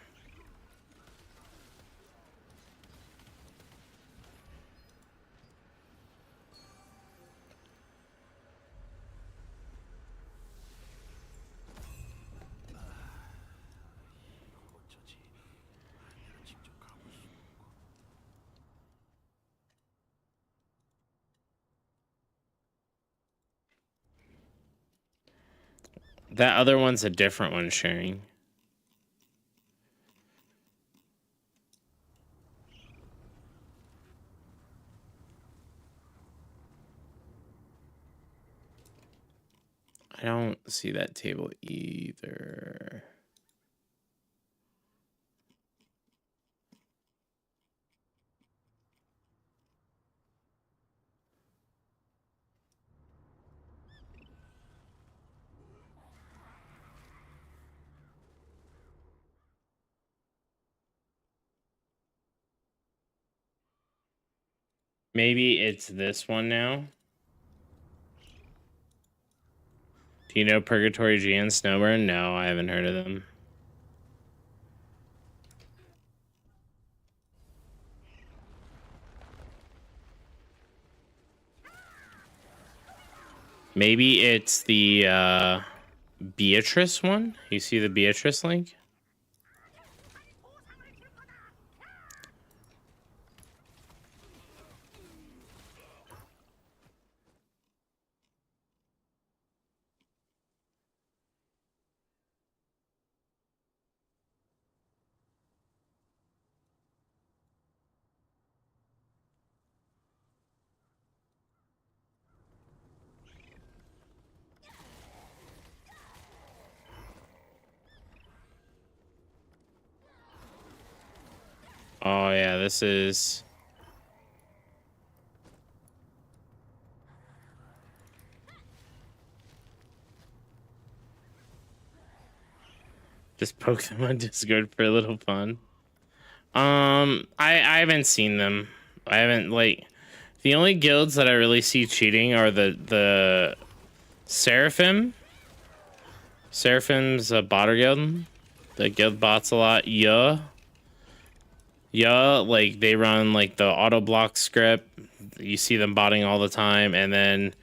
That other one's a different one, sharing. I don't see that table either. Maybe it's this one now. Do you know Purgatory G and Snowburn? No, I haven't heard of them. Maybe it's the Beatrice one. You see the Beatrice link? Oh yeah, this is... Just poke them on Discord for a little fun. I haven't seen them. I haven't, like... The only guilds that I really see cheating are the Seraphim. Seraphim's a botter guild. The guild bots a lot. Yeah, like they run like the auto block script. You see them botting all the time, and then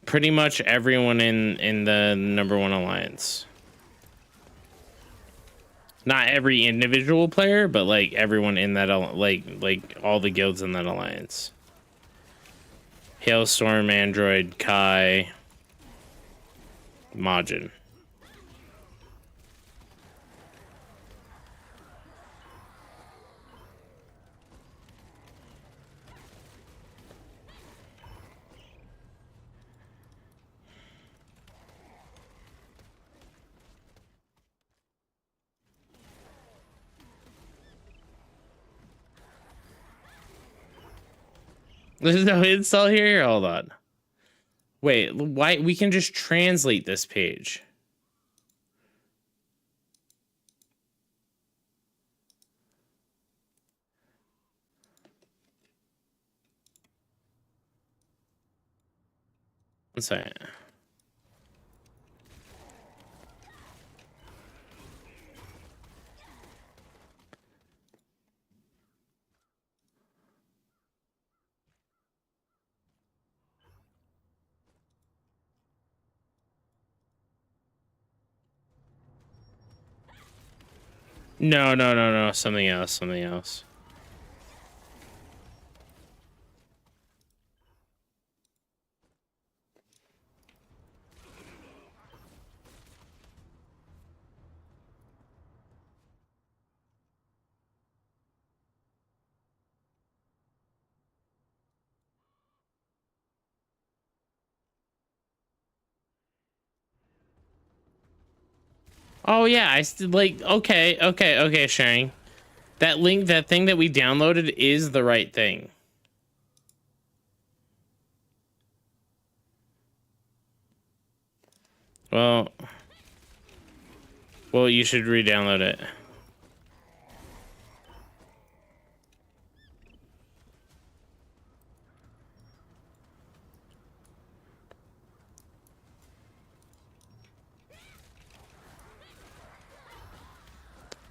pretty much everyone in the #1 alliance. Not every individual player, but like everyone in that like all the guilds in that alliance. Hailstorm, Android, Kai, Majin. There's no install here? Hold on. Wait, why? We can just translate this page. One second. No. Something else. Oh yeah, I still like. Okay, sharing. That link, that thing that we downloaded is the right thing. Well, you should re-download it.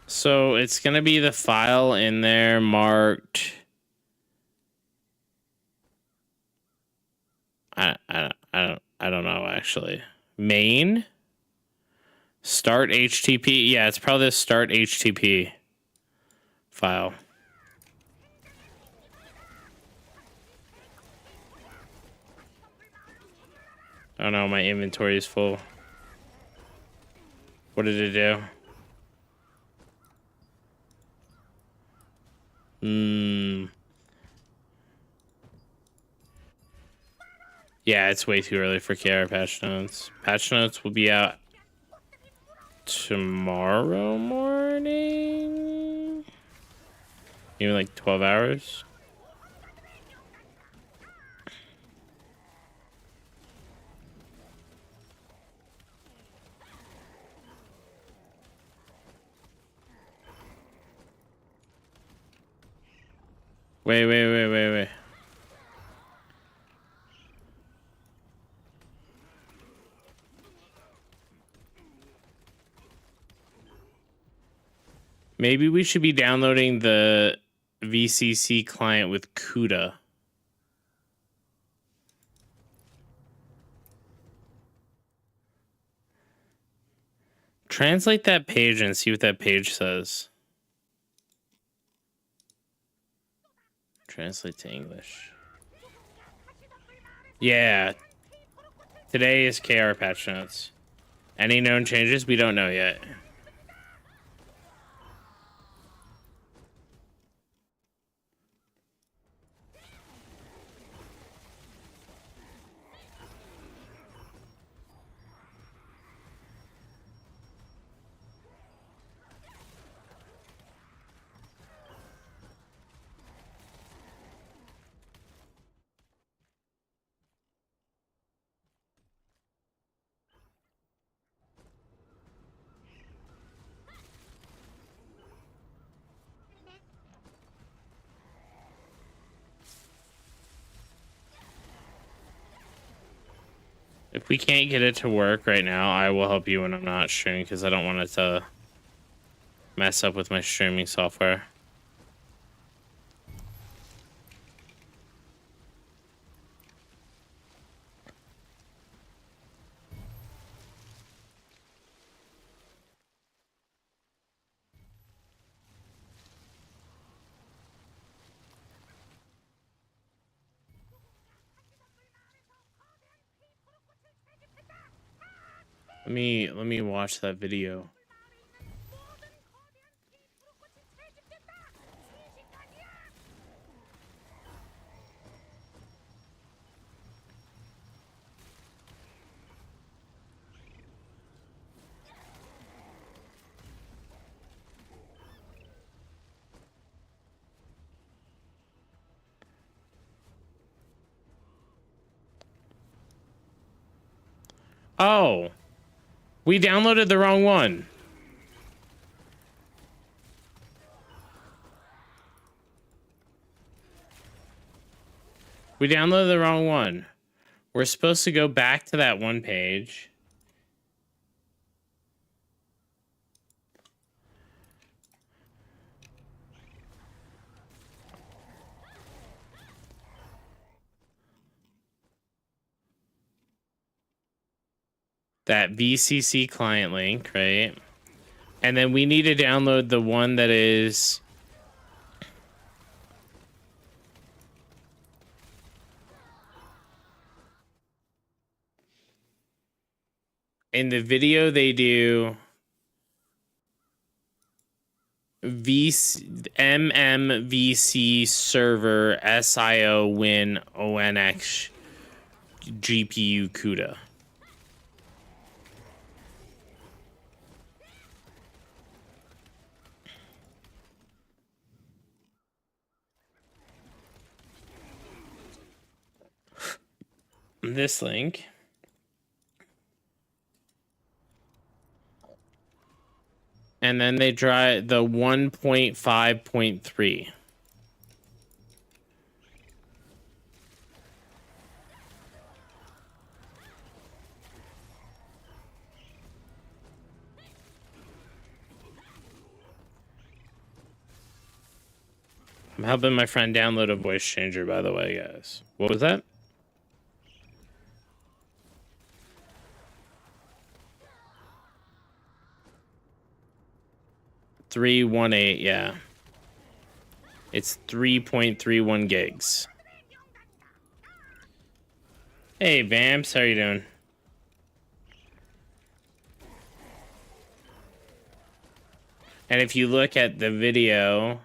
So it's gonna be the file in there marked. I don't know actually. Main. Start HTTP. Yeah, it's probably the start HTTP file. Oh no, my inventory is full. What did it do? Yeah, it's way too early for KR patch notes. Patch notes will be out tomorrow morning. Maybe like 12 hours. Wait. Maybe we should be downloading the VCC client with CUDA. Translate that page and see what that page says. Translate to English. Yeah. Today is KR patch notes. Any known changes? We don't know yet. If we can't get it to work right now, I will help you when I'm not streaming because I don't want it to mess up with my streaming software. Let me watch that video. Oh, we downloaded the wrong one. We downloaded the wrong one. We're supposed to go back to that one page. That VCC client link, right? And then we need to download the one that is in the video. They do MMVC server SIO win ONX GPU CUDA. This link. And then they try the 1.5.3. I'm helping my friend download a voice changer, by the way, guys. What was that? $318, yeah. It's 3.31 gigs. Hey, Vamps, how you doing? And if you look at the video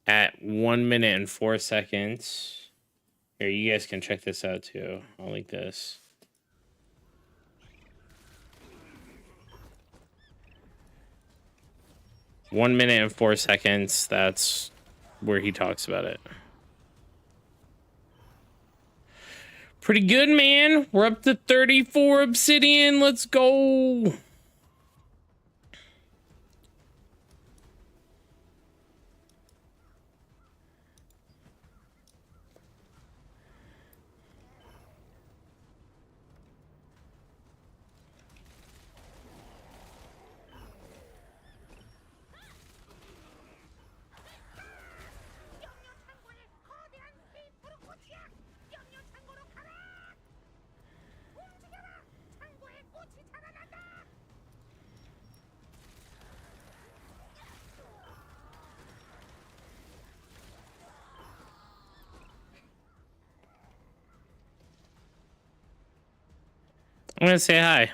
at 1 minute and 4 seconds, here, you guys can check this out too. I'll link this. One minute and 4 seconds, that's where he talks about it. Pretty good, man. We're up to 34 obsidian. Let's go. I'm gonna say hi.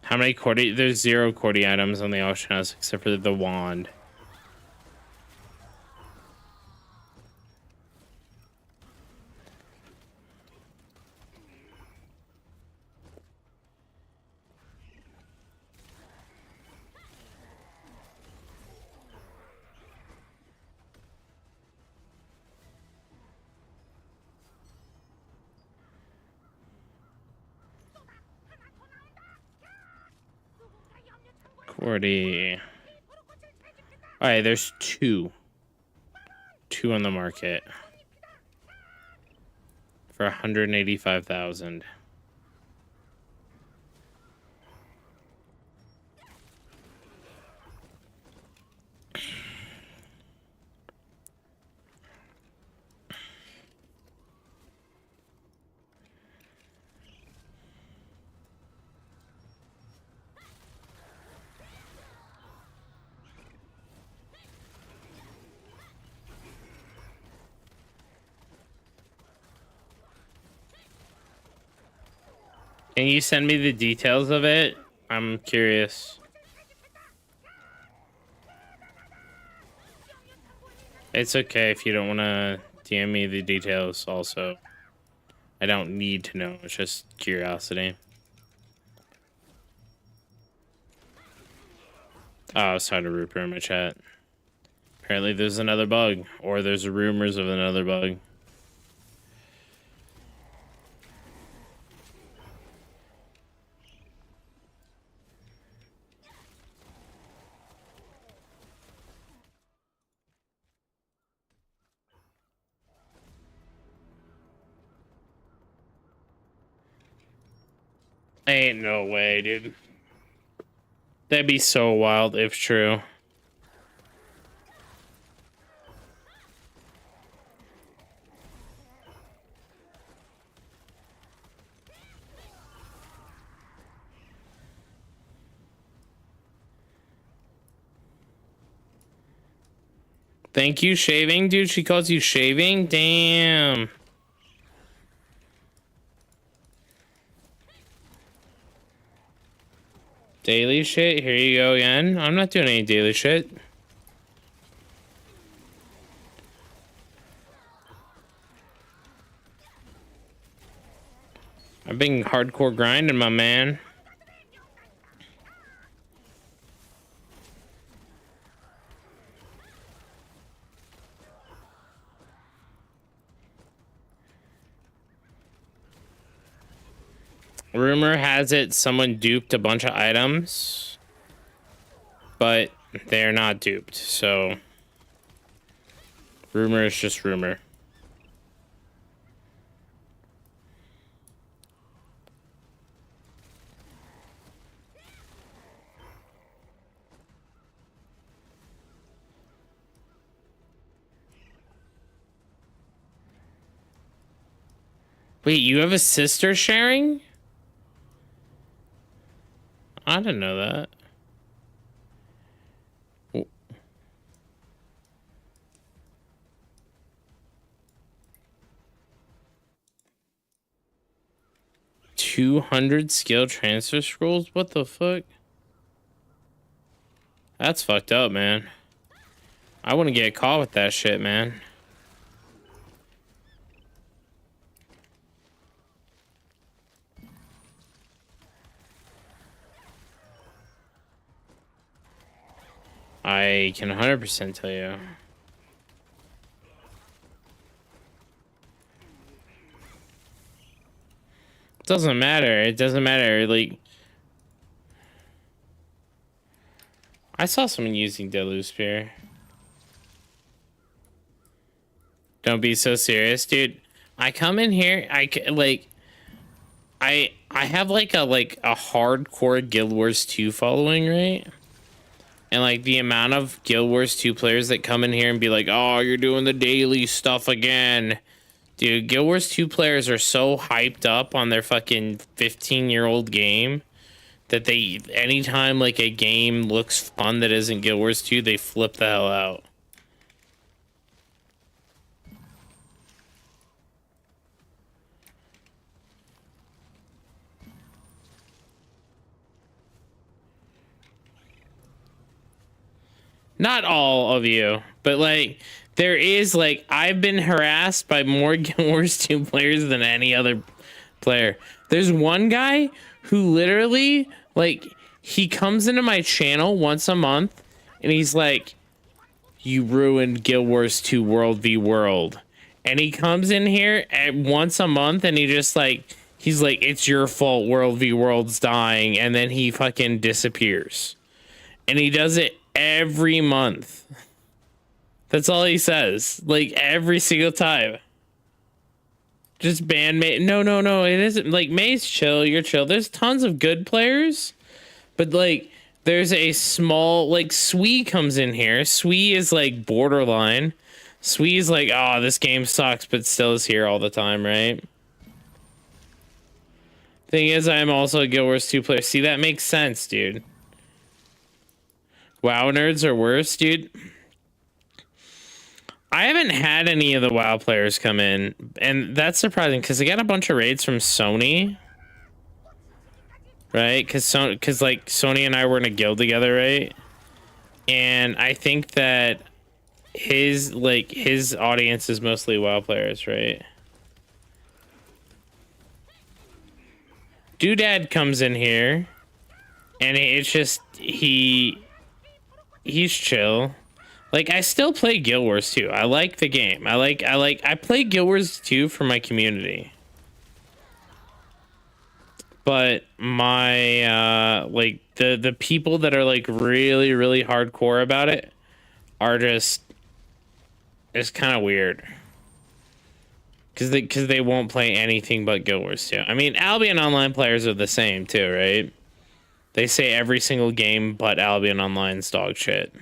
How many Cordy? There's 0 Cordy items on the auction house except for the wand. Cordy. All right, there's 2. 2 on the market for 185,000. Can you send me the details of it? I'm curious. It's okay if you don't want to DM me the details also. I don't need to know. It's just curiosity. Oh, I was trying to root in my chat. Apparently there's another bug. Or there's rumors of another bug. Ain't no way, dude. That'd be so wild if true. Thank you, shaving, dude. She calls you shaving? Damn. Daily shit? Here you go again. I'm not doing any daily shit. I've been hardcore grinding, my man. Rumor has it someone duped a bunch of items, but they're not duped, so rumor is just rumor. Wait, you have a sister sharing? I didn't know that. 200 skill transfer scrolls? What the fuck? That's fucked up, man. I wouldn't get caught with that shit, man. I can 100% tell you. It doesn't matter. It doesn't matter. Like, I saw someone using Deluge Spear. Don't be so serious, dude. I come in here. I have like a hardcore Guild Wars 2 following, right? And like the amount of Guild Wars 2 players that come in here and be like, oh, you're doing the daily stuff again. Dude, Guild Wars 2 players are so hyped up on their fucking 15-year-old game that they, anytime like a game looks fun that isn't Guild Wars 2, they flip the hell out. Not all of you, but like there is like I've been harassed by more Guild Wars 2 players than any other player. There's one guy who literally like he comes into my channel once a month and he's like, you ruined Guild Wars 2 World v World. And he comes in here at once a month and he just like he's like, it's your fault World v World's dying, and then he fucking disappears. And he does it every month. That's all he says. Like every single time. Just ban May. No, it isn't. Like May's chill. You're chill. There's tons of good players, but like there's a small like Swee comes in here. Swee is like borderline. Swee's like, oh, this game sucks, but still is here all the time, right? Thing is, I am also a Guild Wars 2 player. See, that makes sense, dude. WoW nerds are worse, dude. I haven't had any of the WoW players come in, and that's surprising because they got a bunch of raids from Sony, right? Because like Sony and I were in a guild together, right? And I think that his audience is mostly WoW players, right? Doodad comes in here, and it's just he's chill. Like I still play Guild Wars 2. I like the game. I play Guild Wars 2 for my community. But my like the people that are like really really hardcore about it are just it's kind of weird. Cuz they won't play anything but Guild Wars 2. I mean, Albion Online players are the same too, right? They say every single game but Albion Online's dog shit.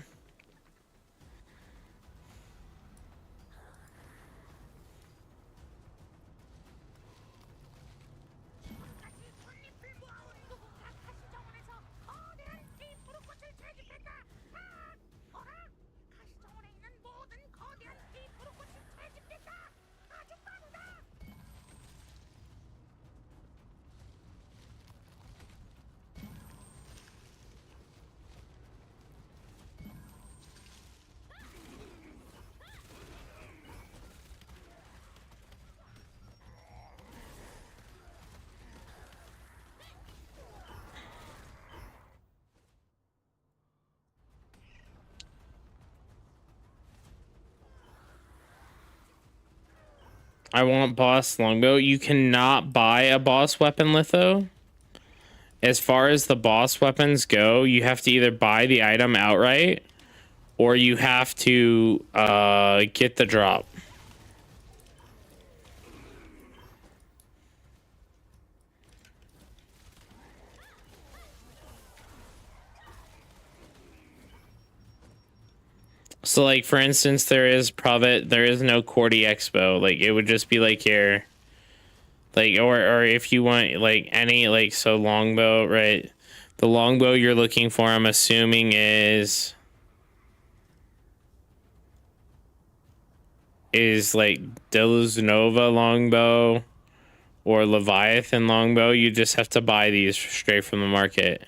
I want boss longbow. You cannot buy a boss weapon litho. As far as the boss weapons go, you have to either buy the item outright or you have to get the drop. So like for instance, there is no Cordy Expo. Like it would just be like here. Like or if you want like any like so longbow, right? The longbow you're looking for, I'm assuming is like Deluzhnova longbow or Leviathan longbow. You just have to buy these straight from the market.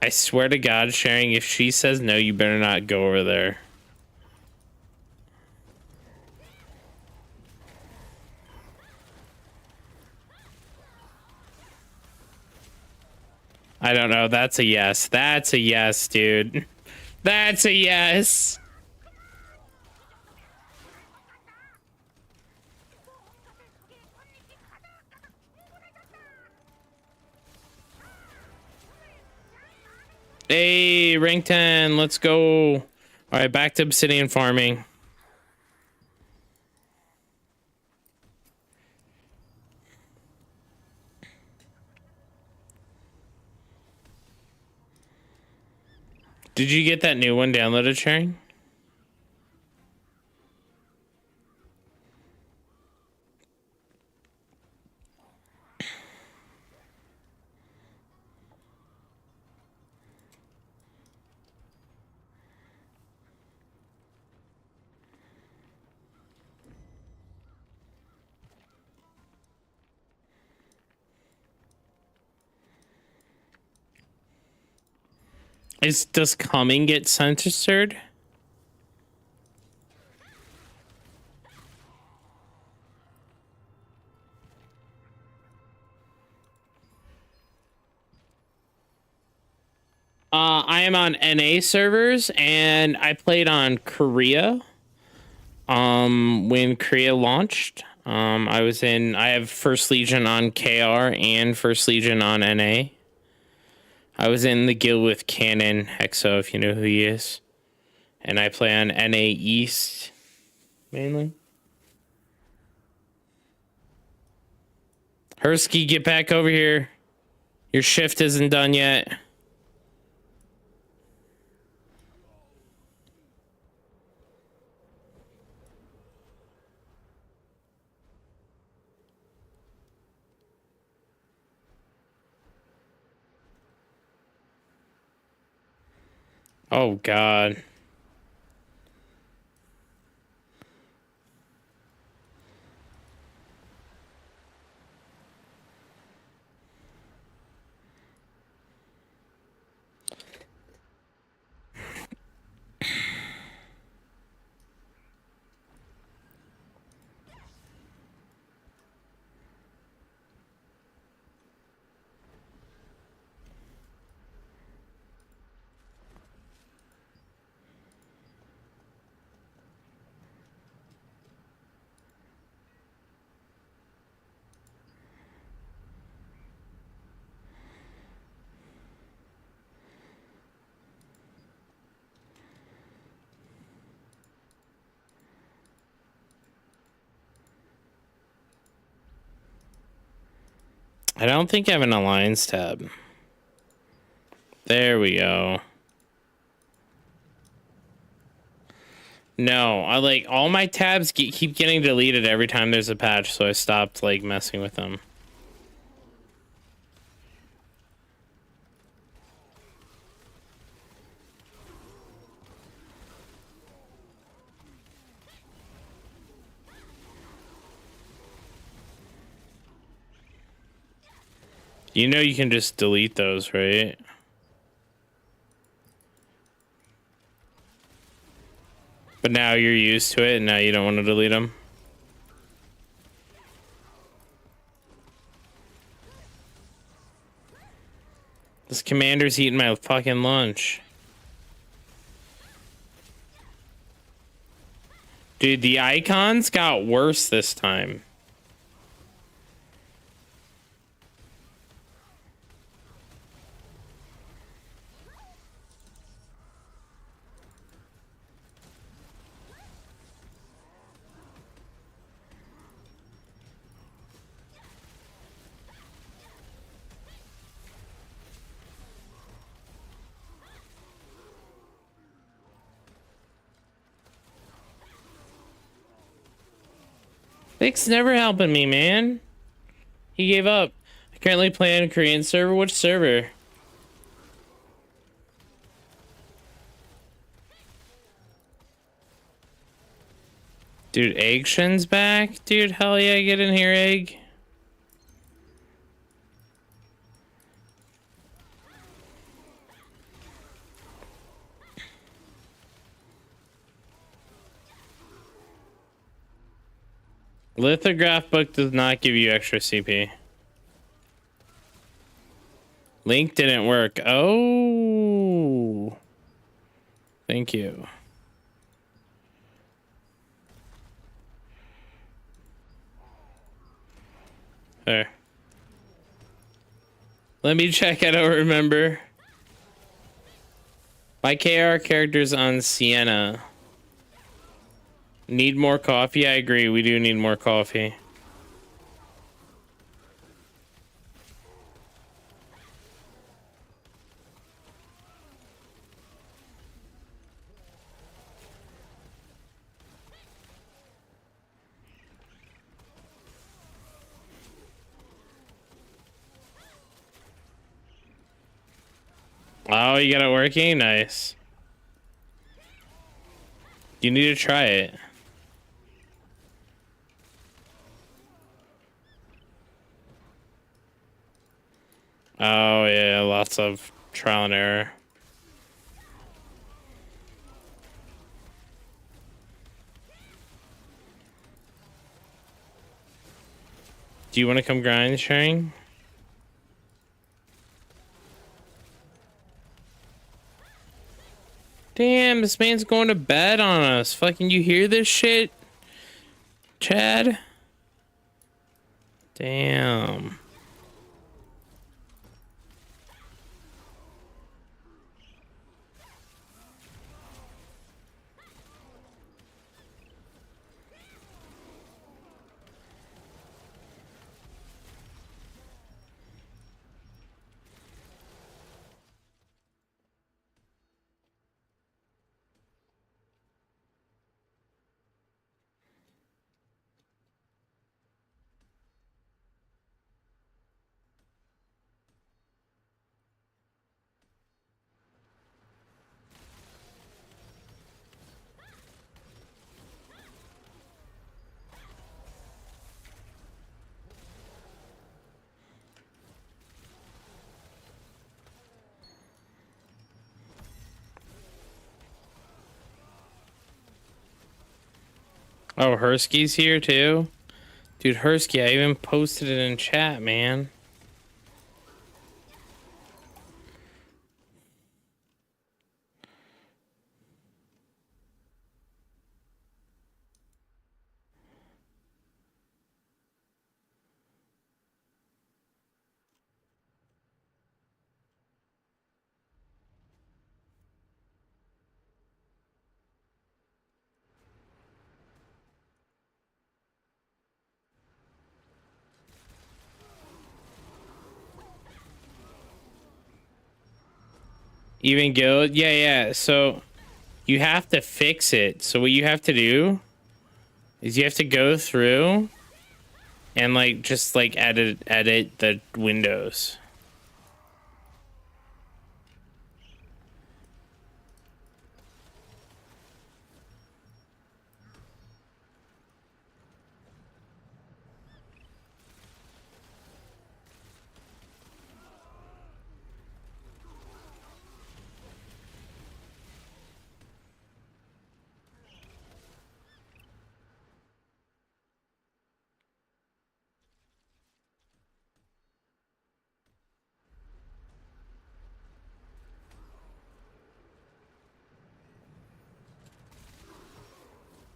I swear to God, Sharing, if she says no, you better not go over there. I don't know. That's a yes. That's a yes, dude. That's a yes. Hey, rank 10, let's go. All right, back to obsidian farming. Did you get that new one downloaded, Sharing? Does coming get censored? I am on NA servers, and I played on Korea. When Korea launched, I have First Legion on KR and First Legion on NA. I was in the guild with Cannon Hexo, if you know who he is. And I play on NA East, mainly. Hersky, get back over here. Your shift isn't done yet. Oh, God. I don't think I have an alliance tab. There we go. No, all my tabs keep getting deleted every time there's a patch, so I stopped messing with them. You know you can just delete those, right? But now you're used to it, and now you don't want to delete them. This commander's eating my fucking lunch. Dude, the icons got worse this time. Nick's never helping me, man. He gave up. I currently play on a Korean server. Which server? Dude, Egg Shin's back? Dude, hell yeah, get in here, Egg. Lithograph book does not give you extra CP. Link didn't work. Oh. Thank you. There. Let me check. I don't remember. My KR character's on Sienna. Need more coffee? I agree. We do need more coffee. Oh, you got it working? Nice. You need to try it. Oh, yeah, lots of trial and error. Do you want to come grind, Shang? Damn, this man's going to bed on us. Fucking, you hear this shit, Chad? Damn. Oh, Hersky's here too? Dude, Hersky, I even posted it in chat, man. Even guild? Yeah, yeah. So you have to fix it. So what you have to do is you have to go through and like just like edit the windows.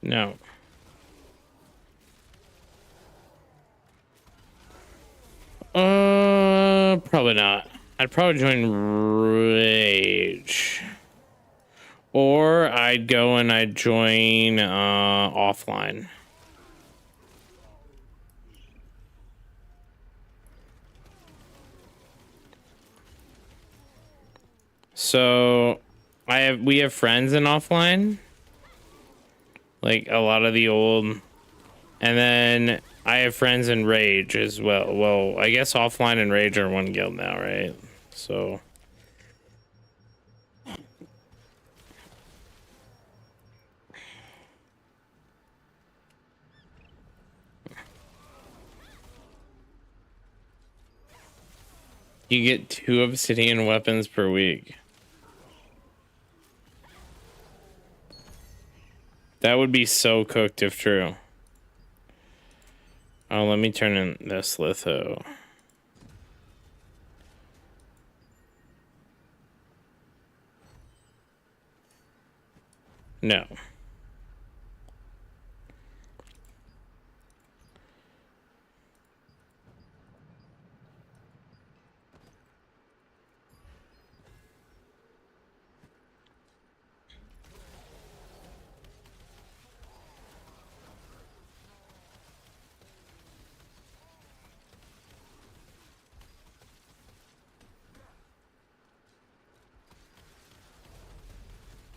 No. Probably not. I'd probably join Rage. Or I'd go and I'd join offline. So we have friends in offline. Like a lot of the old, and then I have friends in Rage as well. Well, I guess offline and Rage are one guild now, right? So you get 2 obsidian weapons per week. That would be so cooked if true. Oh, let me turn in this litho. No.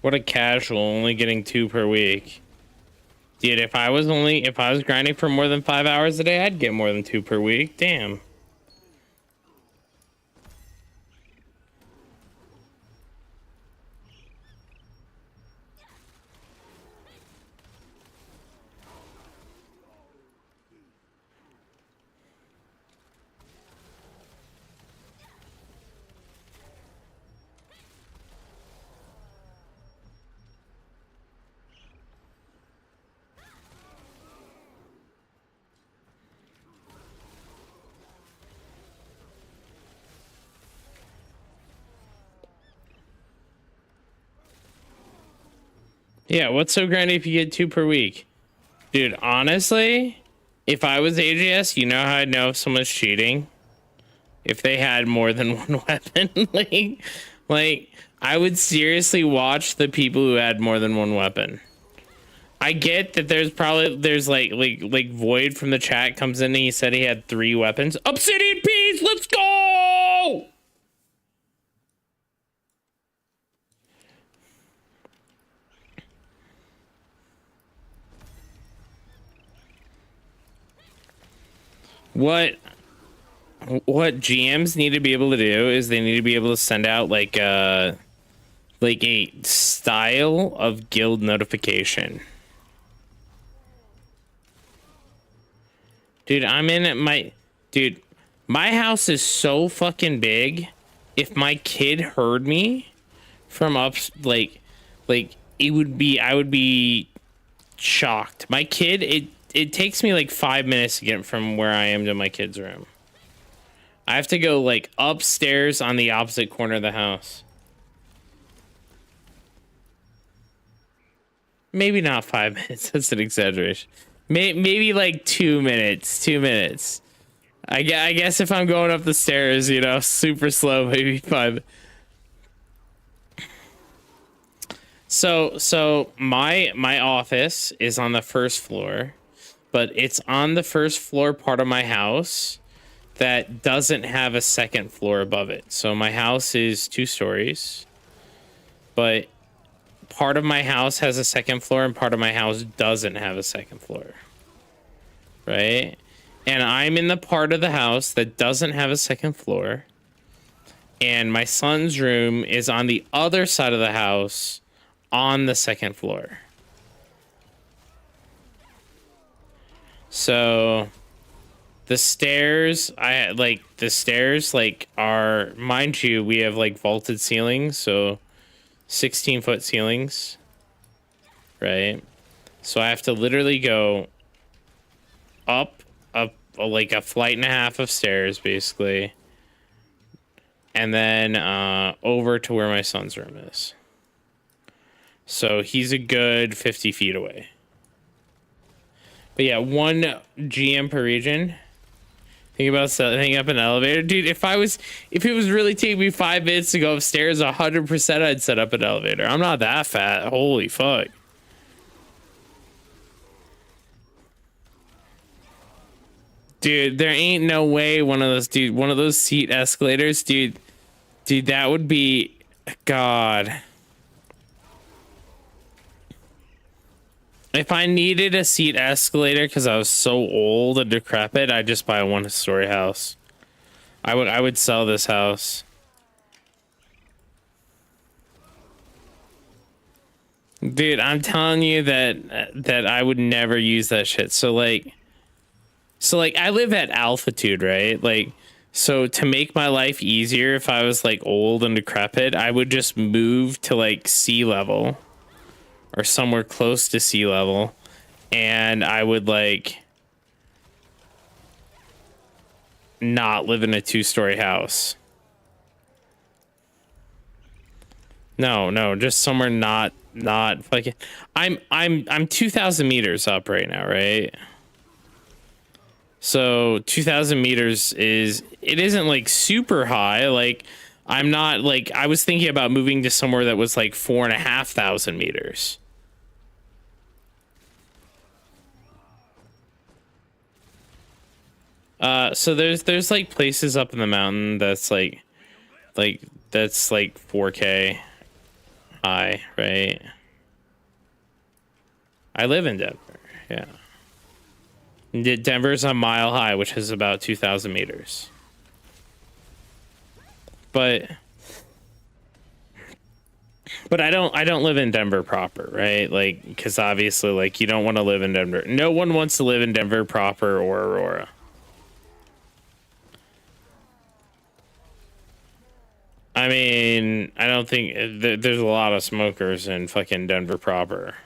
What a casual, only getting 2 per week. Dude, if I was grinding for more than 5 hours a day, I'd get more than 2 per week. Damn. Yeah, what's so grindy if you get 2 per week? Dude, honestly, if I was AGS, you know how I'd know if someone's cheating? If they had more than 1 weapon. like, I would seriously watch the people who had more than 1 weapon. I get that there's like Void from the chat comes in and he said he had 3 weapons. Obsidian Peas, let's go! What GMs need to be able to do is they need to be able to send out like a style of guild notification. Dude, my house is so fucking big. If my kid heard me from up, I would be shocked. My kid, it takes me like 5 minutes to get from where I am to my kid's room. I have to go like upstairs on the opposite corner of the house. Maybe not 5 minutes. That's an exaggeration. Maybe like 2 minutes. 2 minutes. I guess if I'm going up the stairs, you know, super slow, maybe 5. So my office is on the first floor, but it's on the first floor part of my house that doesn't have a second floor above it. So my house is 2 stories, but part of my house has a second floor and part of my house doesn't have a second floor. Right? And I'm in the part of the house that doesn't have a second floor. And my son's room is on the other side of the house on the second floor. So the stairs, are, mind you, we have like vaulted ceilings, so 16-foot ceilings, right? So I have to literally go up like a flight and a half of stairs, basically, and then over to where my son's room is. So he's a good 50 feet away. But yeah, 1 GM per region. Think about setting up an elevator, dude. If it was really taking me 5 minutes to go upstairs, 100% I'd set up an elevator. I'm not that fat. Holy fuck. Dude, there ain't no way one of those seat escalators, dude, that would be, God. If I needed a seat escalator because I was so old and decrepit, I'd just buy a 1-story house. I would sell this house. Dude, I'm telling you that I would never use that shit. So like I live at altitude, right? Like, so to make my life easier, if I was like old and decrepit, I would just move to like sea level or somewhere close to sea level, and I would like not live in a 2-story house. No, just somewhere not like, I'm 2,000 meters up right now, right? So 2,000 meters isn't like super high. Like, I'm not like, I was thinking about moving to somewhere that was like 4,500 meters. So there's like places up in the mountain that's like that's like 4K high, right? I live in Denver, yeah. Denver's a mile high, which is about 2,000 meters. But I don't live in Denver proper, right? Like, because obviously, like, you don't want to live in Denver. No one wants to live in Denver proper or Aurora. I mean, I don't think there's a lot of smokers in fucking Denver proper.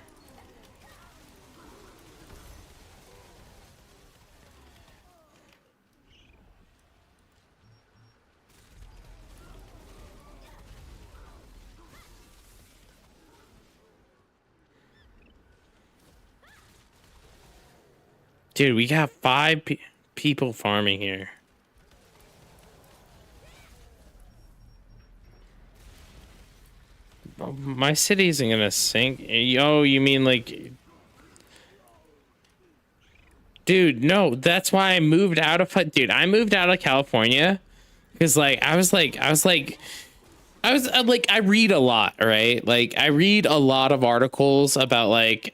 Dude, we got 5 people farming here. My city isn't gonna sink. Oh, you mean like... Dude, no, that's why I moved out of... Dude, I moved out of California because like I read a lot, right? Like I read a lot of articles about like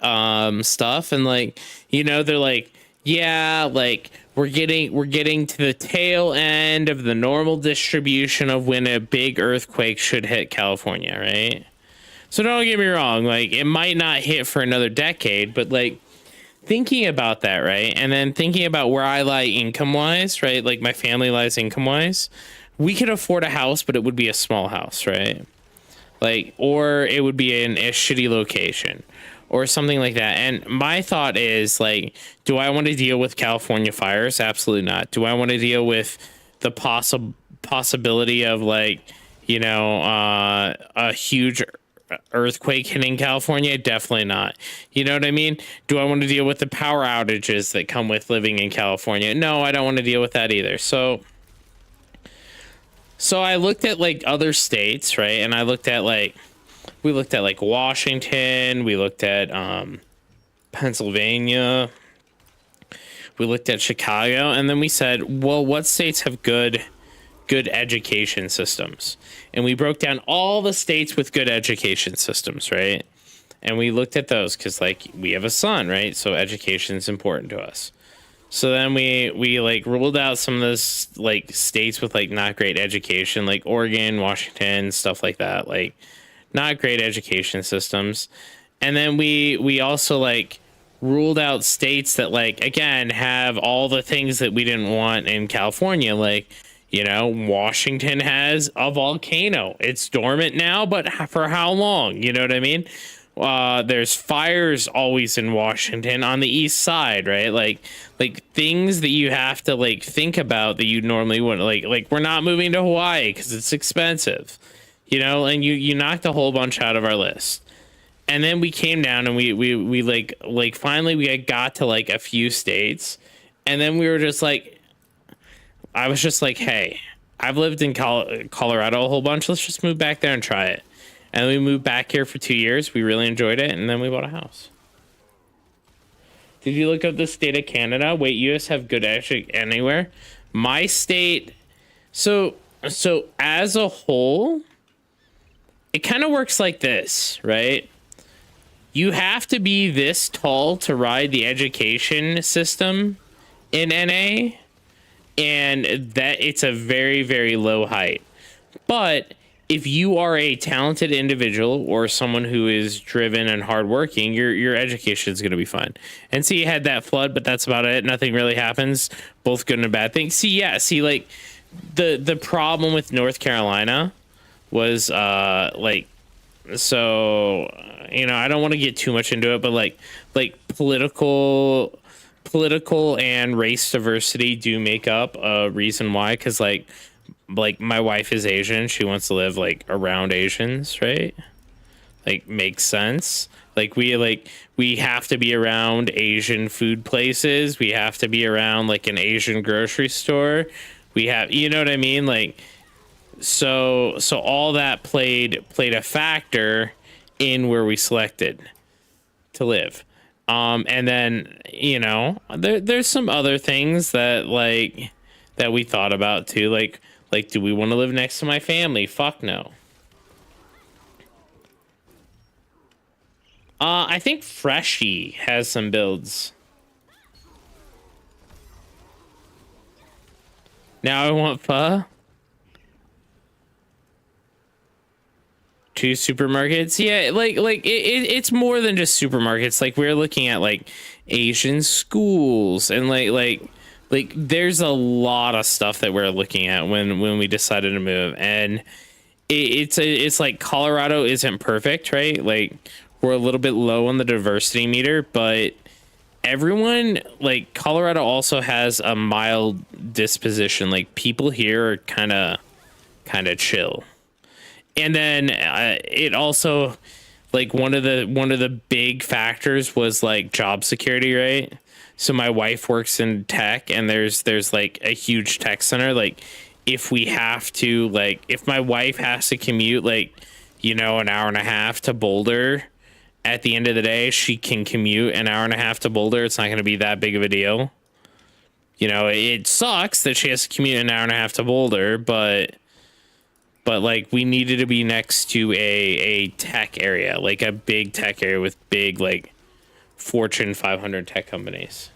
stuff, and like, you know, they're like, yeah, like we're getting to the tail end of the normal distribution of when a big earthquake should hit California, right? So don't get me wrong, like it might not hit for another decade, but like thinking about that, right? And then thinking about where I lie income wise, right? Like my family lies income wise, we could afford a house, but it would be a small house, right? Like, or it would be in a shitty location or something like that. And my thought is like, do I want to deal with California fires? Absolutely not. Do I want to deal with the possibility of like, you know, a huge earthquake hitting California? Definitely not. You know what I mean? Do I want to deal with the power outages that come with living in California? No, I don't want to deal with that either. So I looked at like other states, right? And I looked at like, we looked at like Washington, we looked at Pennsylvania, we looked at Chicago, and then we said, well, what states have good education systems? And we broke down all the states with good education systems, right? And we looked at those because like we have a son, right? So education is important to us. So then we like ruled out some of those like states with like not great education, like Oregon, Washington, stuff like that, like not great education systems. And then we also like ruled out states that like, again, have all the things that we didn't want in California. Like, you know, Washington has a volcano. It's dormant now, but for how long? You know what I mean? There's fires always in Washington on the east side, right? Like things that you have to like think about that you normally wouldn't. Like we're not moving to Hawaii because it's expensive, you know. And you knocked a whole bunch out of our list, and then we came down and we like finally we got to like a few states, and then we were just like, I was just like, hey, I've lived in Colorado a whole bunch. Let's just move back there and try it. And we moved back here for 2 years. We really enjoyed it, and then we bought a house. Did you look up the state of Canada? Wait, you guys have good education anywhere? My state, so as a whole, it kind of works like this, right? You have to be this tall to ride the education system in NA, and that it's a very, very low height. But if you are a talented individual or someone who is driven and hardworking, your education is going to be fine. And see, you had that flood, but that's about it. Nothing really happens. Both good and bad things. See, like the problem with North Carolina was like, so, you know, I don't want to get too much into it, but like political and race diversity do make up a reason why. Because like my wife is Asian, she wants to live like around Asians, right? Like makes sense. Like we have to be around Asian food places, we have to be around like an Asian grocery store, we have, you know what I mean? Like so all that played a factor in where we selected to live. And then, you know, there's some other things that like that we thought about too, like do we want to live next to my family? Fuck no. I think Freshy has some builds. Now I want pho. 2 supermarkets. Yeah, like it's more than just supermarkets. Like we're looking at like Asian schools and like there's a lot of stuff that we're looking at when we decided to move. And it's like Colorado isn't perfect, right? Like we're a little bit low on the diversity meter, but everyone, like Colorado also has a mild disposition. Like people here are kind of chill. And then it also, like one of the big factors was like job security, right? So my wife works in tech, and there's like a huge tech center. Like, if we have to, like, if my wife has to commute, like, you know, an hour and a half to Boulder, at the end of the day, she can commute an hour and a half to Boulder. It's not going to be that big of a deal. You know, it sucks that she has to commute an hour and a half to Boulder, but like, we needed to be next to a tech area, like a big tech area with big, like, Fortune 500 tech companies.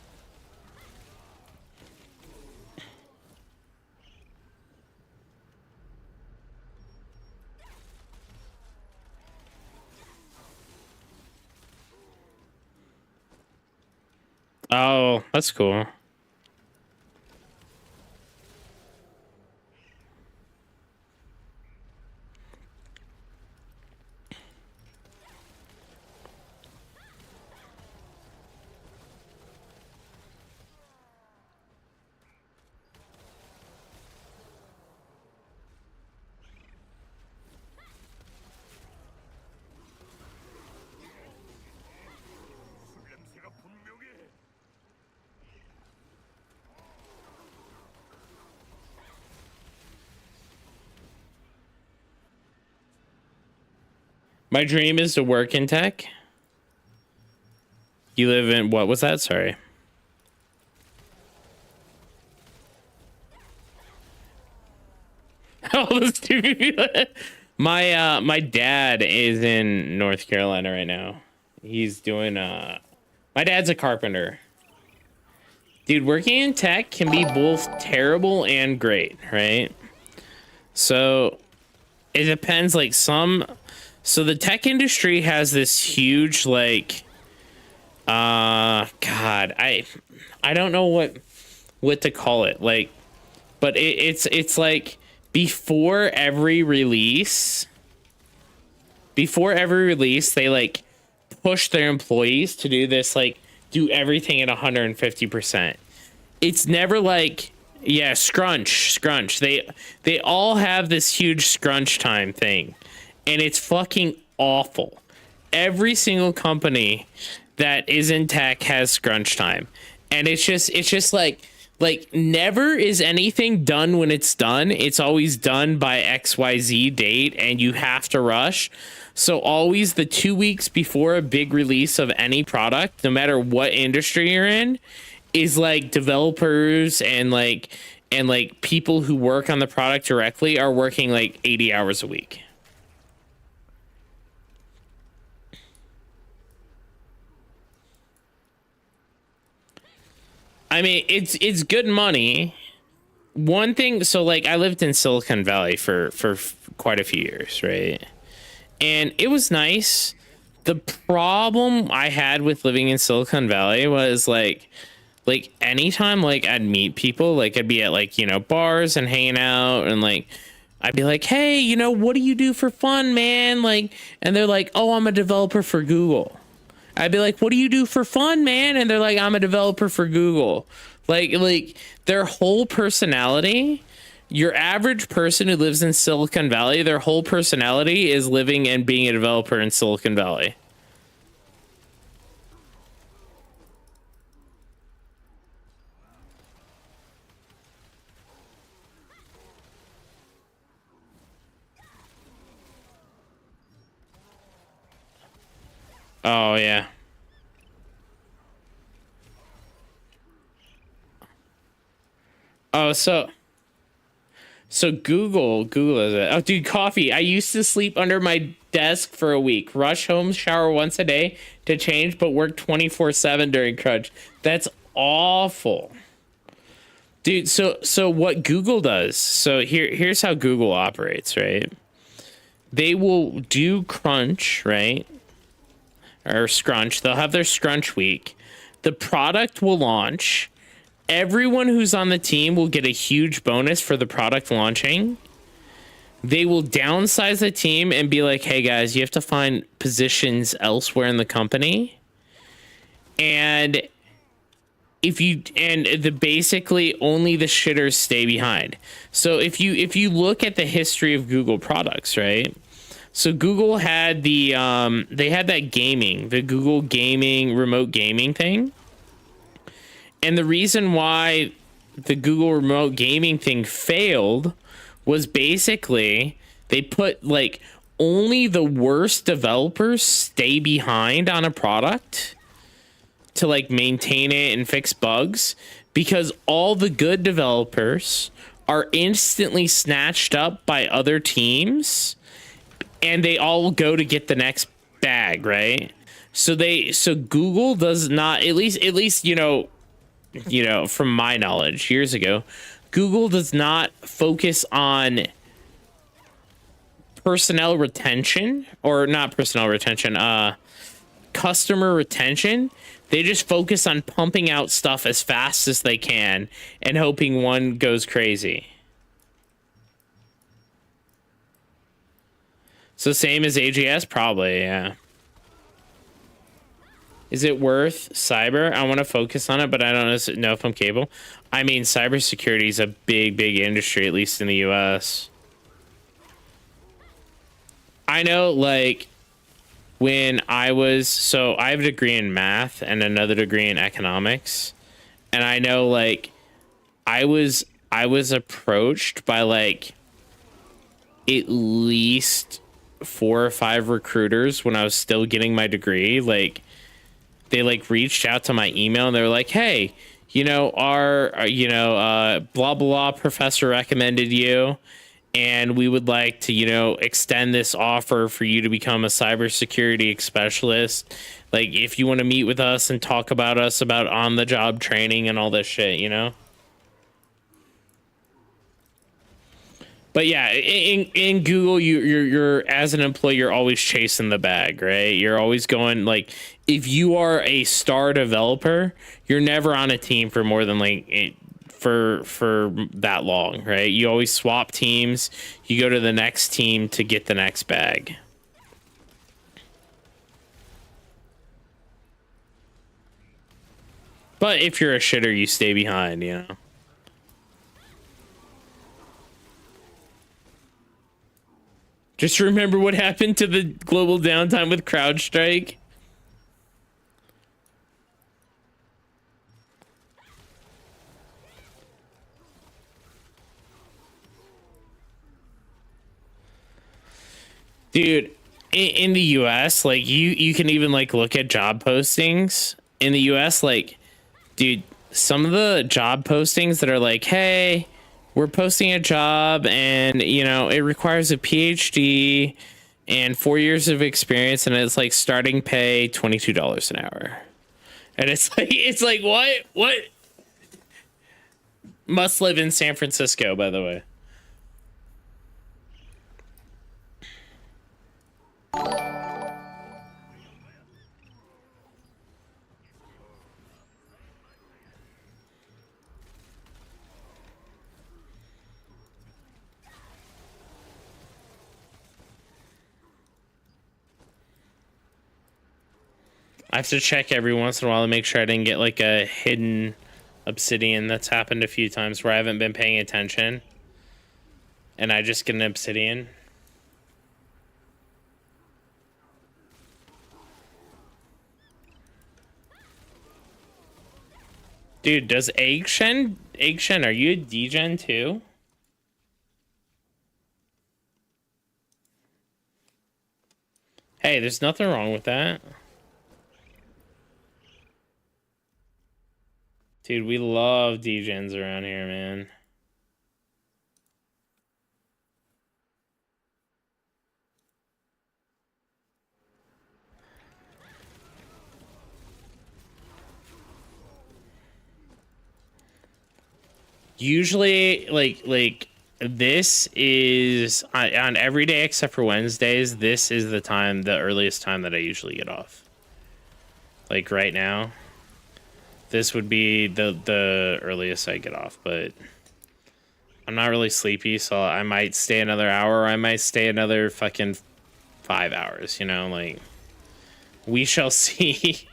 Oh, that's cool. My dream is to work in tech. You live in, what was that? Sorry. Oh, those two people. My dad is in North Carolina right now. He's doing my dad's a carpenter. Dude, working in tech can be both terrible and great, right? So it depends, like, so the tech industry has this huge, like, God, I don't know what to call it, like, but it's like before every release, they like push their employees to do this, like, do everything at 150%. It's never like, yeah, scrunch. They all have this huge scrunch time thing, and it's fucking awful. Every single company that is in tech has scrunch time, and it's just like never is anything done when it's done. It's always done by XYZ date, and you have to rush. So always the 2 weeks before a big release of any product, no matter what industry you're in, is like developers and like people who work on the product directly are working like 80 hours a week. I mean, it's good money. One thing, so like, I lived in Silicon Valley for quite a few years, right? And it was nice. The problem I had with living in Silicon Valley was like anytime like I'd meet people, like I'd be at like, you know, bars and hanging out, and like I'd be like, hey, you know, what do you do for fun, man? Like, and they're like, oh, I'm a developer for Google. I'd be like, what do you do for fun, man? And they're like, I'm a developer for Google. Like their whole personality, your average person who lives in Silicon Valley, their whole personality is living and being a developer in Silicon Valley. Oh, yeah. Oh, so Google is it. Oh, dude, coffee. I used to sleep under my desk for a week. Rush home, shower once a day to change, but work 24/7 during crunch. That's awful. Dude, so what Google does, so here's how Google operates, right? They will do crunch, right? Or scrunch. They'll have their scrunch week. The product will launch. Everyone who's on the team will get a huge bonus for the product launching. They will downsize the team and be like, hey guys, you have to find positions elsewhere in the company. And basically only the shitters stay behind. So if you look at the history of Google products, right? So Google had they had that gaming, the Google gaming, remote gaming thing. And the reason why the Google remote gaming thing failed was basically they put like only the worst developers stay behind on a product to like maintain it and fix bugs, because all the good developers are instantly snatched up by other teams and they all go to get the next bag, right? So Google does not, at least you know from my knowledge years ago, Google does not focus on personnel retention, or not personnel retention, customer retention. They just focus on pumping out stuff as fast as they can and hoping one goes crazy. So same as AGS, probably, yeah. Is it worth cyber? I want to focus on it, but I don't know if I'm capable. I mean, cybersecurity is a big industry, at least in the US. I know, like, when I was, so I have a degree in math and another degree in economics. And I know, like, I was approached by, like, at least 4 or 5 recruiters when I was still getting my degree. Like, they like reached out to my email and they were like, hey, you know, our blah blah professor recommended you, and we would like to, you know, extend this offer for you to become a cybersecurity specialist. Like, if you want to meet with us and talk about us about on the job training and all this shit, you know. But yeah, in Google, you're as an employee, you're always chasing the bag, right? You're always going, like, if you are a star developer, you're never on a team for more than like for that long, right? You always swap teams. You go to the next team to get the next bag. But if you're a shitter, you stay behind, you know. Just remember what happened to the global downtime with CrowdStrike. Dude, in the US, like, you can even like look at job postings in the US. Like, dude, some of the job postings that are like, hey, we're posting a job and, you know, it requires a PhD and 4 years of experience, and it's like starting pay $22 an hour. And it's like what? Must live in San Francisco, by the way. I have to check every once in a while to make sure I didn't get like a hidden obsidian. That's happened a few times where I haven't been paying attention and I just get an obsidian. Dude, does Eggshen, are you a degen too? Hey, there's nothing wrong with that. Dude, we love degens around here, man. Usually, like this is on every day except for Wednesdays. This is the earliest time that I usually get off. Like right now. This would be the earliest I get off, but I'm not really sleepy, so I might stay another hour, or I might stay another fucking 5 hours, you know, like, we shall see.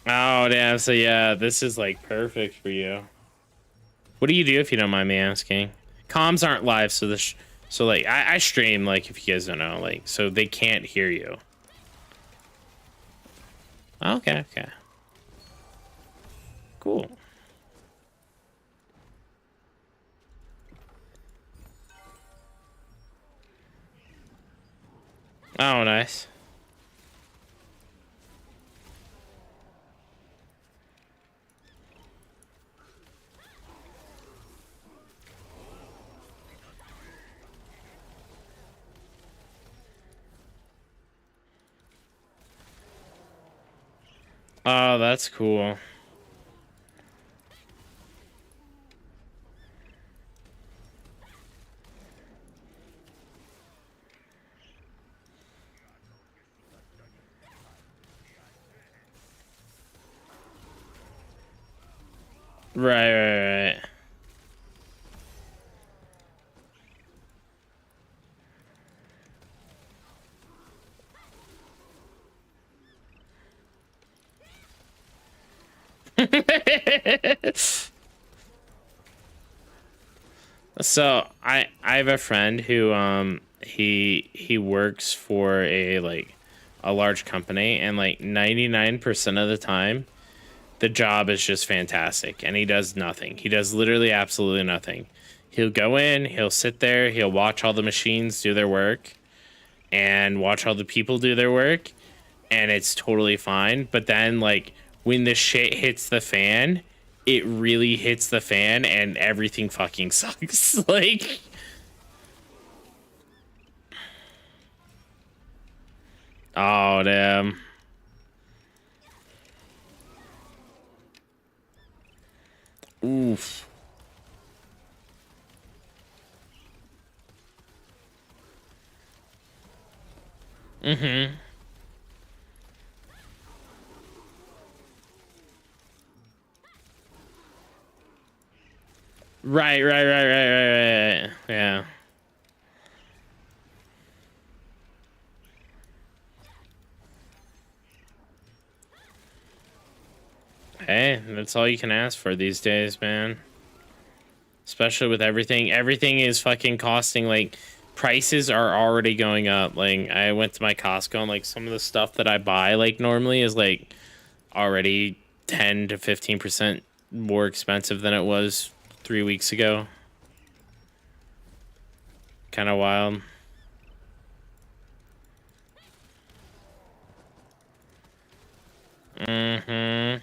Oh, damn, so yeah, this is, like, perfect for you. What do you do, if you don't mind me asking? Comms aren't live, so So like I stream, like, if you guys don't know, like, so they can't hear you. Okay, okay. Cool. Oh, nice. Oh, that's cool. Right. So I have a friend who he works for a large company, and like 99% of the time the job is just fantastic, and he does nothing. He does literally absolutely nothing. He'll go in, he'll sit there, he'll watch all the machines do their work and watch all the people do their work, and it's totally fine. But then like when the shit hits the fan, it really hits the fan and everything fucking sucks. Like, oh damn. Oof. Mm-hmm. Right. Yeah. Hey, that's all you can ask for these days, man. Especially with everything. Everything is fucking costing, like, prices are already going up. Like, I went to my Costco, and like some of the stuff that I buy like normally is like already 10 to 15% more expensive than it was 3 weeks ago. Kind of wild. Mm-hmm.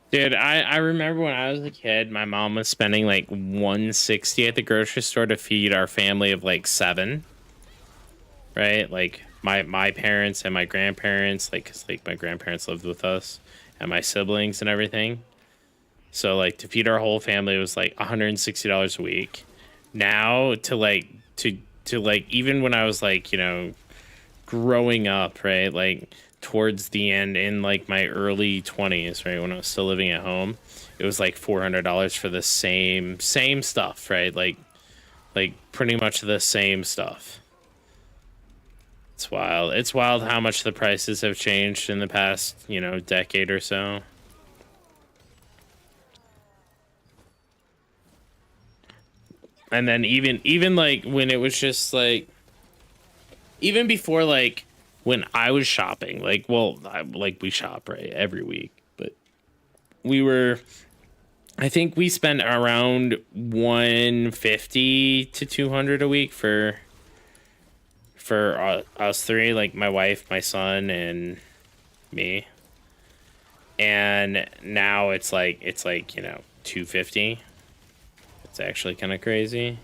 Dude, I remember when I was a kid, my mom was spending like $160 at the grocery store to feed our family of like 7. Right? Like my parents and my grandparents, like, 'cause like my grandparents lived with us and my siblings and everything. So like to feed our whole family it was like $160 a week. Now to like even when I was like, you know, growing up, right? Like towards the end in like my early 20s, right, when I was still living at home, it was like $400 for the same stuff, right? Like pretty much the same stuff. It's wild. It's wild how much the prices have changed in the past, you know, decade or so. And then even like when it was just like, even before like when I was shopping, like, well, like we shop right every week, but I think we spent around 150 to 200 a week for us three, like my wife, my son, and me. And now it's like, you know, 250. It's actually kind of crazy.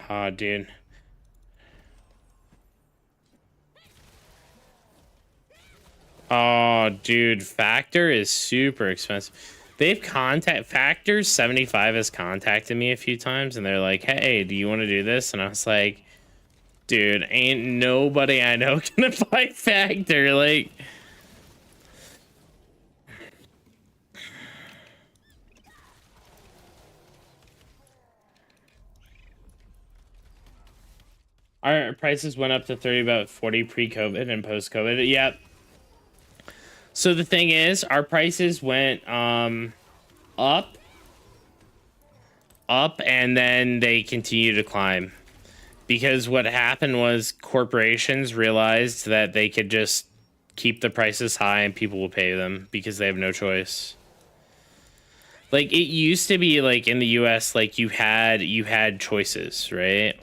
Oh, dude. Oh, Oh, dude, Factor is super expensive. Factor's 75 has contacted me a few times, and they're like, "Hey, do you want to do this?" And I was like, "Dude, ain't nobody I know gonna buy Factor." Like, our prices went up to 30, about 40 pre-COVID and post-COVID. Yep. So the thing is, our prices went up, and then they continue to climb. Because what happened was corporations realized that they could just keep the prices high and people will pay them because they have no choice. Like, it used to be like in the US, like you had choices, right?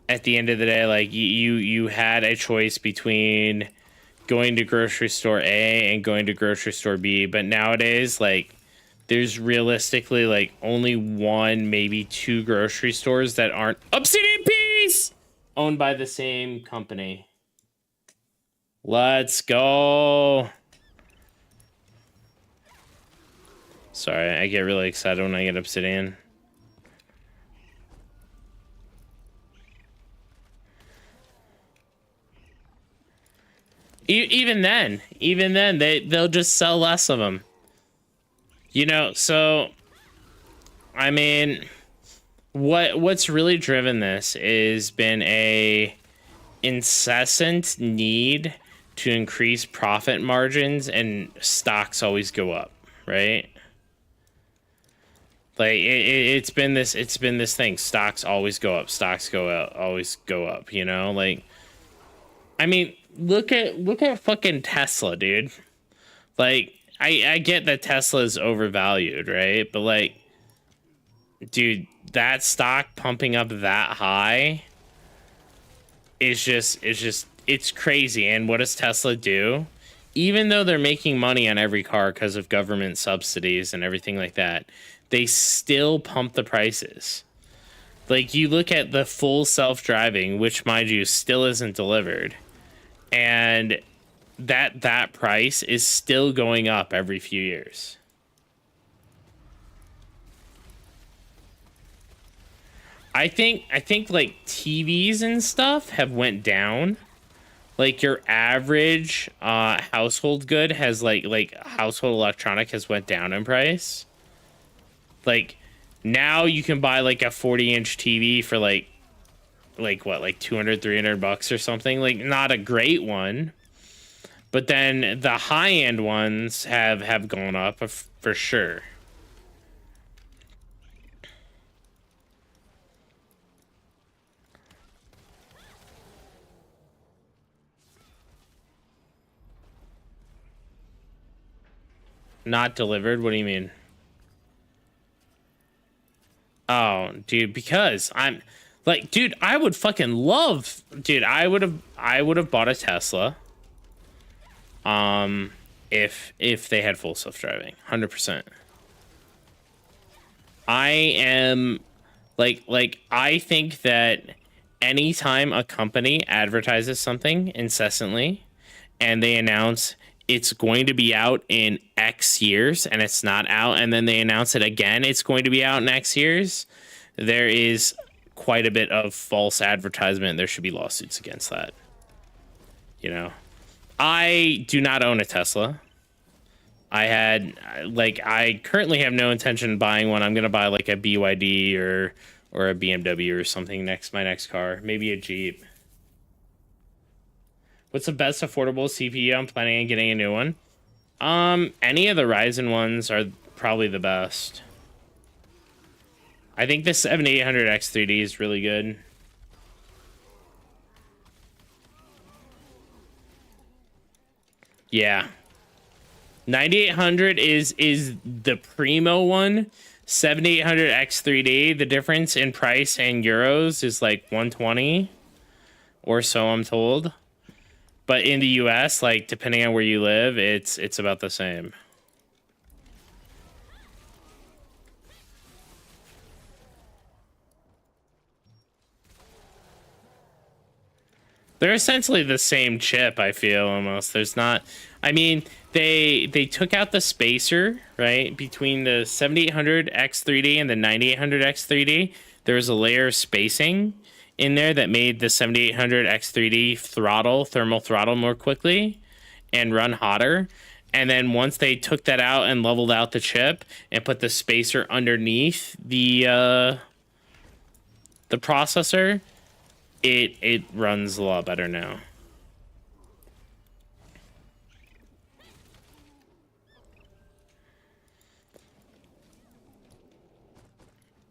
At the end of the day, like you had a choice between going to grocery store A and going to grocery store B, but nowadays, like, there's realistically like only one, maybe two grocery stores that aren't Obsidian Peace owned by the same company. Let's go. Sorry, I get really excited when I get Obsidian. Even then, they'll just sell less of them. You know, so I mean, what's really driven this is been a incessant need to increase profit margins, and stocks always go up, right? Like it's been this thing. Stocks always go up. Stocks go out. Always go up. You know, like, I mean, look at fucking Tesla, dude. Like, I get that Tesla is overvalued, right? But like, dude, that stock pumping up that high is just it's crazy. And what does Tesla do? Even though they're making money on every car because of government subsidies and everything like that, they still pump the prices. Like, you look at the full self-driving, which, mind you, still isn't delivered, and that price is still going up every few years. I think like TVs and stuff have went down. Like, your average household good has like household electronic has went down in price. Like, now you can buy like a 40-inch TV for like what, like 200, 300 bucks or something. Like, not a great one. But then the high-end ones have gone up for sure. Not delivered? What do you mean? Oh, dude, because I'm like, dude, I would fucking love, dude, I would have bought a Tesla. If they had full self-driving, 100%. I am like I think that anytime a company advertises something incessantly and they announce it's going to be out in X years and it's not out, and then they announce it again, it's going to be out in X years, there is quite a bit of false advertisement. There should be lawsuits against that. You know, I do not own a Tesla. I currently have no intention of buying one. I'm going to buy like a BYD or a BMW or something my next car, maybe a Jeep. What's the best affordable CPU? I'm planning on getting a new one. Any of the Ryzen ones are probably the best. I think the 7800 X3D is really good. Yeah. 9800 is the primo one. 7800 X3D, the difference in price and euros is like 120 or so, I'm told. But in the US, like, depending on where you live, it's about the same. They're essentially the same chip, I feel, almost. There's not... I mean, they took out the spacer, right? Between the 7800 X3D and the 9800 X3D, there was a layer of spacing in there that made the 7800 X3D thermal throttle more quickly and run hotter. And then once they took that out and leveled out the chip and put the spacer underneath the processor, it runs a lot better now.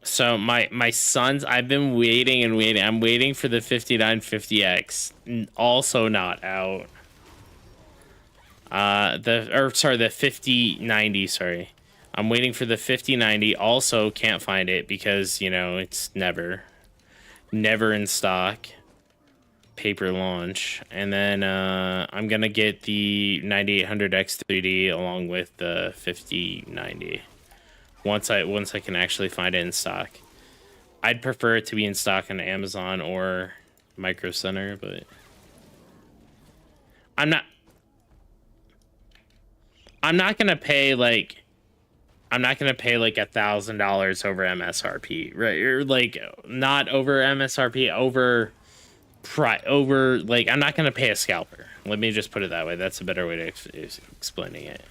So my sons, I've been waiting and waiting. I'm waiting for the 5950X, also not out. The 5090, sorry. I'm waiting for the 5090, also can't find it because, you know, it's never in stock. Paper launch. And then I'm gonna get the 9800X3D along with the 5090 once I can actually find it in stock. I'd prefer it to be in stock on Amazon or Micro Center, but I'm not gonna pay like $1,000 over MSRP, right? Or like not over MSRP, over like I'm not gonna pay a scalper. Let me just put it that way. That's a better way to explaining it.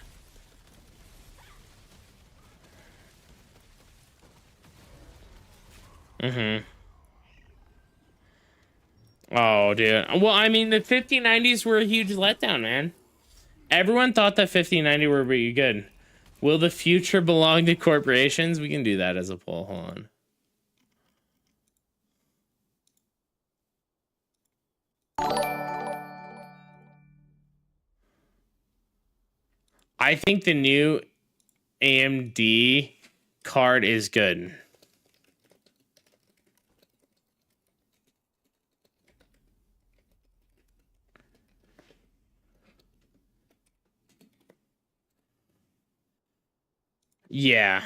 Oh, dude. Well, I mean, the 5090s were a huge letdown, man. Everyone thought that 5090 were pretty good. Will the future belong to corporations? We can do that as a poll. Hold on. I think the new AMD card is good. Yeah.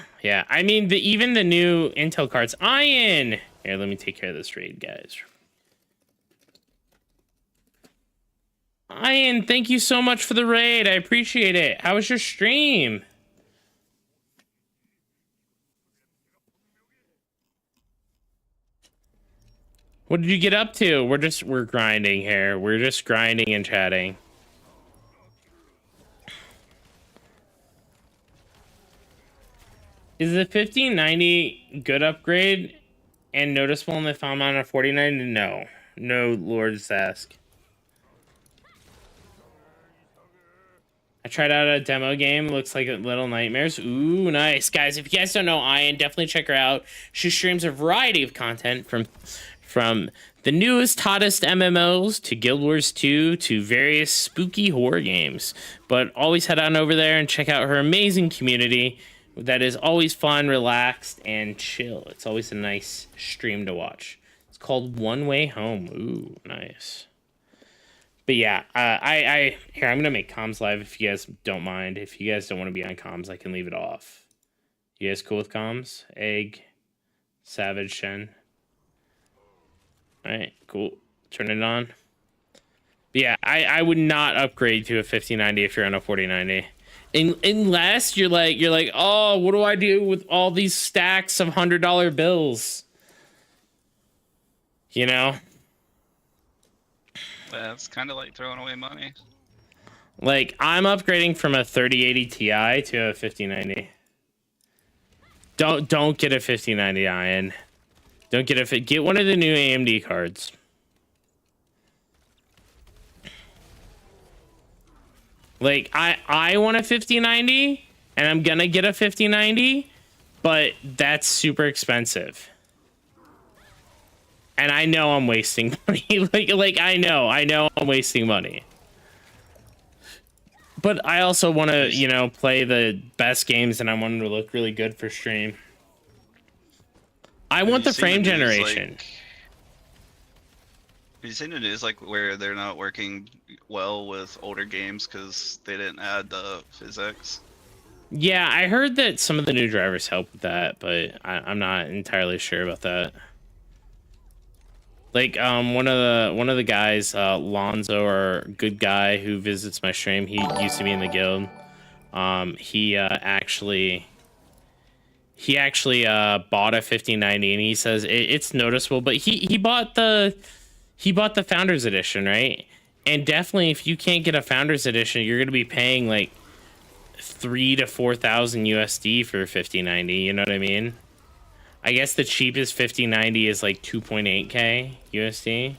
I mean, even the new Intel cards. Ian! Here, let me take care of this raid, guys. Ian, thank you so much for the raid. I appreciate it. How was your stream? What did you get up to? We're grinding here. We're just grinding and chatting. Is the 1590 good upgrade and noticeable if I'm on a 4090? No. No, Lord's ask. I tried out a demo game. Looks like Little Nightmares. Ooh, nice. Guys, if you guys don't know Ian, definitely check her out. She streams a variety of content from the newest, hottest MMOs to Guild Wars 2 to various spooky horror games. But always head on over there and check out her amazing community that is always fun, relaxed, and chill. It's always a nice stream to watch. It's called One Way Home. Ooh, nice. But yeah, here, I'm gonna make comms live if you guys don't mind. If you guys don't want to be on comms, I can leave it off. You guys cool with comms? Egg, Savage, Shen. All right, cool. Turn it on. But yeah, I would not upgrade to a 5090 if you're on a 4090. Unless you're like, oh, what do I do with all these stacks of $100 bills? You know? That's kind of like throwing away money. Like, I'm upgrading from a 3080 Ti to a 5090. Don't get a 5090, Ian. Don't get one of the new AMD cards. Like, I want a 5090, and I'm gonna get a 5090, but that's super expensive. And I know I'm wasting money. like I know I'm wasting money. But I also want to, you know, play the best games, and I want them to look really good for stream. I want the frame generation. Have you seen the news, like, where they're not working well with older games because they didn't add the physics? Yeah, I heard that some of the new drivers help with that, but I'm not entirely sure about that. Like one of the guys, Lonzo, or good guy who visits my stream. He used to be in the guild. He actually bought a 5090, and he says it's noticeable. But he bought the Founders Edition, right? And definitely, if you can't get a Founders Edition, you're gonna be paying like 3,000 to 4,000 USD for a 5090. You know what I mean? I guess the cheapest 5090 is like 2.8k USD.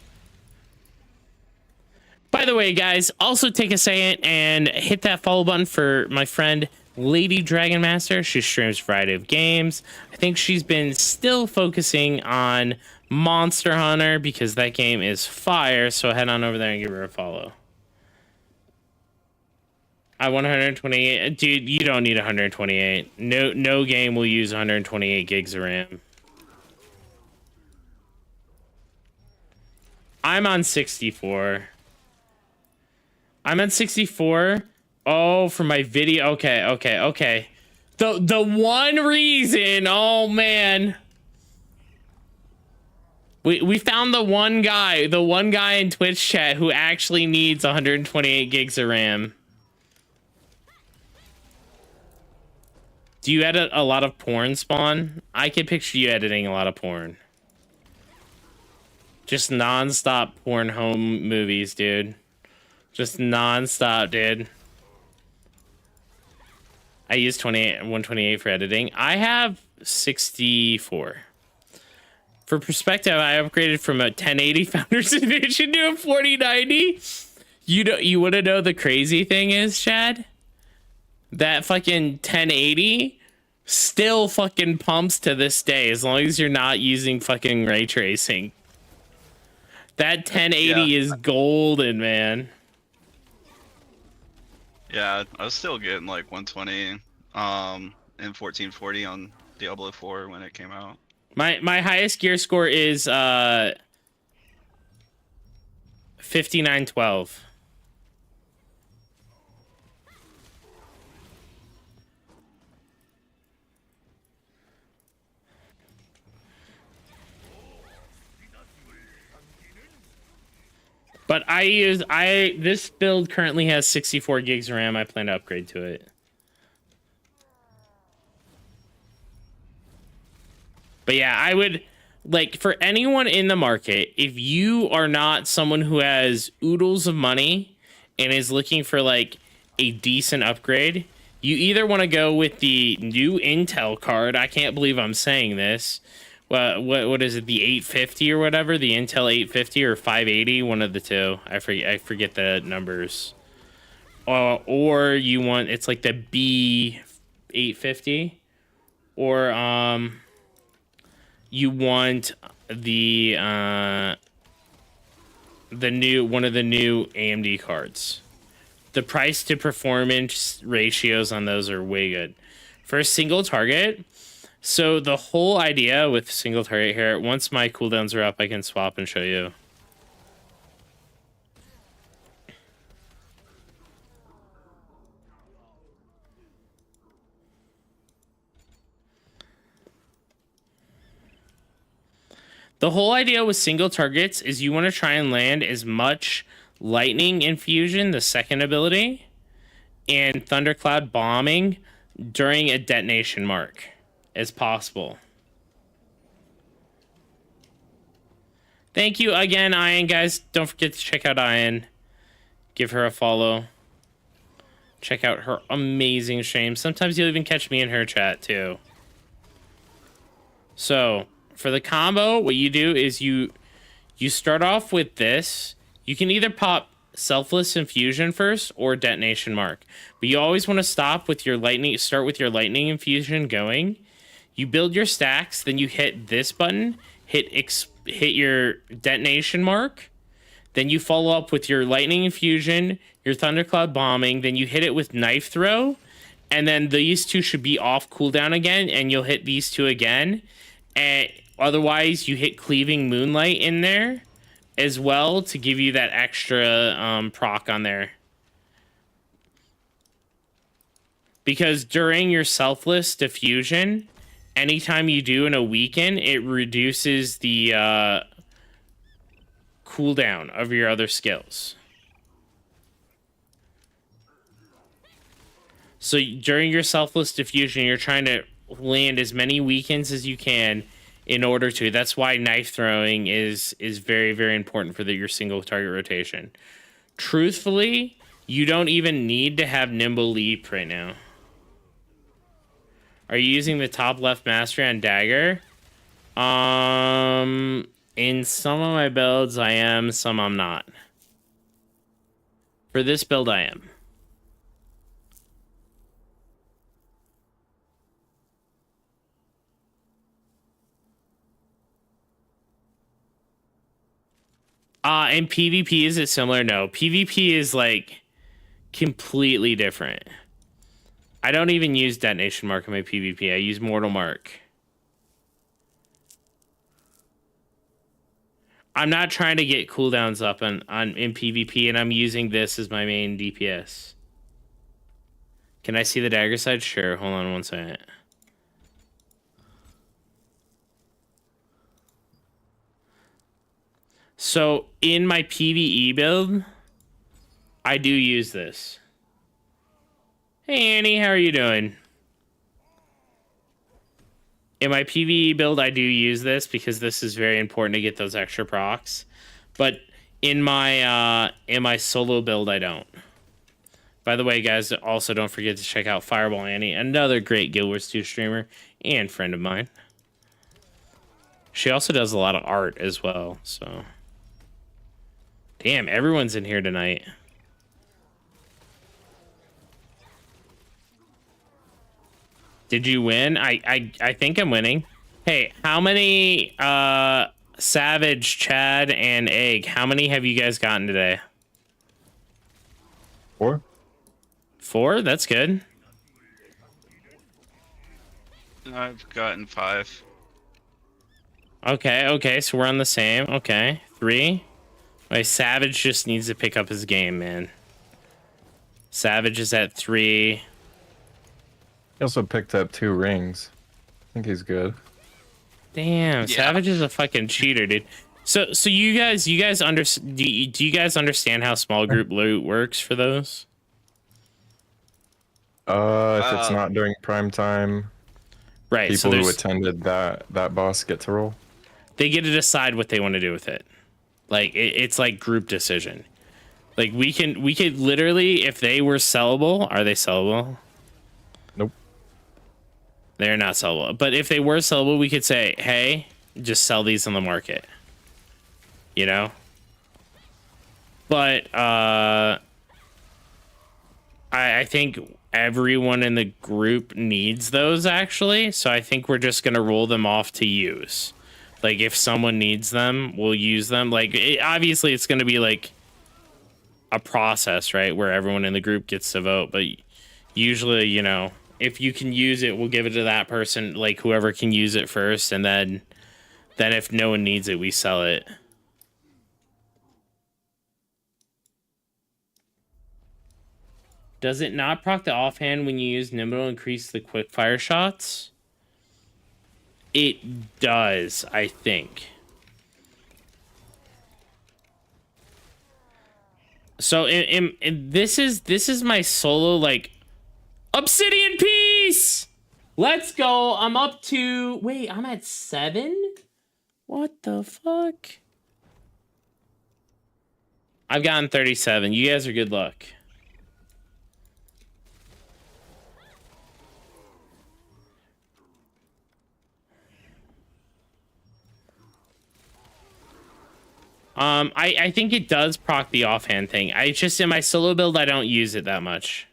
By the way, guys, also take a second and hit that follow button for my friend Lady Dragon Master. She streams a variety of games. I think she's been still focusing on Monster Hunter because that game is fire. So head on over there and give her a follow. I want 128. Dude, you don't need 128. No game will use 128 gigs of RAM. I'm on 64. I'm on 64. Oh, for my video. Okay. The one reason. Oh man. We found the one guy in Twitch chat who actually needs 128 gigs of RAM. Do you edit a lot of porn, Spawn? I can picture you editing a lot of porn. Just non-stop porn home movies, dude. Just non-stop, dude. I use 128 for editing. I have 64. For perspective, I upgraded from a 1080 Founders Edition to a 4090. You want to know the crazy thing is, Chad? That fucking 1080 still fucking pumps to this day, as long as you're not using fucking ray tracing. That 1080 is golden, man. Yeah, I was still getting like 120 and 1440 on Diablo 4 when it came out. My highest gear score is 5912. But this build currently has 64 gigs of RAM. I plan to upgrade to it. But yeah, I would, like, for anyone in the market, if you are not someone who has oodles of money and is looking for like a decent upgrade, you either want to go with the new Intel card. I can't believe I'm saying this. What is it? The 850 or whatever, the Intel 850 or 580, one of the two. I forget the numbers. Or you want, it's like the B850, or you want the new one of the new AMD cards. The price to performance ratios on those are way good. For a single target, so the whole idea with single target here, once my cooldowns are up, I can swap and show you. The whole idea with single targets is you want to try and land as much lightning infusion, the second ability, and thundercloud bombing during a detonation mark as possible. Thank you again, Ian, guys. Don't forget to check out Ian. Give her a follow. Check out her amazing stream. Sometimes you'll even catch me in her chat too. So for the combo, what you do is you start off with this. You can either pop Selfless Infusion first or Detonation Mark, but you always want to start with your lightning infusion going. You build your stacks, then you hit this button, hit your Detonation Mark, then you follow up with your lightning infusion, your thundercloud bombing, then you hit it with knife throw, and then these two should be off cooldown again, and you'll hit these two again. And otherwise, you hit cleaving moonlight in there as well to give you that extra proc on there. Because during your selfless diffusion, anytime you do in a weekend, it reduces the cooldown of your other skills. So during your selfless diffusion, you're trying to land as many weakens as you can in order to. That's why knife throwing is very, very important for your single target rotation. Truthfully, you don't even need to have nimble leap right now. Are you using the top left mastery on dagger? In some of my builds I am, some I'm not. For this build I am. In PvP, is it similar? No. PvP is like completely different. I don't even use detonation mark in my PvP. I use mortal mark. I'm not trying to get cooldowns up in PvP, and I'm using this as my main DPS. Can I see the dagger side? Sure. Hold on one second. So in my PvE build, I do use this. Hey Annie, how are you doing? In my PvE build, I do use this because this is very important to get those extra procs. But in my solo build, I don't. By the way, guys, also don't forget to check out Fireball Annie, another great Guild Wars 2 streamer and friend of mine. She also does a lot of art as well, so. Damn, everyone's in here tonight. Did you win? I think I'm winning. Hey, how many Savage, Chad, and Egg, how many have you guys gotten today? 4. 4? That's good. I've gotten 5. Okay, so we're on the same. Okay, 3. Wait, Savage just needs to pick up his game, man. Savage is at 3. He also picked up 2 rings. I think he's good. Damn, Savage is a fucking cheater, dude. So do you guys understand how small group loot works for those? If it's not during prime time, right? People who attended that boss get to roll. They get to decide what they want to do with it. Like it's like group decision. Like we could literally, if they were sellable, are they sellable? Nope. They're not sellable. But if they were sellable, we could say, hey, just sell these on the market. You know? But I think everyone in the group needs those actually. So I think we're just gonna roll them off to use. Like if someone needs them, we'll use them. Like obviously it's gonna be like a process, right? Where everyone in the group gets to vote. But usually, you know, if you can use it, we'll give it to that person, like whoever can use it first, and then if no one needs it, we sell it. Does it not proc the offhand when you use nimble to increase the quick fire shots? It does, I think. So this is my solo like Obsidian piece. Let's go. I'm up to wait, I'm at 7? What the fuck? I've gotten 37. You guys are good luck. I think it does proc the offhand thing. I just, in my solo build, I don't use it that much.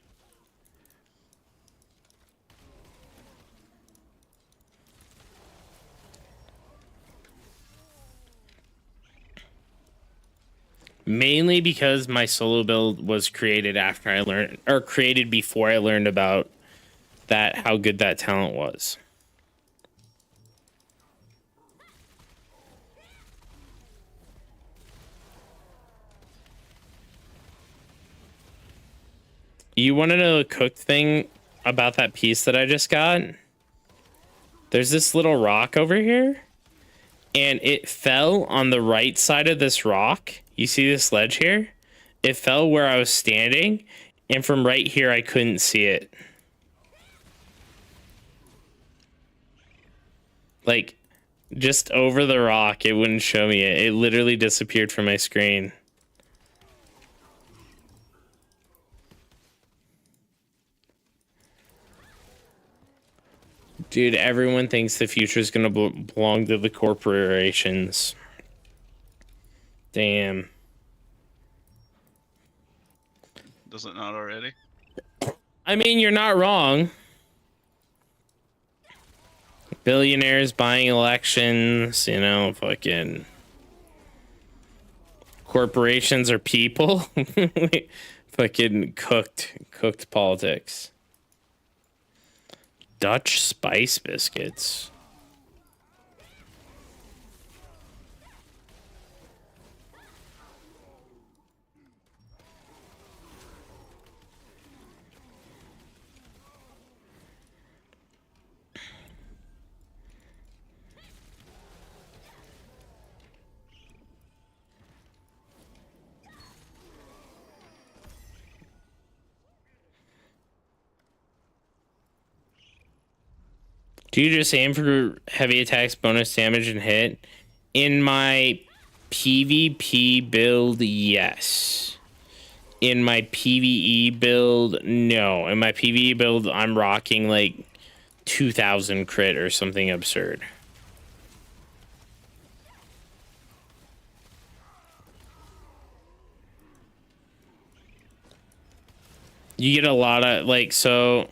Mainly because my solo build was created after I learned, or created before I learned about that, how good that talent was. You want to know the cooked thing about that piece that I just got? There's this little rock over here. and it fell on the right side of this rock. You see this ledge here? It fell where I was standing, and from right here I couldn't see it. Like, just over the rock, it wouldn't show me it. It literally disappeared from my screen. Dude, everyone thinks the future is going to belong to the corporations. Damn. Does it not already? I mean, you're not wrong. Billionaires buying elections, you know, fucking corporations are people. Fucking cooked politics. Dutch spice biscuits. Do you just aim for heavy attacks, bonus damage, and hit? In my PvP build, yes. In my PvE build, no. In my PvE build, I'm rocking like 2,000 crit or something absurd. You get a lot of, like, so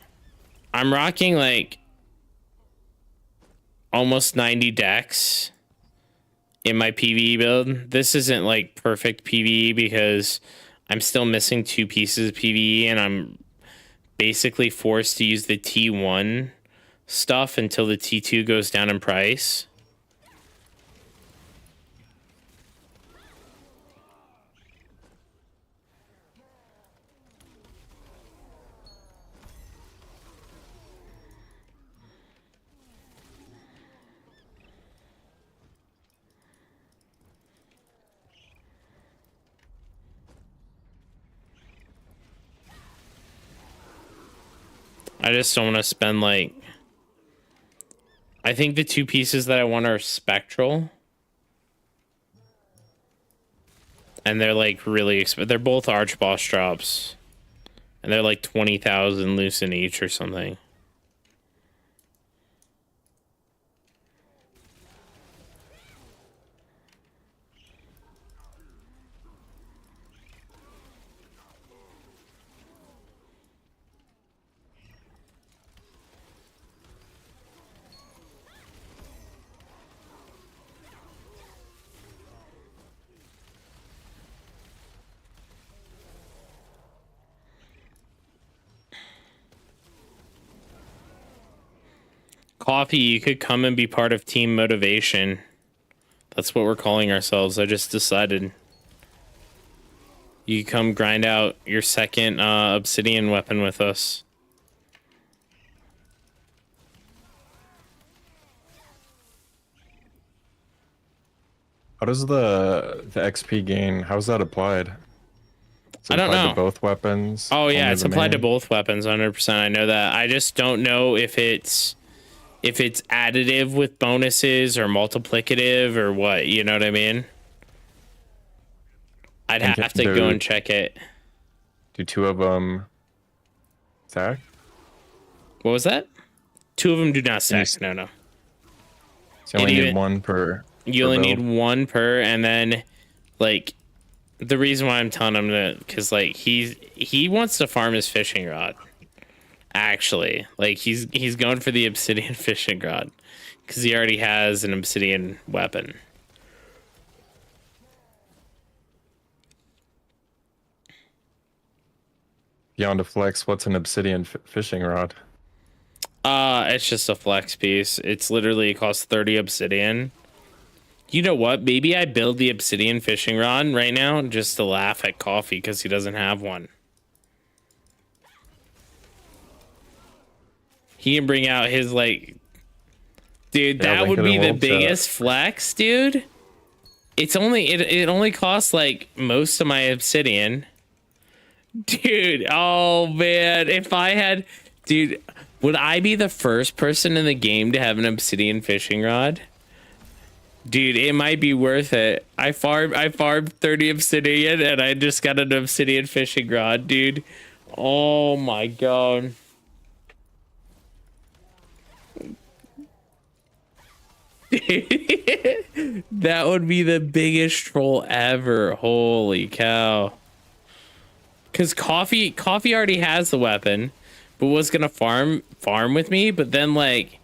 I'm rocking like almost 90 dex in my PvE build. This isn't like perfect PvE because I'm still missing 2 pieces of PvE, and I'm basically forced to use the T1 stuff until the T2 goes down in price. I just don't want to spend like... I think the 2 pieces that I want are spectral. And they're like really expensive. They're both arch boss drops. And they're like 20,000 loose in each or something. Coffee, you could come and be part of Team Motivation. That's what we're calling ourselves. I just decided. You come grind out your second obsidian weapon with us. How does the XP gain, how's that applied? It's I don't applied know. to both weapons? Oh yeah, Only it's the applied to main? both weapons, 100%. I know that. I just don't know if it's additive with bonuses or multiplicative or what, you know what I mean? I'd And have to go and check it. Do 2 of them stack? What was that? 2 of them do not stack. No. So you only It need even- 1 per. You per only build? need 1 per, and then like the reason why I'm telling him that, because like he wants to farm his fishing rod. Actually, like he's going for the obsidian fishing rod because he already has an obsidian weapon. Beyond a flex, what's an obsidian fishing rod? It's just a flex piece. It's literally, it costs 30 obsidian. You know what? Maybe I build the obsidian fishing rod right now just to laugh at Coffee because he doesn't have one. He can bring out his like Dude, Yeah, that would link in be the the world chat. biggest flex, dude. It's only it only costs like most of my obsidian. Dude, oh man, if I had, dude, would I be the first person in the game to have an obsidian fishing rod? Dude, it might be worth it. I farmed 30 obsidian and I just got an obsidian fishing rod, dude. Oh my god. That would be the biggest troll ever. Holy cow. Cause coffee already has the weapon, but was gonna farm with me, but then like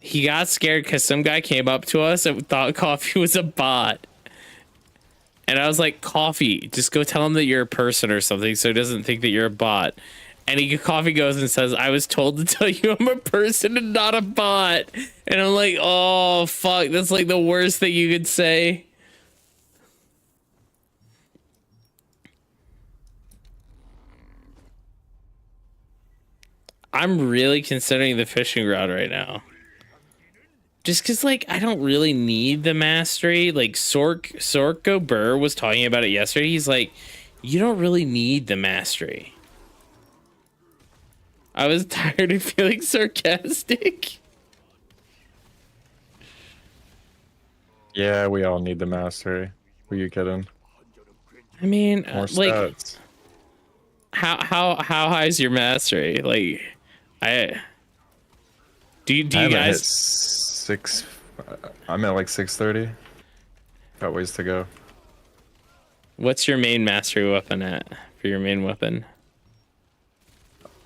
he got scared because some guy came up to us and thought Coffee was a bot. And I was like, Coffee, just go tell him that you're a person or something so he doesn't think that you're a bot. And Coffee goes and says, I was told to tell you I'm a person and not a bot. And I'm like, oh, fuck. That's like the worst thing you could say. I'm really considering the fishing rod right now. Just because, like, I don't really need the mastery. Like, Sorko Burr was talking about it yesterday. He's like, you don't really need the mastery. I was tired of feeling sarcastic. Yeah, we all need the mastery. Who you kidding? I mean, More like, stats. how high is your mastery? Like, do you I haven't guys hit 6? I'm at like 630. Got ways to go. What's your main mastery weapon at for your main weapon?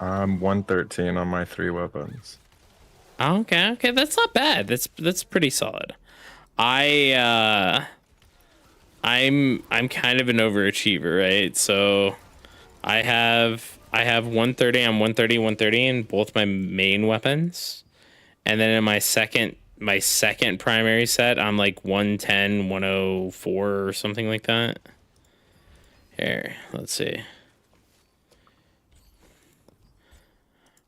I'm 113 on my 3 weapons. Oh, okay, that's not bad. That's pretty solid. I'm kind of an overachiever, right? So I have 130, I'm 130 in both my main weapons. And then in my second primary set, I'm like 110, 104 or something like that. Here, let's see.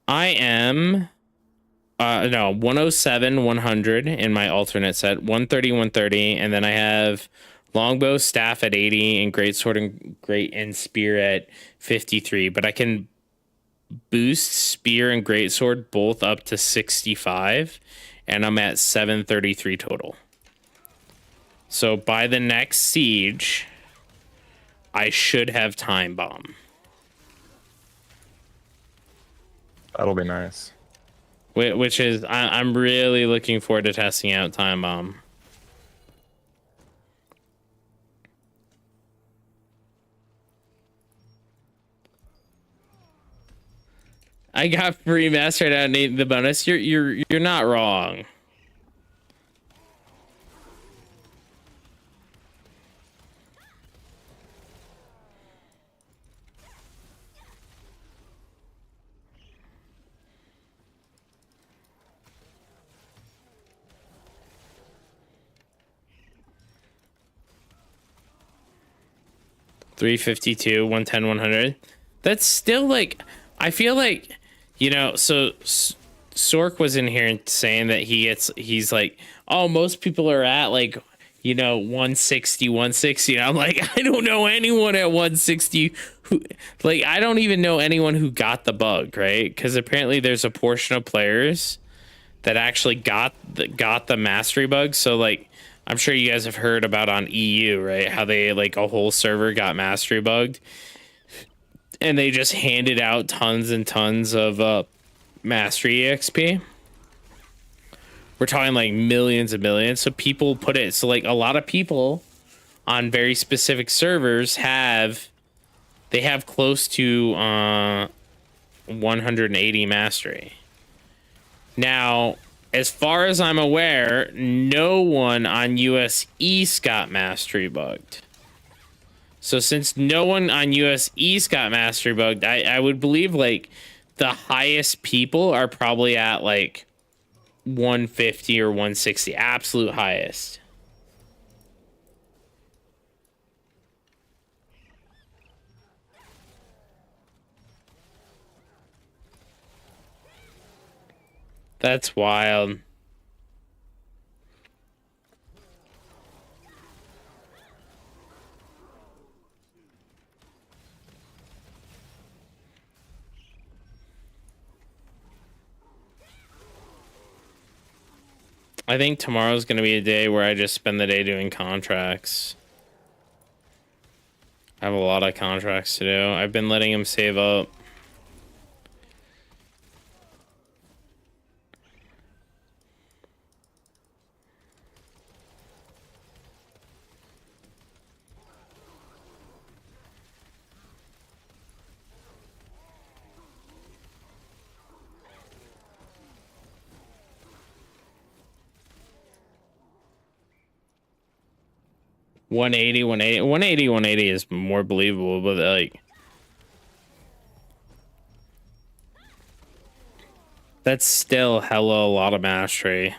I am 107, 100 in my alternate set, 130, 130, and then I have longbow, staff at 80, and great and spear at 53. But I can boost spear and greatsword both up to 65, and I'm at 733 total. So by the next siege, I should have time bomb. That'll be nice. Which is, I'm really looking forward to testing out time bomb. I got free mastered out the bonus. You're not wrong. $352, 110, 100. That's still like, I feel like, you know, so Sork was in here saying that he's like, oh, most people are at like, you know, 160, 160. And I'm like, I don't know anyone at 160 who, like, I don't even know anyone who got the bug, right? Because apparently there's a portion of players that actually got the mastery bug. So like, I'm sure you guys have heard about on EU, right? How they like a whole server got mastery bugged. And they just handed out tons and tons of mastery EXP. We're talking like millions and millions. So people put it. So like a lot of people on very specific servers have close to 180 mastery. Now, as far as I'm aware, no one on US East got mastery bugged. So since no one on US East got mastery bugged, I would believe like the highest people are probably at like 150 or 160, absolute highest. That's wild. I think tomorrow's gonna be a day where I just spend the day doing contracts. I have a lot of contracts to do. I've been letting him save up. One eighty is more believable, but like that's still hella a lot of mastery.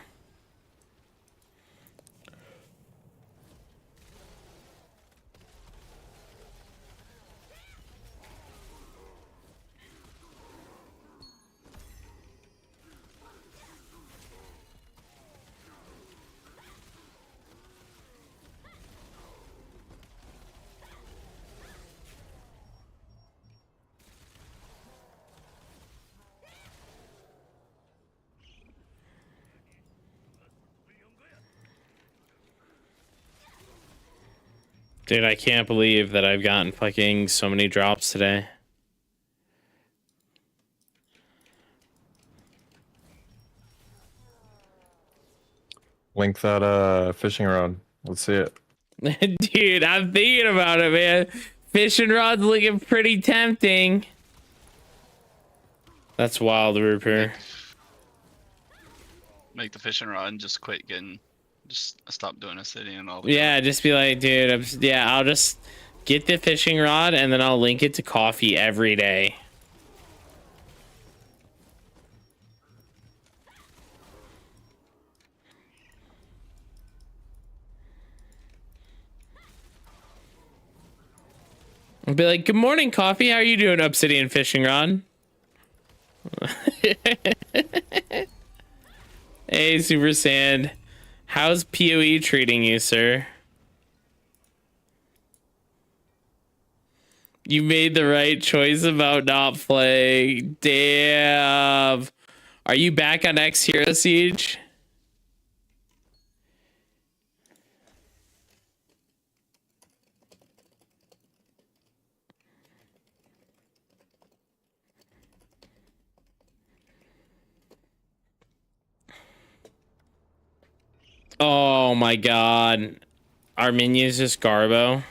Dude, I can't believe that I've gotten fucking so many drops today. Link that fishing rod. Let's see it. Dude, I'm thinking about it, man. Fishing rod's looking pretty tempting. That's wild, Rupert. Make the fishing rod and just quit getting. Just stop doing a city and all. Yeah, just be like, dude, I'll just get the fishing rod and then I'll link it to coffee every day. I'll be like, good morning, coffee. How are you doing, Obsidian fishing rod? Hey, Super Sand. How's PoE treating you, sir? You made the right choice about not playing. Damn. Are you back on X Hero Siege? Oh my god. Our minion's just Garbo.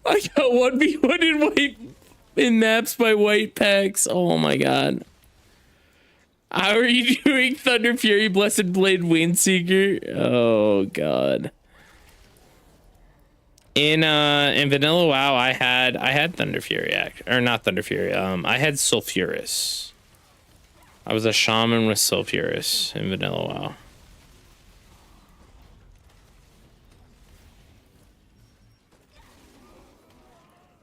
I got 1v1 in white in maps by white packs. Oh my god. How are you doing, Thunder Fury, Blessed Blade, Windseeker? Oh god. In Vanilla WoW, I had Thunder Fury or not Thunder Fury. I had Sulfuris. I was a shaman with Sulfuris in Vanilla WoW.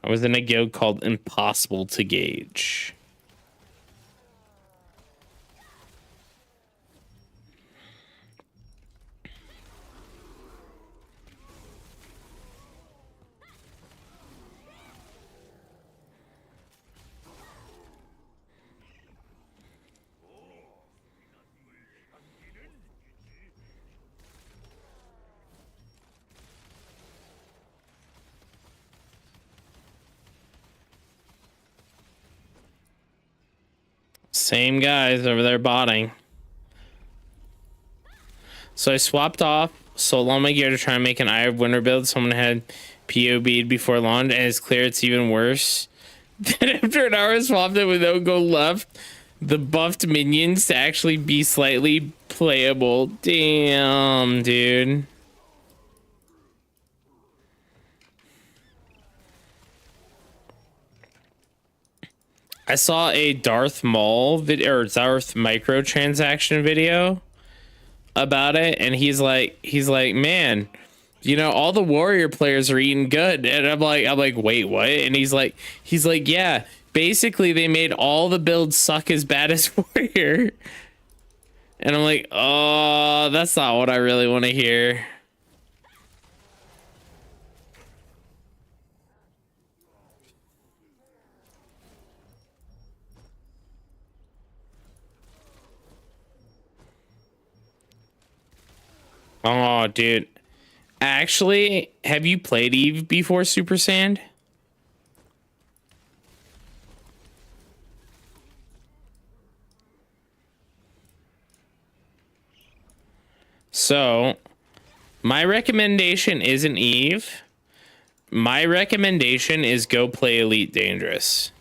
I was in a guild called Impossible to Gauge. Same guys over there botting. So I swapped off, sold all my gear to try and make an Eye of Winter build. Someone had POB'd before launch, and it's clear it's even worse. Then after an hour, I swapped it with no go left. The buffed minions to actually be slightly playable. Damn, dude. I saw a Darth Maul video or Darth microtransaction video about it, and he's like, man, you know, all the warrior players are eating good, and I'm like, wait, what? And he's like, yeah, basically they made all the builds suck as bad as warrior, and I'm like, oh, that's not what I really want to hear. Oh, dude. Actually, have you played Eve before, Super Sand? So, my recommendation isn't Eve. My recommendation is go play Elite Dangerous.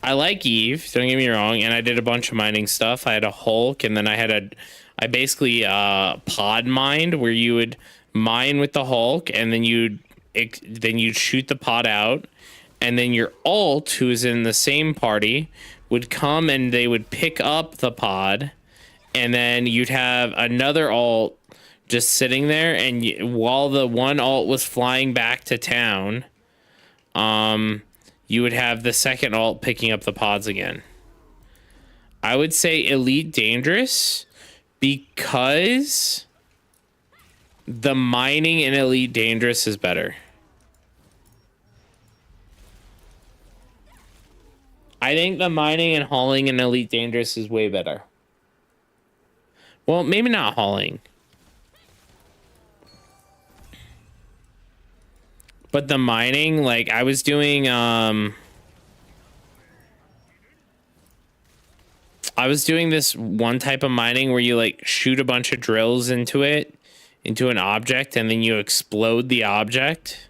I like Eve, don't get me wrong, and I did a bunch of mining stuff. I had a Hulk, and then I basically pod mined, where you would mine with the Hulk, and then you'd shoot the pod out, and then your alt, who is in the same party, would come and they would pick up the pod, and then you'd have another alt just sitting there, and while the one alt was flying back to town, you would have the second alt picking up the pods again. I would say Elite Dangerous because the mining in Elite Dangerous is better. I think the mining and hauling in Elite Dangerous is way better. Well, maybe not hauling. But the mining, like I was doing this one type of mining where you like shoot a bunch of drills into an object, and then you explode the object.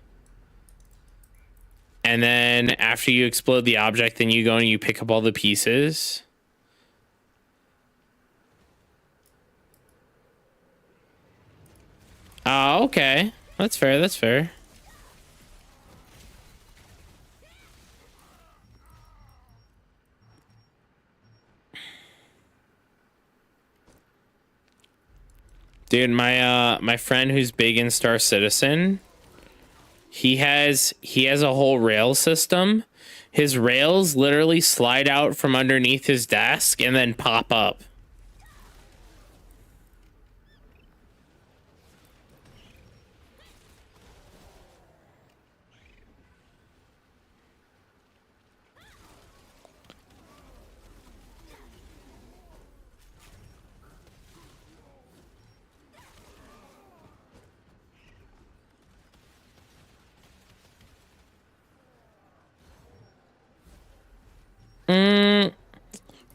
And then after you explode the object, then you go and you pick up all the pieces. Oh, okay. That's fair, that's fair. Dude, my friend who's big in Star Citizen, he has a whole rail system. His rails literally slide out from underneath his desk and then pop up.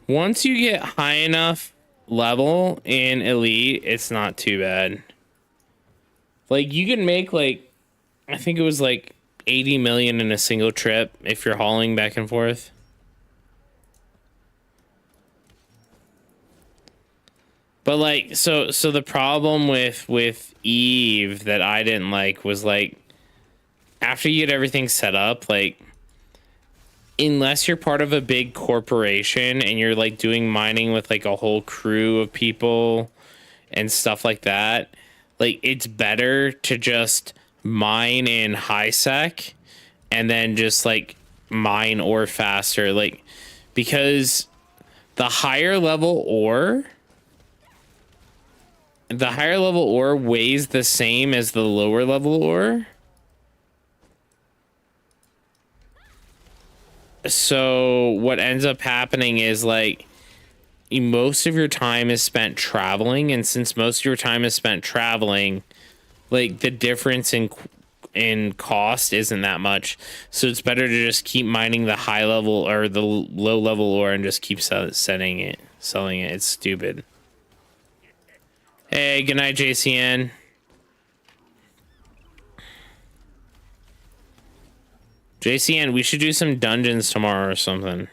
Once you get high enough level in Elite, it's not too bad. Like, you can make, like, I think it was like 80 million in a single trip if you're hauling back and forth. But, like, so the problem with Eve that I didn't like was, like, after you get everything set up, like, unless you're part of a big corporation and you're like doing mining with like a whole crew of people and stuff like that, like it's better to just mine in high sec and then just like mine ore faster, like, because the higher level ore weighs the same as the lower level ore. So what ends up happening is like most of your time is spent traveling, and since most of your time is spent traveling, like the difference in cost isn't that much. So it's better to just keep mining the high level or the low level ore and just keep selling it. It's stupid. Hey, good night, JCN. JCN, we should do some dungeons tomorrow or something.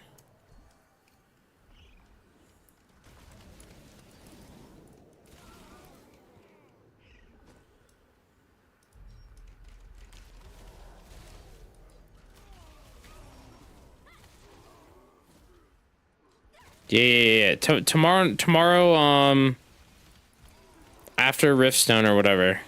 Yeah. Tomorrow, after Riftstone or whatever.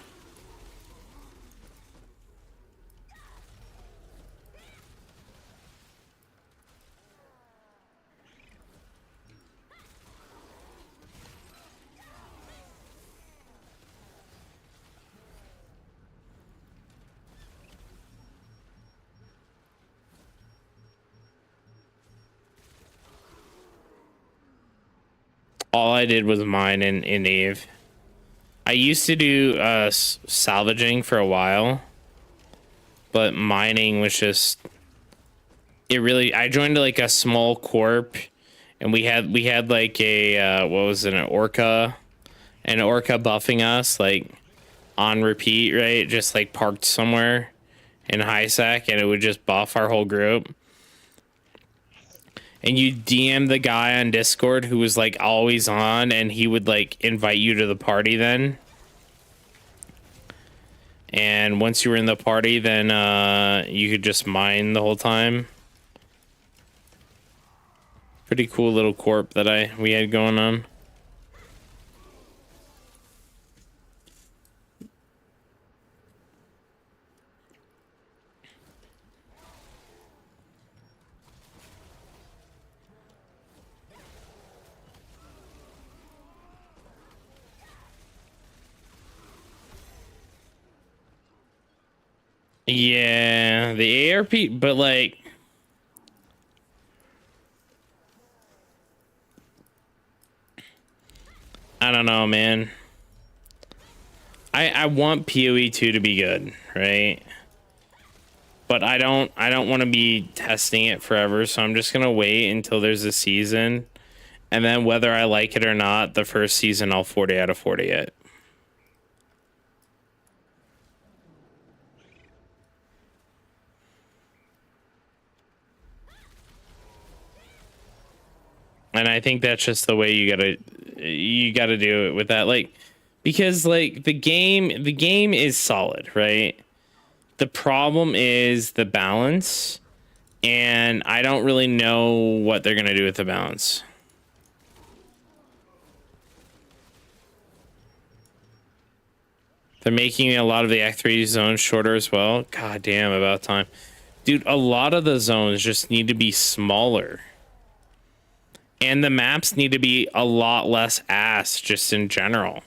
All I did was mine in Eve. I used to do salvaging for a while, but mining was just I joined like a small corp, and we had like a what was it, an orca buffing us like on repeat, right? Just like parked somewhere in high sec, and it would just buff our whole group. And you DM the guy on Discord who was like always on, and he would like invite you to the party then. And once you were in the party, then you could just mine the whole time. Pretty cool little corp that we had going on. Yeah, the ARP, but like, I don't know, man. I want PoE 2 to be good, right? But I don't want to be testing it forever, so I'm just gonna wait until there's a season, and then whether I like it or not, the first season I'll 40 out of 40 it. And I think that's just the way you gotta do it with that, like, because like the game is solid, right? The problem is the balance, and I don't really know what they're gonna do with the balance. They're making a lot of the Act 3 zones shorter as well. God damn, about time. Dude, a lot of the zones just need to be smaller. And the maps need to be a lot less ass just in general.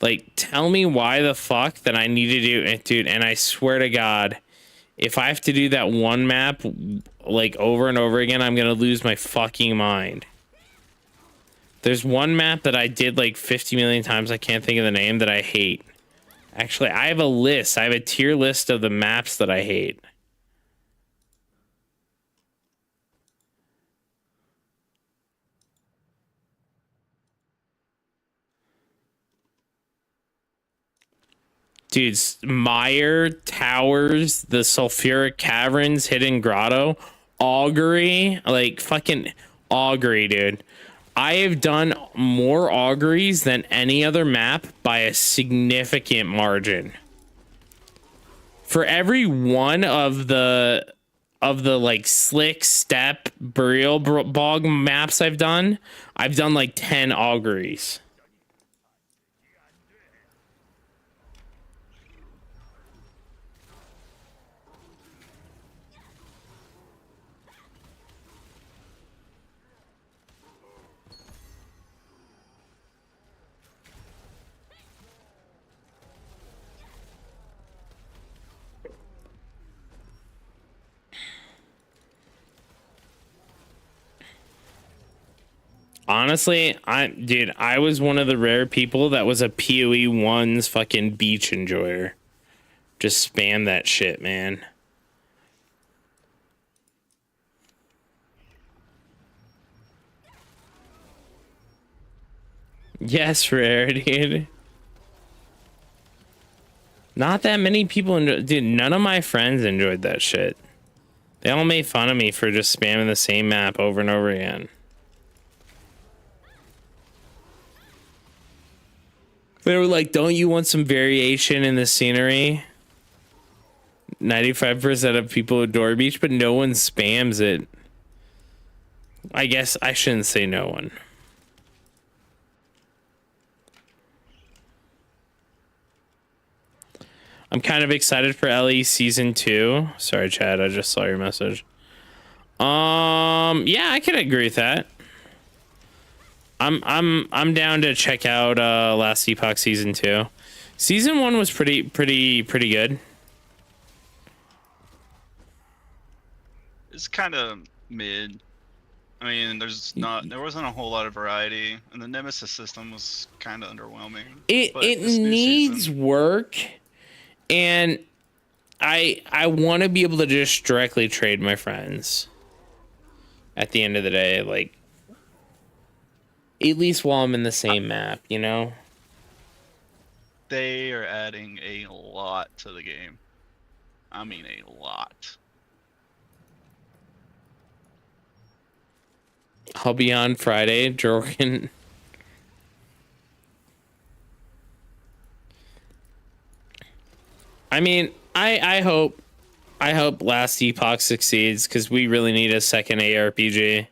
Like, tell me why the fuck that I need to do it, dude. And I swear to God, if I have to do that one map like over and over again, I'm gonna lose my fucking mind. There's one map that I did like 50 million times. I can't think of the name, that I hate. Actually, I have a list. I have a tier list of the maps that I hate. Dudes, Mire, Towers, the Sulfuric Caverns, Hidden Grotto, Augury, like fucking Augury, dude. I have done more auguries than any other map by a significant margin. For every one of the like slick step burial bog maps I've done like 10 auguries. Honestly, I was one of the rare people that was a PoE 1's fucking beach enjoyer. Just spam that shit, man. Yes, rare, dude. Not that many people dude, none of my friends enjoyed that shit. They all made fun of me for just spamming the same map over and over again. They were like, don't you want some variation in the scenery? 95% of people adore beach, but no one spams it. I guess I shouldn't say no one. I'm kind of excited for LE season 2. Sorry, Chad, I just saw your message. Yeah, I can agree with that. I'm down to check out Last Epoch season 2. Season 1 was pretty good. It's kind of mid. I mean, there wasn't a whole lot of variety, and the Nemesis system was kind of underwhelming. It But it this new needs season, work, and I want to be able to just directly trade my friends. At the end of the day, like at least while I'm in the same map, you know. they are adding a lot to the game. I mean, a lot. I'll be on Friday, Jorgen. I mean, I hope Last Epoch succeeds because we really need a second ARPG.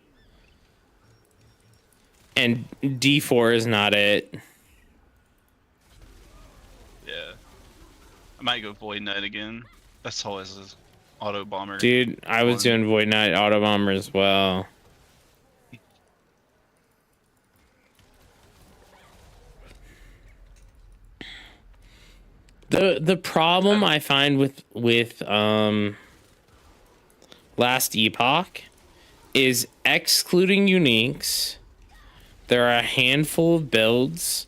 And D4 is not it. Yeah. I might go Void Knight again. That's always an auto bomber. Dude, I was doing Void Knight Auto Bomber as well. The problem I find with Last Epoch is excluding uniques. There are a handful of builds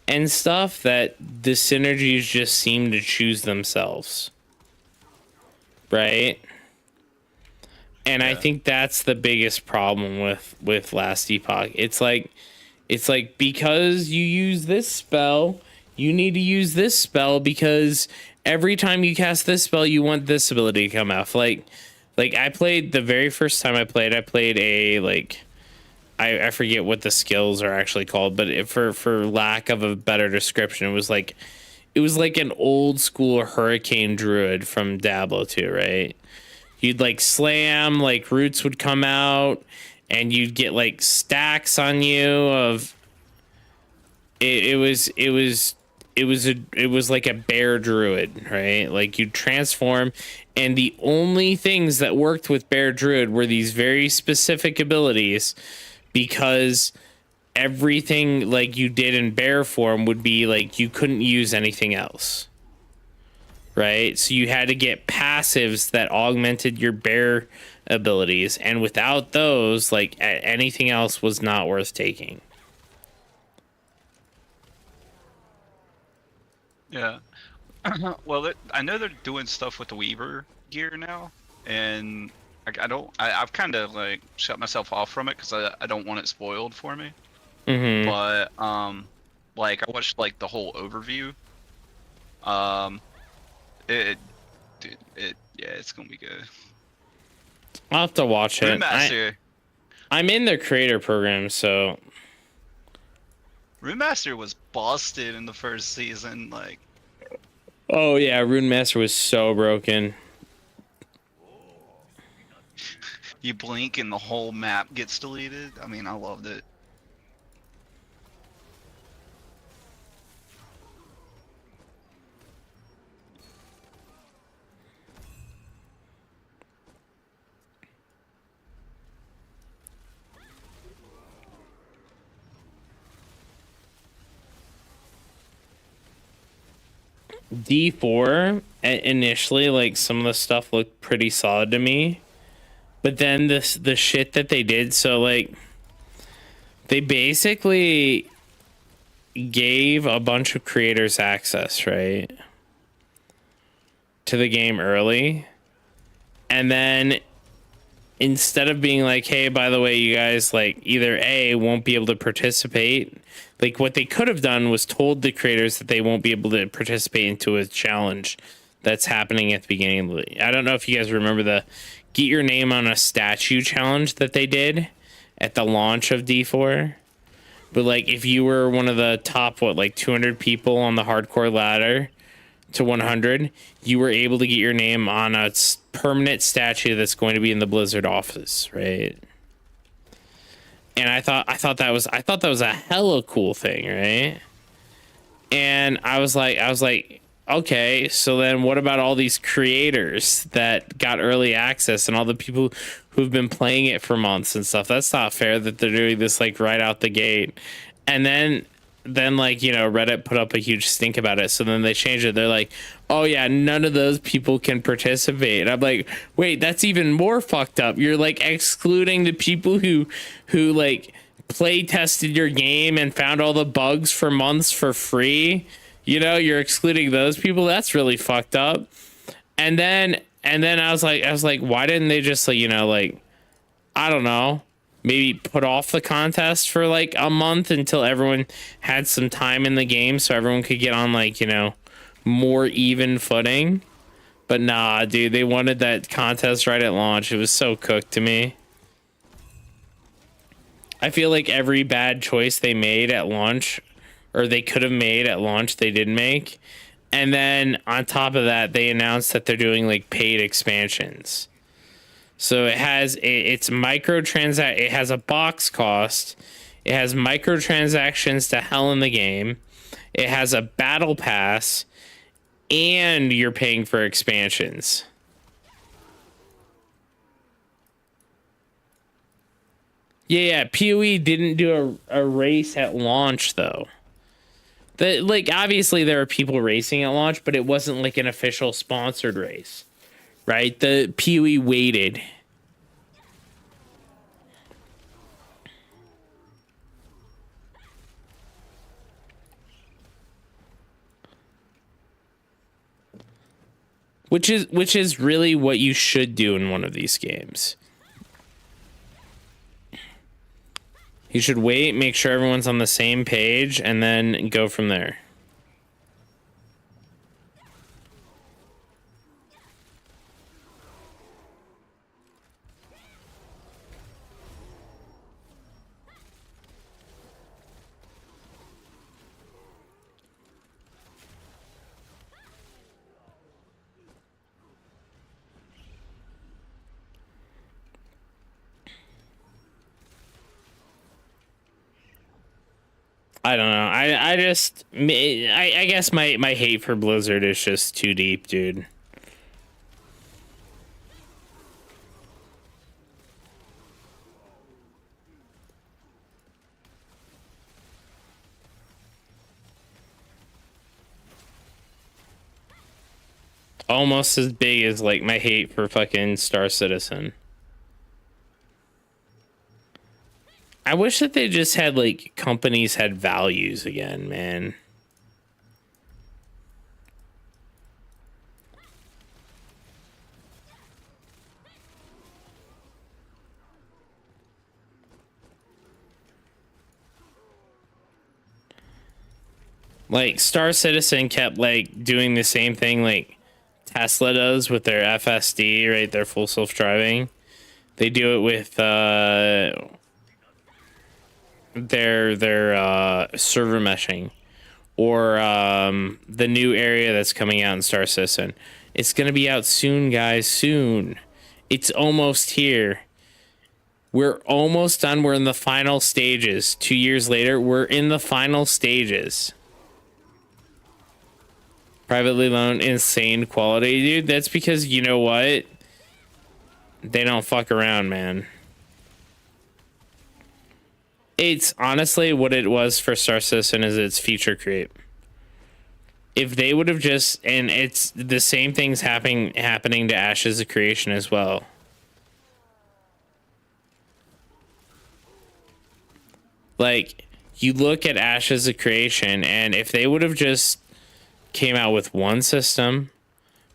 and stuff that the synergies just seem to choose themselves. Right? And I think that's the biggest problem with Last Epoch. It's like because you use this spell, you need to use this spell because every time you cast this spell, you want this ability to come out. Like I played the very first time I played a I forget what the skills are actually called, but for lack of a better description, it was like an old school Hurricane Druid from Diablo 2, right? You'd like slam, like roots would come out, and you'd get like stacks on you of. It was like a bear druid, right? Like you'd transform, and the only things that worked with bear druid were these very specific abilities, because everything like you did in bear form would be like you couldn't use anything else. Right? So you had to get passives that augmented your bear abilities, and without those, like anything else was not worth taking. Yeah. Well, I know they're doing stuff with the Weaver gear now, and I've kind of like shut myself off from it because I don't want it spoiled for me. Mm-hmm. But like I watched like the whole overview. Yeah, it's gonna be good. I'll have to watch it. I'm in their creator program, so. Rune Master was busted in the first season, like. Oh yeah, Rune Master was so broken. You blink and the whole map gets deleted. I mean, I loved it. D4 initially, like some of the stuff looked pretty solid to me, but then the shit that they did, so like they basically gave a bunch of creators access, right, to the game early, and then instead of being like, hey, by the way, you guys like either A, won't be able to participate. Like what they could have done was told the creators that they won't be able to participate into a challenge that's happening at the beginning of the league. I don't know if you guys remember the get your name on a statue challenge that they did at the launch of D4. But like if you were one of the top, 200 people on the hardcore ladder to 100, you were able to get your name on a permanent statue that's going to be in the Blizzard office, right? And I thought that was a hella cool thing, right? And I was like, okay, so then what about all these creators that got early access and all the people who've been playing it for months and stuff? That's not fair that they're doing this like right out the gate. And then then like, you know, Reddit put up a huge stink about it. So then they changed it. They're like, oh yeah, none of those people can participate. And I'm like, wait, that's even more fucked up. You're like excluding the people who like play tested your game and found all the bugs for months for free. You know, you're excluding those people. That's really fucked up. And then I was like, why didn't they just like, you know, like, I don't know, maybe put off the contest for like a month until everyone had some time in the game so everyone could get on like, you know, more even footing. But nah, dude, they wanted that contest right at launch. It was so cooked to me. I feel like every bad choice they made at launch, or they could have made at launch, they didn't make. And then on top of that, they announced that they're doing like paid expansions. So it has it's it has a box cost. It has microtransactions to hell in the game. It has a battle pass, and you're paying for expansions. Yeah, PoE didn't do a race at launch though. Like obviously there are people racing at launch, but it wasn't like an official sponsored race, right? The PoE waited. Which is really what you should do in one of these games. You should wait, make sure everyone's on the same page, and then go from there. I don't know. I guess my hate for Blizzard is just too deep, dude. Almost as big as like my hate for fucking Star Citizen. I wish that they just had like companies had values again, man. Like Star Citizen kept like doing the same thing like Tesla does with their FSD, right? Their full self-driving. They do it with their server meshing, or the new area that's coming out in Star Citizen. It's gonna be out soon, guys. Soon. It's almost here. We're almost done. We're in the final stages. 2 years later, we're in the final stages. Privately loaned, insane quality, dude. That's because you know what? They don't fuck around, man. It's honestly what it was for Star Citizen is its feature creep. If they would have just, and it's the same things happening to Ashes of Creation as well. Like, you look at Ashes of Creation, and if they would have just came out with one system,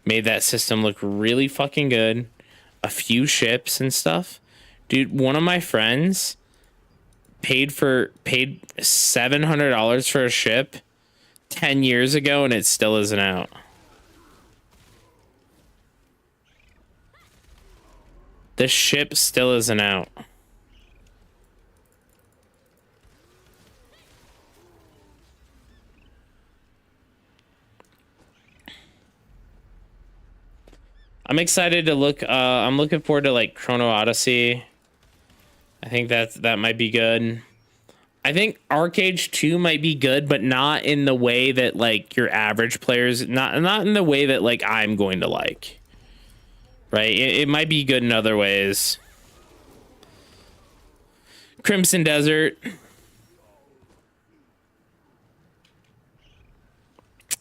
made that system look really fucking good, a few ships and stuff. Dude, one of my friends paid $700 for a ship 10 years ago and it still isn't out. The ship still isn't out. I'm excited to look. I'm looking forward to like Chrono Odyssey. I think that might be good. I think Arcade 2 might be good, but not in the way that like your average players, not in the way that like I'm going to like. Right? It might be good in other ways. Crimson Desert.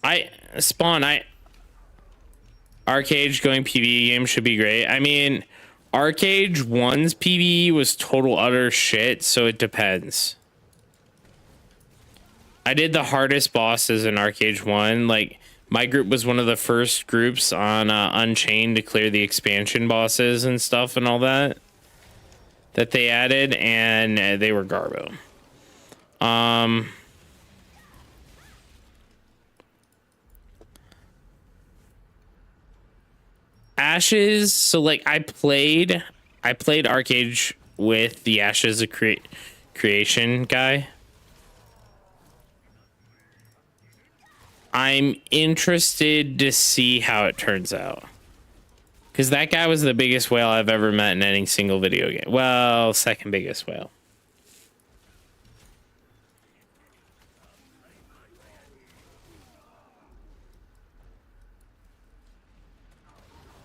Arcade going PvE game should be great. I mean, Arcade 1's PvE was total utter shit, so it depends. I did the hardest bosses in Arcade 1. Like, my group was one of the first groups on Unchained to clear the expansion bosses and stuff and all that they added, and they were garbo. Ashes, so like I played Arcade with the Ashes of Creation guy. I'm interested to see how it turns out. Because that guy was the biggest whale I've ever met in any single video game. Well, second biggest whale.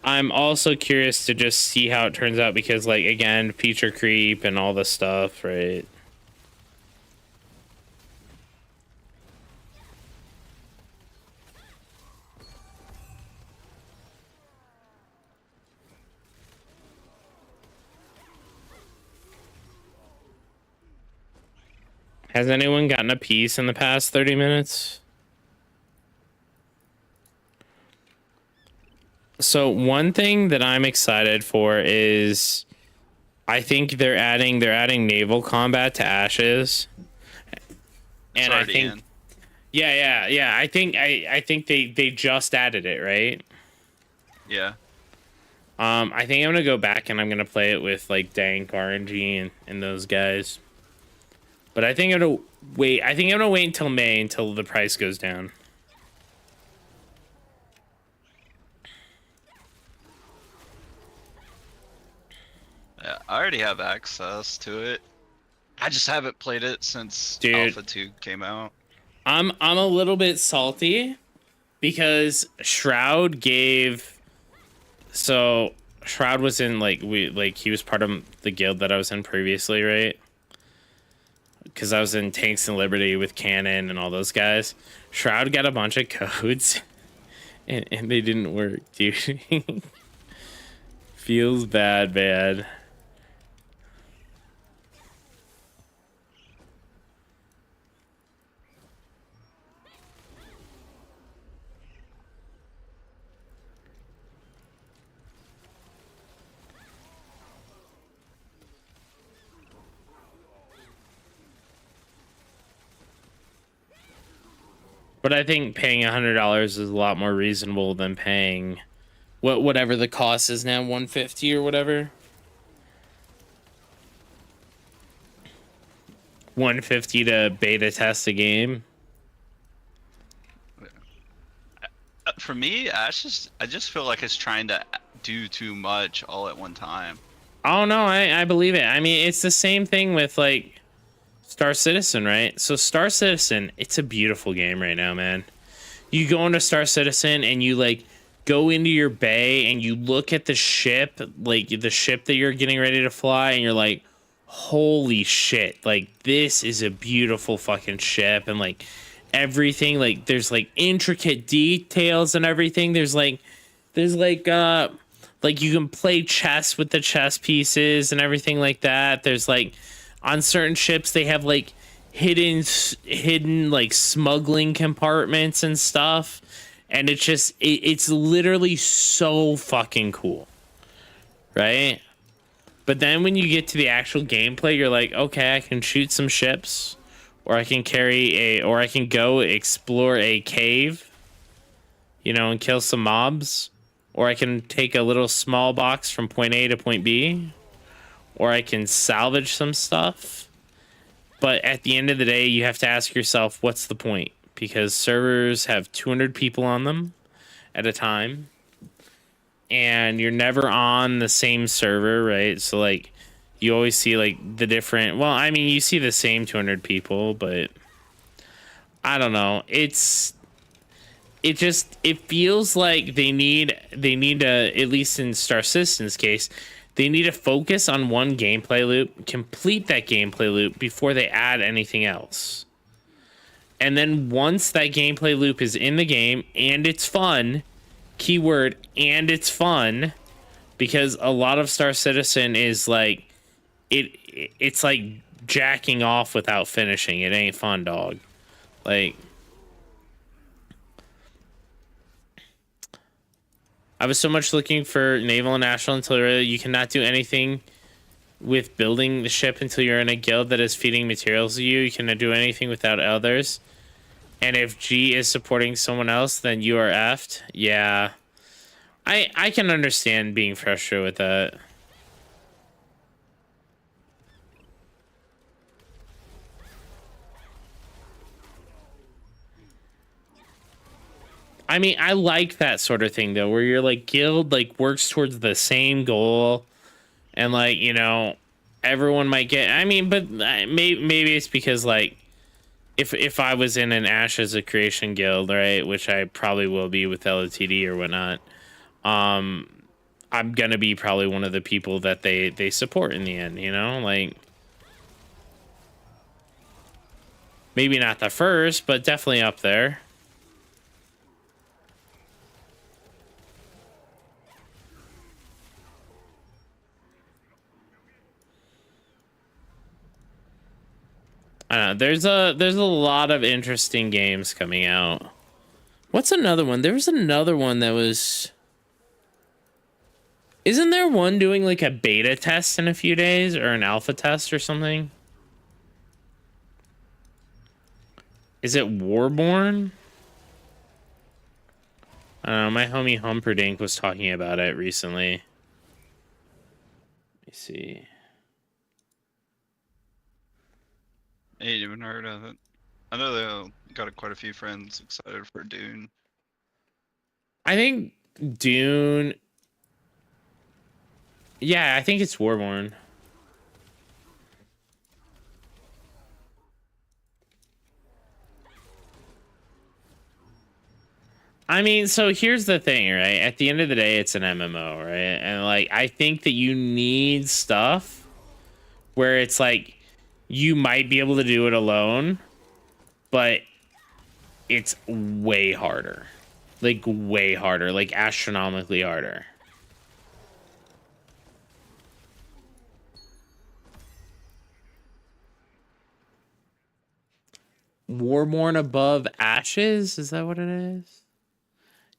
I'm also curious to just see how it turns out because, like, again, feature creep and all this stuff, right? Has anyone gotten a piece in the past 30 minutes? So one thing that I'm excited for is I think they're adding naval combat to Ashes. And I think Yeah. I think they just added it, right? Yeah. I think I'm gonna go back and I'm gonna play it with like Dank, RNG, and those guys. But I think I'm gonna wait. I think I'm gonna wait until May until the price goes down. Yeah, I already have access to it. I just haven't played it since Alpha 2 came out. I'm a little bit salty because Shroud gave. So Shroud was in he was part of the guild that I was in previously, right? Because I was in Tanks and Liberty with Cannon and all those guys. Shroud got a bunch of codes and they didn't work, dude. Feels bad. But I think paying $100 is a lot more reasonable than paying whatever the cost is now, $150 or whatever. $150 to beta test a game. For me, I just feel like it's trying to do too much all at one time. Oh no, I believe it. I mean, it's the same thing with like Star Citizen, right? So Star Citizen, it's a beautiful game right now, man. You go into Star Citizen and you like go into your bay and you look at the ship, like the ship that you're getting ready to fly, and you're like, holy shit, like this is a beautiful fucking ship, and like everything, like there's like intricate details and everything. There's like you can play chess with the chess pieces and everything like that. There's like on certain ships they have like hidden like smuggling compartments and stuff, and it's literally so fucking cool, right? But then when you get to the actual gameplay, you're like, okay, I can shoot some ships, or I can go explore a cave, and kill some mobs, or I can take a little small box from point A to point B, or I can salvage some stuff. But at the end of the day, you have to ask yourself, what's the point? Because servers have 200 people on them at a time, and you're never on the same server, right? So like you always see like the different, well, I mean, you see the same 200 people, but I don't know. It feels like they need to, at least in Star Citizen's case, they need to focus on one gameplay loop, complete that gameplay loop before they add anything else. And then once that gameplay loop is in the game and it's fun, keyword, and it's fun, because a lot of Star Citizen is like, it's like jacking off without finishing. It ain't fun, dog. Like, I was so much looking for naval and national until you cannot do anything with building the ship until you're in a guild that is feeding materials to you. You cannot do anything without others. And if G is supporting someone else, then you are effed. Yeah. I can understand being frustrated with that. I mean, I like that sort of thing, though, where your, like, guild, like, works towards the same goal. And, like, you know, everyone might get... I mean, but maybe it's because, like, if I was in an Ashes of Creation guild, right, which I probably will be with LOTD or whatnot, I'm gonna be probably one of the people that they support in the end, you know? Like, maybe not the first, but definitely up there. I don't know, there's a lot of interesting games coming out. What's another one? There was another one that was... Isn't there one doing like a beta test in a few days or an alpha test or something? Is it Warborn? I don't know, my homie Humperdinck was talking about it recently. Let me see. I ain't even heard of it. I know they got quite a few friends excited for Dune. I think Dune... Yeah, I think it's Warborn. I mean, so here's the thing, right? At the end of the day, it's an MMO, right? And, like, I think that you need stuff where it's, like, you might be able to do it alone, but it's way harder. Like, way harder. Like, astronomically harder. Warborn above Ashes? Is that what it is?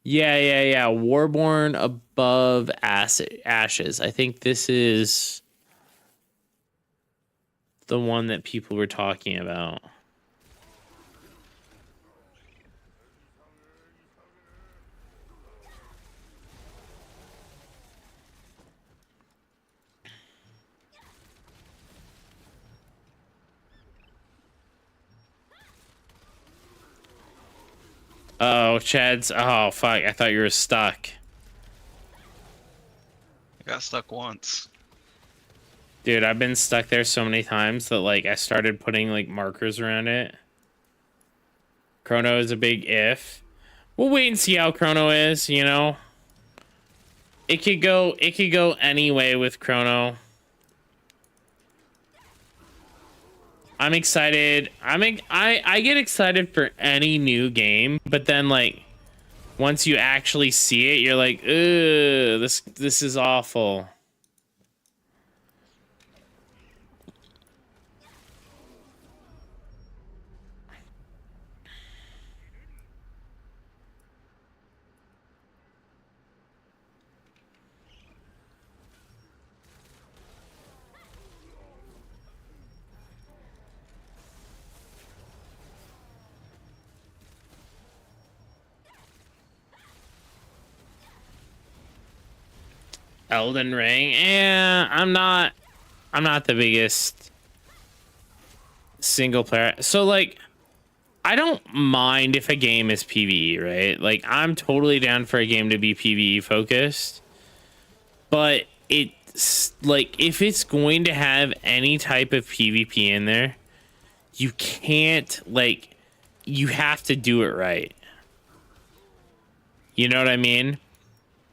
Yeah. Warborn above Ashes. I think this is the one that people were talking about. Oh, Chad's... Oh, fuck. I thought you were stuck. I got stuck once. Dude, I've been stuck there so many times that, like, I started putting, like, markers around it. Chrono is a big if. We'll wait and see how Chrono is, you know? It could go any way with Chrono. I'm excited. I get excited for any new game, but then, like, once you actually see it, you're like, ugh, this is awful. Elden Ring, I'm not the biggest single player. So, like, I don't mind if a game is PvE, right? Like, I'm totally down for a game to be PvE focused. But it's like, if it's going to have any type of PvP in there, you can't, like, you have to do it right. You know what I mean?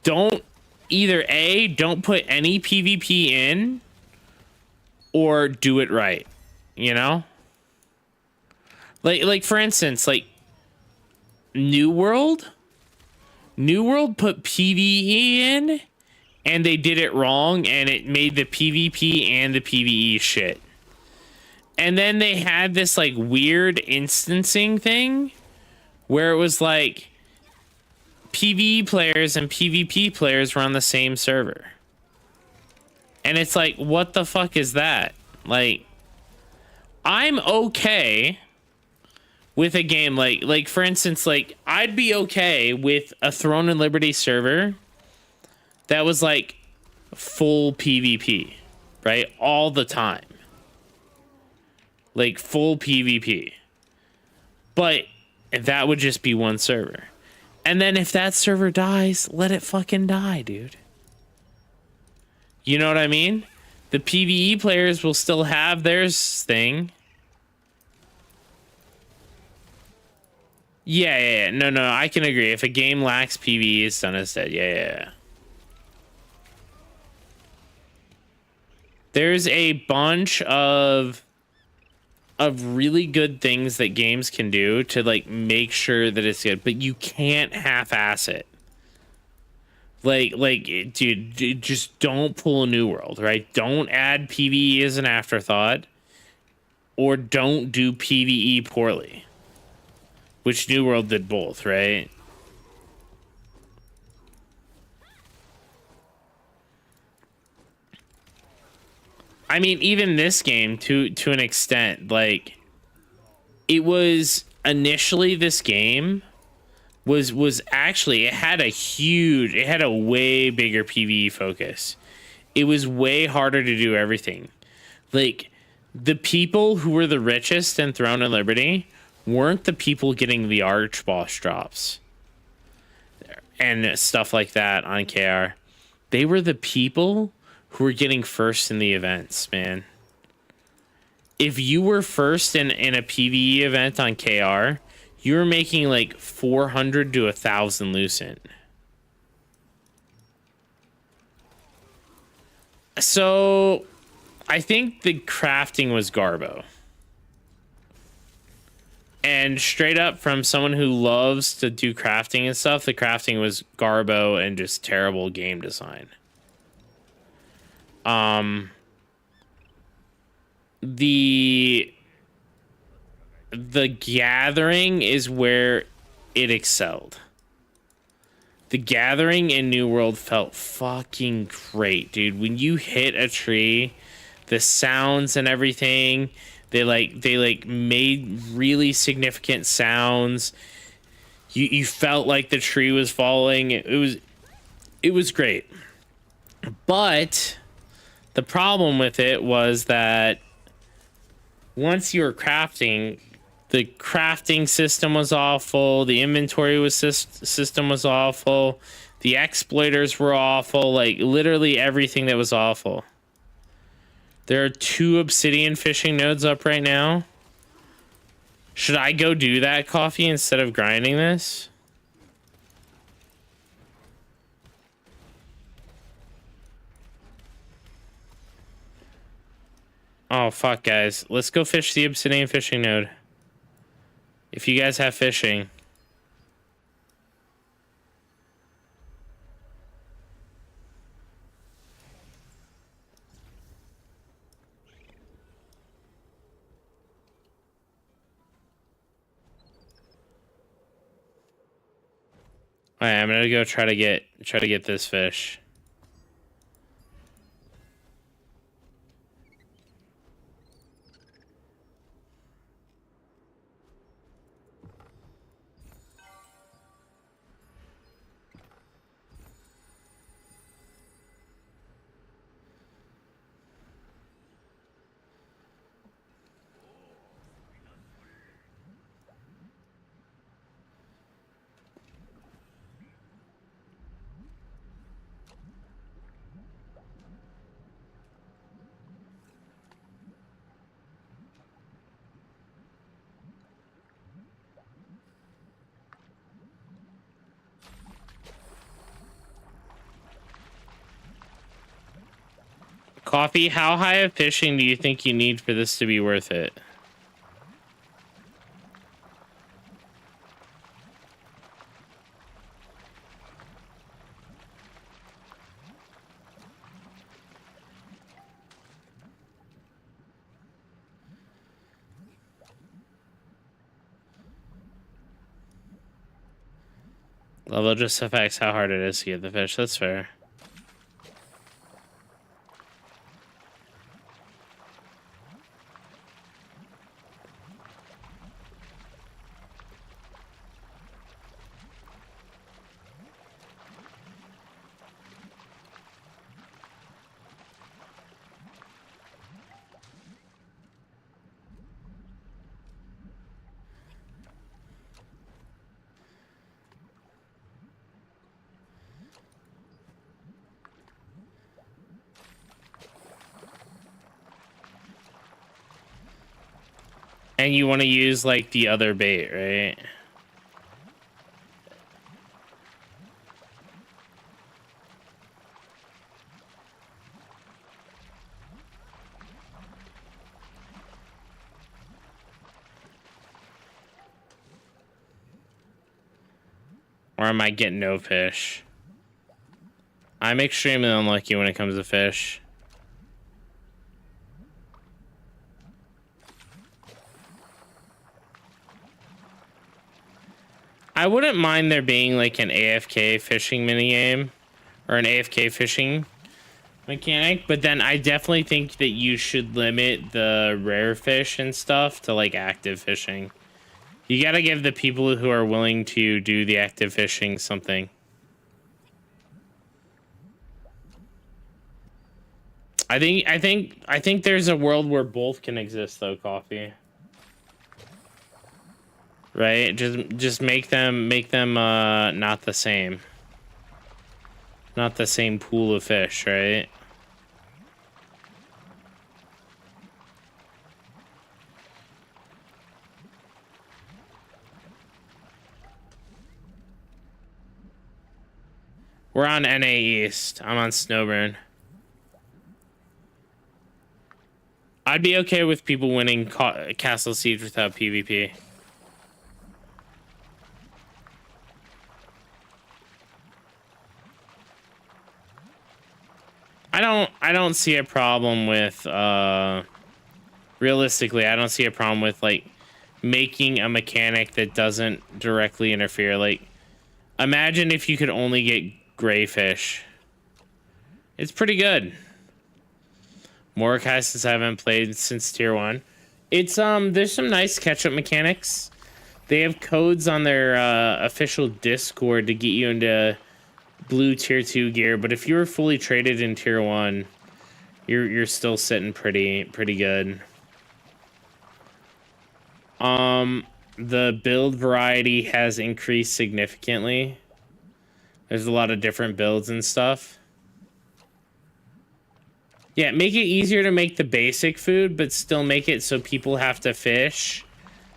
Don't either A, don't put any PvP in, or do it right, you know? Like for instance, like New World put PvE in, and they did it wrong, and it made the PvP and the PvE shit. And then they had this like weird instancing thing where it was like PvE players and PvP players were on the same server. And it's like, what the fuck is that? Like, I'm okay with a game like for instance, like I'd be okay with a Throne and Liberty server that was like full PvP, right? All the time. Like full PvP. But that would just be one server. And then if that server dies, let it fucking die, dude. You know what I mean? The PvE players will still have their thing. Yeah. No, I can agree. If a game lacks PvE, it's done as dead. Yeah. There's a bunch of really good things that games can do to like make sure that it's good, but you can't half-ass it. Like, dude, just don't pull a New World, right? Don't add PvE as an afterthought, or don't do PvE poorly, which New World did both, right? I mean, even this game, to an extent, like, it was initially this game was actually, it had a way bigger PvE focus. It was way harder to do everything. Like, the people who were the richest in Throne and Liberty weren't the people getting the arch boss drops and stuff like that on KR. They were the people who were getting first in the events, man. If you were first in a PvE event on KR, you were making like 400 to 1,000 Lucent. So I think the crafting was garbo. And straight up from someone who loves to do crafting and stuff, the crafting was garbo and just terrible game design. The gathering is where it excelled. The gathering in New World felt fucking great, dude. When you hit a tree, the sounds and everything, they made really significant sounds. You felt like the tree was falling. It was great. But the problem with it was that once you were crafting, the crafting system was awful. The inventory system was awful. The exploiters were awful. Like, literally everything that was awful. There are 2 obsidian fishing nodes up right now. Should I go do that, Coffee, instead of grinding this? Oh, fuck, guys. Let's go fish the obsidian fishing node. If you guys have fishing. Alright, I'm gonna go try to get this fish. Coffee, how high of fishing do you think you need for this to be worth it? Level just affects how hard it is to get the fish. That's fair. And you want to use like the other bait, right? Or I might get no fish. I'm extremely unlucky when it comes to fish. I wouldn't mind there being like an AFK fishing minigame or an AFK fishing mechanic, but then I definitely think that you should limit the rare fish and stuff to like active fishing. You gotta give the people who are willing to do the active fishing something. I think there's a world where both can exist though, Coffee. Right? Just make them not the same. Not the same pool of fish, right? We're on NA East. I'm on Snowburn. I'd be okay with people winning Castle Siege without PvP. I don't see a problem with realistically, I don't see a problem with like making a mechanic that doesn't directly interfere. Like imagine if you could only get gray fish. It's pretty good. Mordecai, since I haven't played since tier 1. It's there's some nice catch-up mechanics. They have codes on their official Discord to get you into blue tier 2 gear, but if you were fully traded in tier 1, you're still sitting pretty good. The build variety has increased significantly. There's a lot of different builds and stuff. Yeah, make it easier to make the basic food, but still make it so people have to fish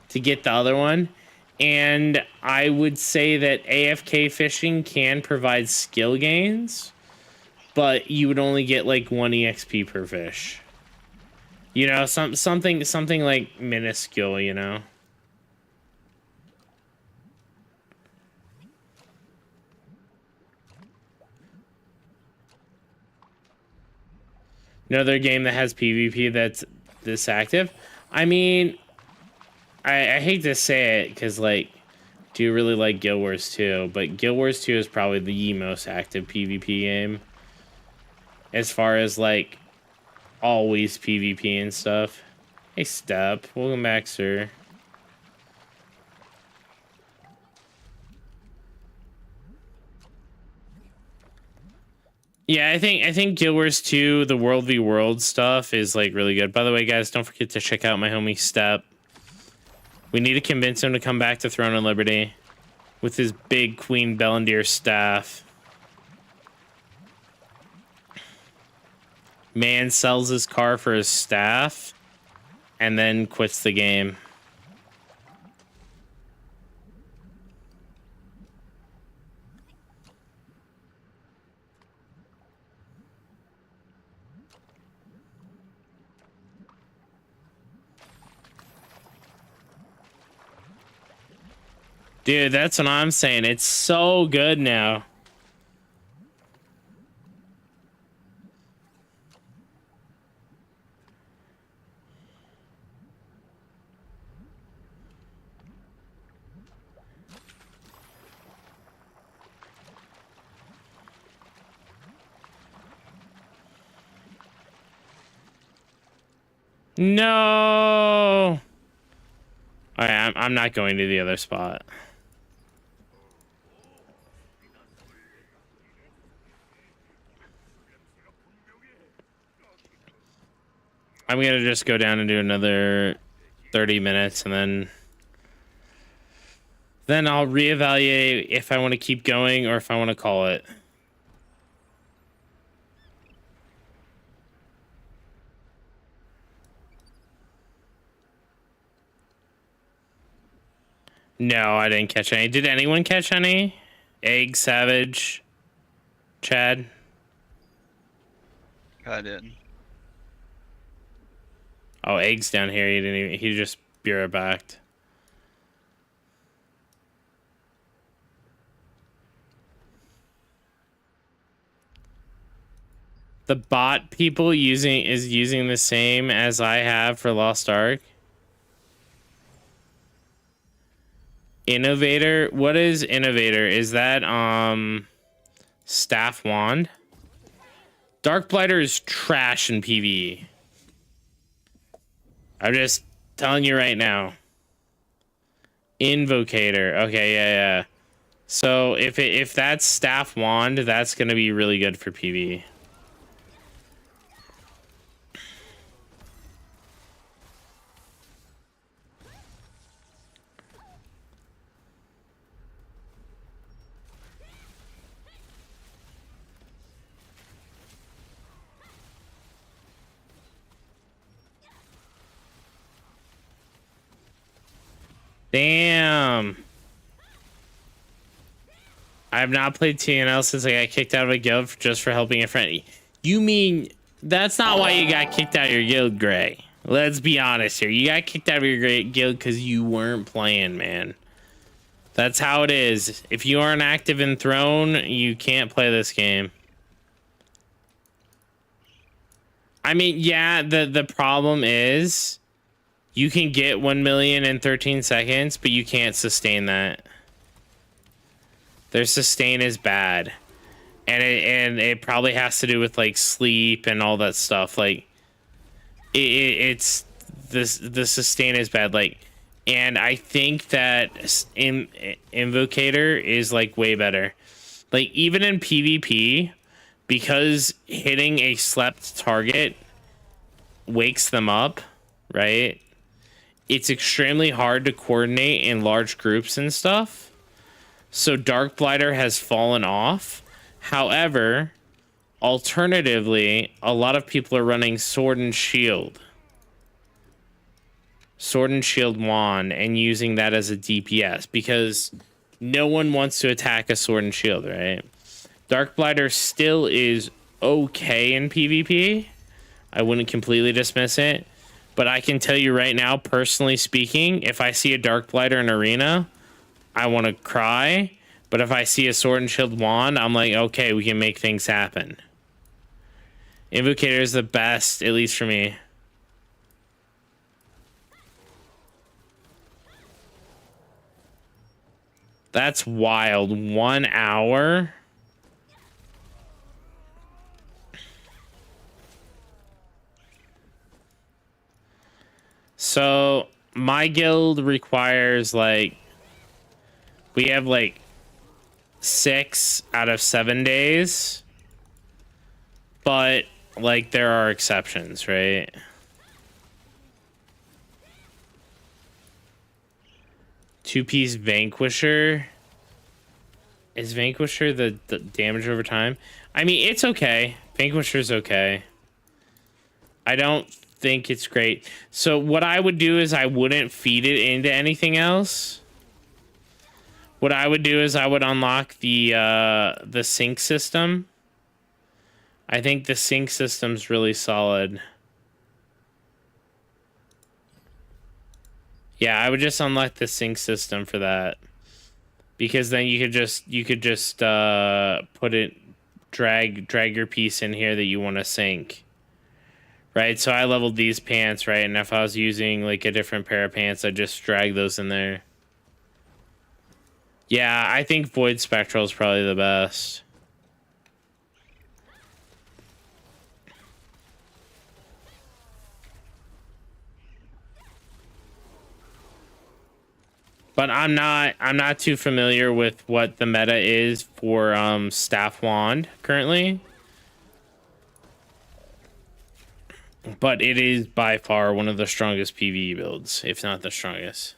to get the other one. And I would say that AFK fishing can provide skill gains, but you would only get like 1 EXP per fish. You know, something like minuscule, you know. Another game that has PvP that's this active. I mean, I hate to say it because, like, do you really like Guild Wars 2? But Guild Wars 2 is probably the most active PvP game. As far as, like, always PvP and stuff. Hey, Step. Welcome back, sir. Yeah, I think Guild Wars 2, the World v World stuff is, like, really good. By the way, guys, don't forget to check out my homie Step. We need to convince him to come back to Throne of Liberty with his big Queen Bellendir staff. Man sells his car for his staff and then quits the game. Dude, that's what I'm saying. It's so good now. No. All right, I'm not going to the other spot. I'm gonna just go down and do another 30 minutes, and then I'll reevaluate if I want to keep going or if I want to call it. No, I didn't catch any. Did anyone catch any? Egg, Savage, Chad? I did. Oh, Egg's down here. He didn't even, he just bureau backed. The bot people using the same as I have for Lost Ark. Innovator? What is Innovator? Is that Staff Wand? Dark Blighter is trash in PvE. I'm just telling you right now. Invocator. Okay, yeah. So if that's Staff Wand, that's gonna be really good for PvE. Damn. I have not played TNL since I got kicked out of a guild just for helping a friend. You mean that's not why you got kicked out of your guild, Gray? Let's be honest here. You got kicked out of your guild because you weren't playing, man. That's how it is. If you aren't active in Throne, you can't play this game. I mean, yeah, the problem is you can get 1 million in 13 seconds, but you can't sustain that. Their sustain is bad. And it probably has to do with like sleep and all that stuff. Like it's the sustain is bad. Like, and I think that Invocator is like way better. Like even in PvP, because hitting a slept target wakes them up, right? It's extremely hard to coordinate in large groups and stuff. So Dark Blighter has fallen off. However, alternatively, a lot of people are running Sword and Shield. Sword and Shield Wand and using that as a DPS because no one wants to attack a Sword and Shield, right? Dark Blighter still is okay in PvP. I wouldn't completely dismiss it. But I can tell you right now, personally speaking, if I see a Dark Blighter in Arena, I want to cry. But if I see a Sword and Shield Wand, I'm like, okay, we can make things happen. Invocator is the best, at least for me. That's wild. 1 hour? So my guild requires like we have like 6 out of 7 days, but like there are exceptions, right? Two-piece Vanquisher. Is Vanquisher the damage over time? I mean, it's okay. Vanquisher's okay. I don't think it's great. So what I would do is I wouldn't feed it into anything else. What I would do is I would unlock the sync system. I think the sync system's really solid. Yeah, I would just unlock the sync system for that. Because then you could just put it drag your piece in here that you want to sync. Right, so I leveled these pants, right? And if I was using like a different pair of pants, I'd just drag those in there. Yeah, I think Void Spectral is probably the best. But I'm not too familiar with what the meta is for staff wand currently. But it is by far one of the strongest PvE builds, if not the strongest.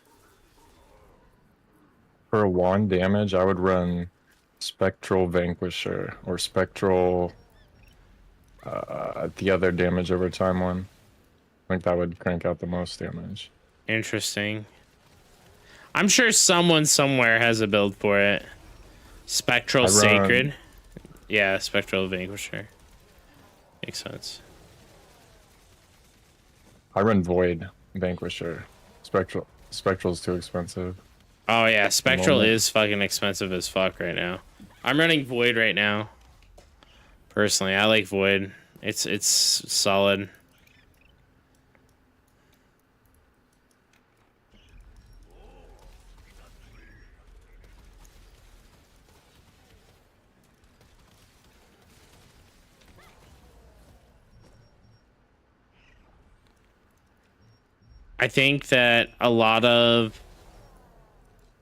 For wand damage, I would run Spectral Vanquisher or Spectral the other damage over time one. I think that would crank out the most damage. Interesting. I'm sure someone somewhere has a build for it. Spectral Sacred. Yeah, Spectral Vanquisher. Makes sense. I run Void Vanquisher. Spectral's too expensive. Oh yeah, Spectral is fucking expensive as fuck right now. I'm running Void right now. Personally, I like Void. It's solid. I think that a lot of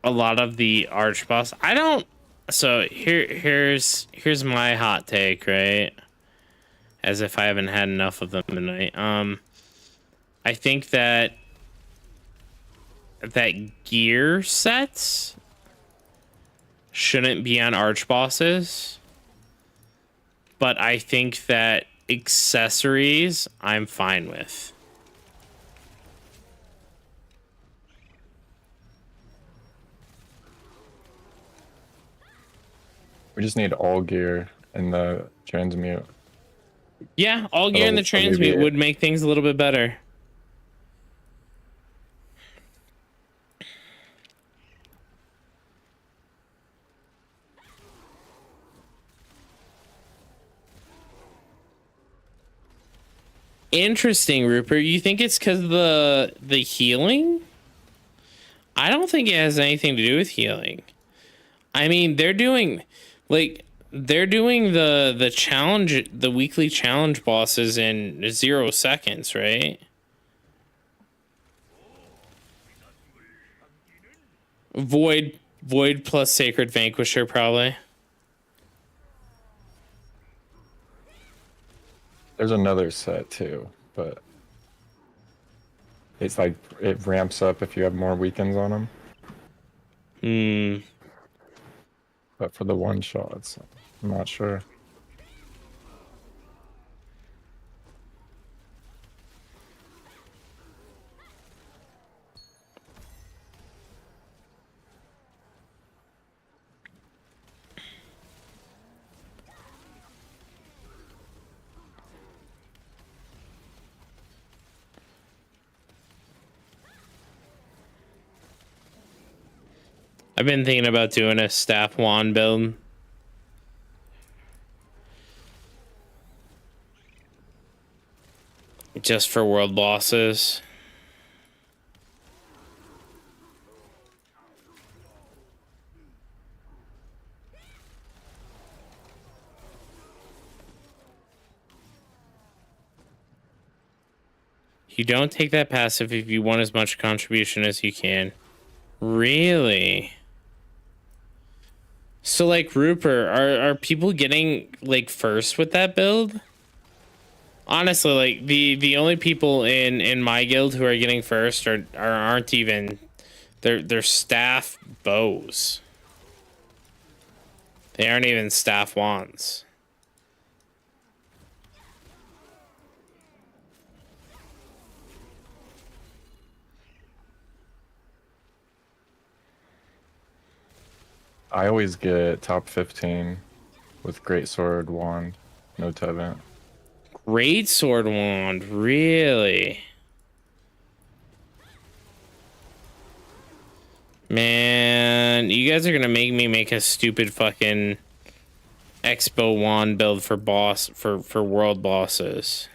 the arch boss. I don't. So here's my hot take, right? As if I haven't had enough of them tonight. I think that gear sets shouldn't be on arch bosses, but I think that accessories I'm fine with. We just need all gear in the transmute. Yeah, all gear in the transmute would make things a little bit better. Interesting, Rupert. You think it's because of the healing? I don't think it has anything to do with healing. I mean, they're doing the challenge, the weekly challenge bosses in 0 seconds, right? Void plus Sacred Vanquisher, probably. There's another set too, but it's like it ramps up if you have more weekends on them. But for the one shots, I'm not sure. I've been thinking about doing a staff wand build. Just for world bosses. You don't take that passive if you want as much contribution as you can. Really? So like Rupert, are people getting like first with that build? Honestly, like the only people in my guild who are getting first aren't even they're staff bows. They aren't even staff wands. I always get top 15 with Great Sword Wand, no Tevant. Great Sword Wand, really? Man, you guys are gonna make me make a stupid fucking Expo Wand build for world bosses.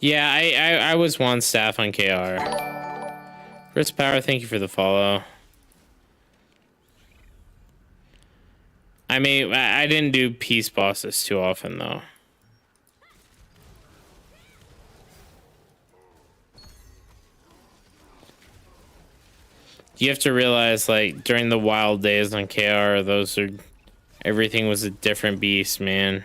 Yeah, I was one staff on KR. Chris Power, thank you for the follow. I mean, I didn't do peace bosses too often, though. You have to realize, like, during the wild days on KR, everything was a different beast, man.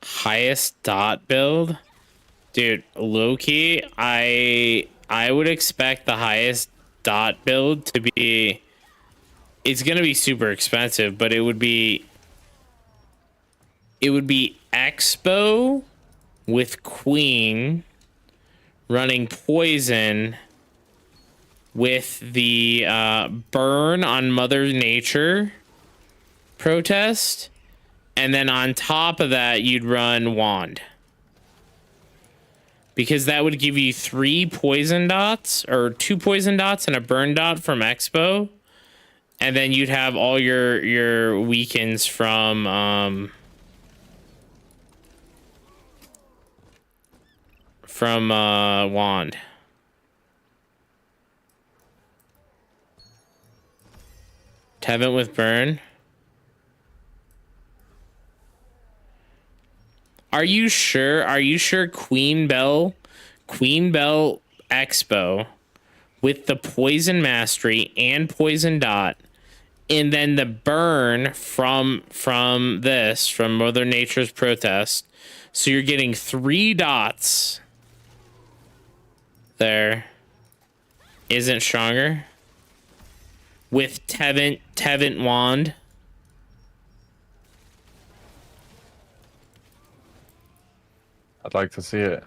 Highest dot build? Dude, low-key, I would expect the highest dot build to be... It's gonna be super expensive, but it would be Expo with Queen running Poison with the burn on Mother Nature protest, and then on top of that you'd run Wand, because that would give you 3 poison dots, or 2 poison dots and a burn dot from Expo, and then you'd have all your weakens from Wand. Tevent with burn. Are you sure? Are you sure Queen Bell Expo with the poison mastery and poison dot, and then the burn from Mother Nature's protest, so you're getting 3 dots there, isn't stronger with Tevent Wand? I'd like to see it.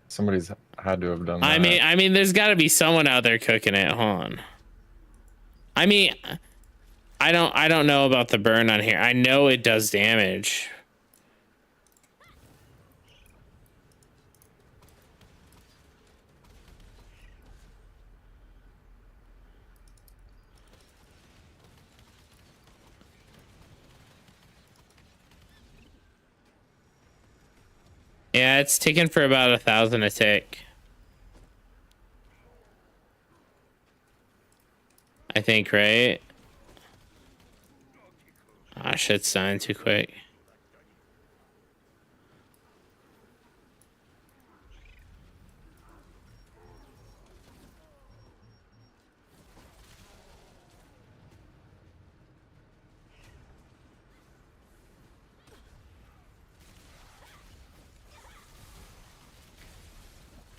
Somebody's had to have done that. I mean, there's got to be someone out there cooking it, hold on. I mean, I don't know about the burn on here. I know it does damage. Yeah, it's taken for about 1,000 a tick. I think, right? Ah, shit's dying too quick.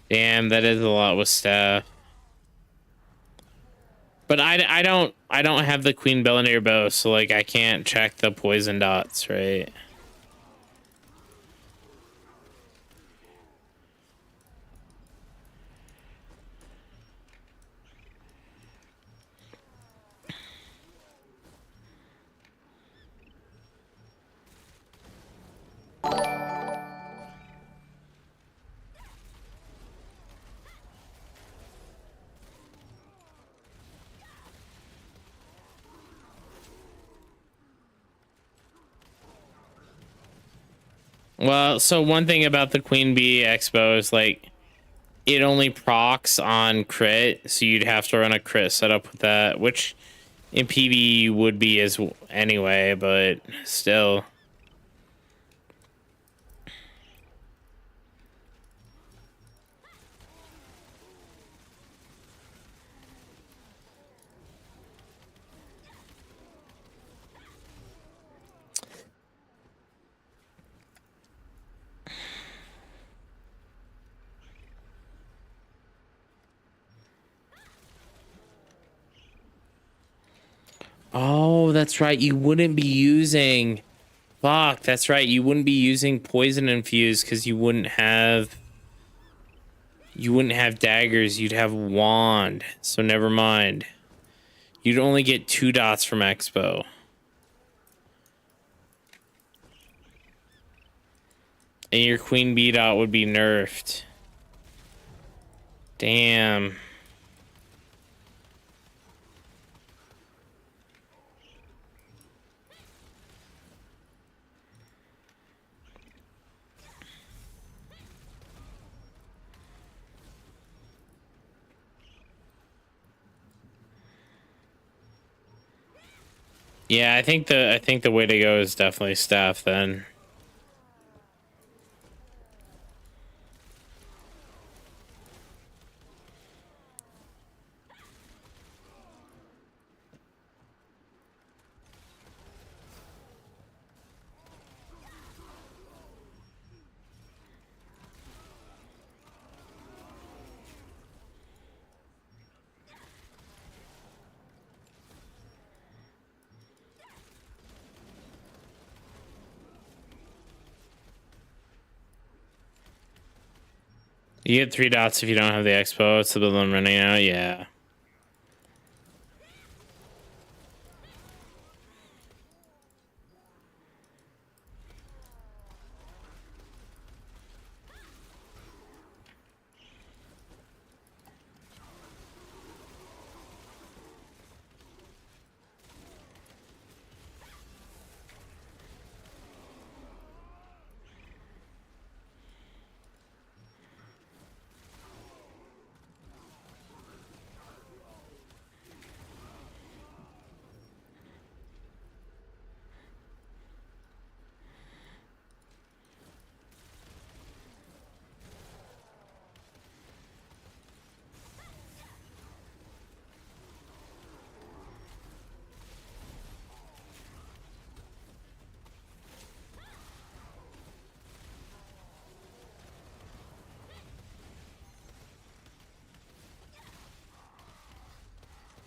Damn, that is a lot with staff. But I don't have the Queen Belvedere bow, so like I can't check the poison dots, right? Well, so one thing about the Queen Bee Expo is like it only procs on crit, so you'd have to run a crit setup with that, which in PvE would be as anyway, but still. Oh, that's right. You wouldn't be using... Fuck, that's right. You wouldn't be using poison infused because you wouldn't have daggers. You'd have wand. So never mind. You'd only get 2 dots from Expo. And your queen bee dot would be nerfed. Damn. Yeah, I think the way to go is definitely staff then. You get 3 dots if you don't have the expo. It's the them running out. Yeah.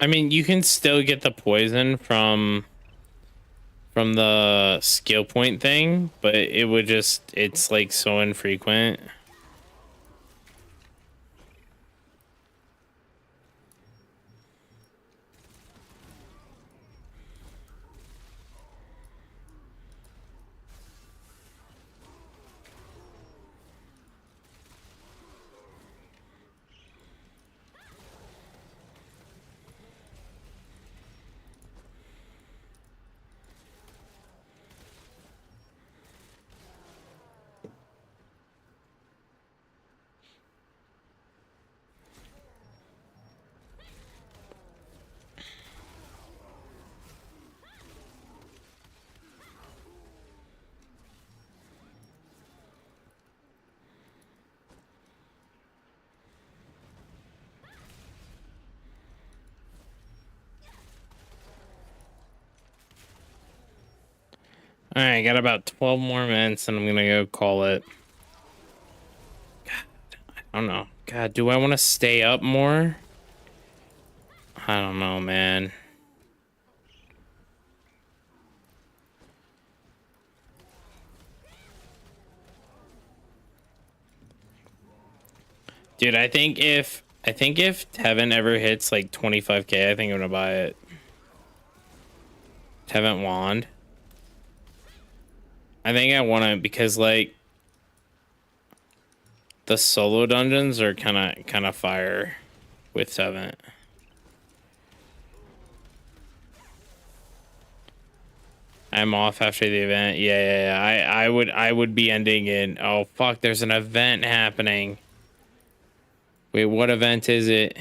I mean, you can still get the poison from the skill point thing, but it would just, it's like so infrequent. All right, got about 12 more minutes, and I'm gonna go call it. God, I don't know. God, do I want to stay up more? I don't know, man. Dude, I think if Tevin ever hits like 25k, I think I'm gonna buy it. Tevin wand. I think I want it because like the solo dungeons are kind of fire with Tevin. I'm off after the event. Yeah. I would be ending it. Oh fuck, there's an event happening. Wait, what event is it?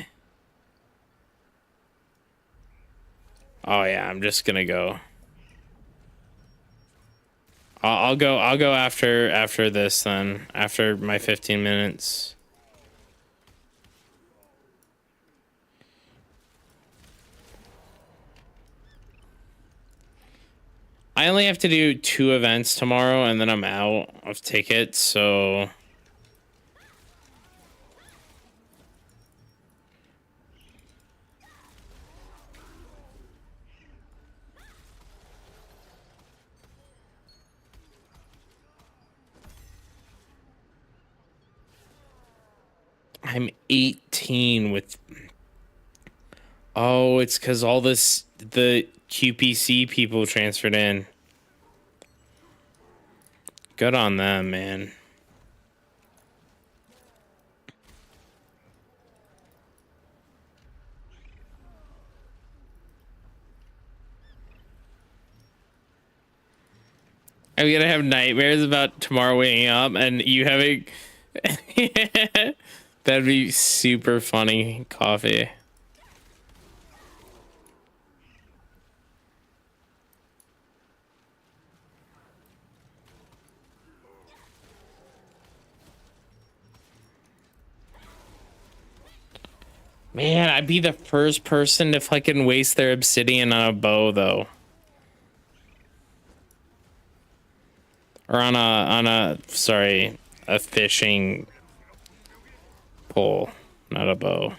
Oh yeah, I'm just gonna go. I'll go after this then. After my 15 minutes. I only have to do 2 events tomorrow and then I'm out of tickets, so I'm 18 with... Oh, it's because all this... The QPC people transferred in. Good on them, man. I'm gonna have nightmares about tomorrow waking up and you having. That'd be super funny. Coffee. Man, I'd be the first person to fucking waste their obsidian on a bow, though. Or on a sorry, a fishing pole, not a bow.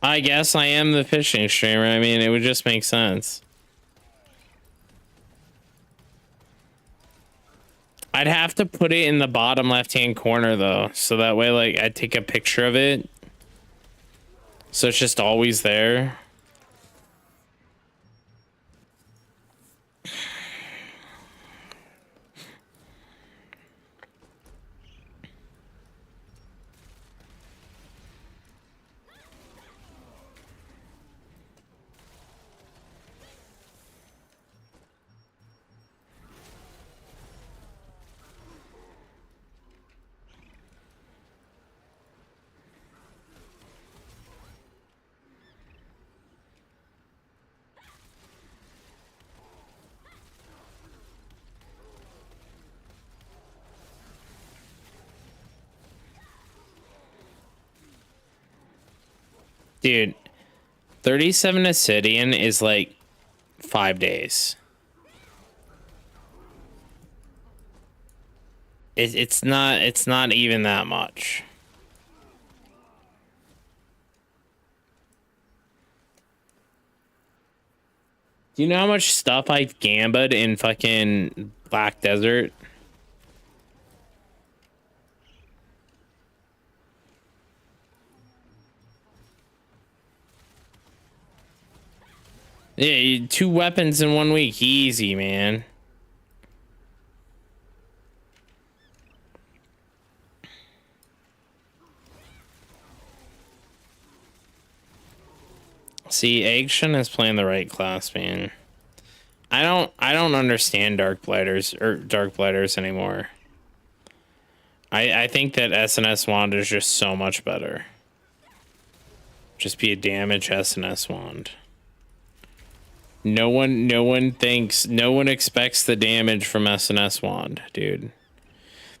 I guess I am the fishing streamer. I mean, it would just make sense. I'd have to put it in the bottom left-hand corner, though. So that way, like, I take a picture of it. So it's just always there. Dude, 37 Obsidian is like 5 days. It's not even that much. Do you know how much stuff I've gambed in fucking Black Desert? Yeah, 2 weapons in 1 week. Easy, man. See, Action is playing the right class, man. I don't understand Dark Blighters anymore. I think that SNS Wand is just so much better. Just be a damage SNS Wand. No one expects the damage from SNS Wand, dude.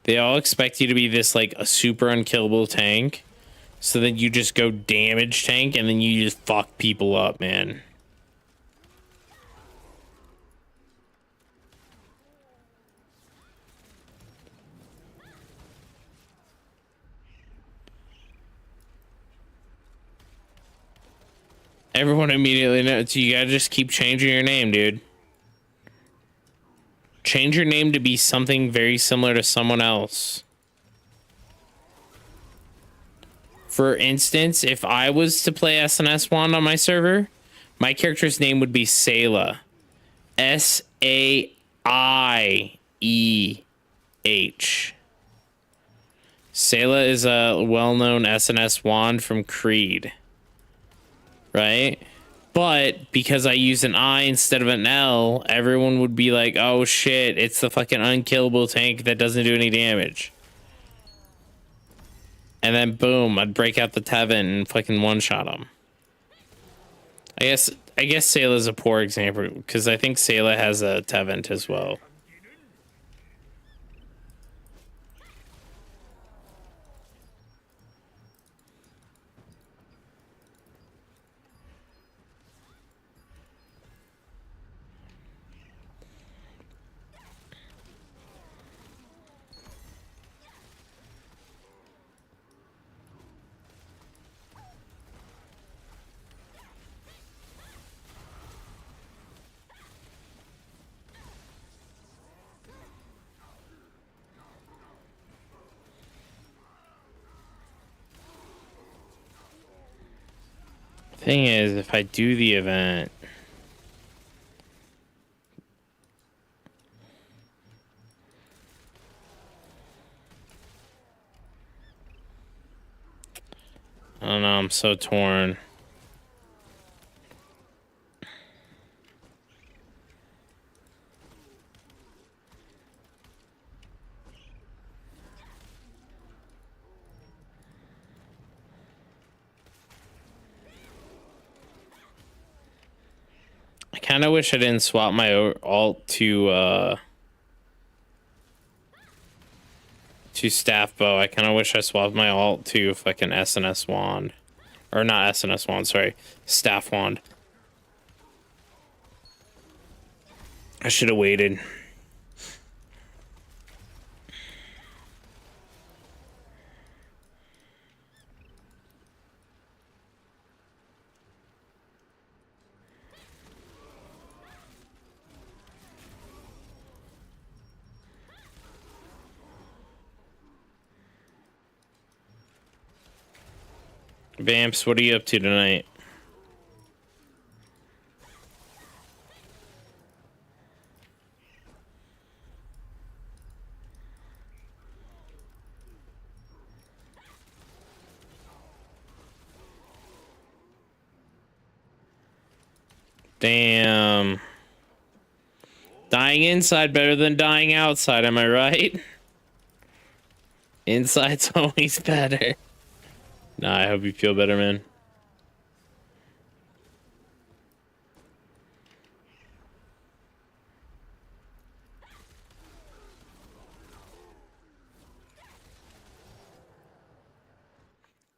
They all expect you to be this like a super unkillable tank. So then you just go damage tank and then you just fuck people up, man. Everyone immediately knows. You gotta just keep changing your name, dude. Change your name to be something very similar to someone else. For instance, if I was to play SNS Wand on my server, my character's name would be Sayla. S-A-I-E-H. Sayla is a well-known SNS Wand from Creed. Right? But because I use an I instead of an L, everyone would be like, oh shit, it's the fucking unkillable tank that doesn't do any damage. And then boom, I'd break out the Tevin and fucking one-shot him. I guess Sayla's a poor example because I think Sayla has a Tevent as well. Thing is, if I do the event, I don't know, I'm so torn. I kind of wish I didn't swap my alt to staff bow. I kind of wish I swapped my alt to fucking SNS wand. Or not SNS wand, sorry. Staff wand. I should have waited. Vamps, what are you up to tonight? Damn. Dying inside better than dying outside, am I right? Inside's always better. Nah, I hope you feel better, man.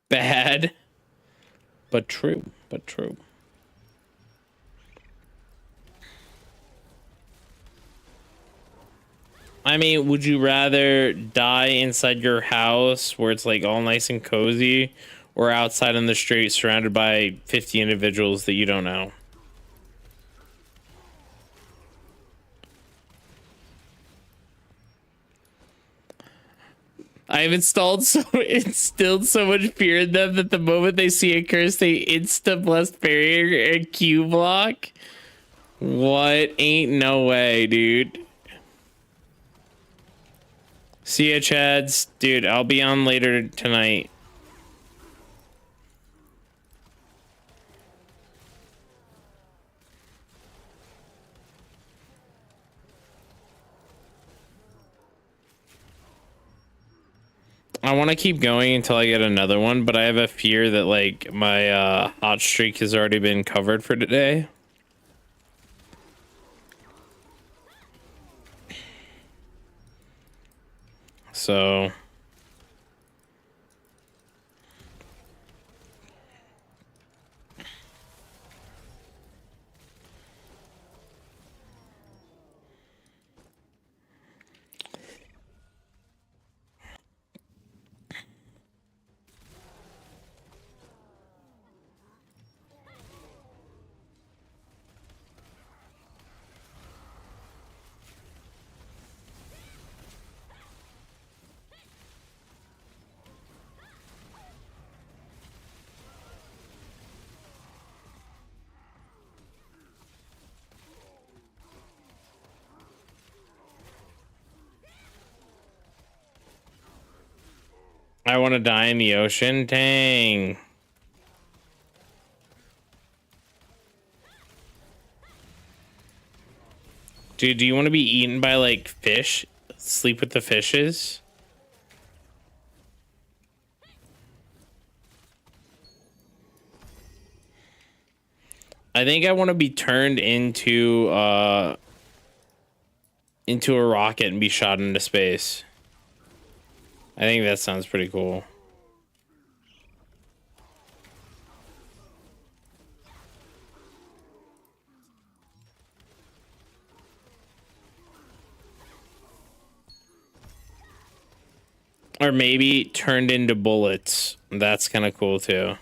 Bad, but true, but true. I mean, would you rather die inside your house where it's like all nice and cozy, or outside in the street surrounded by 50 individuals that you don't know? I've instilled so much fear in them that the moment they see a curse, they insta blast barrier and Q block. What? Ain't no way, dude. See ya, Chads. Dude, I'll be on later tonight. I want to keep going until I get another one, but I have a fear that like my hot streak has already been covered for today. So I want to die in the ocean. Dang. Dude, do you want to be eaten by like fish? Sleep with the fishes? I think I want to be turned into a rocket and be shot into space. I think that sounds pretty cool. Or maybe turned into bullets. That's kind of cool too.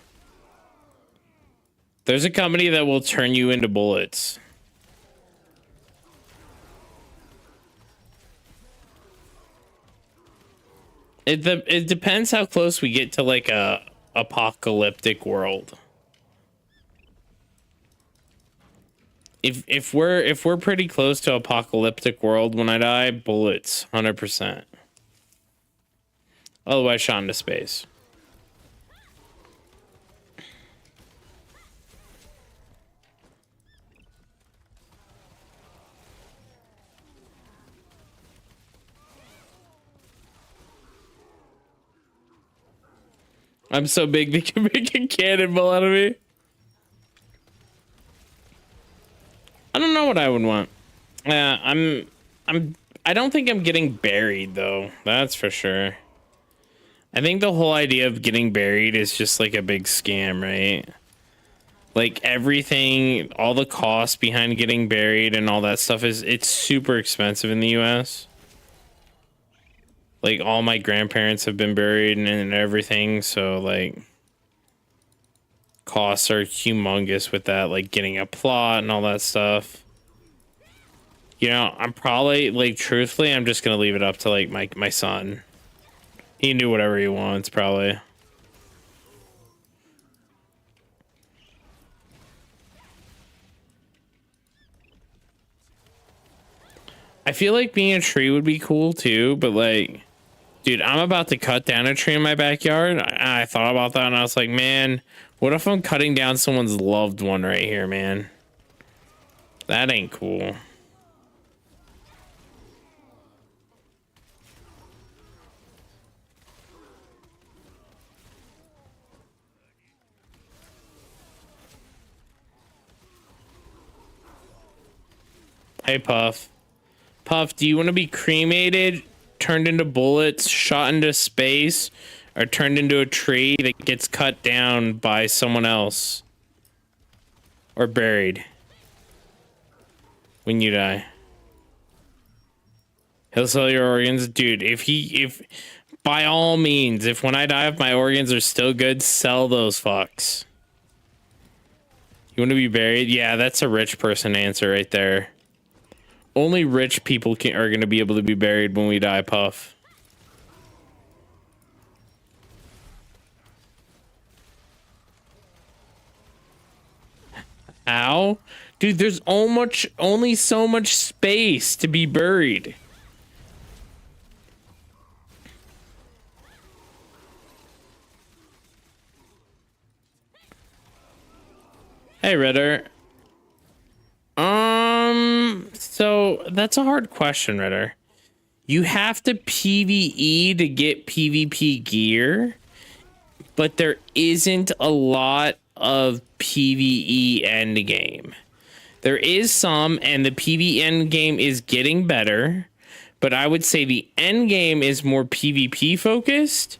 There's a company that will turn you into bullets. It depends how close we get to like a apocalyptic world. if we're pretty close to apocalyptic world when I die, bullets, 100%. Otherwise, shot into space. I'm so big they can make a cannonball out of me. I don't know what I would want. I don't think I'm getting buried though. That's for sure. I think the whole idea of getting buried is just like a big scam, right? Like everything, all the costs behind getting buried and all that stuff it's super expensive in the US. Like all my grandparents have been buried and everything, so like costs are humongous with that, like getting a plot and all that stuff. You know, I'm probably like truthfully, I'm just gonna leave it up to like my son. He can do whatever he wants, probably. I feel like being a tree would be cool too, but like, dude, I'm about to cut down a tree in my backyard. I thought about that and I was like, man, what if I'm cutting down someone's loved one right here, man? That ain't cool. Hey, Puff. Puff, do you want to be cremated, turned into bullets, shot into space, or turned into a tree that gets cut down by someone else? Or buried when you die? He'll sell your organs. Dude, if by all means, if when I die, if my organs are still good, sell those fucks. You want to be buried? Yeah, that's a rich person answer right there. Only rich people are going to be able to be buried when we die, Puff. How? Dude, there's only so much space to be buried. Hey, Ritter. So that's a hard question, Ritter. You have to PvE to get PvP gear, but there isn't a lot of PvE endgame. There is some, and the PvE endgame is getting better, but I would say the endgame is more PvP focused,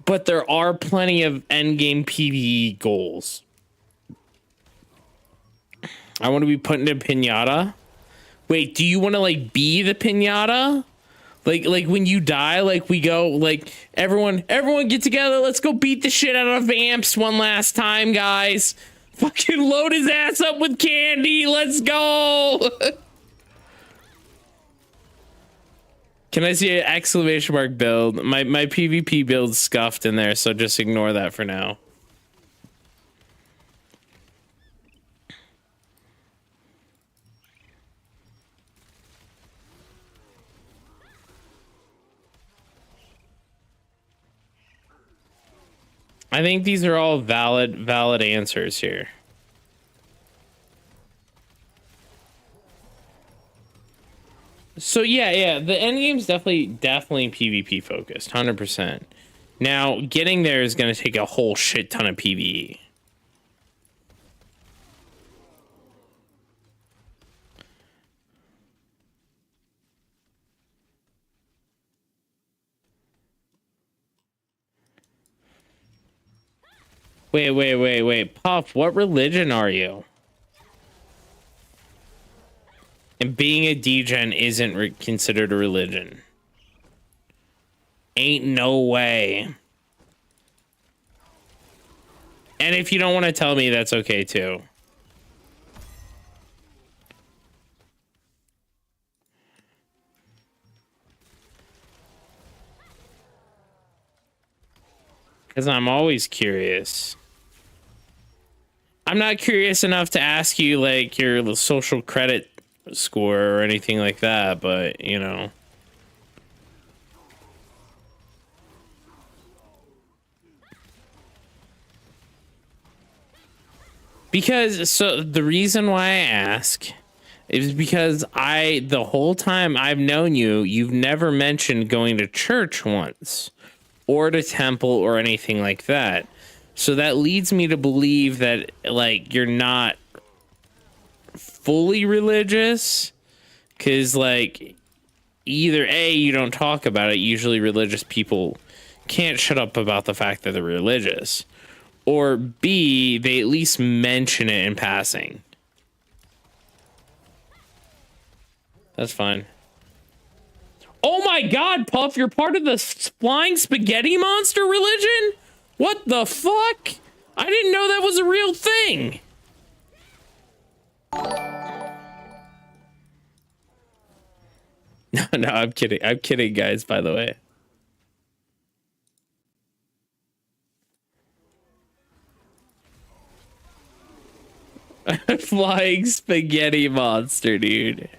but there are plenty of endgame PvE goals. I want to be put into pinata. Wait, do you want to like be the pinata? Like when you die, like we go, like everyone get together. Let's go beat the shit out of Vamps one last time, guys. Fucking load his ass up with candy. Let's go. Can I see an exclamation mark build? My PvP build's scuffed in there, so just ignore that for now. I think these are all valid answers here. So yeah, the endgame's definitely PvP focused, 100%. Now, getting there is going to take a whole shit ton of PvE. Wait. Puff, what religion are you? And being a degen isn't considered a religion. Ain't no way. And if you don't want to tell me, that's okay too. Because I'm always curious. I'm not curious enough to ask you like your social credit score or anything like that, but you know. Because so the reason why I ask is because the whole time I've known you, you've never mentioned going to church once or to temple or anything like that. So that leads me to believe that like you're not fully religious, because like either A, you don't talk about it. Usually religious people can't shut up about the fact that they're religious, or B, they at least mention it in passing. That's fine. Oh my god, Puff, you're part of the flying spaghetti monster religion? What the fuck? I didn't know that was a real thing. No, I'm kidding. I'm kidding, guys, by the way. Flying spaghetti monster, dude.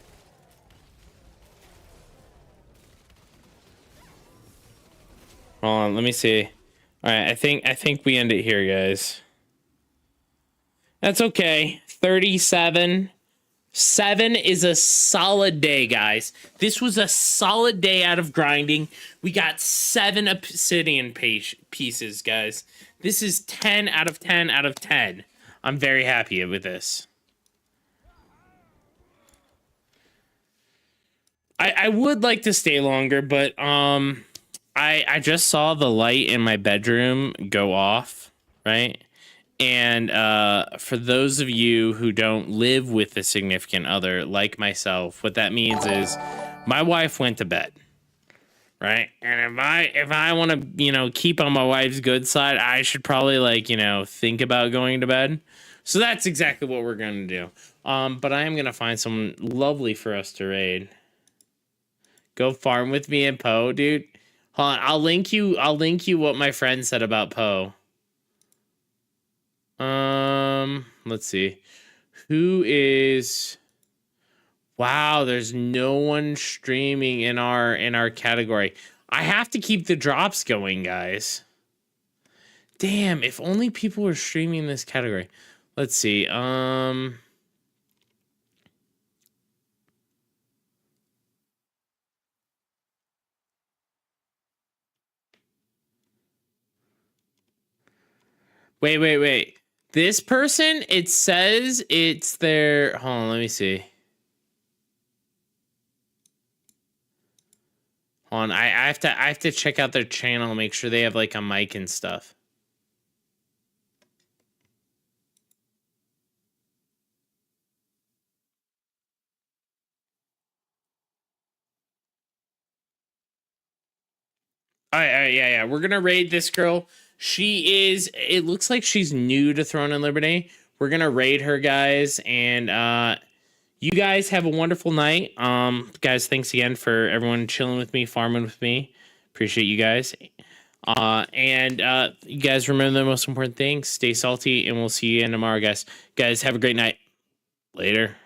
Hold on, let me see. All right, I think we end it here, guys. That's okay. 37. 7 is a solid day, guys. This was a solid day out of grinding. We got 7 obsidian pieces, guys. This is 10 out of 10 out of 10. I'm very happy with this. I would like to stay longer, but I just saw the light in my bedroom go off, right? And for those of you who don't live with a significant other like myself, what that means is my wife went to bed, right? And if I want to, you know, keep on my wife's good side, I should probably like, you know, think about going to bed. So that's exactly what we're going to do. But I am going to find someone lovely for us to raid. Go farm with me and Poe, dude. Hold on, I'll link you what my friend said about Poe. Let's see. Who is... Wow, there's no one streaming in our category. I have to keep the drops going, guys. Damn, if only people were streaming this category. Let's see. Wait. This person, it says it's their... Hold on, let me see. Hold on, I have to check out their channel, make sure they have like a mic and stuff. All right, yeah. We're gonna raid this girl. She is. It looks like she's new to Throne and Liberty. We're gonna raid her, guys, and you guys have a wonderful night. Guys, thanks again for everyone chilling with me, farming with me. Appreciate you guys. And you guys remember the most important thing: stay salty, and we'll see you again tomorrow, guys. Guys, have a great night. Later.